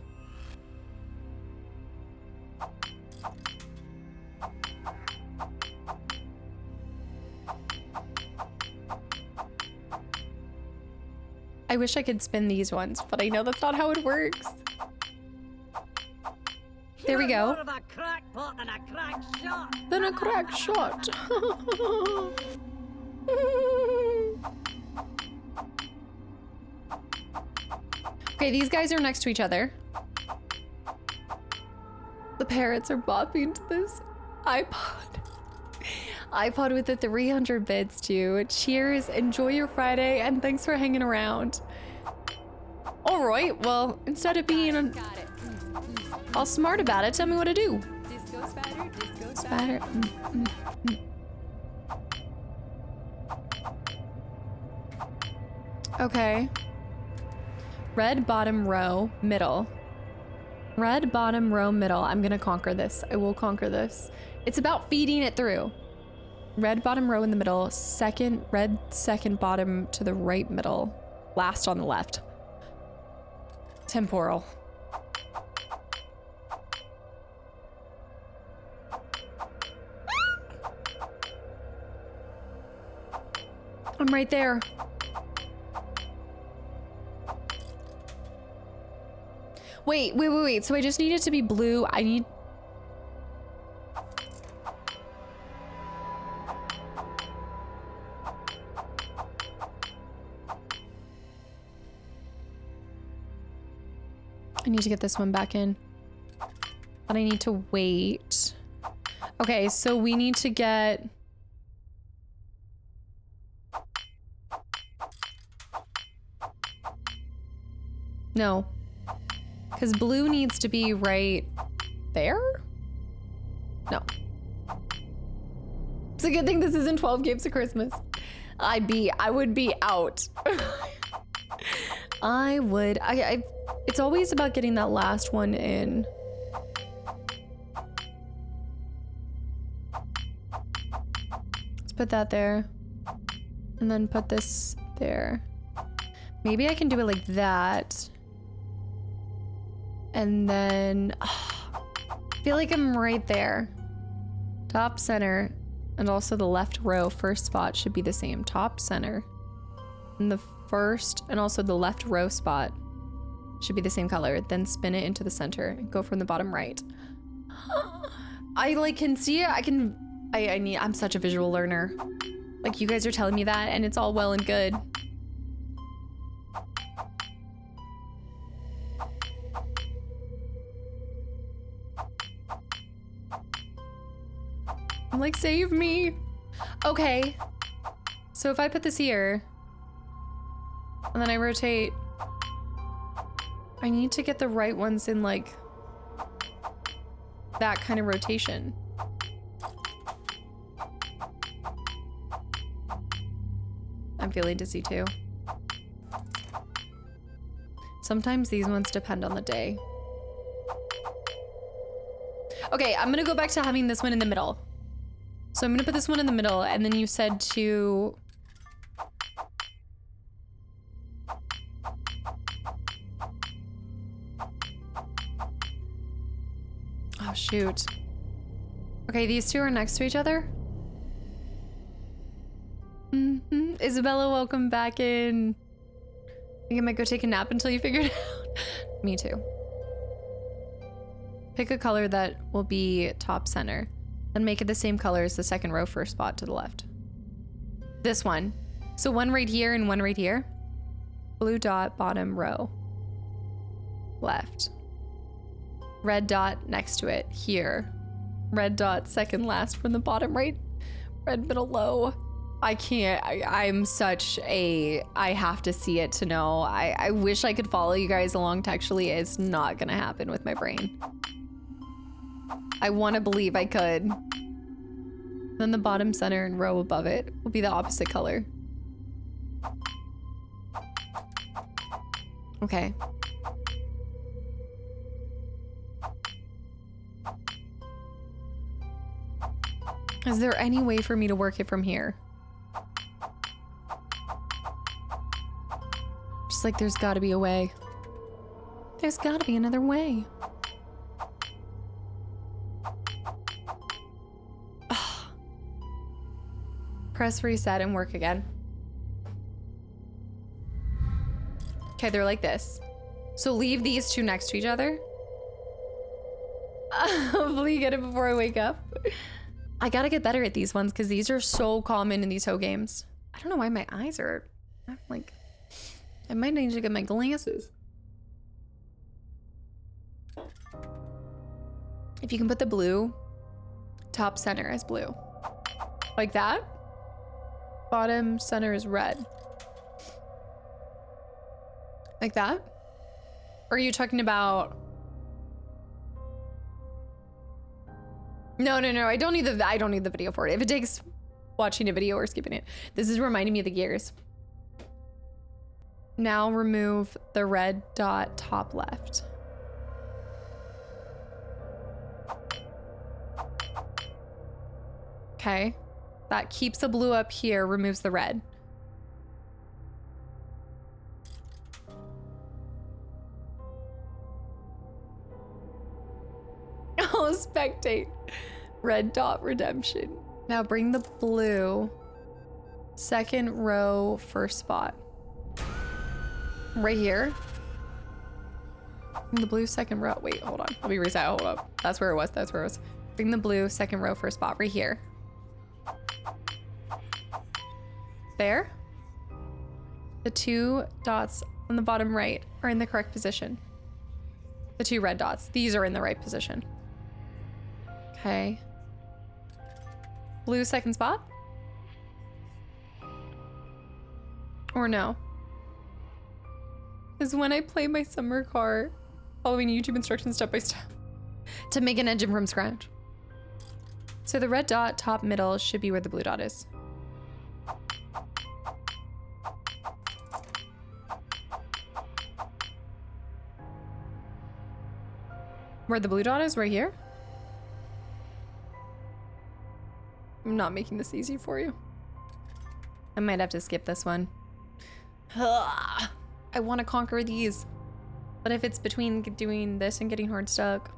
I wish I could spin these ones, but I know that's not how it works. There we go. More of a crackpot than a crack shot. Then a crack shot. Okay, these guys are next to each other. The parrots are bopping to this iPod. iPod with the 300 bits too. Cheers, enjoy your Friday, and thanks for hanging around. All right, well, instead of being all smart about it, tell me what to do. Disco spatter, disco spatter. Okay. Red bottom row, middle. Red bottom row, middle. I'm gonna conquer this. I will conquer this. It's about feeding it through. Red bottom row in the middle, second, red second bottom to the right middle, last on the left. Temporal. I'm right there. Wait. So I just need it to be blue. I need... I need to get this one back in. But I need to wait. Okay, so we need to get... No. Because blue needs to be right there? No. It's a good thing this isn't 12 Games of Christmas. I would be out. It's always about getting that last one in. Let's put that there. And then put this there. Maybe I can do it like that. And then, I feel like I'm right there. Top center, and also the left row first spot should be the same. Top center, and the first, and also the left row spot should be the same color. Then spin it into the center and go from the bottom right. I like can see it. I'm such a visual learner. Like you guys are telling me that, and it's all well and good. I'm like, save me. Okay. So if I put this here, and then I rotate, I need to get the right ones in like that kind of rotation. I'm feeling dizzy too. Sometimes these ones depend on the day. Okay, I'm gonna go back to having this one in the middle. So I'm gonna put this one in the middle, and then you said to... Oh, shoot. Okay, these two are next to each other? Isabella, welcome back in. I think I might go take a nap until you figure it out. Me too. Pick a color that will be top center. And make it the same color as the second row first spot to the left. This one. So one right here and one right here. Blue dot, bottom row. Left. Red dot next to it, here. Red dot second last from the bottom right. Red middle low. I can't, I'm such a, I have to see it to know. I wish I could follow you guys along textually. It's not gonna happen with my brain. I want to believe I could. Then the bottom center and row above it will be the opposite color. Okay. Is there any way for me to work it from here? Just like there's gotta be a way. There's gotta be another way. Press reset and work again. Okay, they're like this. So leave these two next to each other. Hopefully you get it before I wake up. I gotta get better at these ones because these are so common in these hoe games. I don't know why my eyes are like, I might need to get my glasses. If you can put the blue top center as blue. Like that. Bottom center is red. Like that? Or are you talking about... No, I don't need the video for it. If it takes watching a video or skipping it. This is reminding me of the gears. Now remove the red dot top left. Okay. That keeps the blue up here, removes the red. Oh, spectate. Red dot redemption. Now bring the blue second row first spot. Right here. Bring the blue second row. Wait, hold on. Let me reset. Hold up. That's where it was. Bring the blue second row first spot right here. There. The two dots on the bottom right are in the correct position. The two red dots. These are in the right position. Okay. Blue second spot? Or no? Because when I play my summer car, Following YouTube instructions step by step to make an engine from scratch. So the red dot, top, middle should be where the blue dot is. Where the blue dot is, right here? I'm not making this easy for you. I might have to skip this one. Ugh. I want to conquer these. But if it's between doing this and getting hard stuck.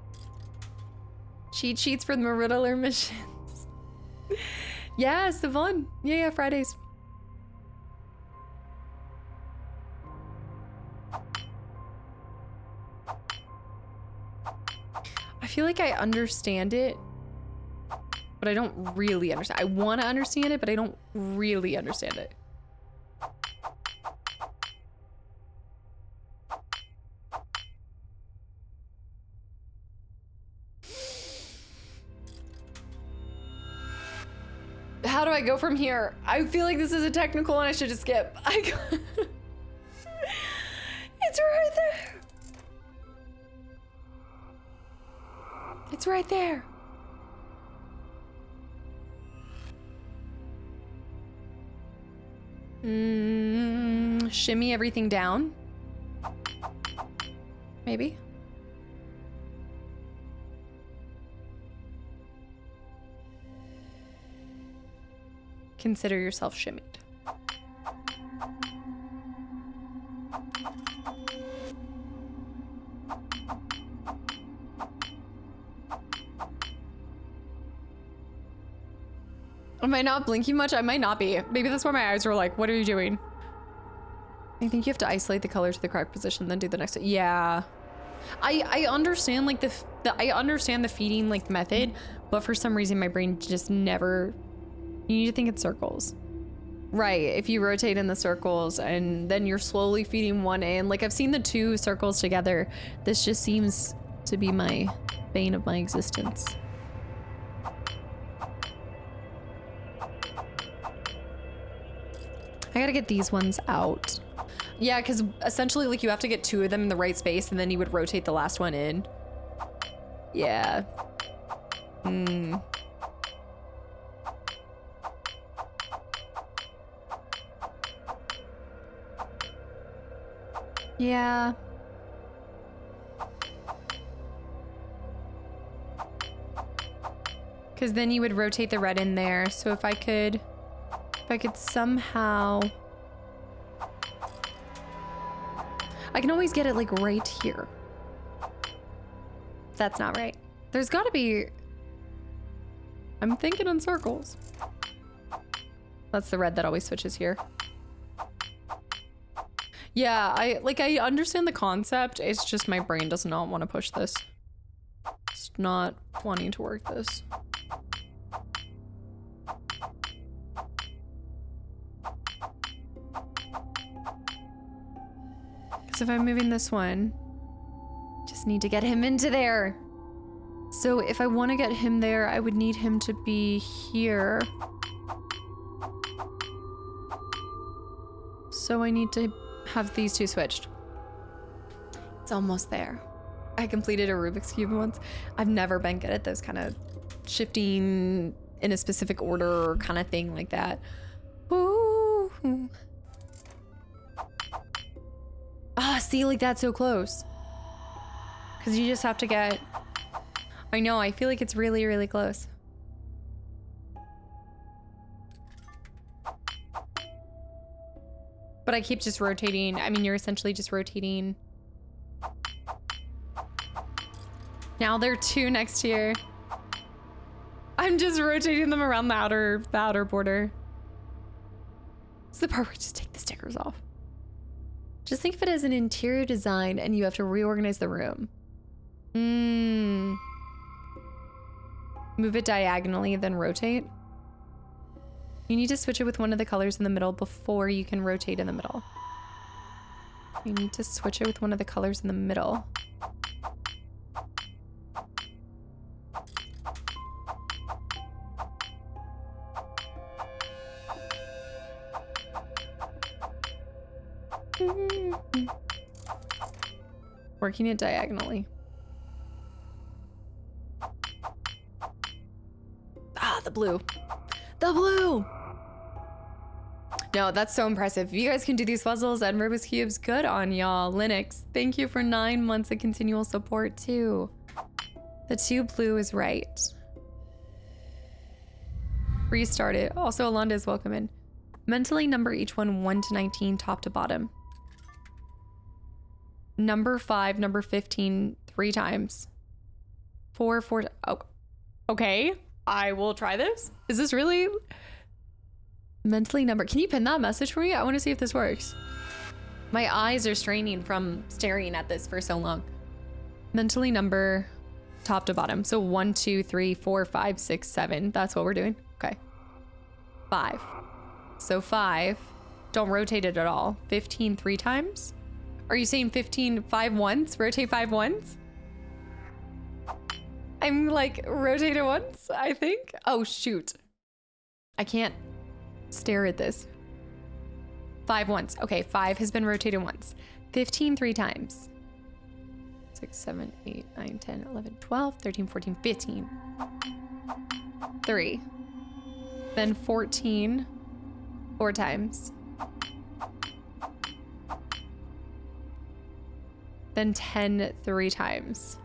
Cheat sheets for the Riddler missions. Yeah, it's the fun. Yeah, Fridays. I feel like I understand it, but I don't really understand. I want to understand it, but I don't really understand it. How do I go from here? I feel like this is a technical and I should just skip. It's right there. It's right there. Shimmy everything down. Maybe. Consider yourself shimmied. Am I not blinking much? I might not be. Maybe that's why my eyes were like, what are you doing? I think you have to isolate the color to the correct position, then do the next. Yeah. I understand like I understand the feeding like method, but for some reason my brain just never. You need to think in circles. Right, if you rotate in the circles and then you're slowly feeding one in. Like I've seen the two circles together. This just seems to be my bane of my existence. I gotta get these ones out. Yeah, because essentially like you have to get two of them in the right space and then you would rotate the last one in. Yeah. Yeah. Because then you would rotate the red in there. So if I could somehow, I can always get it like right here. That's not right. There's gotta be, I'm thinking in circles. That's the red that always switches here. Yeah, I understand the concept. It's just my brain does not want to push this. It's not wanting to work this. Because if I'm moving this one, just need to get him into there. So if I want to get him there, I would need him to be here. So I need to have these two switched. It's almost there. I completed a Rubik's Cube once. I've never been good at those kind of shifting in a specific order kind of thing like that. Ooh. Ah, see, like that's so close. Because you just have to get... I know, I feel like it's really, really close. But I keep just rotating. I mean, you're essentially just rotating. Now they're two next here. I'm just rotating them around the outer border. It's the part where I just take the stickers off. Just think of it as an interior design and you have to reorganize the room. Move it diagonally, then rotate. You need to switch it with one of the colors in the middle before you can rotate in the middle. You need to switch it with one of the colors in the middle. Working it diagonally. Ah, the blue. The blue! No, that's so impressive. If you guys can do these puzzles and Rubik's Cubes, good on y'all. Linux, thank you for 9 months of continual support too. The 2 blue is right. Restart it. Also, Alonda is welcome in. Mentally number each one 1 to 19, top to bottom. Number 5, number 15, 3 times. 4, 4. Oh, okay. I will try this. Is this really? Mentally number. Can you pin that message for me? I want to see if this works. My eyes are straining from staring at this for so long. Mentally number top to bottom. So 1, 2, 3, 4, 5, 6, 7. That's what we're doing. Okay. 5. So 5. Don't rotate it at all. 15 3 times. Are you saying 15 5 once? Rotate 5 once? I'm like rotate it once, I think. Oh shoot. I can't stare at this. 5 once. Okay, 5 has been rotated once. 15 3 times. 6, 7, 8, 9, 10, 11, 12, 13, 14, 15. 3. Then 14 4 times. Then 10 3 times.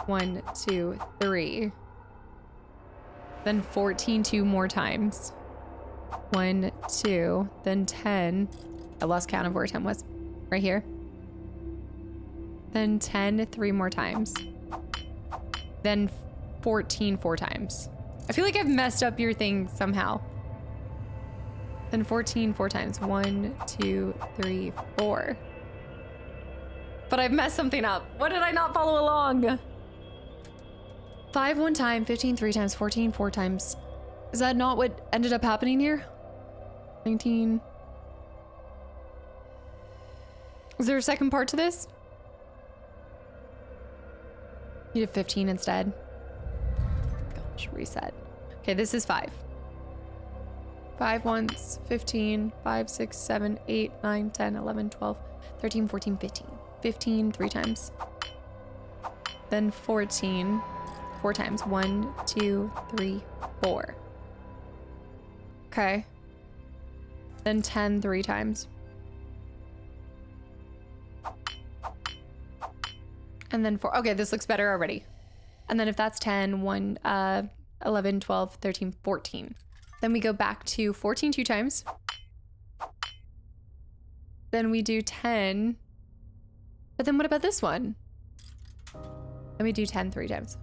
1, 2, 3. Then 14 2 more times. 1, 2, then 10. I lost count of where 10 was. Right here. Then 10 3 more times. Then 14 4 times. I feel like I've messed up your thing somehow. Then 14 4 times. 1, 2, 3, 4. But I've messed something up. What did I not follow along? 5 1 time, 15 3 times, 14 4 times. Is that not what ended up happening here? 19. Is there a second part to this? You did 15 instead. Gosh, reset. Okay, this is 5. 5 once, 15, 5, 6, 7, 8, 9, 10, 11, 12, 13, 14, 15. 15 3 times. Then 14 4 times. 1, 2, 3, 4. Okay. Then 10 3 times. And then 4. Okay, this looks better already. And then if that's 10, 1, 11, 12, 13, 14. Then we go back to 14 2 times. Then we do 10. But then what about this one? Then we do 10 3 times.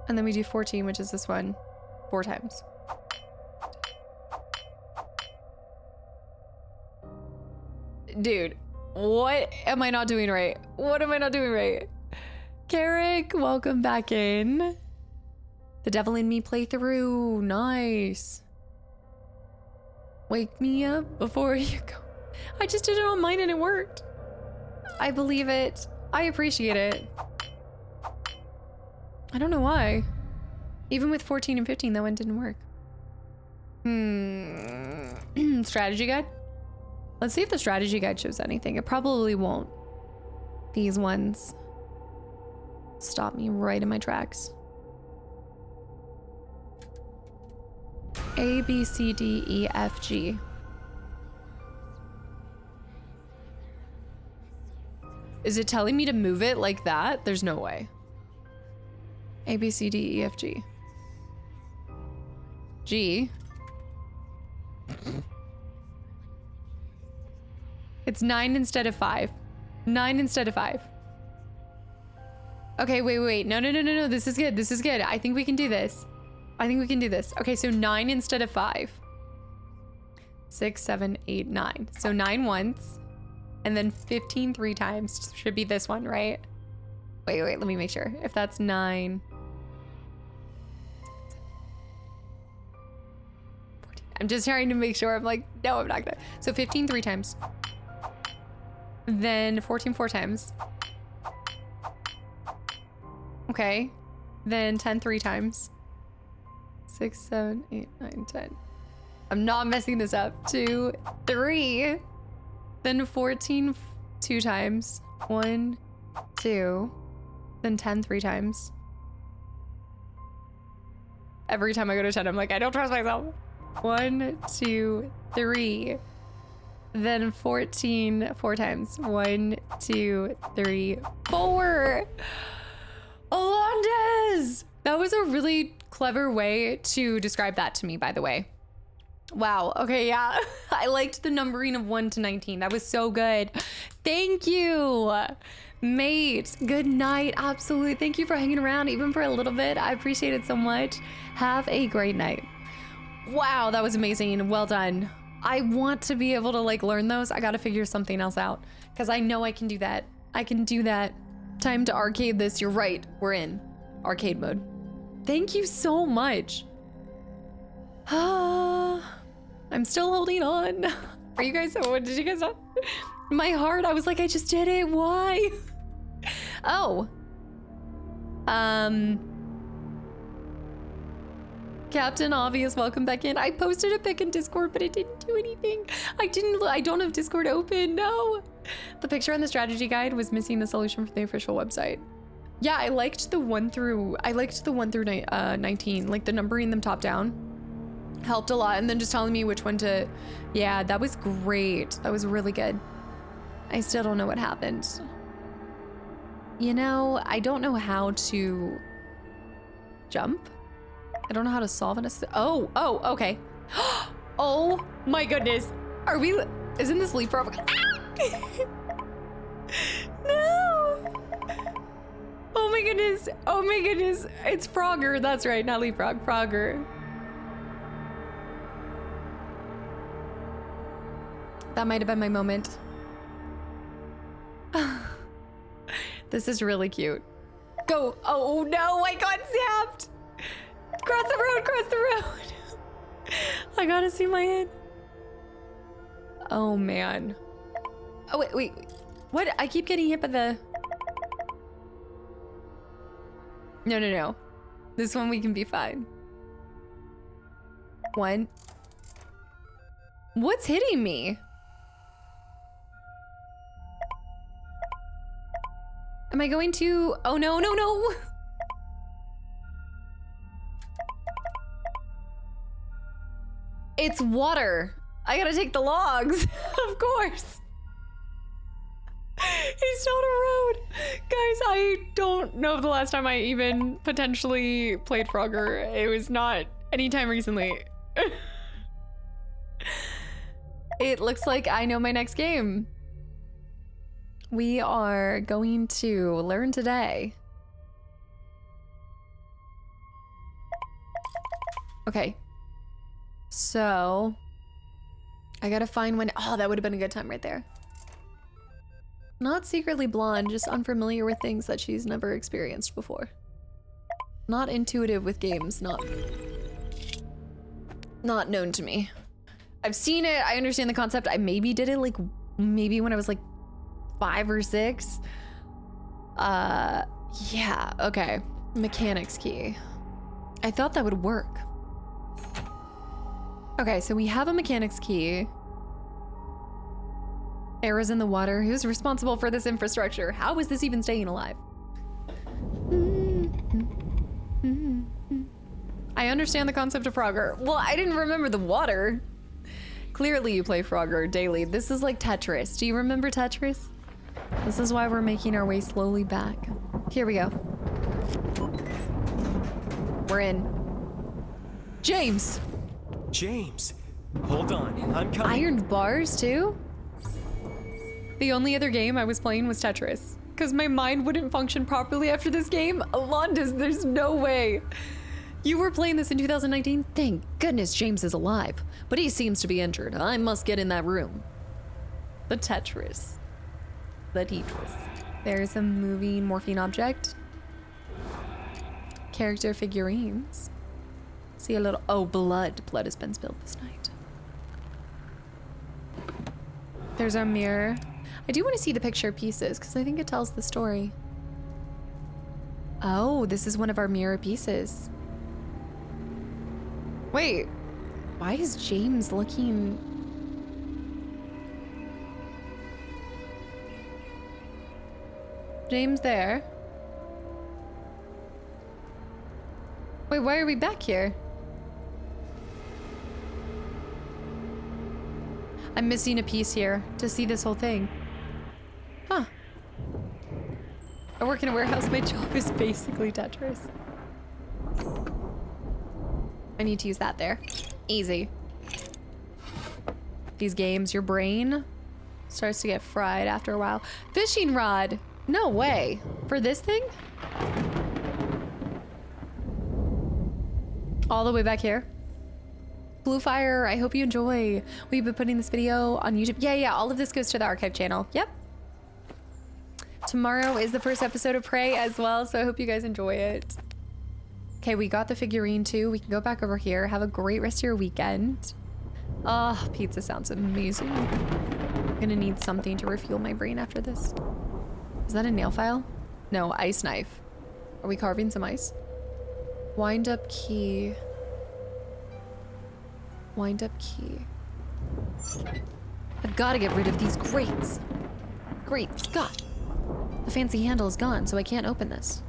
And then we do 14, which is this one, 4 times. Dude, what am I not doing right? What am I not doing right? Carrick, welcome back in. The Devil in Me playthrough. Nice. Wake me up before you go. I just did it on mine and it worked. I believe it. I appreciate it. I don't know why. Even with 14 and 15, that one didn't work. Strategy guide? Let's see if the strategy guide shows anything. It probably won't. These ones stop me right in my tracks. A, B, C, D, E, F, G. Is it telling me to move it like that? There's no way. A, B, C, D, E, F, G. G. It's 9 instead of 5. 9 instead of 5. Okay, wait. No. This is good. This is good. I think we can do this. I think we can do this. Okay, so 9 instead of 5. 6, 7, 8, 9. So 9 once. And then 15 3 times. Should be this one, right? Wait. Let me make sure. If that's 9. 14. I'm just trying to make sure. I'm like, no, I'm not gonna. So 15 3 times. Then 14 4 times. Okay. Then 10 3 times. 6, 7, 8, 9, 10. I'm not messing this up. 2, 3. Then 14 2 times. 1, 2. Then 10 3 times. Every time I go to 10, I'm like, I don't trust myself. 1, 2, 3. Then 14 4 times. 1, 2, 3, 4. Alondes! That was a really clever way to describe that to me, by the way. Wow. Okay, yeah. I liked the numbering of 1 to 19. That was so good. Thank you, mate. Good night. Absolutely. Thank you for hanging around, even for a little bit. I appreciate it so much. Have a great night. Wow, that was amazing. Well done. I want to be able to like learn those. I got to figure something else out because I know I can do that. I can do that. Time to arcade this. You're right. We're in arcade mode. Thank you so much. I'm still holding on. Are you guys, what did you guys know? My heart, I was like, I just did it. Why? Oh. Captain Obvious, welcome back in. I posted a pic in Discord, but it didn't do anything. I don't have Discord open, no. The picture on the strategy guide was missing the solution from the official website. Yeah, I liked the 1 through 19, like the numbering them top down helped a lot. And then just telling me which one to, yeah, that was great. That was really good. I still don't know what happened. You know, I don't know how to jump. I don't know how to solve an oh, okay. Oh my goodness. Are we, isn't this leapfrog? No. Oh my goodness. Oh my goodness. It's Frogger. That's right. Not leapfrog. Frogger. That might have been my moment. This is really cute. Go. Oh no, I got zapped. Cross the road, cross the road. I gotta see my head. Oh man. Oh wait. What? I keep getting hit by the... No. This one we can be fine. 1. What's hitting me? Am I going to... Oh no. It's water. I gotta take the logs, of course. It's not a road. Guys, I don't know the last time I even potentially played Frogger. It was not anytime recently. It looks like I know my next game. We are going to learn today. Okay. So, I gotta find when, oh, that would have been a good time right there. Not secretly blonde, just unfamiliar with things that she's never experienced before. Not intuitive with games, not known to me. I've seen it, I understand the concept. I maybe did it like, maybe when I was like 5 or 6. Yeah, okay. Mechanics key. I thought that would work. Okay, so we have a mechanics key. Arrows in the water. Who's responsible for this infrastructure? How is this even staying alive? I understand the concept of Frogger. Well, I didn't remember the water. Clearly you play Frogger daily. This is like Tetris. Do you remember Tetris? This is why we're making our way slowly back. Here we go. We're in. James! James, hold on, I'm coming. Iron bars too? The only other game I was playing was Tetris. Because my mind wouldn't function properly after this game. Alondas, there's no way. You were playing this in 2019? Thank goodness James is alive. But he seems to be injured. I must get in that room. The Tetris. The Tetris. There's a moving morphine object. Character figurines. See a little, oh, blood. Blood has been spilled this night. There's our mirror. I do want to see the picture pieces because I think it tells the story. Oh, this is one of our mirror pieces. Wait, Why is James looking... James there? Wait, why are we back here? I'm missing a piece here to see this whole thing. Huh. I work in a warehouse. My job is basically Tetris. I need to use that there. Easy. These games, your brain starts to get fried after a while. Fishing rod. No way. For this thing? All the way back here. Blue Fire, I hope you enjoy. We've been putting this video on YouTube. Yeah, all of this goes to the archive channel. Yep. Tomorrow is the first episode of Prey as well, so I hope you guys enjoy it. Okay, we got the figurine too. We can go back over here. Have a great rest of your weekend. Oh, pizza sounds amazing. I'm gonna need something to refuel my brain after this. Is that a nail file? No, ice knife. Are we carving some ice? Wind up key. Wind up key. I've got to get rid of these grates. Grates, God. The fancy handle is gone, so I can't open this.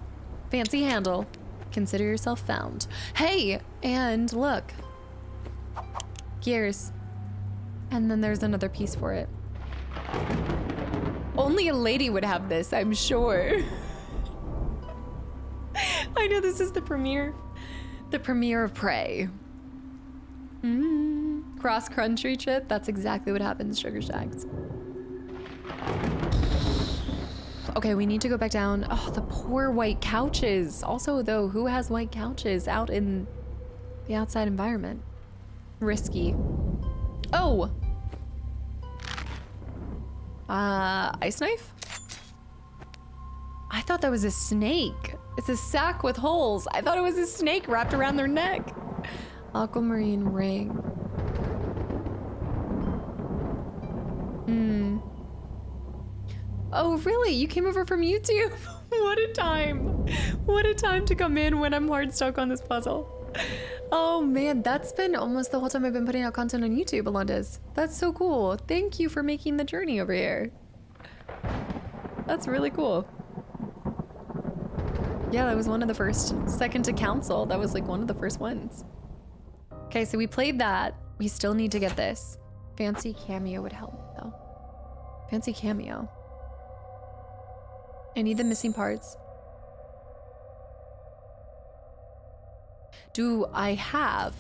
Fancy handle. Consider yourself found. Hey, and look. Gears. And then there's another piece for it. Only a lady would have this, I'm sure. I know this is the premiere. The premiere of Prey. Cross-country trip. That's exactly what happens, Sugar Shacks. Okay, we need to go back down. Oh, the poor white couches. Also, though, who has white couches out in the outside environment? Risky. Oh! Ice knife? I thought that was a snake. It's a sack with holes. I thought it was a snake wrapped around their neck. Aquamarine ring. Oh, really? You came over from YouTube? What a time. What a time to come in when I'm hard stuck on this puzzle. Oh man, that's been almost the whole time I've been putting out content on YouTube, Alondas. That's so cool. Thank you for making the journey over here. That's really cool. Yeah, that was one of the first. Second to Council. That was like one of the first ones. Okay, so we played that. We still need to get this. Fancy cameo would help though. Fancy cameo. I need the missing parts. Do I have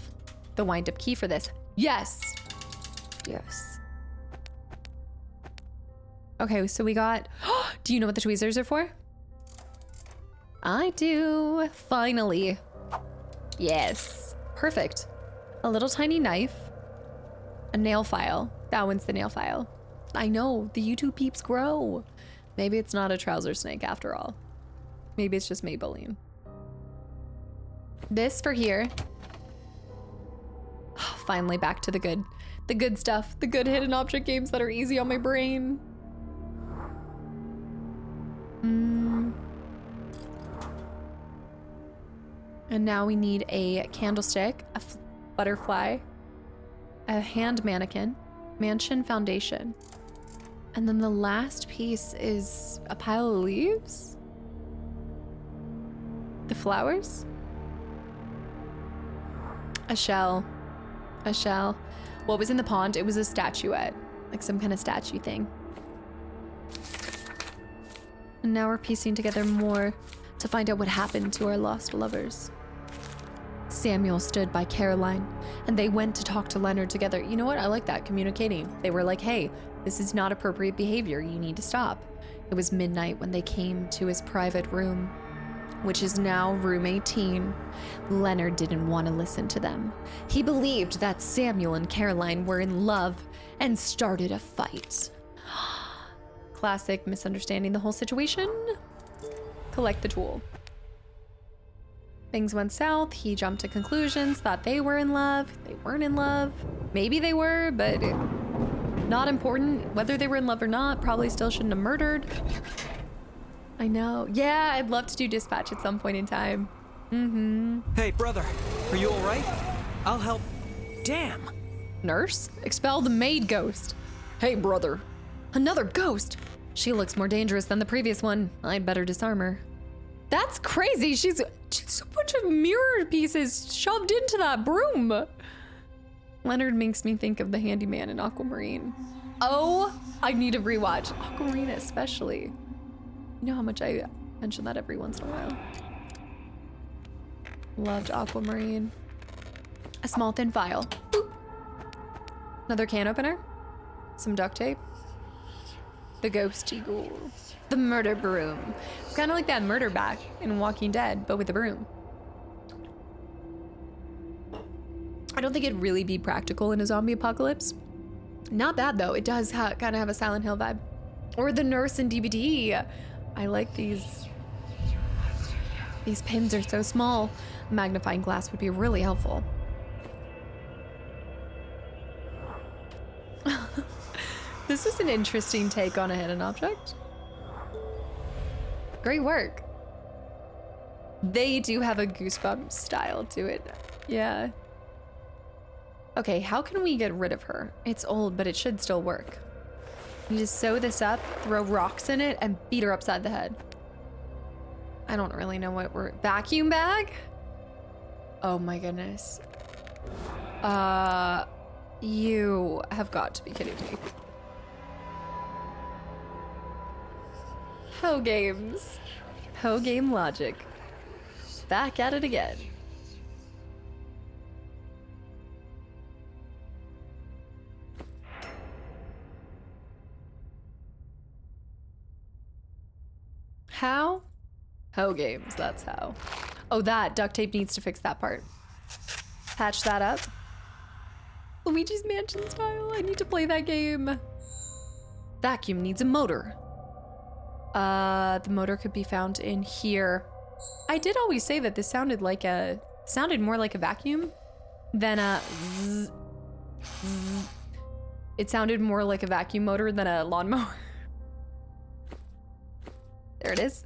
the wind-up key for this? Yes. Yes. Okay, so we got... Do you know what the tweezers are for? I do. Finally. Yes. Perfect. A little tiny knife. A nail file. That one's the nail file. I know. The YouTube peeps grow. Maybe it's not a trouser snake after all. Maybe it's just Maybelline. This for here. Finally back to the good stuff. The good hidden object games that are easy on my brain. And now we need a candlestick, a butterfly, a hand mannequin, mansion foundation. And then the last piece is a pile of leaves? The flowers? A shell. A shell. What was in the pond? It was a statuette. Like some kind of statue thing. And now we're piecing together more to find out what happened to our lost lovers. Samuel stood by Caroline, and they went to talk to Leonard together. You know what? I like that, communicating. They were like, hey, this is not appropriate behavior. You need to stop. It was midnight when they came to his private room, which is now room 18. Leonard didn't want to listen to them. He believed that Samuel and Caroline were in love and started a fight. Classic misunderstanding the whole situation. Collect the tool. Things went south. He jumped to conclusions, thought they were in love. They weren't in love. Maybe they were, but not important. Whether they were in love or not, probably still shouldn't have murdered. I know. Yeah, I'd love to do dispatch at some point in time. Hey, brother, are you all right? I'll help. damn! Nurse? Expel the maid ghost. Hey, brother. Another ghost? She looks more dangerous than the previous one. I'd better disarm her. That's crazy. She's a bunch of mirror pieces shoved into that broom. Leonard makes me think of the handyman in Aquamarine. Oh, I need to rewatch Aquamarine especially. You know how much I mention that every once in a while. Loved Aquamarine. A small thin file. Boop. Another can opener. Some duct tape. The ghosty ghoul. The murder broom. It's kind of like that murder bat in Walking Dead, but with a broom. I don't think it'd really be practical in a zombie apocalypse. Not bad though. It does kind of have a Silent Hill vibe. Or the nurse in DVD. I like these. These pins are so small. A magnifying glass would be really helpful. This is an interesting take on a hidden object. Great work. They do have a Goosebumps style to it. Yeah. Okay, how can we get rid of her? It's old, but it should still work. You just sew this up, throw rocks in it, and beat her upside the head. I don't really know what we're... Vacuum bag? Oh my goodness. You have got to be kidding me. Ho games. Ho game logic. Back at it again. How? Ho games, that's how. Oh, that duct tape needs to fix that part. Patch that up. Luigi's Mansion style. I need to play that game. Vacuum needs a motor. The motor could be found in here. I did always say that this sounded more like a vacuum than a zzz, zzz. It sounded more like a vacuum motor than a lawnmower. There it is.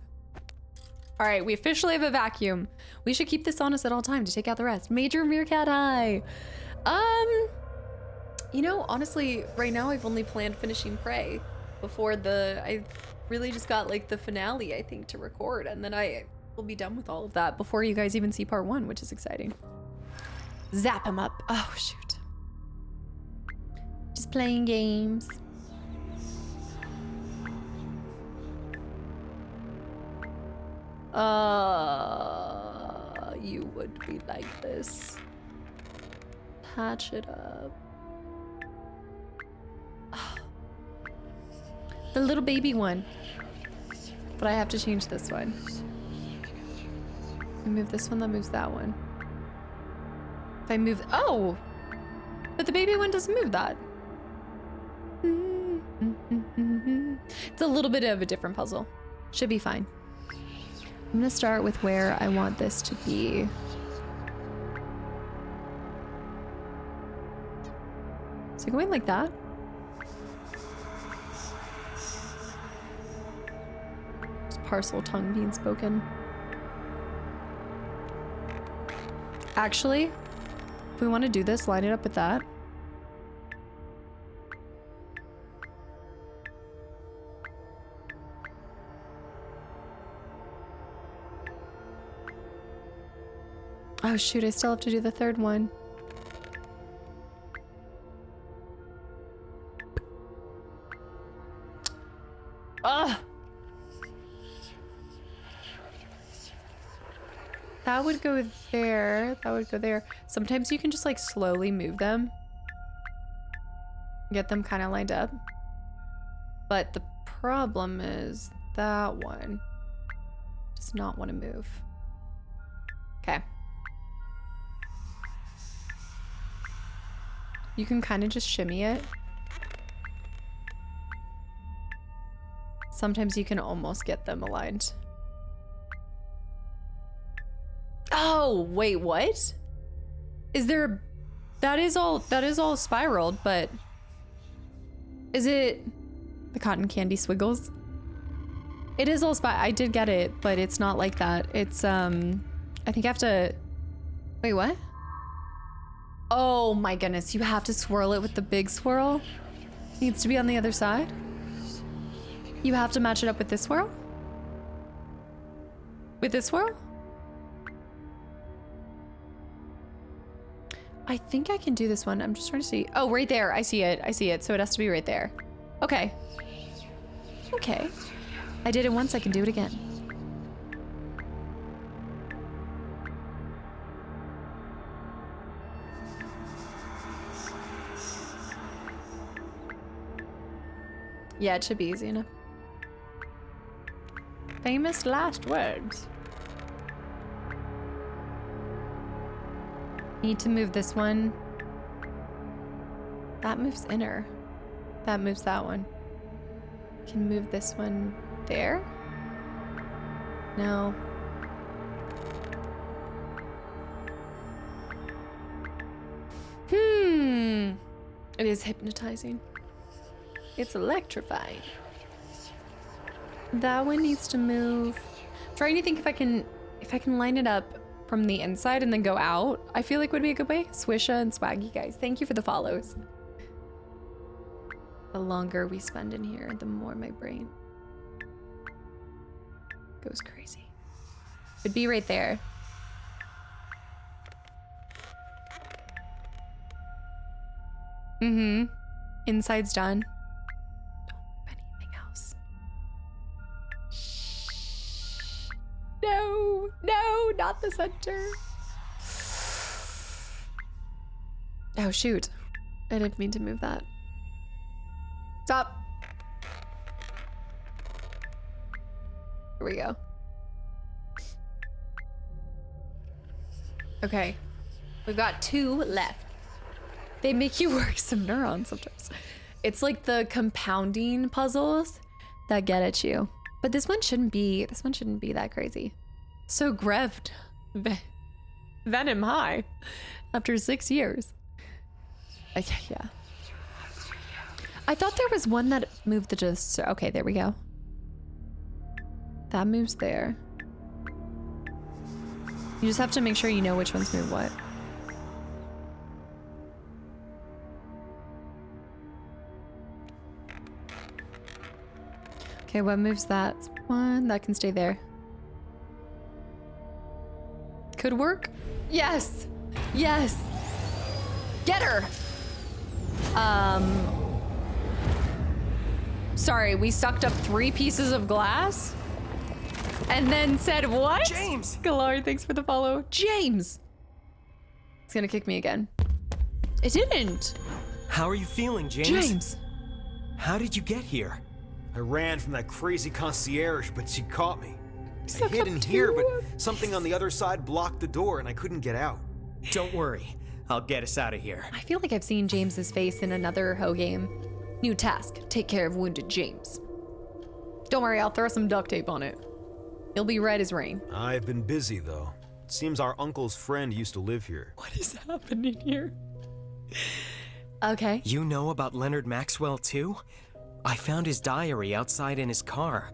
All right, we officially have a vacuum. We should keep this on us at all time to take out the rest. Major Meerkat High. You know, honestly, right now I've only planned finishing Prey before I really just got like the finale, I think, to record, and then I will be done with all of that before you guys even see part 1, which is exciting. Zap him up. Oh, shoot. Just playing games. You would be like this. Patch it up. The little baby one. But I have to change this one. I move this one, that moves that one. If I move, oh! But the baby one doesn't move that. It's a little bit of a different puzzle. Should be fine. I'm gonna start with where I want this to be. Is it going like that? Just parcel tongue being spoken. Actually, if we want to do this, line it up with that. Oh shoot, I still have to do the third one. Ugh! That would go there, that would go there. Sometimes you can just like slowly move them. Get them kind of lined up. But the problem is that one does not want to move. Okay. You can kind of just shimmy it. Sometimes you can almost get them aligned. Oh, wait, what? Is there... That is all spiraled, but... Is it... The cotton candy swiggles? It is all I did get it, but it's not like that. It's, I think I have to... Wait, what? Oh my goodness, you have to swirl it with the big swirl? Needs to be on the other side? You have to match it up with this swirl? With this swirl? I think I can do this one. I'm just trying to see. Oh, right there. I see it. I see it. So it has to be right there. Okay. Okay. I did it once. I can do it again. Yeah, it should be easy enough. Famous last words. Need to move this one. That moves inner. That moves that one. Can move this one there? No. It is hypnotizing. It's electrifying. That one needs to move. Trying to think if I can line it up from the inside and then go out. I feel like would be a good way. Swisha and Swaggy guys, thank you for the follows. The longer we spend in here, the more my brain goes crazy. It'd be right there. Inside's done. Don't move anything else. Shh. No, no, not the center. Oh shoot. I didn't mean to move that. Stop. Here we go. Okay. We've got 2 left. They make you work some neurons sometimes. It's like the compounding puzzles that get at you. But this one shouldn't be that crazy. So greved. Venom high. After 6 years. Okay, yeah. I thought there was one that moved the just. Okay, there we go. That moves there. You just have to make sure you know which ones move what. Okay, what moves that? One that can stay there. Could work? Yes! Yes! Get her! Sorry, we sucked up 3 pieces of glass? And then said what? James! Galari, thanks for the follow. James! It's gonna kick me again. It didn't! How are you feeling, James? James! How did you get here? I ran from that crazy concierge, but she caught me. I Suck hid up in 2. here, but something on the other side blocked the door and I couldn't get out. Don't worry. I'll get us out of here. I feel like I've seen James's face in another Ho game. New task, take care of wounded James. Don't worry, I'll throw some duct tape on it. He'll be red as rain. I've been busy, though. It seems our uncle's friend used to live here. What is happening here? Okay. You know about Leonard Maxwell, too? I found his diary outside in his car.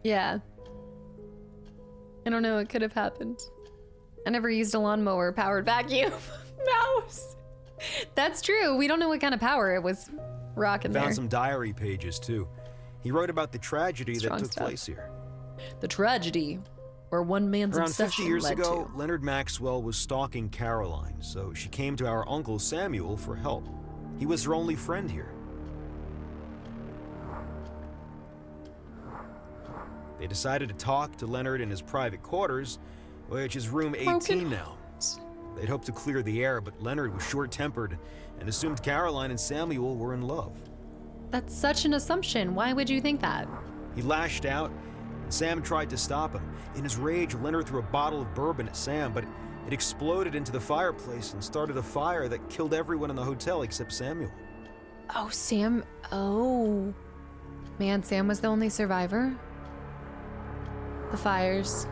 Yeah. I don't know, it could have happened. I never used a lawnmower powered vacuum. Mouse. That's true. We don't know what kind of power it was rocking there. Found some diary pages, too. He wrote about the tragedy Strong that took stuff. place here. The tragedy where one man's Around obsession 50 years led ago, to. Leonard Maxwell was stalking Caroline, so she came to our Uncle Samuel for help. He was her only friend here. They decided to talk to Leonard in his private quarters, which is room 18 now. They'd hoped to clear the air, but Leonard was short-tempered and assumed Caroline and Samuel were in love. That's such an assumption. Why would you think that? He lashed out, and Sam tried to stop him. In his rage, Leonard threw a bottle of bourbon at Sam, but it exploded into the fireplace and started a fire that killed everyone in the hotel except Samuel. Oh, Sam. Oh. Man, Sam was the only survivor? The fires.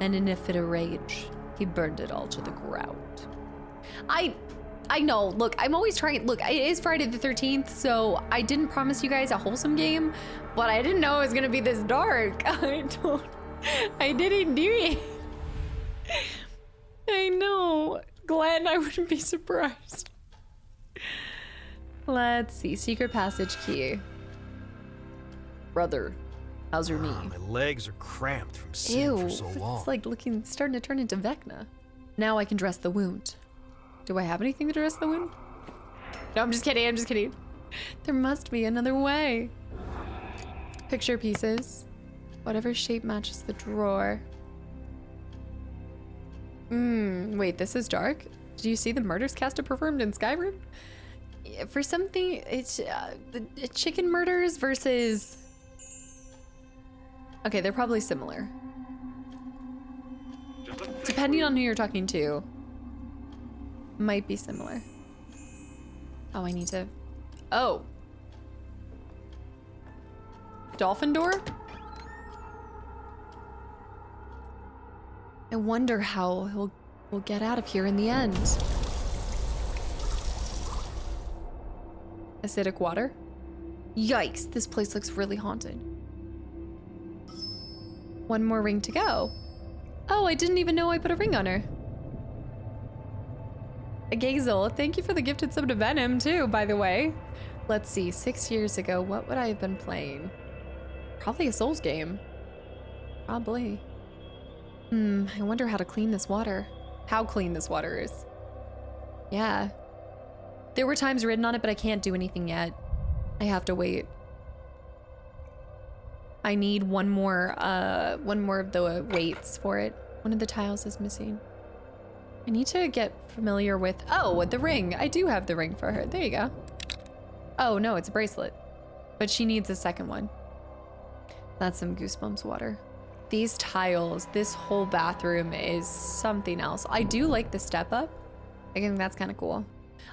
And in a fit of rage, he burned it all to the ground. I know, look, I'm always trying, look, it is Friday the 13th, so I didn't promise you guys a wholesome game, but I didn't know it was gonna be this dark. I didn't do it. I know. Glenn, I wouldn't be surprised. Let's see. Secret passage key. Brother, how's your knee? My legs are cramped from sitting Ew, for so long. it's like starting to turn into Vecna. Now I can dress the wound. Do I have anything to dress the wound? No, I'm just kidding. There must be another way. Picture pieces. Whatever shape matches the drawer. Wait, this is dark? Do you see the murders Casta performed in Skyrim? Yeah, for something, it's the chicken murders versus... Okay, they're probably similar. Depending on who you're talking to, might be similar. Oh, I need to... Oh. Dolphin door? I wonder how we'll get out of here in the end. Acidic water? Yikes, this place looks really haunted. One more ring to go. Oh, I didn't even know I put a ring on her. Gazel, thank you for the gifted sub to Venom too, by the way. Let's see, 6 years ago, what would I have been playing? Probably a Souls game. Probably. I wonder how to clean this water. How clean this water is. Yeah. There were times written on it, but I can't do anything yet. I have to wait. I need one more of the weights for it. One of the tiles is missing. I need to get familiar with, oh, the ring. I do have the ring for her. There you go. Oh, no, it's a bracelet. But she needs a second one. That's some Goosebumps water. These tiles, this whole bathroom is something else. I do like the step up. I think that's kind of cool.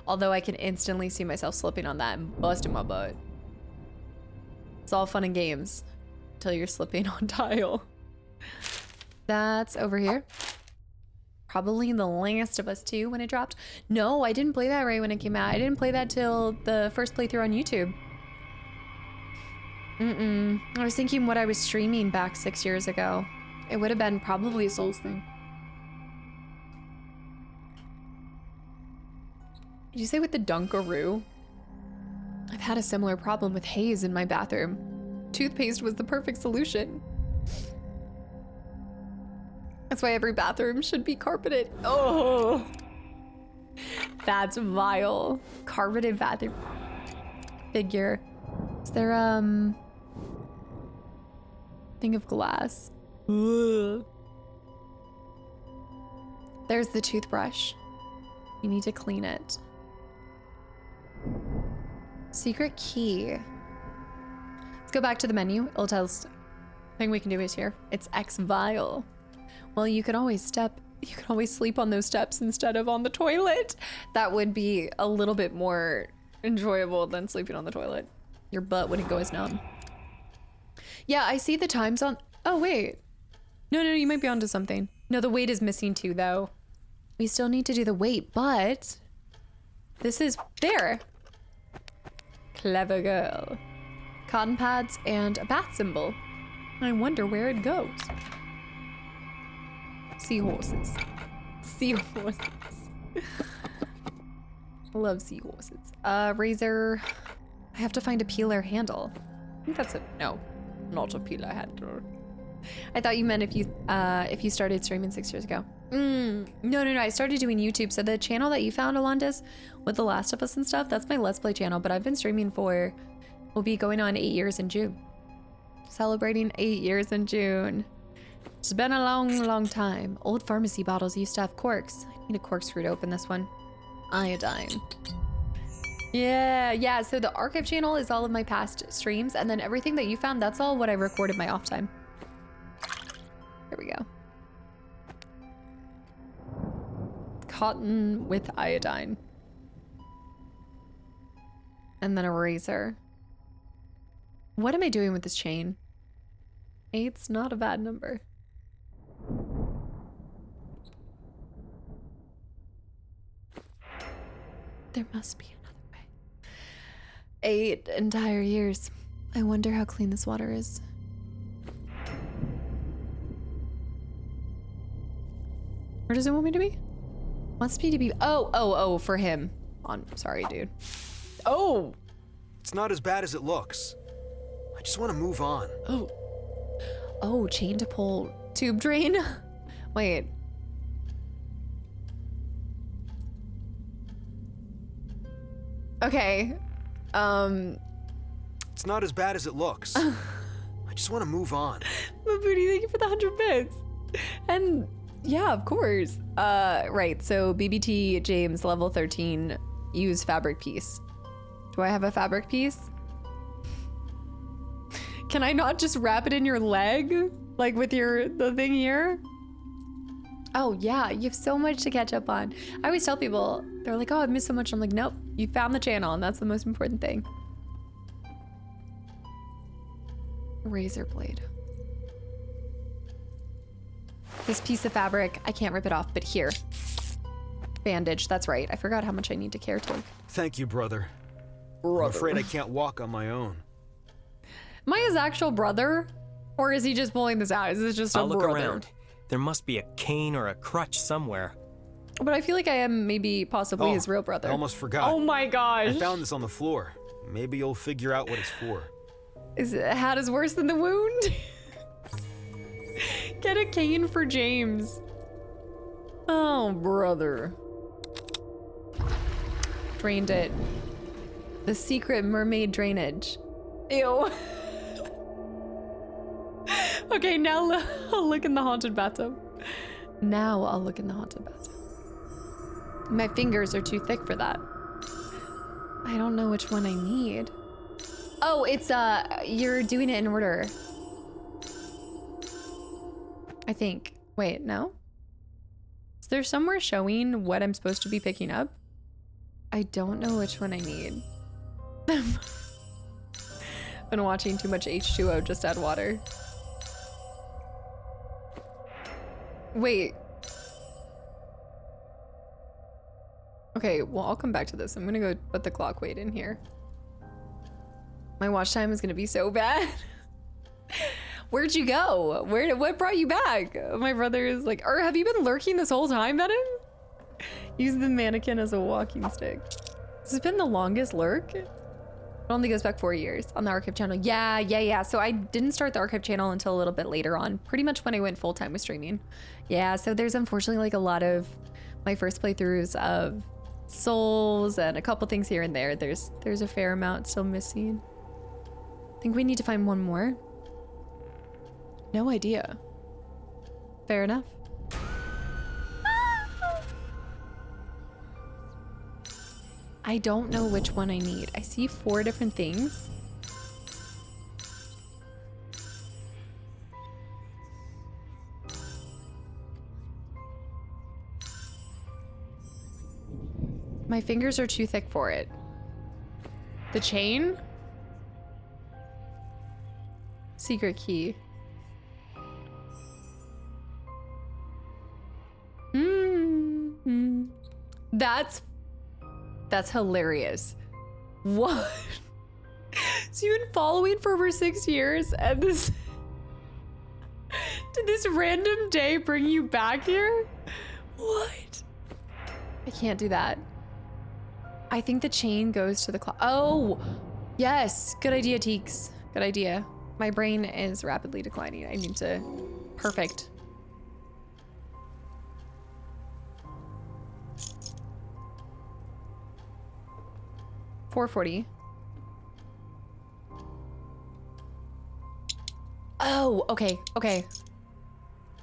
Although I can instantly see myself slipping on that and busting my butt. It's all fun and games until you're slipping on tile. That's over here. Probably The Last of Us 2 when it dropped. No, I didn't play that right when it came out. I didn't play that till the first playthrough on YouTube. I was thinking what I was streaming back 6 years ago. It would have been probably a Souls thing. Did you say with the Dunkaroo? I've had a similar problem with haze in my bathroom. Toothpaste was the perfect solution. That's why every bathroom should be carpeted. Oh, that's vile. Carpeted bathroom figure. Is there thing of glass? Ugh. There's the toothbrush. You need to clean it. Secret key. Let's go back to the menu. It'll tell us. Thing we can do is here. It's X vial. Well, you could always sleep on those steps instead of on the toilet. That would be a little bit more enjoyable than sleeping on the toilet. Your butt wouldn't go as numb. Yeah, I see the times on... Oh, wait. No, you might be onto something. No, the weight is missing too, though. We still need to do the weight, but... This is... There! Clever girl. Cotton pads and a bath symbol. I wonder where it goes. Seahorses. Seahorses. Love seahorses. Razor. I have to find a peeler handle. I think that's a... No, not a peeler handle. I thought you meant if you started streaming 6 years ago. No. I started doing YouTube. So the channel that you found, Alondas, with The Last of Us and stuff, that's my Let's Play channel. But I've been streaming for... We'll be going on 8 years in June. Celebrating 8 years in June. It's been a long time. Old pharmacy bottles used to have corks. I need a corkscrew to open this one. Iodine. Yeah, so the archive channel is all of my past streams, and then everything that you found, that's all what I recorded my off time. Here we go. Cotton with iodine. And then a razor. What am I doing with this chain? 8's not a bad number. There must be another way. 8 entire years. I wonder how clean this water is. Where does it want me to be? Wants me to be, oh, for him. Sorry, dude. Oh, It's not as bad as it looks. I just want to move on. oh, chain to pull tube drain. Wait. Okay. It's not as bad as it looks. I just want to move on. Booty, thank you for the 100 bits. And yeah, of course. Right, so BBT James, level 13, use fabric piece. Do I have a fabric piece? Can I not just wrap it in your leg? Like with the thing here? Oh yeah, you have so much to catch up on. I always tell people, they're like, oh, I've missed so much. I'm like, nope, you found the channel and that's the most important thing. Razor blade. This piece of fabric, I can't rip it off, but here. Bandage, that's right. I forgot how much I need to care take. Thank you, brother. I'm afraid I can't walk on my own. Am I his actual brother? Or is he just pulling this out? Is this just a I'll look brother? around. There must be a cane or a crutch somewhere. But I feel like I am maybe possibly his real brother. I almost forgot. Oh my gosh. I found this on the floor. Maybe you'll figure out what it's for. Hat is worse than the wound? Get a cane for James. Oh, brother. Drained it. The secret mermaid drainage. Ew. Okay, now I'll look in the haunted bathtub. Now I'll look in the haunted bathtub. My fingers are too thick for that. I don't know which one I need. Oh, it's, you're doing it in order. I think. Wait, no? Is there somewhere showing what I'm supposed to be picking up? I don't know which one I need. Been watching too much H2O, just add water. Wait. Okay, well, I'll come back to this. I'm gonna go put the clock weight in here. My watch time is gonna be so bad. Where'd you go? What brought you back? My brother is like, have you been lurking this whole time, Madam? Use the mannequin as a walking stick. This has been the longest lurk. It only goes back 4 years on the archive channel. Yeah. So I didn't start the archive channel until a little bit later on, pretty much when I went full time with streaming. Yeah, so there's unfortunately like a lot of my first playthroughs of Souls and a couple things here and there. There's a fair amount still missing. I think we need to find one more. No idea. Fair enough. I don't know which one I need. I see 4 different things. My fingers are too thick for it. The chain? Secret key. That's hilarious. What? So you've been following for over 6 years and this did this random day bring you back here? What? I can't do that. I think the chain goes to the clock. Oh, yes. Good idea, Teeks. Good idea. My brain is rapidly declining. I need to... Perfect. $4.40. Oh, okay.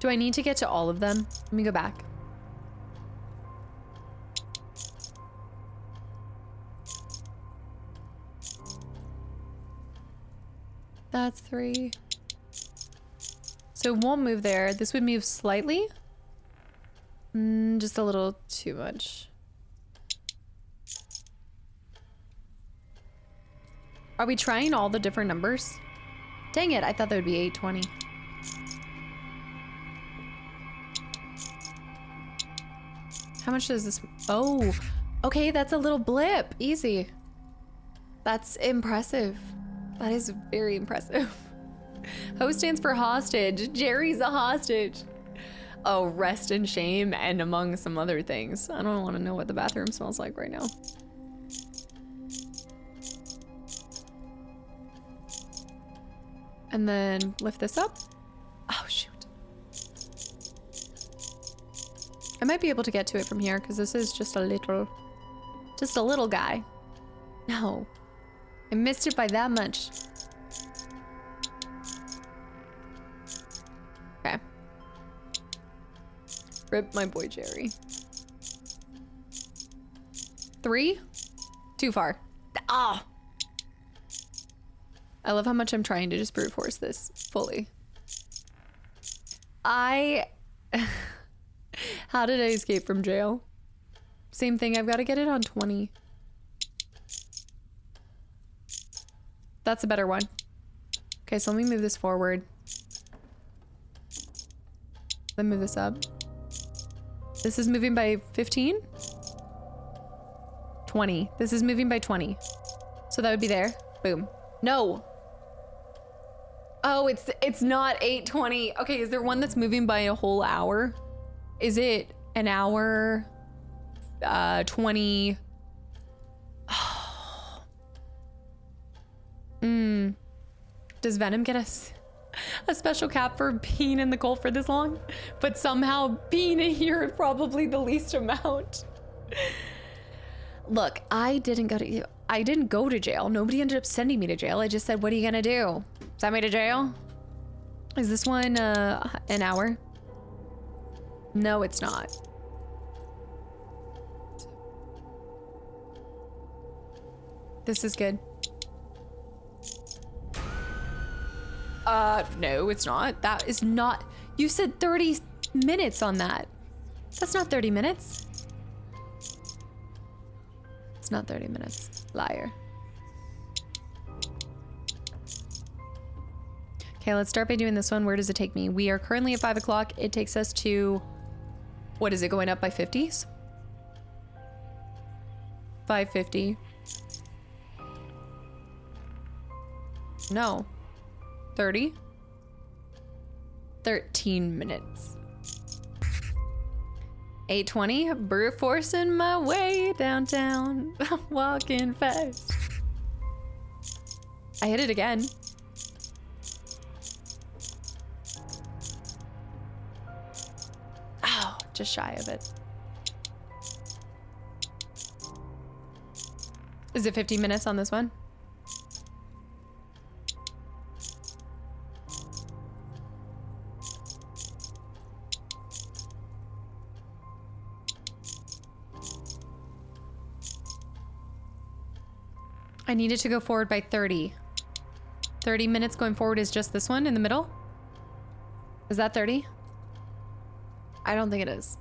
Do I need to get to all of them? Let me go back. That's 3. So it won't move there. This would move slightly. Just a little too much. Are we trying all the different numbers? Dang it, I thought there would be 820. How much does this... Oh, okay, that's a little blip. Easy. That's impressive. That is very impressive. Ho stands for hostage. Jerry's a hostage. Oh, rest in shame and among some other things. I don't want to know what the bathroom smells like right now. And then lift this up. Oh, shoot. I might be able to get to it from here because this is just a little guy. No. I missed it by that much. Okay. Rip my boy Jerry. 3? Too far. Ah! I love how much I'm trying to just brute force this fully. How did I escape from jail? Same thing, I've got to get it on 20. That's a better one. Okay, so let me move this forward. Then move this up. This is moving by 15? 20. This is moving by 20. So that would be there. Boom. No. Oh, it's not 8:20. Okay, is there one that's moving by a whole hour? Is it an hour? 20. Does Venom get us a special cap for being in the cold for this long? But somehow being in here is probably the least amount. Look, I didn't go to jail. Nobody ended up sending me to jail. I just said, what are you gonna do? Send me to jail? Is this one an hour? No, it's not. This is good. No, it's not. That is not. You said 30 minutes on that. That's not 30 minutes. It's not 30 minutes. Liar. Okay, let's start by doing this one. Where does it take me? We are currently at 5 o'clock. It takes us to, what is it, going up by 50s? 550. No. 30? 13 minutes. 8:20, brute forcing my way downtown, walking fast. I hit it again. Oh, just shy of it. Is it 15 minutes on this one? I needed to go forward by 30. 30 minutes going forward is just this one in the middle? Is that 30? I don't think it is.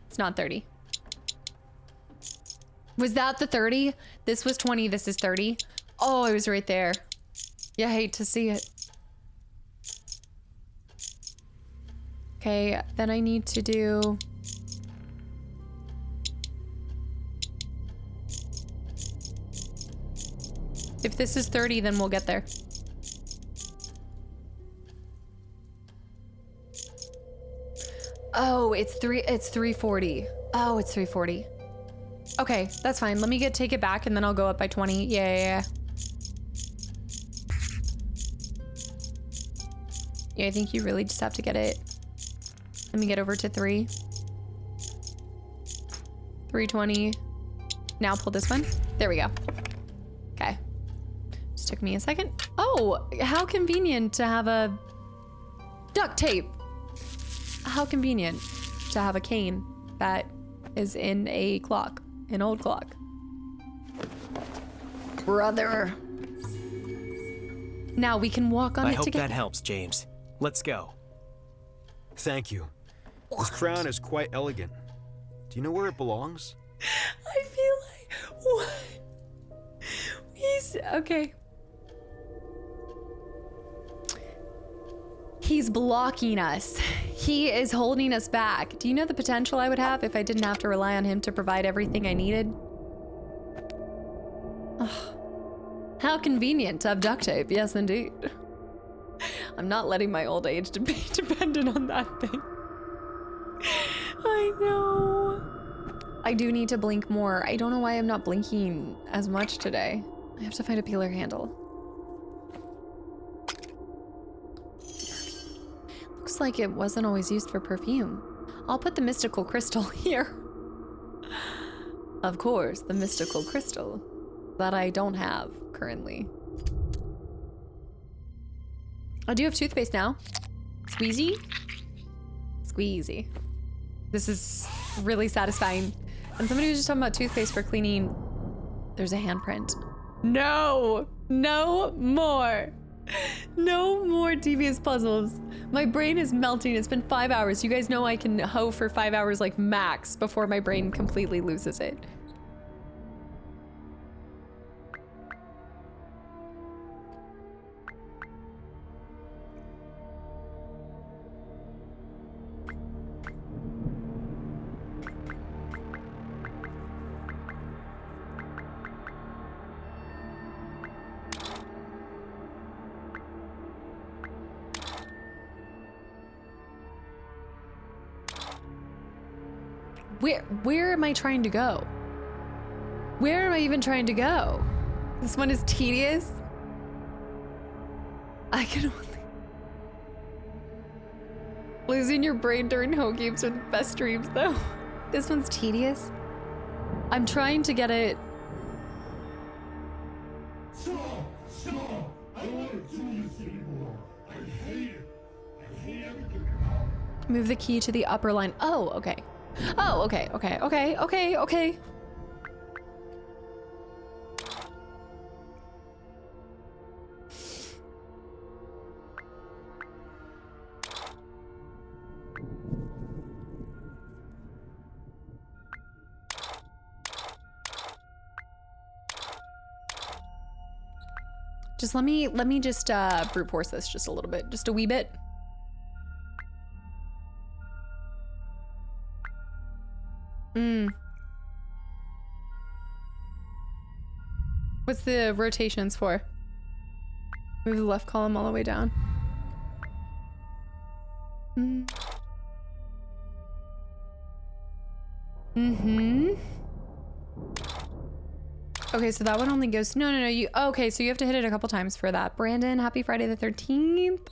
It's not 30. Was that the 30? This was 20, this is 30. Oh, I was right there. Yeah, I hate to see it. Okay, then I need to do... If this is 30, then we'll get there. Oh, it's 340. Oh, it's 340. Okay, that's fine. Let me take it back and then I'll go up by 20. Yeah. Yeah, I think you really just have to get it. Let me get over to 3. 320. Now pull this one. There we go. Okay. Just took me a second. Oh, how convenient to have a duct tape. How convenient to have a cane that is in a clock, an old clock. Brother. Now we can walk on it together. I hope that helps, James. Let's go. Thank you. This crown is quite elegant. Do you know where it belongs? I feel like... What? He's... Okay. He's blocking us. He is holding us back. Do you know the potential I would have if I didn't have to rely on him to provide everything I needed? Ugh. How convenient to have duct tape. Yes, indeed. I'm not letting my old age to be dependent on that thing. I know. I do need to blink more. I don't know why I'm not blinking as much today. I have to find a peeler handle. Looks like it wasn't always used for perfume. I'll put the mystical crystal here. Of course, the mystical crystal that I don't have currently. I do have toothpaste now. Squeezy. Squeezy. This is really satisfying. And somebody was just talking about toothpaste for cleaning. There's a handprint. No! No more! No more devious puzzles. My brain is melting. It's been 5 hours. You guys know I can hoe for 5 hours like max before my brain completely loses it. Where am I trying to go? Where am I even trying to go? This one is tedious. I can only... Losing your brain during hoe games are the best dreams, though. This one's tedious. I'm trying to get it... Stop! Stop! I don't want to do this anymore. I hate it. I hate everything about it. Move the key to the upper line. Oh, okay. Oh, okay. Just let me just brute force this just a little bit, just a wee bit. What's the rotations for? Move the left column all the way down. Okay, so that one only goes... No, you... Okay, so you have to hit it a couple times for that. Brandon, happy Friday the 13th.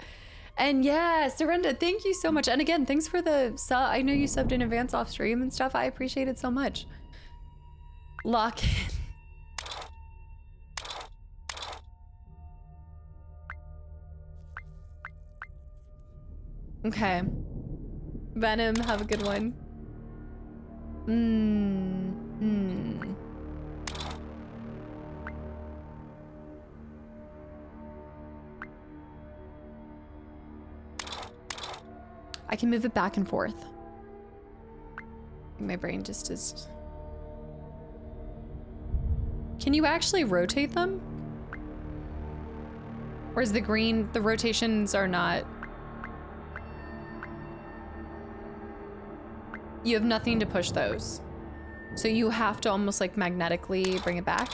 And yeah, Surrenda, thank you so much. And again, thanks for the sub. I know you subbed in advance off stream and stuff. I appreciate it so much. Lock in. Okay. Venom, have a good one. I can move it back and forth. My brain just is... Can you actually rotate them? Or is the green, the rotations are not... You have nothing to push those. So you have to almost like magnetically bring it back.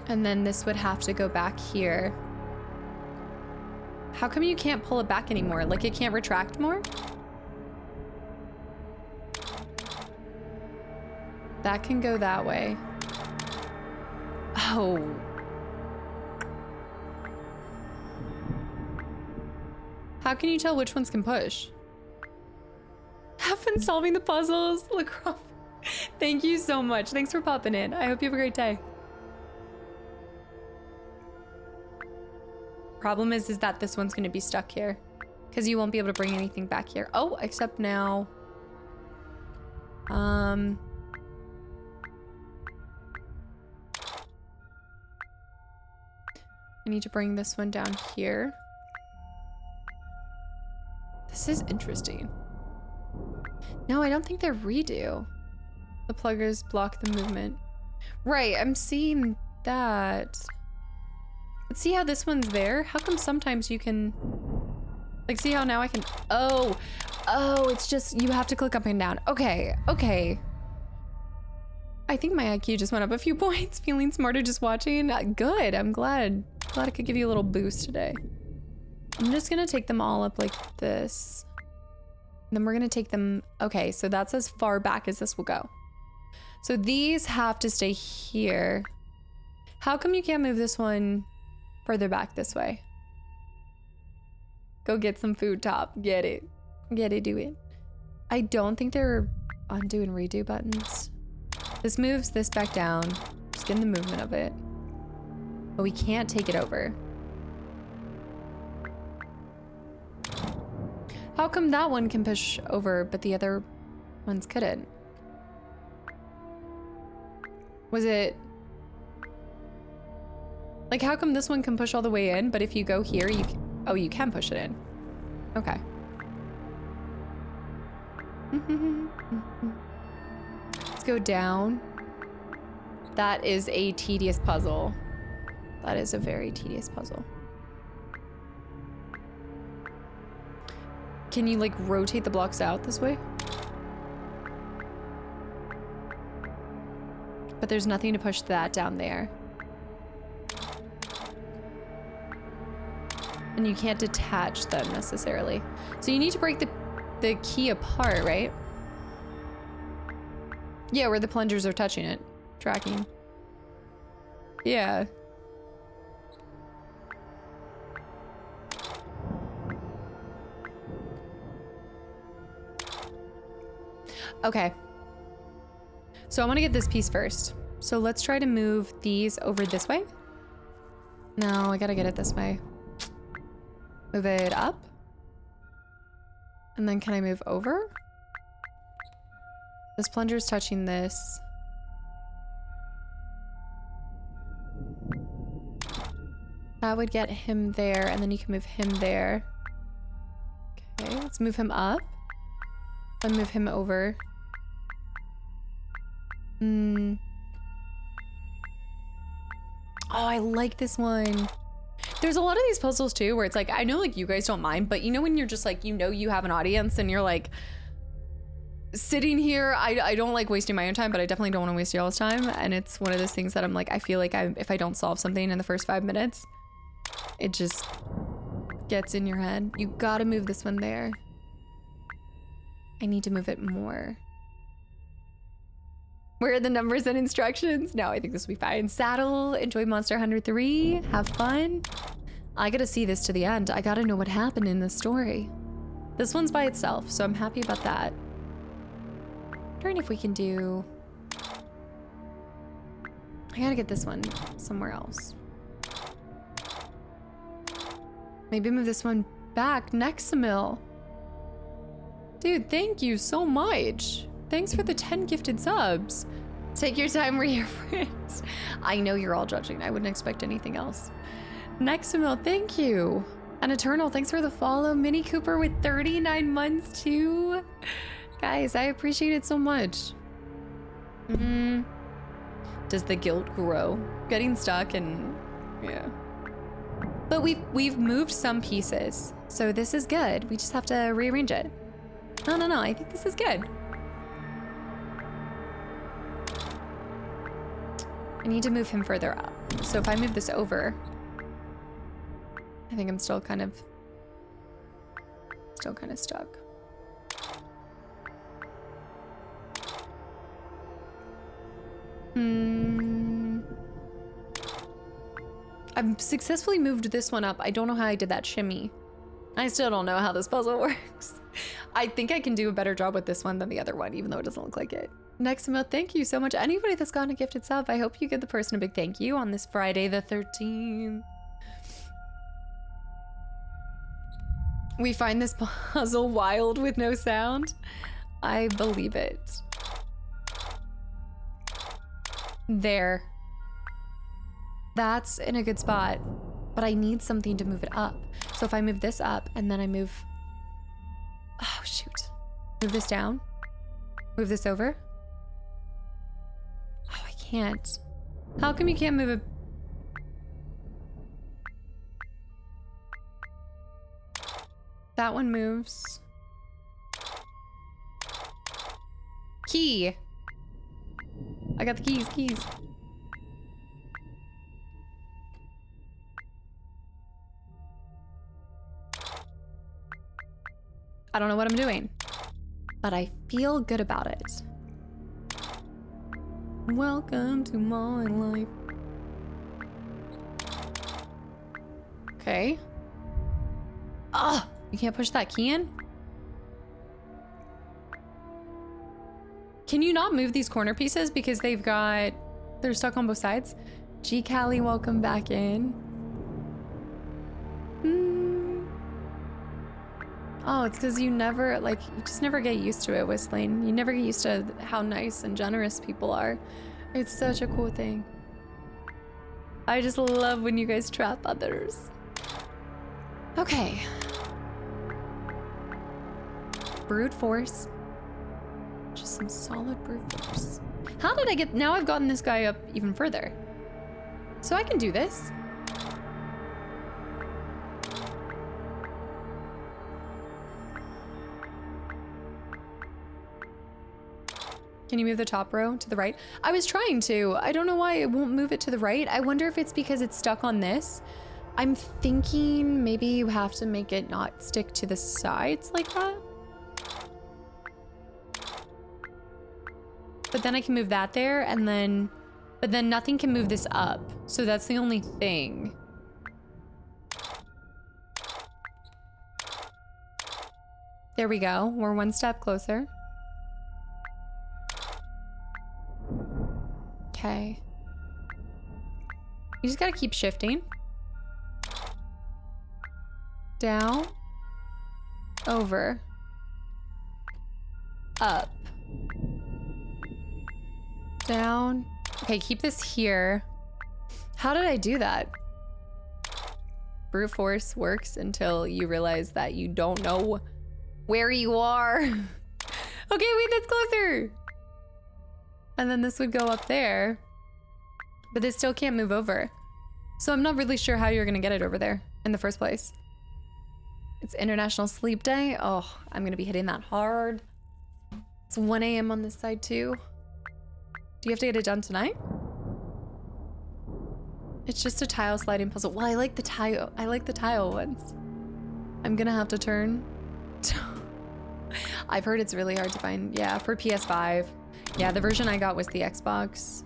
And then this would have to go back here. How come you can't pull it back anymore? Like it can't retract more? That can go that way. Oh. How can you tell which ones can push? Have been solving the puzzles. LaCroix. Thank you so much. Thanks for popping in. I hope you have a great day. Problem is that this one's gonna be stuck here because you won't be able to bring anything back here. Oh, except now. I need to bring this one down here. This is interesting. No, I don't think they're redo. The pluggers block the movement. Right, I'm seeing that. Let's see how this one's there. How come sometimes you can... Like, see how now I can... Oh, it's just you have to click up and down. Okay. I think my IQ just went up a few points. Feeling smarter just watching. Good, I'm glad. Glad I could give you a little boost today. I'm just gonna take them all up like this. And then we're gonna take them, okay, so that's as far back as this will go. So these have to stay here. How come you can't move this one further back this way? Go get some food, Top. Get it. Get it, do it. I don't think they're undo and redo buttons. This moves this back down. Just getting the movement of it. But we can't take it over. How come that one can push over, but the other ones couldn't? Was it... Like, how come this one can push all the way in, but if you go here, you can... Oh, you can push it in. Okay. Let's go down. That is a tedious puzzle. That is a very tedious puzzle. Can you, like, rotate the blocks out this way? But there's nothing to push that down there. And you can't detach them necessarily. So you need to break the key apart, right? Yeah, where the plungers are touching it. Tracking. Yeah. Okay. So I want to get this piece first. So let's try to move these over this way. No, I gotta get it this way. Move it up. And then can I move over? This plunger's touching this. That would get him there, and then you can move him there. Okay, let's move him up. Then move him over. Oh, I like this one. There's a lot of these puzzles too where it's like, I know like you guys don't mind, but you know when you're just like, you know you have an audience and you're like sitting here, I don't like wasting my own time, but I definitely don't want to waste y'all's time. And it's one of those things that I'm like, I feel like if I don't solve something in the first 5 minutes, it just gets in your head. You gotta move this one there. I need to move it more. Where are the numbers and instructions? No, I think this will be fine. Saddle, enjoy Monster Hunter 3, have fun. I gotta see this to the end. I gotta know what happened in the story. This one's by itself, so I'm happy about that. Wondering if we can do... I gotta get this one somewhere else. Maybe move this one back next to Mill. Dude, thank you so much. Thanks for the 10 gifted subs. Take your time, we're here for it. I know you're all judging. I wouldn't expect anything else. Next Mill, thank you. And Eternal, thanks for the follow. Mini Cooper with 39 months too. Guys, I appreciate it so much. Does the guilt grow? Getting stuck and yeah. But we've moved some pieces, so this is good. We just have to rearrange it. No, I think this is good. I need to move him further up. So if I move this over, I think I'm still kind of stuck. I've successfully moved this one up. I don't know how I did that shimmy. I still don't know how this puzzle works. I think I can do a better job with this one than the other one, even though it doesn't look like it. Next email, thank you so much. Anybody that's gotten a gifted sub, I hope you give the person a big thank you on this Friday the 13th. We find this puzzle wild with no sound. I believe it. There. That's in a good spot, but I need something to move it up. So if I move this up and then I move... Oh, shoot. Move this down. Move this over. Oh, I can't. How come you can't move it? That one moves. Key. I got the keys. I don't know what I'm doing, but I feel good about it. Welcome to my life. Okay. Ah, you can't push that key in? Can you not move these corner pieces because they're stuck on both sides? G Callie, welcome back in. Oh, it's because you just never get used to it, whistling. You never get used to how nice and generous people are. It's such a cool thing. I just love when you guys trap others. Okay. Brute force. Just some solid brute force. How did I get... Now I've gotten this guy up even further. So I can do this. Can you move the top row to the right? I was trying to. I don't know why it won't move it to the right. I wonder if it's because it's stuck on this. I'm thinking maybe you have to make it not stick to the sides like that. But then I can move that there and then... But then nothing can move this up. So that's the only thing. There we go. We're one step closer. Okay. You just gotta keep shifting. Down. Over. Up. Down. Okay, keep this here. How did I do that? Brute force works until you realize that you don't know where you are. Okay, wait, that's closer. And then this would go up there. But this still can't move over. So I'm not really sure how you're gonna get it over there in the first place. It's International Sleep Day. Oh, I'm gonna be hitting that hard. It's 1 a.m. on this side too. Do you have to get it done tonight? It's just a tile sliding puzzle. Well, I like the tile ones. I'm gonna have to turn. I've heard it's really hard to find. Yeah, for PS5. Yeah, the version I got was the Xbox.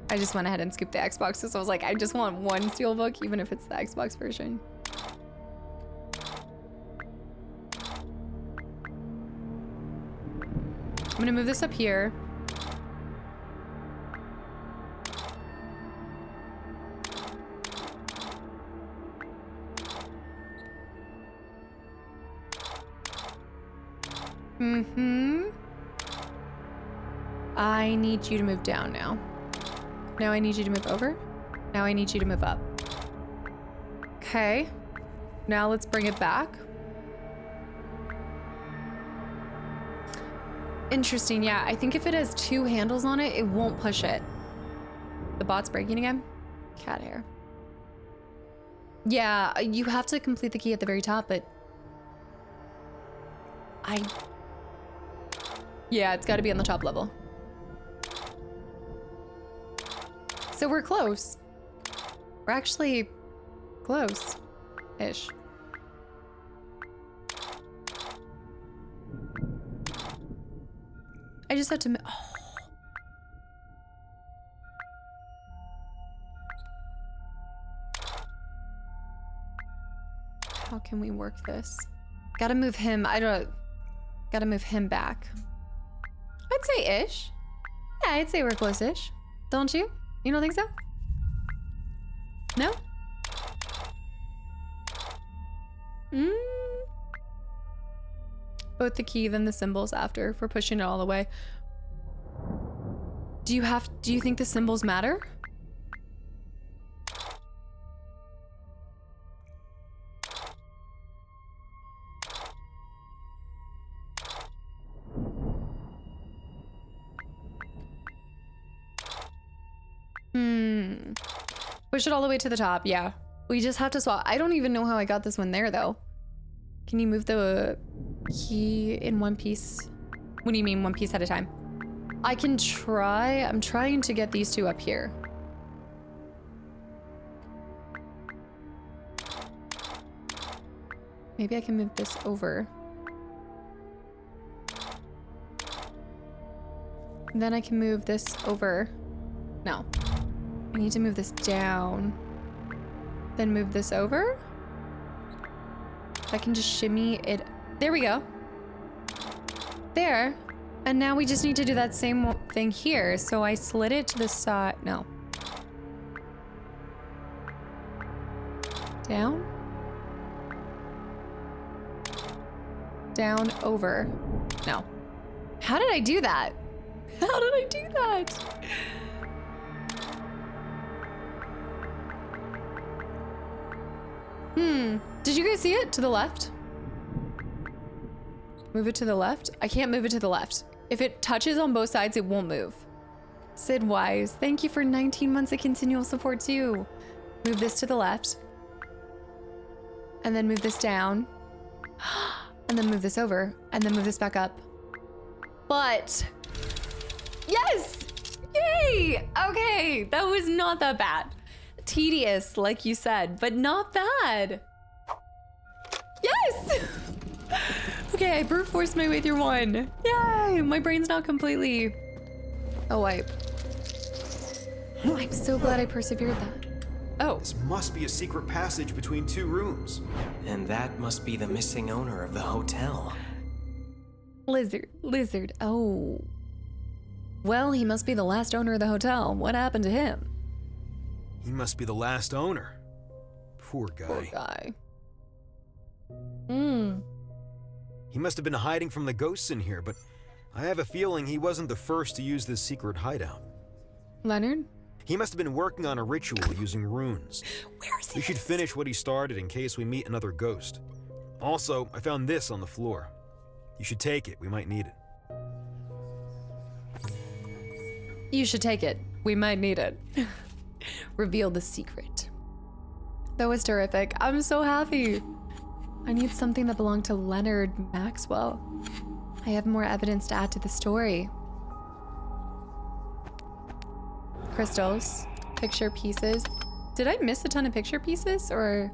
I just went ahead and scooped the Xbox, so I was like, I just want one steelbook, even if it's the Xbox version. I'm gonna move this up here. I need you to move down now. Now I need you to move over. Now I need you to move up. Okay. Now let's bring it back. Interesting, yeah. I think if it has 2 handles on it, it won't push it. The bot's breaking again? Cat hair. Yeah, you have to complete the key at the very top, but... Yeah, it's gotta be on the top level. So we're close. We're actually close-ish. I just have to... Oh. How can we work this? Gotta move him. Gotta move him back. I'd say ish. Yeah, I'd say we're close-ish. Don't you? You don't think so? No? Both the key, then the symbols after for pushing it all the way. Do you think the symbols matter? Push it all the way to the top, yeah. We just have to swap. I don't even know how I got this one there, though. Can you move the key in one piece? What do you mean, one piece at a time? I can try. I'm trying to get these 2 up here. Maybe I can move this over. Then I can move this over. No. I need to move this down. Then move this over. I can just shimmy it. There we go. There. And now we just need to do that same thing here. So I slid it to the side. No. Down. Down, over. No. How did I do that? How did I do that? Did you guys see it? To the left? Move it to the left? I can't move it to the left. If it touches on both sides, it won't move. Sid Wise, thank you for 19 months of continual support too. Move this to the left. And then move this down. And then move this over. And then move this back up. But, yes! Yay! Okay, that was not that bad. Tedious, like you said, but not bad. Yes! Okay, I brute forced my way through one. Yay! My brain's not completely a wipe. I'm so glad I persevered that. Oh. This must be a secret passage between two rooms. And that must be the missing owner of the hotel. Lizard. Oh. Well, he must be the last owner of the hotel. What happened to him? He must be the last owner. Poor guy. Poor guy. He must have been hiding from the ghosts in here, but I have a feeling he wasn't the first to use this secret hideout. Leonard? He must have been working on a ritual using runes. Where is he? We should finish what he started in case we meet another ghost. Also, I found this on the floor. You should take it. We might need it. You should take it. We might need it. Reveal the secret. That was terrific. I'm so happy. I need something that belonged to Leonard Maxwell. I have more evidence to add to the story. Crystals, picture pieces. Did I miss a ton of picture pieces or?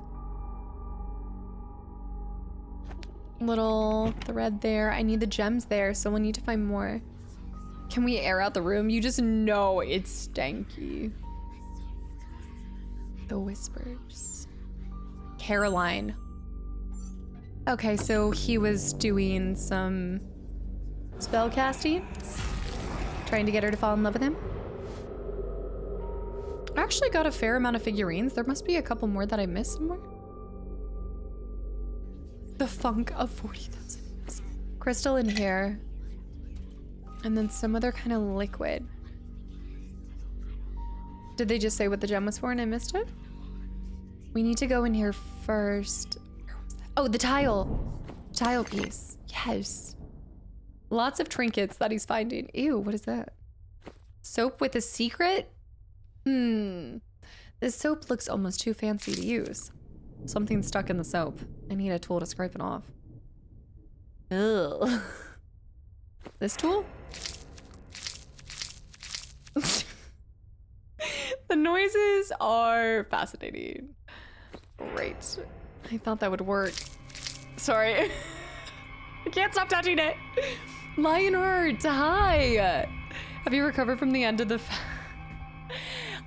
Little thread there. I need the gems there, so we'll need to find more. Can we air out the room? You just know it's stanky. The whispers. Caroline. Okay, so he was doing some spell casting, trying to get her to fall in love with him. I actually got a fair amount of figurines. There must be a couple more that I missed somewhere. The funk of 40,000. Crystal in here. And then some other kind of liquid. Did they just say what the gem was for and I missed it? We need to go in here first. Oh, the tile. Tile piece. Yes. Lots of trinkets that he's finding. Ew, what is that? Soap with a secret? This soap looks almost too fancy to use. Something's stuck in the soap. I need a tool to scrape it off. Ugh. This tool? The noises are fascinating. Great. I thought that would work. Sorry. I can't stop touching it. Lionheart, hi. Have you recovered from the end of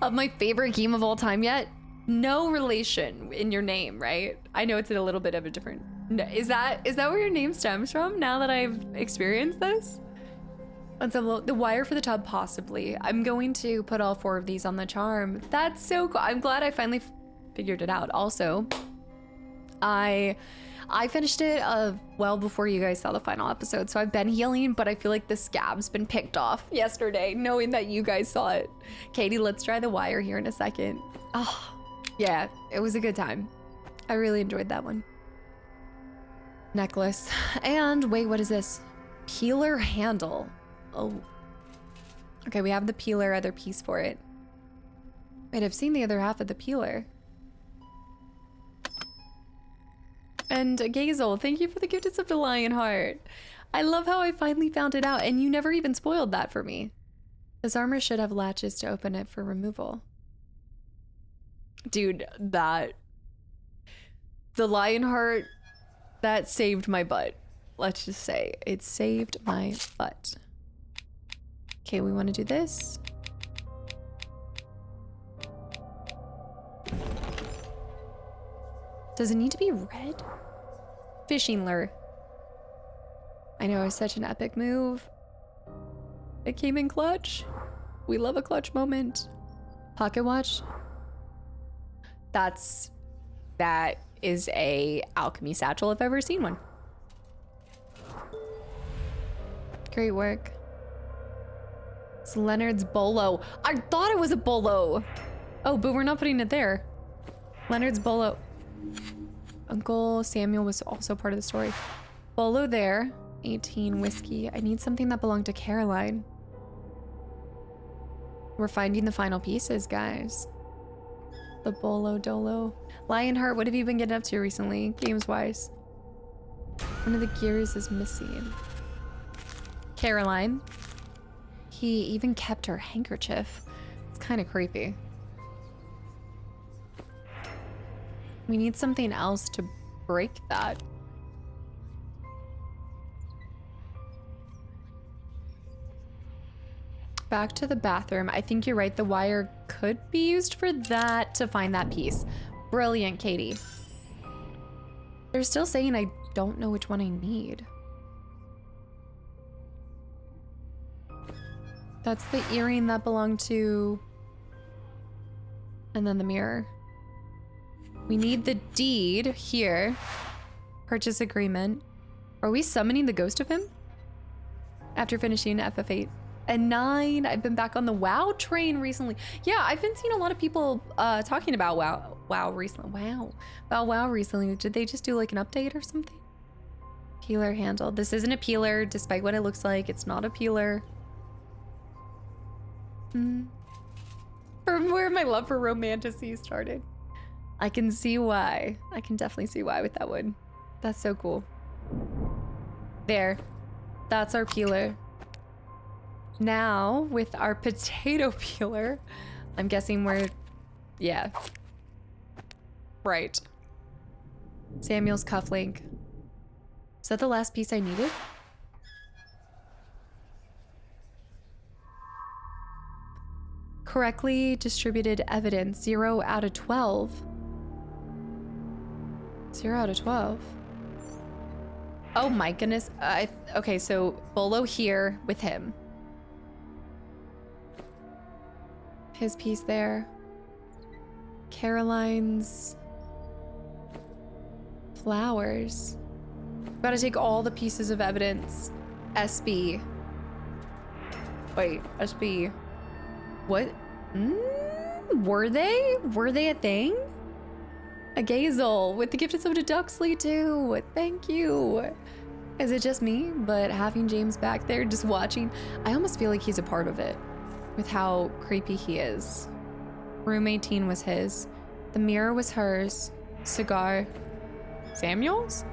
of my favorite game of all time yet? No relation in your name, right? I know it's a little bit of a different. Is that where your name stems from? Now that I've experienced this, on some the wire for the tub, possibly. I'm going to put all 4 of these on the charm. That's so cool. I'm glad I finally figured it out. Also, I finished it well before you guys saw the final episode, so I've been healing, but I feel like the scab's been picked off yesterday, knowing that you guys saw it. Katie, let's try the wire here in a second. Oh, yeah, it was a good time. I really enjoyed that one. Necklace. And wait, what is this? Peeler handle. Oh. Okay, we have the peeler, other piece for it. Wait, I've seen the other half of the peeler. And Gazel, thank you for the gifted sub to Lionheart. I love how I finally found it out, and you never even spoiled that for me. This armor should have latches to open it for removal. Dude, the Lionheart, that saved my butt. Let's just say, it saved my butt. Okay, we want to do this. Does it need to be red? Fishing lure. I know, it's such an epic move. It came in clutch. We love a clutch moment. Pocket watch. That is a alchemy satchel if I've ever seen one. Great work. It's Leonard's bolo. I thought it was a bolo. Oh, but we're not putting it there. Leonard's bolo. Uncle Samuel was also part of the story. Bolo there. 18 whiskey. I need something that belonged to Caroline. We're finding the final pieces, guys. The bolo dolo. Lionheart, what have you been getting up to recently, games-wise? One of the gears is missing. Caroline. He even kept her handkerchief. It's kind of creepy. We need something else to break that. Back to the bathroom. I think you're right. The wire could be used for that to find that piece. Brilliant, Katie. They're still saying I don't know which one I need. That's the earring that belonged to... And then the mirror. We need the deed here. Purchase agreement. Are we summoning the ghost of him? After finishing FF8. And 9, I've been back on the WoW train recently. Yeah, I've been seeing a lot of people talking about WoW recently. About WoW recently. Did they just do like an update or something? Peeler handle. This isn't a peeler, despite what it looks like. It's not a peeler. From where my love for romantasy started. I can see why. I can definitely see why with that one. That's so cool. There. That's our peeler. Now, with our potato peeler, I'm guessing we're... Yeah. Right. Samuel's cufflink. Is that the last piece I needed? Correctly distributed evidence. 0 out of 12. 0 out of 12. Oh my goodness. Okay, so Bolo here with him. His piece there. Caroline's flowers. Gotta take all the pieces of evidence. SB. Wait, SB. What? Were they? Were they a thing? A Gazel with the gifted soul to Duxley too. Thank you. Is it just me? But having James back there just watching, I almost feel like he's a part of it with how creepy he is. Room 18 was his. The mirror was hers. Cigar. Samuel's?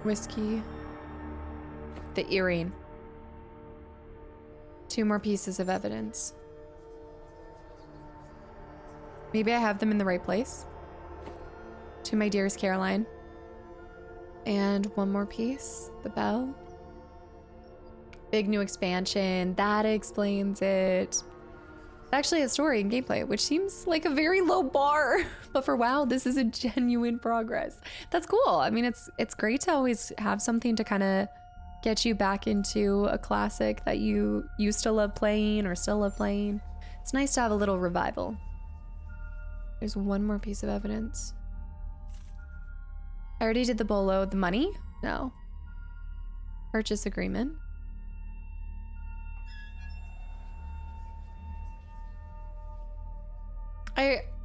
Whiskey. The earring. 2 more pieces of evidence. Maybe I have them in the right place. To my dearest Caroline. And 1 more piece. The bell. Big new expansion. That explains it. Actually a story and gameplay, which seems like a very low bar. But for WoW, this is a genuine progress. That's cool. I mean, it's great to always have something to kind of get you back into a classic that you used to love playing or still love playing. It's nice to have a little revival. There's 1 more piece of evidence. I already did the bolo. The money? No. Purchase agreement.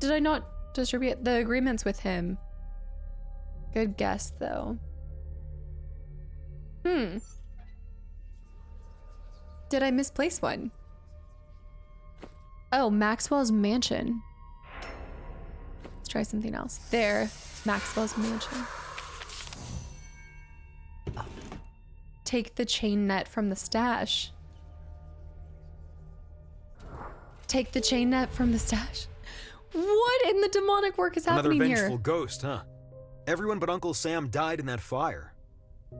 Did I not distribute the agreements with him? Good guess, though. Did I misplace one? Oh, Maxwell's mansion. Let's try something else. There, Maxwell's mansion. Take the chain net from the stash. Take the chain net from the stash. What in the demonic work is Another happening here? vengeful ghost, huh? Everyone but Uncle Sam died in that fire.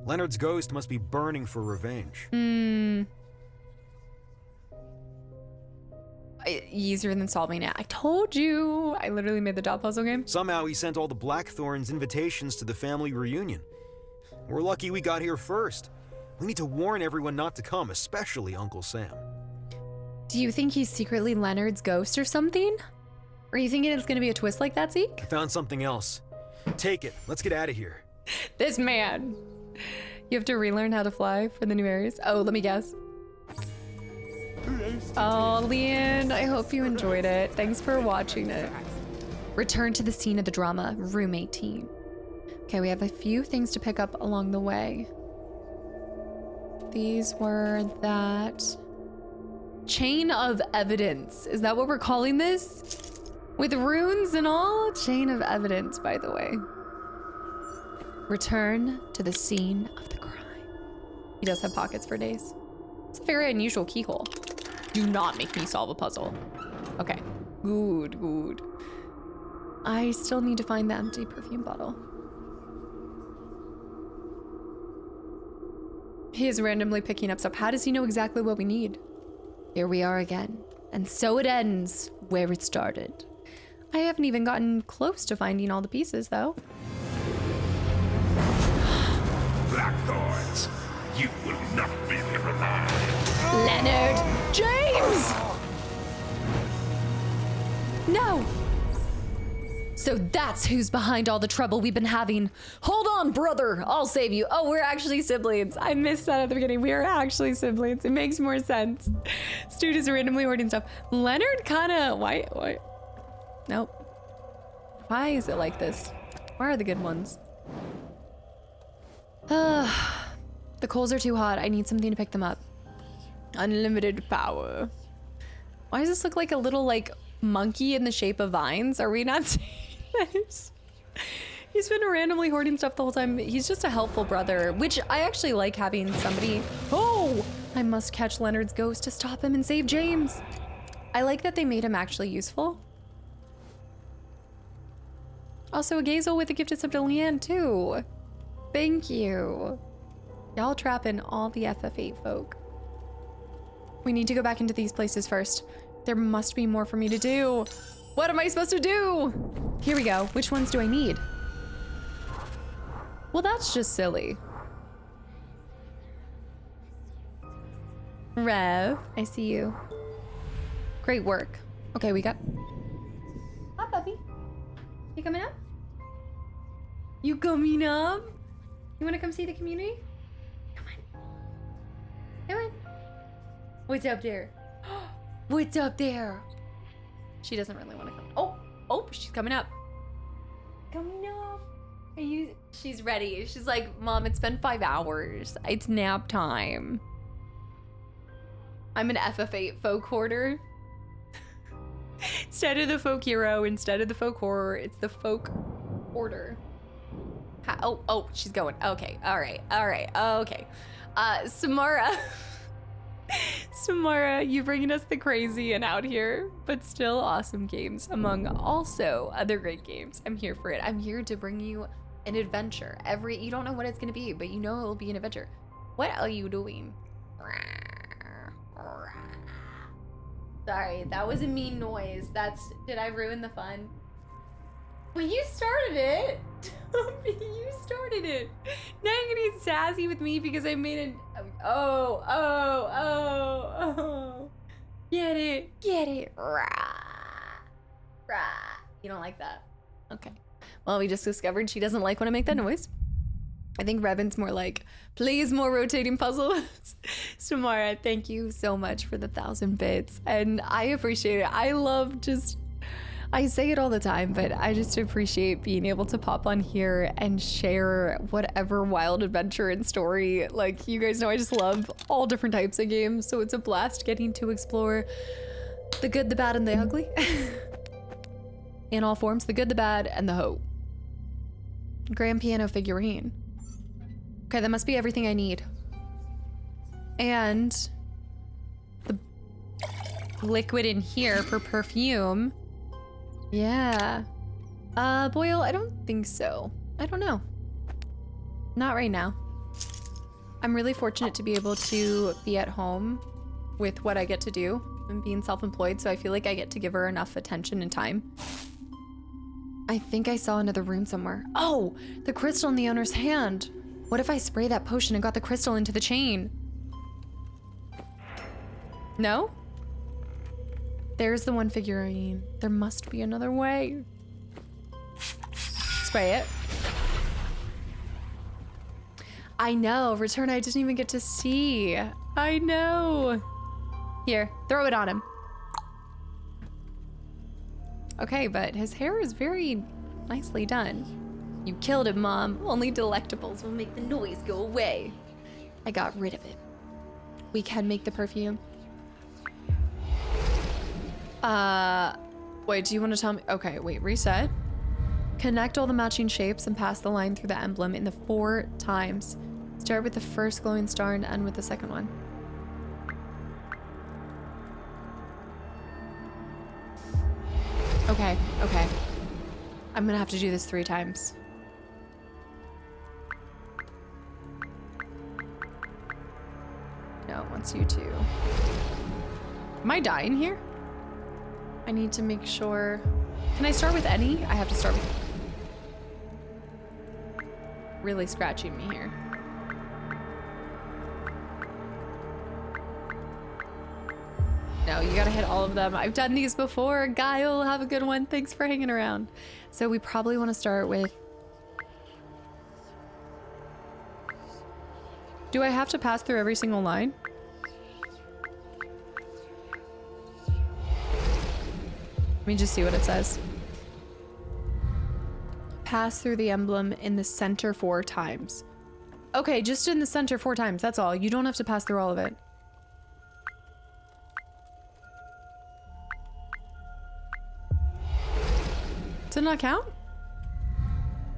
Leonard's ghost must be burning for revenge. Easier than solving it. I told you. I literally made the dot puzzle game. Somehow he sent all the Blackthorns invitations to the family reunion. We're lucky we got here first. We need to warn everyone not to come, especially Uncle Sam. Do you think he's secretly Leonard's ghost or something? Are you thinking it's gonna be a twist like that, Zeke? I found something else. Take it. Let's get out of here. This man. You have to relearn how to fly for the new areas. Oh, let me guess. Oh, Leon, I hope you enjoyed it. Thanks for watching it. Return to the scene of the drama, room 18. Okay, we have a few things to pick up along the way. These were that chain of evidence. Is that what we're calling this? With runes and all? Chain of evidence, by the way. Return to the scene of the crime. He does have pockets for days. It's a very unusual keyhole. Do not make me solve a puzzle. Okay, good, good. I still need to find the empty perfume bottle. He is randomly picking up stuff. How does he know exactly what we need? Here we are again. And so it ends where it started. I haven't even gotten close to finding all the pieces, though. Blackthorns, you will not be here alive. Leonard! James! No! So that's who's behind all the trouble we've been having. Hold on, brother! I'll save you. Oh, we're actually siblings. I missed that at the beginning. We are actually siblings. It makes more sense. Dude is randomly hoarding stuff. Leonard kinda... Why? Nope. Why is it like this? Why are the good ones? The coals are too hot. I need something to pick them up. Unlimited power. Why does this look like a little, like, monkey in the shape of vines? Are we not seeing this? He's been randomly hoarding stuff the whole time. He's just a helpful brother, which I actually like having somebody. Oh! I must catch Leonard's ghost to stop him and save James. I like that they made him actually useful. Also, a Gazel with a gifted sub to Leanne, too. Thank you. Y'all trapping all the FF8 folk. We need to go back into these places first. There must be more for me to do. What am I supposed to do? Here we go. Which ones do I need? Well, that's just silly. Rev, I see you. Great work. Okay, we got... Hi, puppy. You coming up? You coming up? You want to come see the community? Come on. Come on. What's up there? What's up there? She doesn't really want to come. Oh, she's coming up. Coming up. Are you? She's ready. She's like, Mom, it's been 5 hours. It's nap time. I'm an FF8 folk hoarder. Instead of the folk hero, instead of the folk horror, it's the folk hoarder. Oh, she's going. Okay, all right, okay. Samara. Samara, you bringing us the crazy and out here, but still awesome games among also other great games. I'm here for it. I'm here to bring you an adventure. You don't know what it's gonna be, but you know it'll be an adventure. What are you doing? Sorry, that was a mean noise. Did I ruin the fun? Well, you started it. You started it. Now you're getting sassy with me because I made an... Oh. Get it. Rah. You don't like that? Okay. Well, we just discovered she doesn't like when I make that noise. I think Revan's more like, please more rotating puzzles. Samara, thank you so much for the 1,000 bits. And I appreciate it. I say it all the time, but I just appreciate being able to pop on here and share whatever wild adventure and story. Like, you guys know I just love all different types of games, so it's a blast getting to explore the good, the bad, and the ugly. In all forms, the good, the bad, and the hoe. Grand piano figurine. Okay, that must be everything I need. And the liquid in here for perfume. Yeah. Boyle, I don't think so. I don't know. Not right now. I'm really fortunate to be able to be at home with what I get to do and being self-employed, so I feel like I get to give her enough attention and time. I think I saw another room somewhere. Oh, the crystal in the owner's hand. What if I spray that potion and got the crystal into the chain? No? There's the one figurine. There must be another way. Spray it. I know, return I didn't even get to see. I know. Here, throw it on him. Okay, but his hair is very nicely done. You killed him, Mom. Only delectables will make the noise go away. I got rid of it. We can make the perfume. Wait, do you want to tell me? Okay, wait, reset. Connect all the matching shapes and pass the line through the emblem in the 4 times. Start with the first glowing star and end with the second one. Okay, okay. I'm gonna have to do this 3 times. No, it wants you to. Am I dying here? I need to make sure. Can I start with any? I have to start with. Really scratching me here. No, you gotta hit all of them. I've done these before. Guile, have a good one. Thanks for hanging around. So we probably want to start with. Do I have to pass through every single line? Let me just see what it says. Pass through the emblem in the center 4 times. Okay, just in the center 4 times. That's all. You don't have to pass through all of it. Does it not count?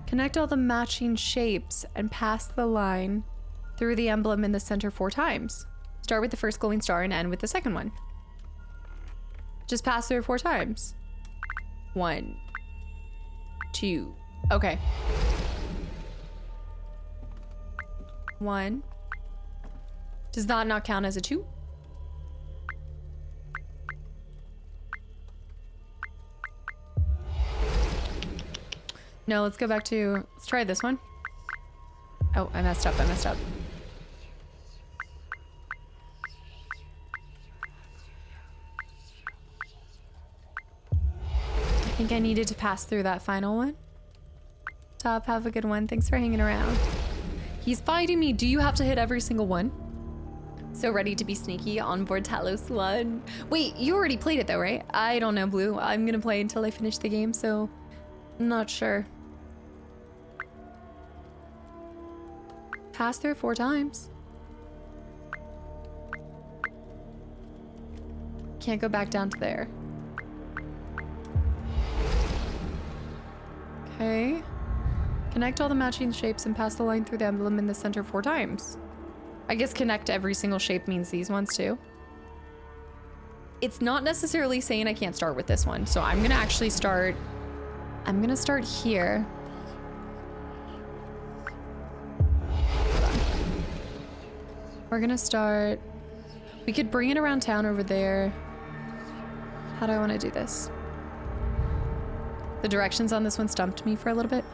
Connect all the matching shapes and pass the line through the emblem in the center 4 times. Start with the first glowing star and end with the second one. Just pass through it 4 times. 1, 2. Okay. 1. Does that not count as a 2? No, let's go back to, let's try this one. Oh, I messed up, I messed up. I think I needed to pass through that final one. Top, have a good one. Thanks for hanging around. He's fighting me. Do you have to hit every single one? So ready to be sneaky on board Talos 1. Wait, you already played it though, right? I don't know, Blue. I'm gonna play until I finish the game, so I'm not sure. Pass through 4 times. Can't go back down to there. Okay. Connect all the matching shapes and pass the line through the emblem in the center 4 times. I guess connect every single shape means these ones too. It's not necessarily saying I can't start with this one, so I'm gonna actually start. I'm gonna start here. Hold on. We're gonna start. We could bring it around town over there. How do I want to do this? The directions on this one stumped me for a little bit.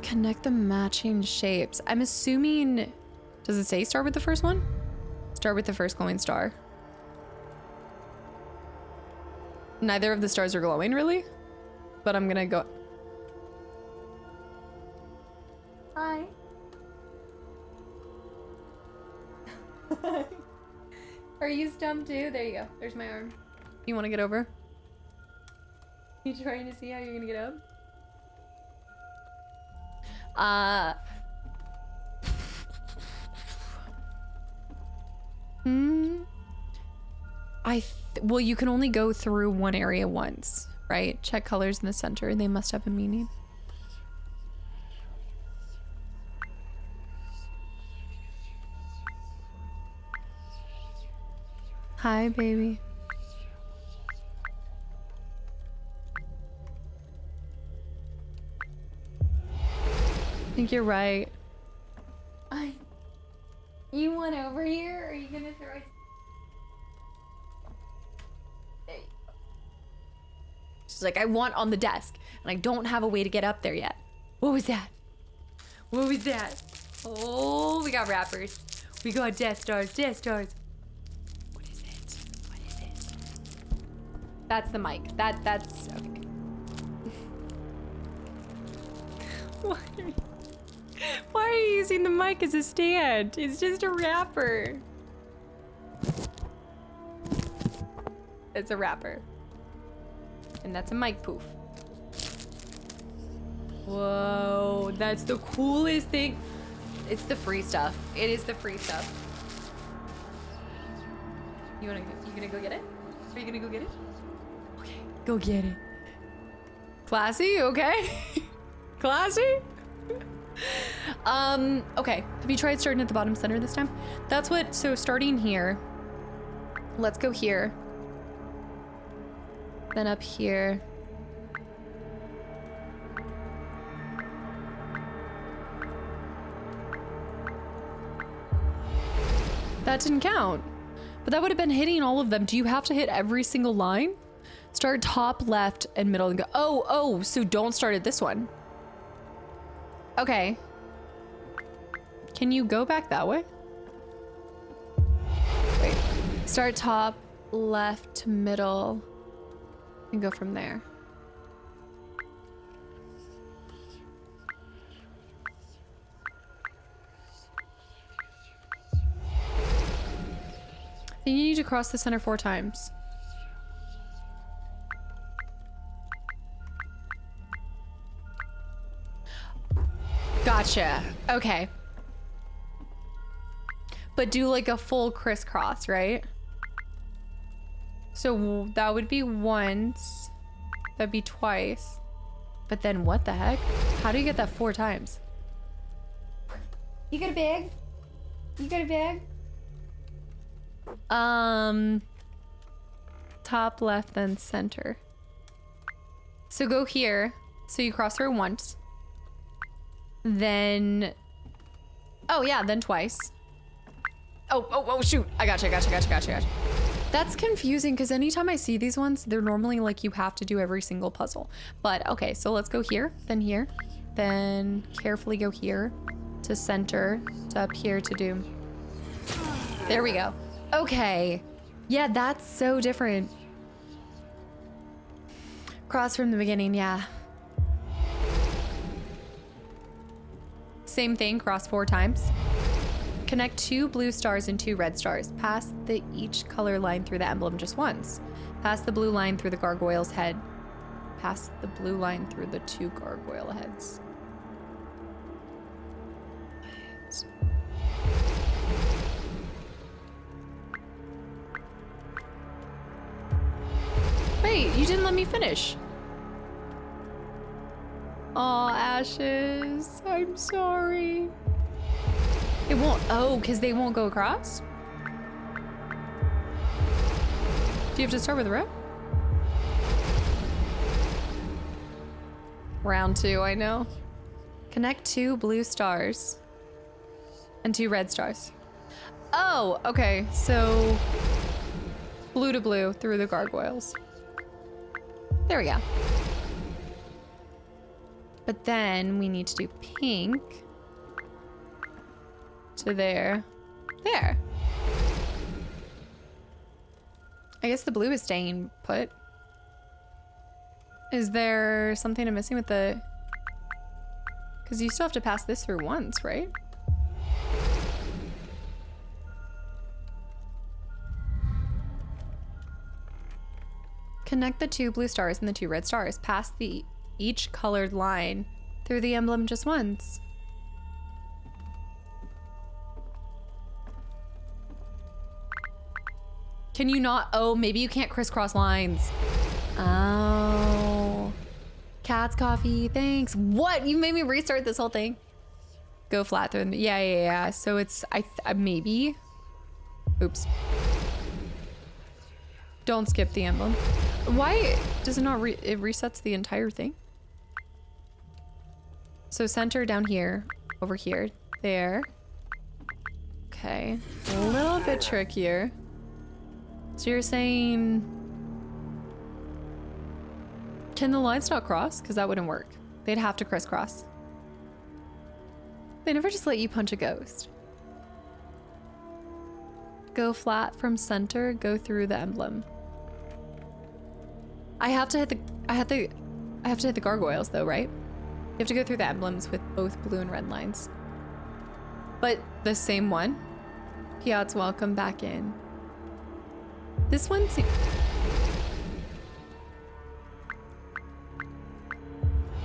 Connect the matching shapes. I'm assuming, does it say start with the first one? Start with the first glowing star. Neither of the stars are glowing, really? But I'm gonna go. Hi. Are you stumped too? There you go. There's my arm. You want to get over? You trying to see how you're gonna get up? Well, you can only go through one area once, right? Check colors in the center. They must have a meaning. Hi, baby. I think you're right. You want over here? Or are you gonna throw it? There you go. She's like, I want on the desk, and I don't have a way to get up there yet. What was that? What was that? Oh, we got wrappers. We got Death Stars, Death Stars. What is it? What is it? That's the mic. That's okay. Why are you using the mic as a stand? It's just a wrapper. It's a wrapper. And that's a mic poof. Whoa, that's the coolest thing. It's the free stuff. It is the free stuff. You gonna go get it? Are you gonna go get it? Okay, go get it. Classy, okay? Classy? Okay. Have you tried starting at the bottom center this time? That's what, so starting here. Let's go here. Then up here. That didn't count. But that would have been hitting all of them. Do you have to hit every single line? Start top, left, and middle and go. Oh, so don't start at this one. Okay. Can you go back that way? Wait. Start top, left, middle, and go from there. I think you need to cross the center 4 times. Gotcha. Okay. But do like a full crisscross, right? So that would be once. That'd be twice. But then what the heck? How do you get that 4 times? You got a bag? You got a bag? Top, left, then center. So go here. So you cross her once. Then, oh yeah, then twice. Oh, shoot. I gotcha. That's confusing because anytime I see these ones, they're normally like you have to do every single puzzle. But okay, so let's go here, then carefully go here to center, to up here to do. There we go. Okay. Yeah, that's so different. Cross from the beginning, yeah. Same thing, cross 4 times. Connect 2 blue stars and 2 red stars. Pass the each color line through the emblem just once. Pass the blue line through the gargoyle's head. Pass the blue line through the 2 gargoyle heads. Wait, you didn't let me finish. Aw, Ashes. I'm sorry. It won't. Oh, because they won't go across? Do you have to start with red? Round 2, I know. Connect 2 blue stars and 2 red stars. Oh, okay. So blue to blue through the gargoyles. There we go. But then we need to do pink to there. There. I guess the blue is staying put. Is there something I'm missing with the... Because you still have to pass this through once, right? Connect the 2 blue stars and the 2 red stars. Pass the each colored line through the emblem just once. Can you not? Oh, maybe you can't crisscross lines. Oh. Cat's coffee, thanks. What? You made me restart this whole thing. Go flat through. Yeah. So it's, maybe. Oops. Don't skip the emblem. Why does it not, it resets the entire thing? So center down here, over here, there. Okay, a little bit trickier. So you're saying, can the lines not cross? Because that wouldn't work. They'd have to crisscross. They never just let you punch a ghost. Go flat from center, go through the emblem. I have to hit the gargoyles though, right? You have to go through the emblems with both blue and red lines. But the same one? Piot's welcome back in. This one seems...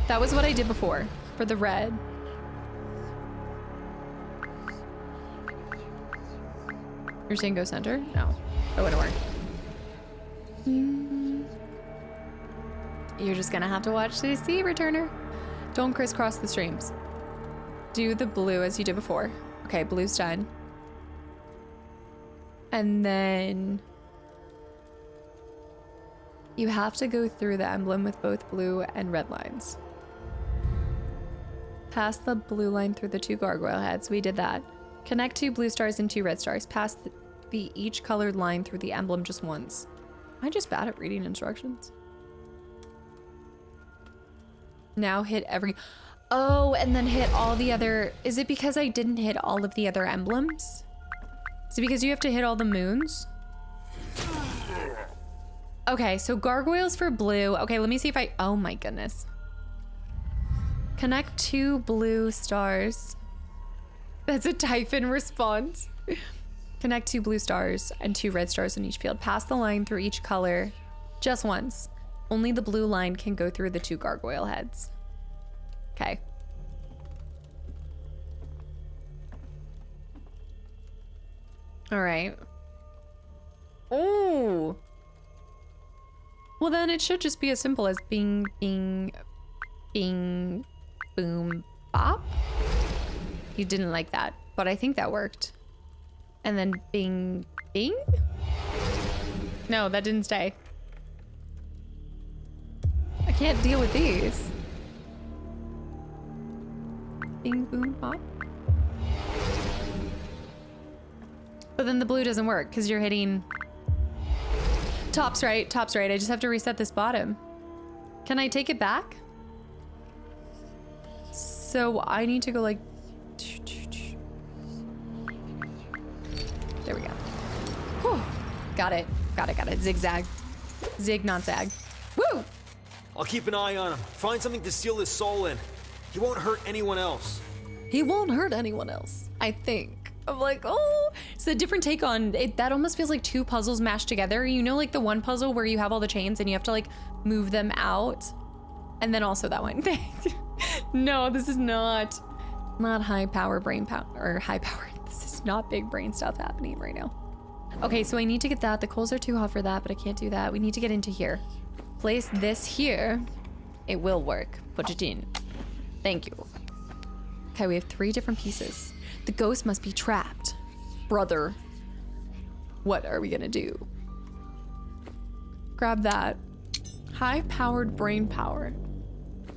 That was what I did before for the red. You're saying go center? No, that wouldn't work. You're just gonna have to watch to see, returner. Don't crisscross the streams. Do the blue as you did before. Okay, blue's done. And then you have to go through the emblem with both blue and red lines. Pass the blue line through the 2 gargoyle heads. We did that. Connect 2 blue stars and 2 red stars. Pass the each colored line through the emblem just once. Am I just bad at reading instructions? Now hit every... Oh, and then hit all the other... Is it because I didn't hit all of the other emblems? Is it because you have to hit all the moons? Okay, so gargoyles for blue. Okay, let me see if I... Oh my goodness. Connect 2 blue stars. That's a type-in response. Connect 2 blue stars and 2 red stars in each field. Pass the line through each color just once. Only the blue line can go through the 2 gargoyle heads. Okay. All right. Oh. Well, then it should just be as simple as bing, bing, bing, boom, bop. You didn't like that, but I think that worked. And then bing, bing? No, that didn't stay. I can't deal with these. Bing, boom, bop. But then the blue doesn't work because you're hitting... Top's right, top's right. I just have to reset this bottom. Can I take it back? So I need to go like... There we go. Whew. Got it. Got it, got it. Zigzag. Zig, not zag. Woo! I'll keep an eye on him. Find something to seal his soul in. He won't hurt anyone else. He won't hurt anyone else, I think. I'm like, oh, it's a different take on it. That almost feels like 2 puzzles mashed together. You know, like the one puzzle where you have all the chains and you have to like move them out. And then also that one. No, this is not high power brain power or high power. This is not big brain stuff happening right now. Okay, so I need to get that. The coals are too hot for that, but I can't do that. We need to get into here. Place this here. It will work. Put it in. Thank you. Okay, we have 3 different pieces. The ghost must be trapped. Brother, what are we gonna do? Grab that. High-powered brain power.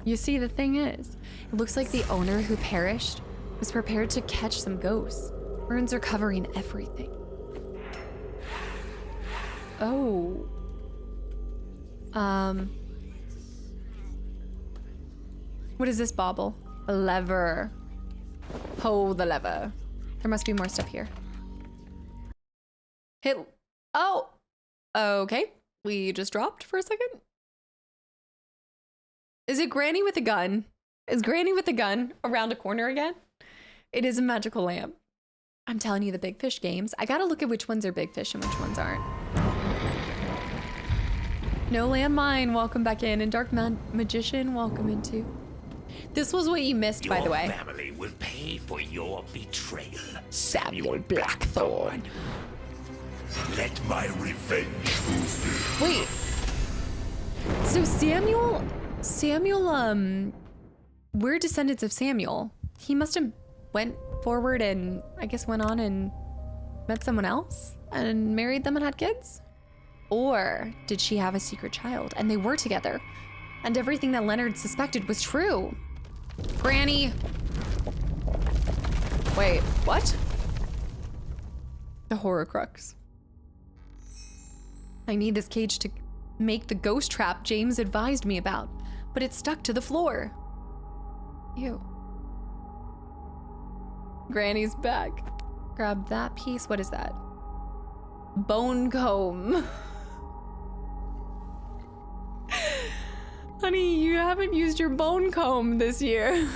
You see, the thing is, it looks like the owner who perished was prepared to catch some ghosts. Runes are covering everything. Oh. What is this bauble? A lever. Pull the lever. There must be more stuff here. Hit. Oh. Okay. We just dropped for a second. Is it Granny with a gun? Is Granny with a gun around a corner again? It is a magical lamp. I'm telling you, the big fish games. I gotta look at which ones are big fish and which ones aren't. No landmine, welcome back in. And Dark Magician, welcome in too. This was what you missed, by the way. Your family will pay for your betrayal, Samuel Blackthorn. Let my revenge fulfill. Wait. So Samuel, we're descendants of Samuel. He must have went forward and I guess went on and met someone else and married them and had kids? Or did she have a secret child and they were together and everything that Leonard suspected was true? Granny. Wait, what? The Horcrux. I need this cage to make the ghost trap James advised me about, but it's stuck to the floor. Ew. Granny's back. Grab that piece. What is that? Bone comb. Honey, you haven't used your bone comb this year.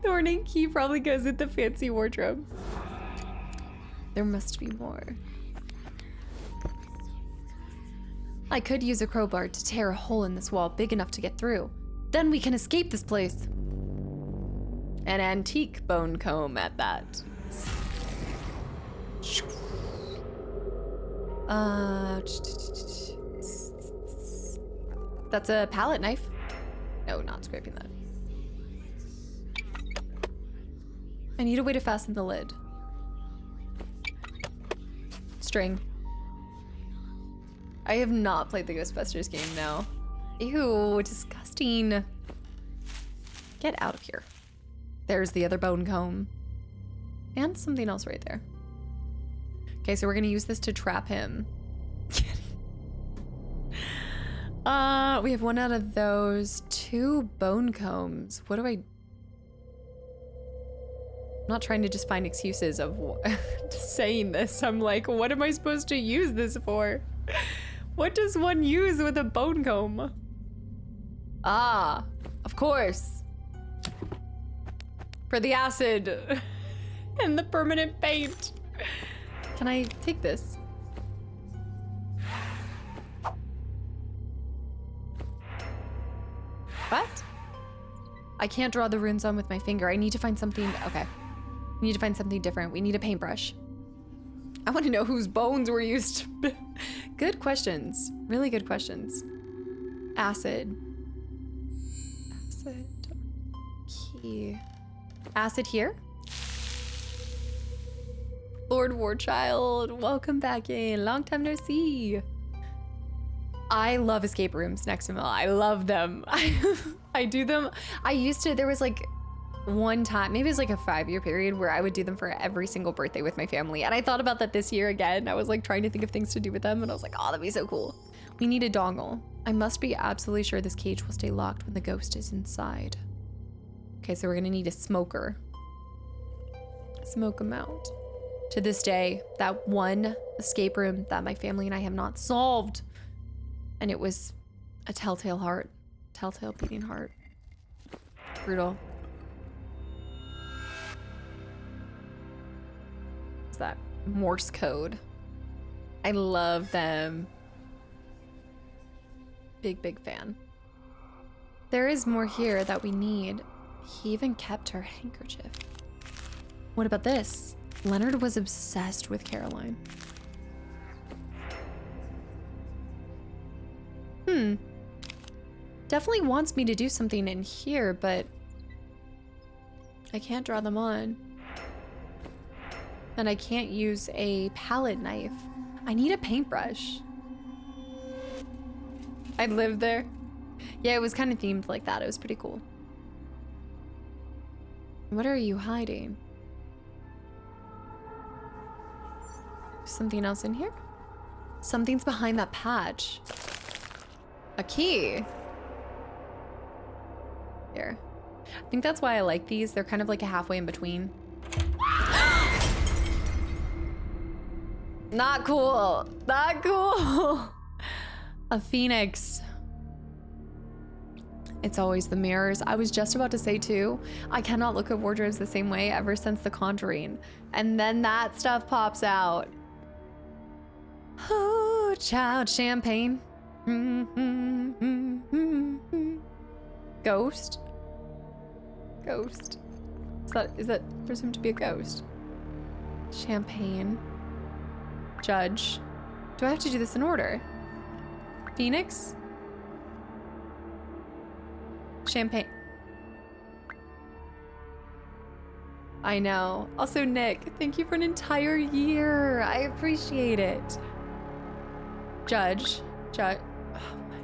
The ornate key probably goes with the fancy wardrobe. There must be more. I could use a crowbar to tear a hole in this wall big enough to get through. Then we can escape this place. An antique bone comb at that. That's a palette knife. No, not scraping that. I need a way to fasten the lid. String. I have not played the Ghostbusters game, no. Ew, disgusting. Get out of here. There's the other bone comb. And something else right there. Okay, so we're gonna use this to trap him. We have one out of those. 2 bone combs. What do I... I'm not trying to just find excuses of saying this. I'm like, what am I supposed to use this for? What does one use with a bone comb? Ah, of course. For the acid and the permanent paint. Can I take this? What? I can't draw the runes on with my finger. I need to find something. Okay. We need to find something different. We need a paintbrush. I want to know whose bones were used. Good questions. Really good questions. Acid. Acid. Key. Acid here? Lord Warchild, welcome back in. Long time no see. I love escape rooms, next to Mel. I love them. I do them. I used to, there was like one time, maybe it was like a 5-year period where I would do them for every single birthday with my family. And I thought about that this year again. I was like trying to think of things to do with them and I was like, oh, that'd be so cool. We need a dongle. I must be absolutely sure this cage will stay locked when the ghost is inside. Okay, so we're gonna need a smoker. Smoke him out. To this day, that one escape room that my family and I have not solved. And it was a telltale heart. Telltale beating heart. Brutal. What's that? Morse code. I love them. Big, big fan. There is more here that we need. He even kept her handkerchief. What about this? Leonard was obsessed with Caroline. Definitely wants me to do something in here, but I can't draw them on. And I can't use a palette knife. I need a paintbrush. I lived there. Yeah, it was kind of themed like that. It was pretty cool. What are you hiding? Something else in here? Something's behind that patch. A key. Here. I think that's why I like these. They're kind of like a halfway in between. Not cool. Not cool. A phoenix. It's always the mirrors. I was just about to say too, I cannot look at wardrobes the same way ever since The Conjuring. And then that stuff pops out. Oh, child champagne. Ghost? Ghost. Is that presumed to be a ghost? Champagne. Judge. Do I have to do this in order? Phoenix? Champagne. I know. Also, Nick, thank you for an entire year. I appreciate it. Judge. Oh my.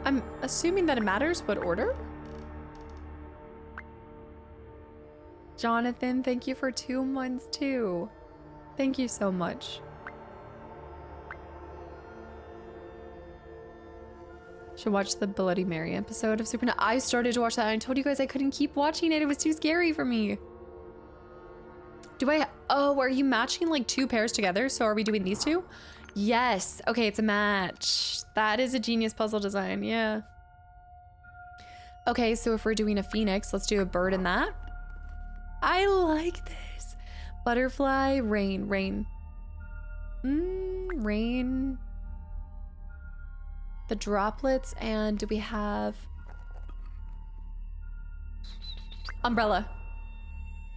I'm assuming that it matters what order. Jonathan, thank you for 2 months too. Thank you so much. Should watch the Bloody Mary episode of Supernatural. I started to watch that and I told you guys I couldn't keep watching it. It was too scary for me. Oh, are you matching like 2 pairs together? So are we doing these 2? Yes. Okay, it's a match. That is a genius puzzle design. Yeah. Okay, so if we're doing a phoenix, let's do a bird in that. I like this. Butterfly, rain. Rain. The droplets, and do we have umbrella?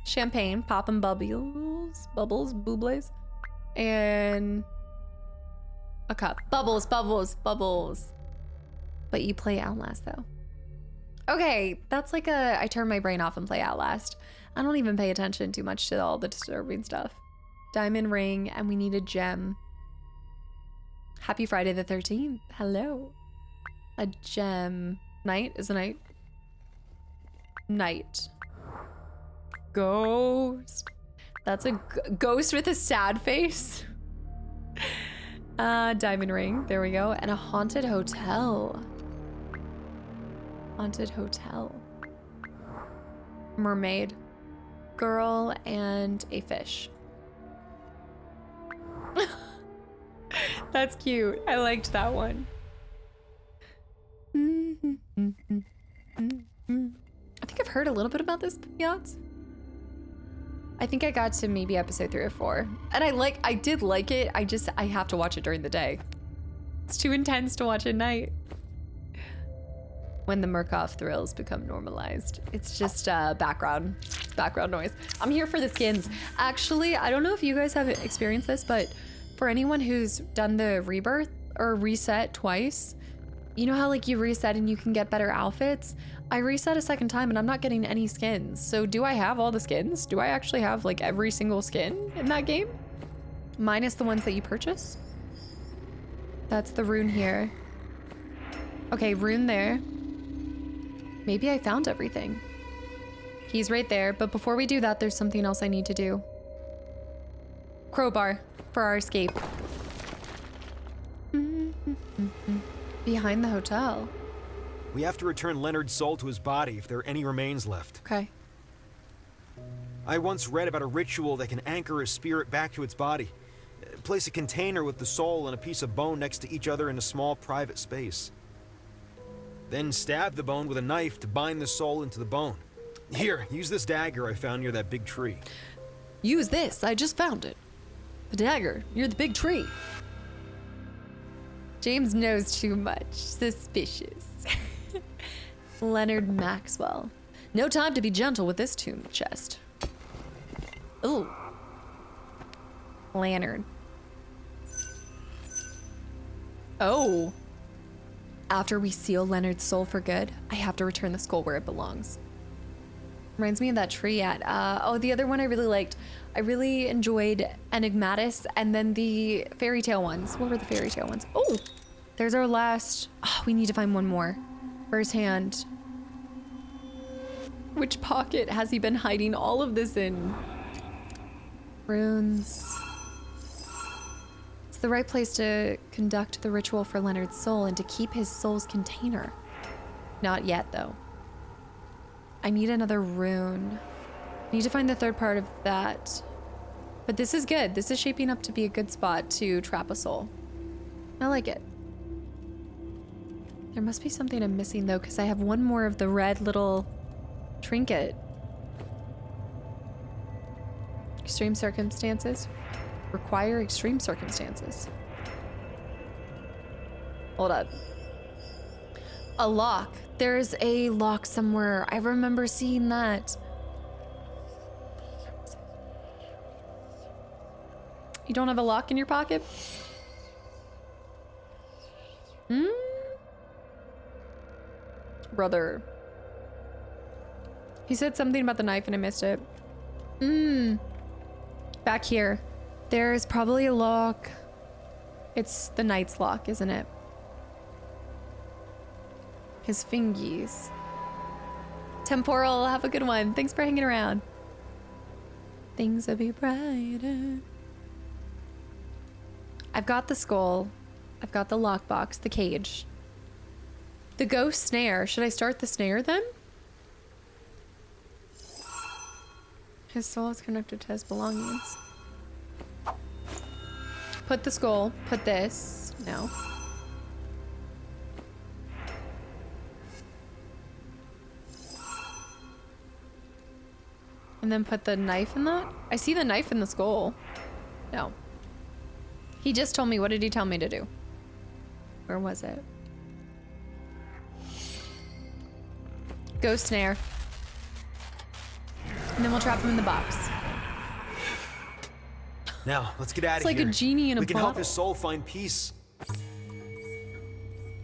Champagne, poppin' bubbles, bubbles, and a cup. Bubbles. But you play Outlast though. Okay, that's like I turn my brain off and play Outlast. I don't even pay attention too much to all the disturbing stuff. Diamond ring, and we need a gem. Happy Friday the 13th. Hello. A gem. Night is a night. Night. Ghost. That's a ghost with a sad face. Diamond ring. There we go. And a haunted hotel. Haunted hotel. Mermaid. Girl and a fish. That's cute. I liked that one. I think I've heard a little bit about this yachts. I think I got to maybe episode 3 or 4. And I did like it. I have to watch it during the day. It's too intense to watch at night. When the Murkoff thrills become normalized. It's just background noise. I'm here for the skins. Actually, I don't know if you guys have experienced this, but for anyone who's done the rebirth or reset twice, you know how like you reset and you can get better outfits? I reset a second time and I'm not getting any skins. So do I have all the skins? Do I actually have like every single skin in that game? Minus the ones that you purchase? That's the rune here. Okay, rune there. Maybe I found everything. He's right there, but before we do that, there's something else I need to do. Crowbar for our escape. Behind the hotel. We have to return Leonard's soul to his body if there are any remains left. Okay. I once read about a ritual that can anchor a spirit back to its body. Place a container with the soul and a piece of bone next to each other in a small private space. Then stab the bone with a knife to bind the soul into the bone. Here, use this dagger I found near that big tree. Use this, I just found it. The dagger, near the big tree. James knows too much. Suspicious. Leonard Maxwell. No time to be gentle with this tomb chest. Ooh. Lantern. Oh. After we seal Leonard's soul for good, I have to return the skull where it belongs. Reminds me of that tree at, the other one I really liked. I really enjoyed Enigmatis and then the fairy tale ones. What were the fairy tale ones? Oh, there's our last. Oh, we need to find one more. First hand. Which pocket has he been hiding all of this in? Runes. It's the right place to conduct the ritual for Leonard's soul and to keep his soul's container. Not yet, though. I need another rune. I need to find the third part of that. But this is good. This is shaping up to be a good spot to trap a soul. I like it. There must be something I'm missing, though, because I have one more of the red little trinket. Extreme circumstances require extreme circumstances. Hold up. A lock. There's a lock somewhere. I remember seeing that. You don't have a lock in your pocket? Brother. He said something about the knife and I missed it. Back here. There's probably a lock. It's the knight's lock, isn't it? His fingies. Temporal, have a good one. Thanks for hanging around. Things will be brighter. I've got the skull. I've got the lockbox, the cage. The ghost snare. Should I start the snare then? His soul is connected to his belongings. Put the skull. Put this. No. And then put the knife in that? I see the knife in the skull. No. He just told me. What did he tell me to do? Where was it? Ghost snare. And then we'll trap him in the box. Now, let's get out of It's here. like a genie in a We can help bottle. his soul find peace.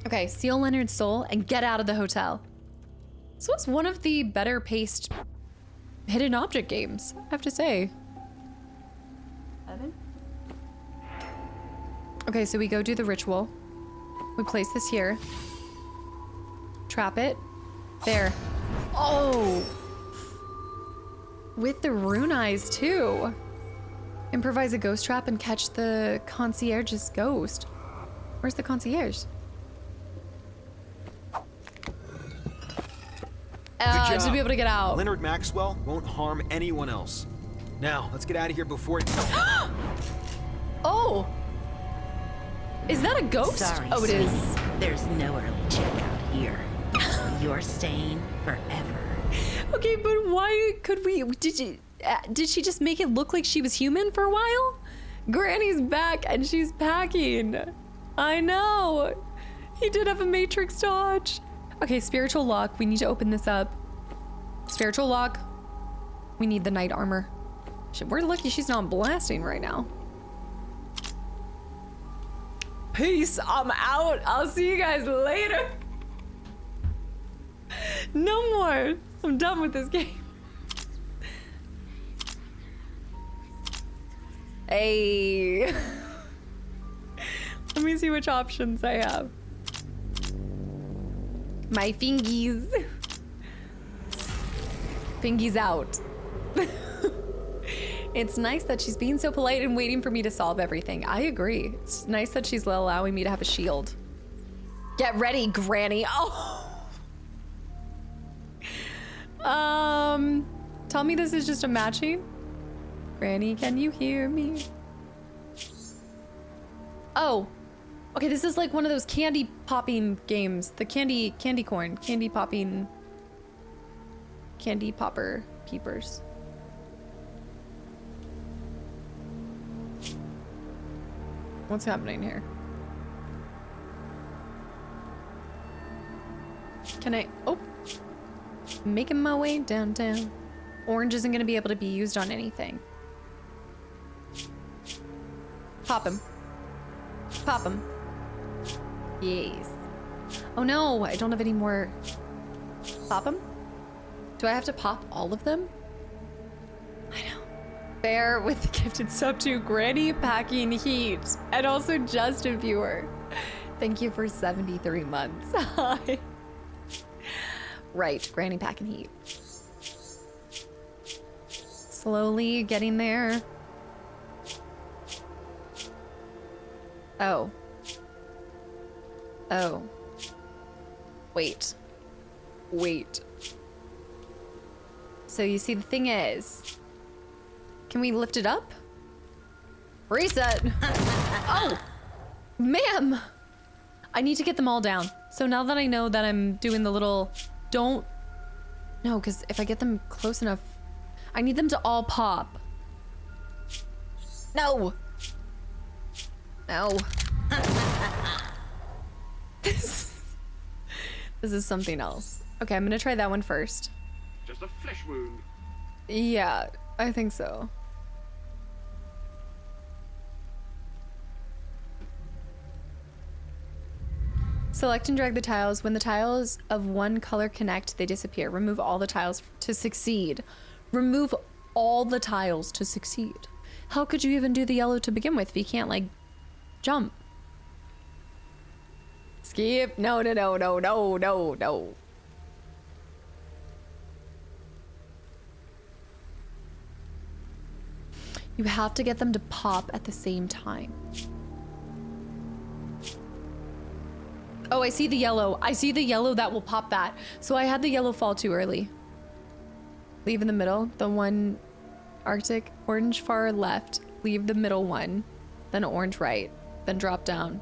Okay, seal Leonard's soul and get out of the hotel. This was one of the better paced hidden object games, I have to say. Okay, so we go do the ritual. We place this here. Trap it. There. Oh! With the rune eyes, too. Improvise a ghost trap and catch the concierge's ghost. Where's the concierge? Good To job. be able to get out. Leonard Maxwell won't harm anyone else. Now, let's get out of here before it... Oh! Is that a ghost? Sorry, Oh, it sweetie. is. There's no early checkout here. You're staying forever. Okay, but why could we? Did she just make it look like she was human for a while? Granny's back and she's packing. I know. He did have a matrix dodge. Okay, spiritual lock. We need to open this up. Spiritual lock. We need the knight armor. We're lucky she's not blasting right now. Peace. I'm out. I'll see you guys later. No more. I'm done with this game. Hey. Let me see which options I have. My fingies. Fingies out. It's nice that she's being so polite and waiting for me to solve everything. I agree. It's nice that she's allowing me to have a shield. Get ready, Granny. Oh. Tell me this is just a matching. Granny, can you hear me? Oh. Okay, this is like one of those candy popping games. The candy corn. Candy popping. Candy popper peepers. What's happening here? Can I... Oh. Making my way downtown. Orange isn't going to be able to be used on anything. Pop him. Pop him. Yes. Oh no, I don't have any more. Pop him? Do I have to pop all of them? I know. Bear with the gifted sub to Granny Packing Heat. And also Justin Viewer. Thank you for 73 months. Hi. Right, Granny Packing Heat. Slowly getting there. Oh. Oh. Wait. Wait. So you see, the thing is, can we lift it up? Reset. Oh, ma'am. I need to get them all down. So now that I know that I'm doing the little, no, because if I get them close enough, I need them to all pop. No. No. This is something else. Okay, I'm gonna try that one first. Just a flesh wound. Yeah, I think so. Select and drag the tiles. When the tiles of one color connect, they disappear. Remove all the tiles to succeed. Remove all the tiles to succeed. How could you even do the yellow to begin with if you can't, like, jump? This Skip. No, no, no, no, no, no, no. You have to get them to pop at the same time. Oh, I see the yellow. I see the yellow that will pop that. So I had the yellow fall too early. Leave in the middle. The one Arctic. Orange far left. Leave the middle one. Then orange right. Then drop down.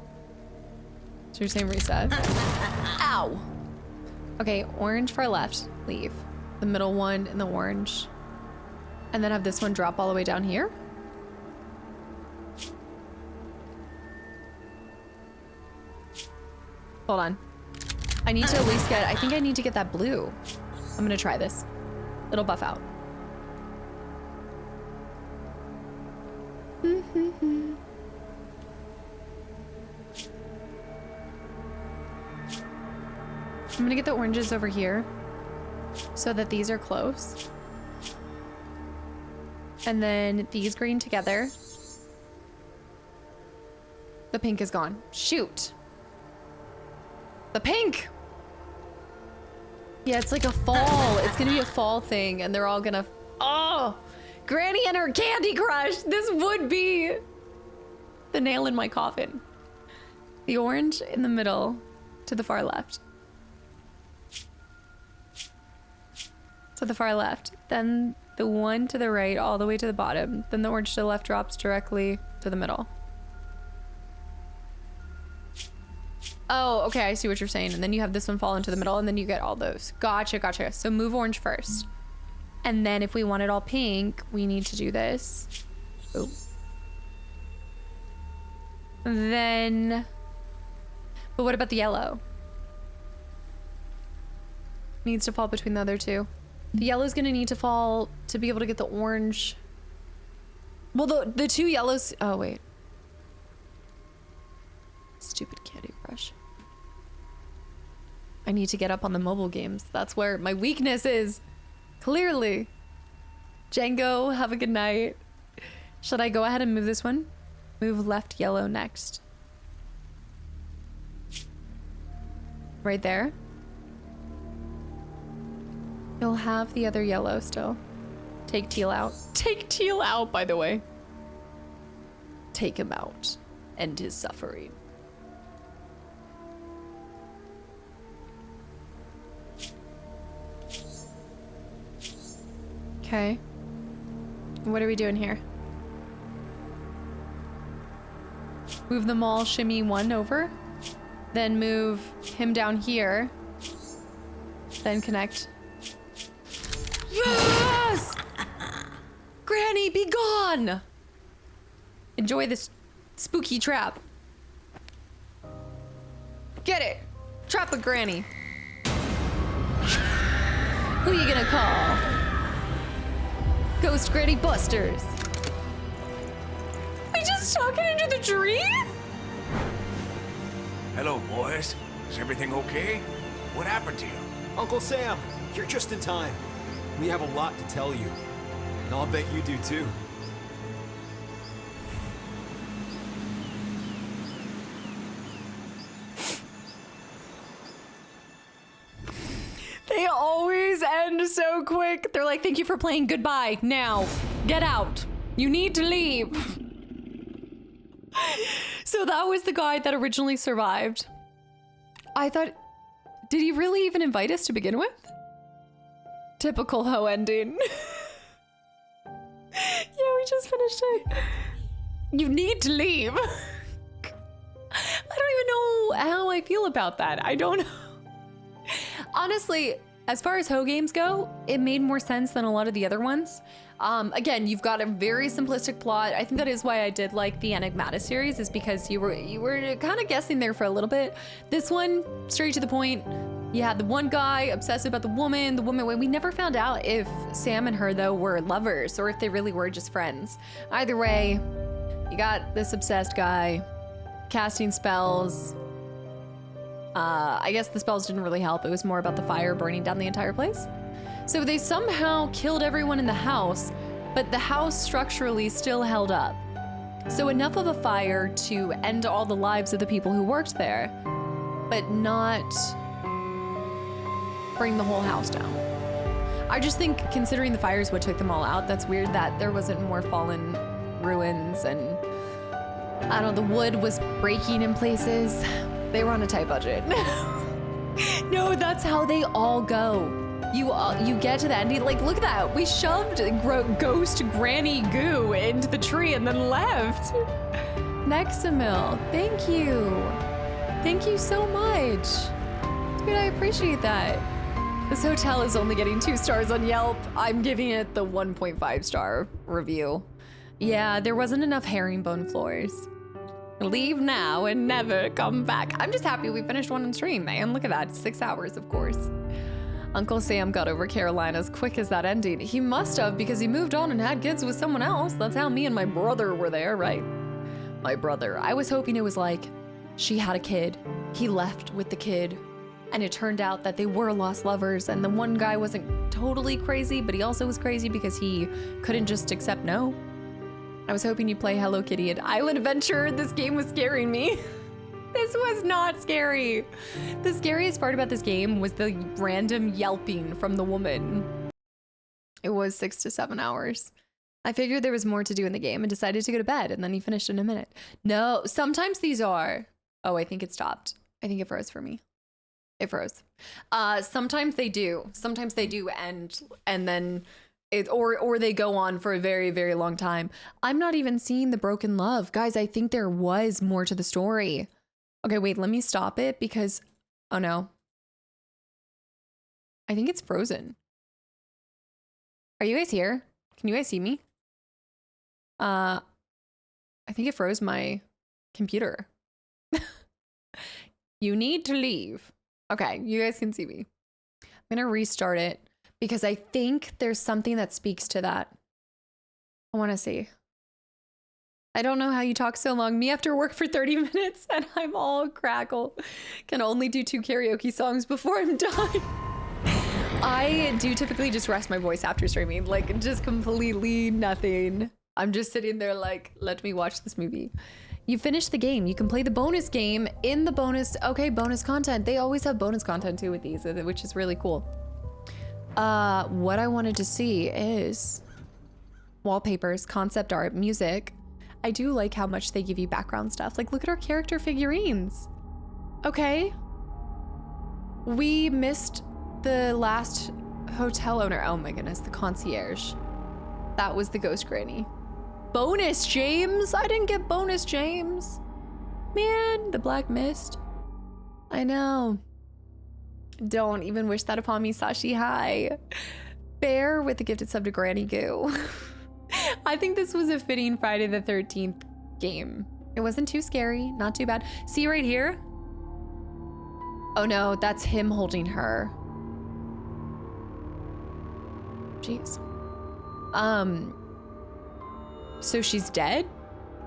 So you're saying reset. Ow! Okay, orange far left. Leave. The middle one and the orange. And then have this one drop all the way down here. Hold on. I need to at least get, I think I need to get that blue. I'm gonna try this. It'll buff out. I'm gonna get the oranges over here so that these are close. And then these green together. The pink is gone. Shoot. The pink! Yeah, it's like a fall. It's gonna be a fall thing, and they're all gonna... Oh! Granny and her Candy Crush! This would be the nail in my coffin. The orange in the middle to the far left. To the far left. Then the one to the right all the way to the bottom. Then the orange to the left drops directly to the middle. Oh, okay, I see what you're saying. And then you have this one fall into the middle, and then you get all those. Gotcha, gotcha. So move orange first. And then if we want it all pink, we need to do this. Oh. Then... But what about the yellow? Needs to fall between the other two. The yellow's gonna need to fall to be able to get the orange. Well, the two yellows... Oh, wait. Stupid Candy Crush. I need to get up on the mobile games. That's where my weakness is. Clearly. Django, have a good night. Should I go ahead and move this one? Move left yellow next. Right there. You'll have the other yellow still. Take teal out. Take teal out, by the way. Take him out. End his suffering. Okay. What are we doing here? Move them all, shimmy one over. Then move him down here. Then connect. Yes! Granny, be gone! Enjoy this spooky trap. Get it! Trap a Granny. Who you gonna call? Ghost Granny Busters. We just talking into the tree? Hello, boys. Is everything okay? What happened to you? Uncle Sam, you're just in time. We have a lot to tell you. And I'll bet you do too. They always end so quick. They're like, thank you for playing. Goodbye. Now, get out. You need to leave. So that was the guy that originally survived. I thought, did he really even invite us to begin with? Typical hoe ending. Yeah, we just finished it. You need to leave. I don't even know how I feel about that. I don't know. Honestly, as far as hoe games go, it made more sense than a lot of the other ones. Again, you've got a very simplistic plot. I think that is why I did like the Enigmata series, is because you were kind of guessing there for a little bit. This one, straight to the point. You had the one guy obsessed about the woman. We never found out if Sam and her, though, were lovers or if they really were just friends. Either way, you got this obsessed guy casting spells. I guess the spells didn't really help. It was more about the fire burning down the entire place. So they somehow killed everyone in the house, but the house structurally still held up. So enough of a fire to end all the lives of the people who worked there. but not bring the whole house down. I just think, considering the fires what took them all out, that's weird that there wasn't more fallen ruins, and I don't know, the wood was breaking in places. They were on a tight budget. No, that's how they all go. You get to the ending, like, look at that. We shoved ghost Granny Goo into the tree and then left. Nexamil, thank you. Thank you so much. Dude, I appreciate that. This hotel is only getting 2 stars on Yelp. I'm giving it the 1.5 star review. Yeah, there wasn't enough herringbone floors. Leave now and never come back. I'm just happy we finished one on stream, man. Look at that, 6 hours, of course. Uncle Sam got over Carolina as quick as that ending. He must have, because he moved on and had kids with someone else. That's how me and my brother were there, right? My brother. I was hoping it was like, she had a kid, he left with the kid, and it turned out that they were lost lovers, and the one guy wasn't totally crazy, but he also was crazy because he couldn't just accept no. I was hoping you'd play Hello Kitty and Island Adventure. This game was scaring me. This was not scary. The scariest part about this game was the random yelping from the woman. It was 6 to 7 hours. I figured there was more to do in the game and decided to go to bed, and then he finished in a minute. No, sometimes these are. Oh, I think it stopped. I think it froze for me. It froze. Sometimes they do. Sometimes they do end, and then it, or they go on for a very, very long time. I'm not even seeing the broken love. Guys, I think there was more to the story. Okay, wait, let me stop it because, oh no. I think it's frozen. Are you guys here? Can you guys see me? I think it froze my computer. You need to leave. Okay, you guys can see me. I'm gonna restart it because I think there's something that speaks to that. I wanna see. I don't know how you talk so long. Me after work for 30 minutes and I'm all crackle. Can only do 2 karaoke songs before I'm done. I do typically just rest my voice after streaming, like just completely nothing. I'm just sitting there like, let me watch this movie. You finished the game. You can play the bonus game in the bonus. Okay, bonus content. They always have bonus content too with these, which is really cool. What I wanted to see is wallpapers, concept art, music. I do like how much they give you background stuff. Like, look at our character figurines. Okay. We missed the last hotel owner. Oh my goodness, the concierge. That was the ghost granny. Bonus James. I didn't get bonus James. Man, the black mist. I know. Don't even wish that upon me, Sashi. Hi. Bear with the gifted sub to Granny Goo. I think this was a fitting Friday the 13th game. It wasn't too scary, not too bad. See right here? Oh no, that's him holding her. Jeez. So she's dead?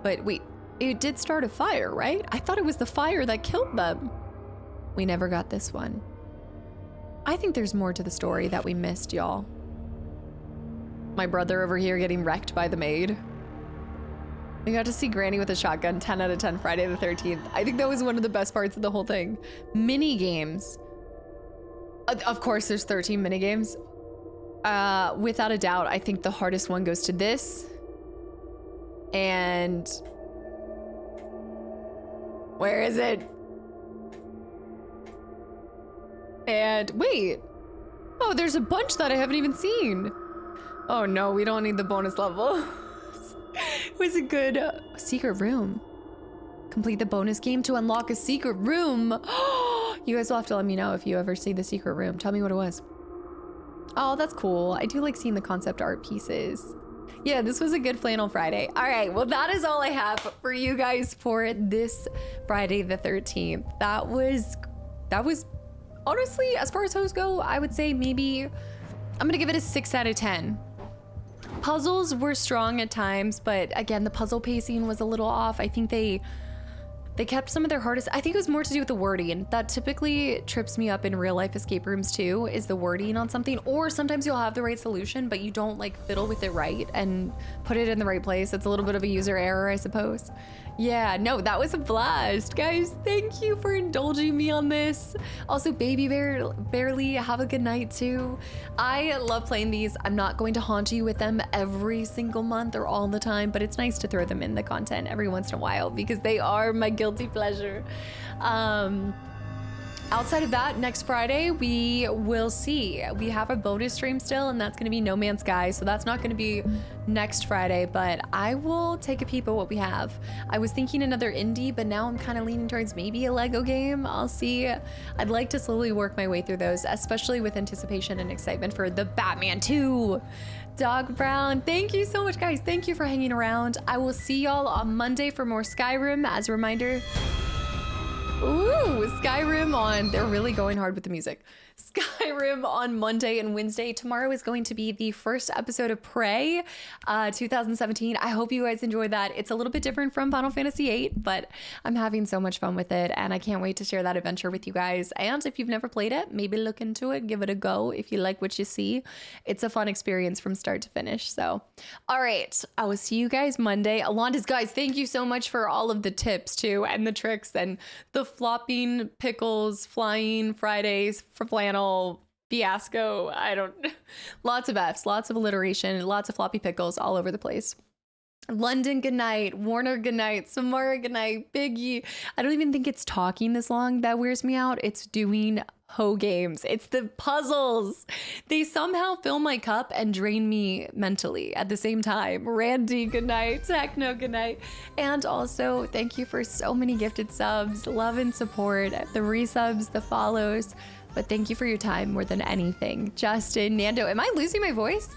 But wait, it did start a fire, right? I thought it was the fire that killed them. We never got this one. I think there's more to the story that we missed, y'all. My brother over here getting wrecked by the maid. We got to see Granny with a shotgun, 10 out of 10 Friday the 13th. I think that was one of the best parts of the whole thing. Mini games. Of course, there's 13 mini games. Without a doubt, I think the hardest one goes to this. And where is it? And wait. Oh, there's a bunch that I haven't even seen. Oh no, we don't need the bonus level. It was a good secret room. Complete the bonus game to unlock a secret room. You guys will have to let me know if you ever see the secret room. Tell me what it was. Oh, that's cool. I do like seeing the concept art pieces. Yeah, this was a good Flannel Friday. All right, well, that is all I have for you guys for this Friday the 13th. That was honestly, as far as hosts go, I would say maybe, I'm gonna give it a 6 out of 10. Puzzles were strong at times, but again, the puzzle pacing was a little off. I think they They kept some of their hardest, I think it was more to do with the wording. That typically trips me up in real life escape rooms too, is the wording on something. Or sometimes you'll have the right solution, but you don't like fiddle with it right and put it in the right place. It's a little bit of a user error, I suppose. Yeah, no, that was a blast. Guys, thank you for indulging me on this. Also, Baby Bear, Barely, have a good night too. I love playing these. I'm not going to haunt you with them every single month or all the time, but it's nice to throw them in the content every once in a while because they are my guilty pleasure. Outside of that, next Friday, we will see. We have a bonus stream still, and that's gonna be No Man's Sky, so that's not gonna be next Friday, but I will take a peep at what we have. I was thinking another indie, but now I'm kind of leaning towards maybe a Lego game. I'll see. I'd like to slowly work my way through those, especially with anticipation and excitement for the Batman 2. Dog Brown, thank you so much, guys. Thank you for hanging around. I will see y'all on Monday for more Skyrim. As a reminder, ooh, Skyrim on, they're really going hard with the music. Skyrim on Monday and Wednesday. Tomorrow is going to be the first episode of Prey 2017. I hope you guys enjoyed that. It's a little bit different from Final Fantasy VIII, but I'm having so much fun with it, and I can't wait to share that adventure with you guys. And if you've never played it, maybe look into it, give it a go if you like what you see. It's a fun experience from start to finish. So, all right, I will see you guys Monday. Alonda's, guys, thank you so much for all of the tips too, and the tricks, and the flopping pickles, flying Fridays for flannel fiasco. Lots of F's, lots of alliteration, lots of floppy pickles all over the place. London, good night. Warner, good night. Samara, good night. Biggie. I don't even think it's talking this long that wears me out. It's doing hoe games. It's the puzzles. They somehow fill my cup and drain me mentally at the same time. Randy, good night. Techno, good night. And also, thank you for so many gifted subs, love and support, the resubs, the follows. But thank you for your time more than anything. Justin, Nando, am I losing my voice?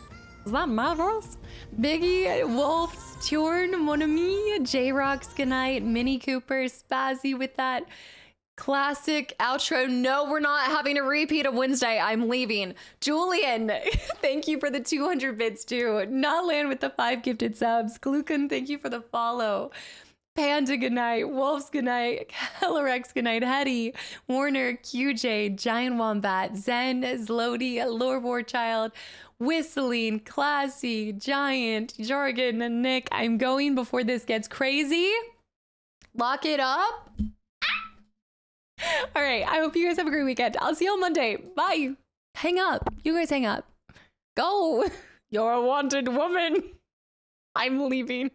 Is that my voice? Biggie, Wolves, Tjorn, Mon Ami, J-Rocks, good night. Mini Cooper, Spazzy with that classic outro. No, we're not having a repeat of Wednesday. I'm leaving. Julian, thank you for the 200 bits too. Notland with the 5 gifted subs. Glucan, thank you for the follow. Panda, good night. Wolves, good night. Hellerex, good night. Hetty, Warner, QJ, Giant Wombat, Zen, Zlody, Lore War Child, Whistling, Classy, Giant, Jorgen, and Nick. I'm going before this gets crazy. Lock it up. All right. I hope you guys have a great weekend. I'll see you on Monday. Bye. Hang up. You guys hang up. Go. You're a wanted woman. I'm leaving.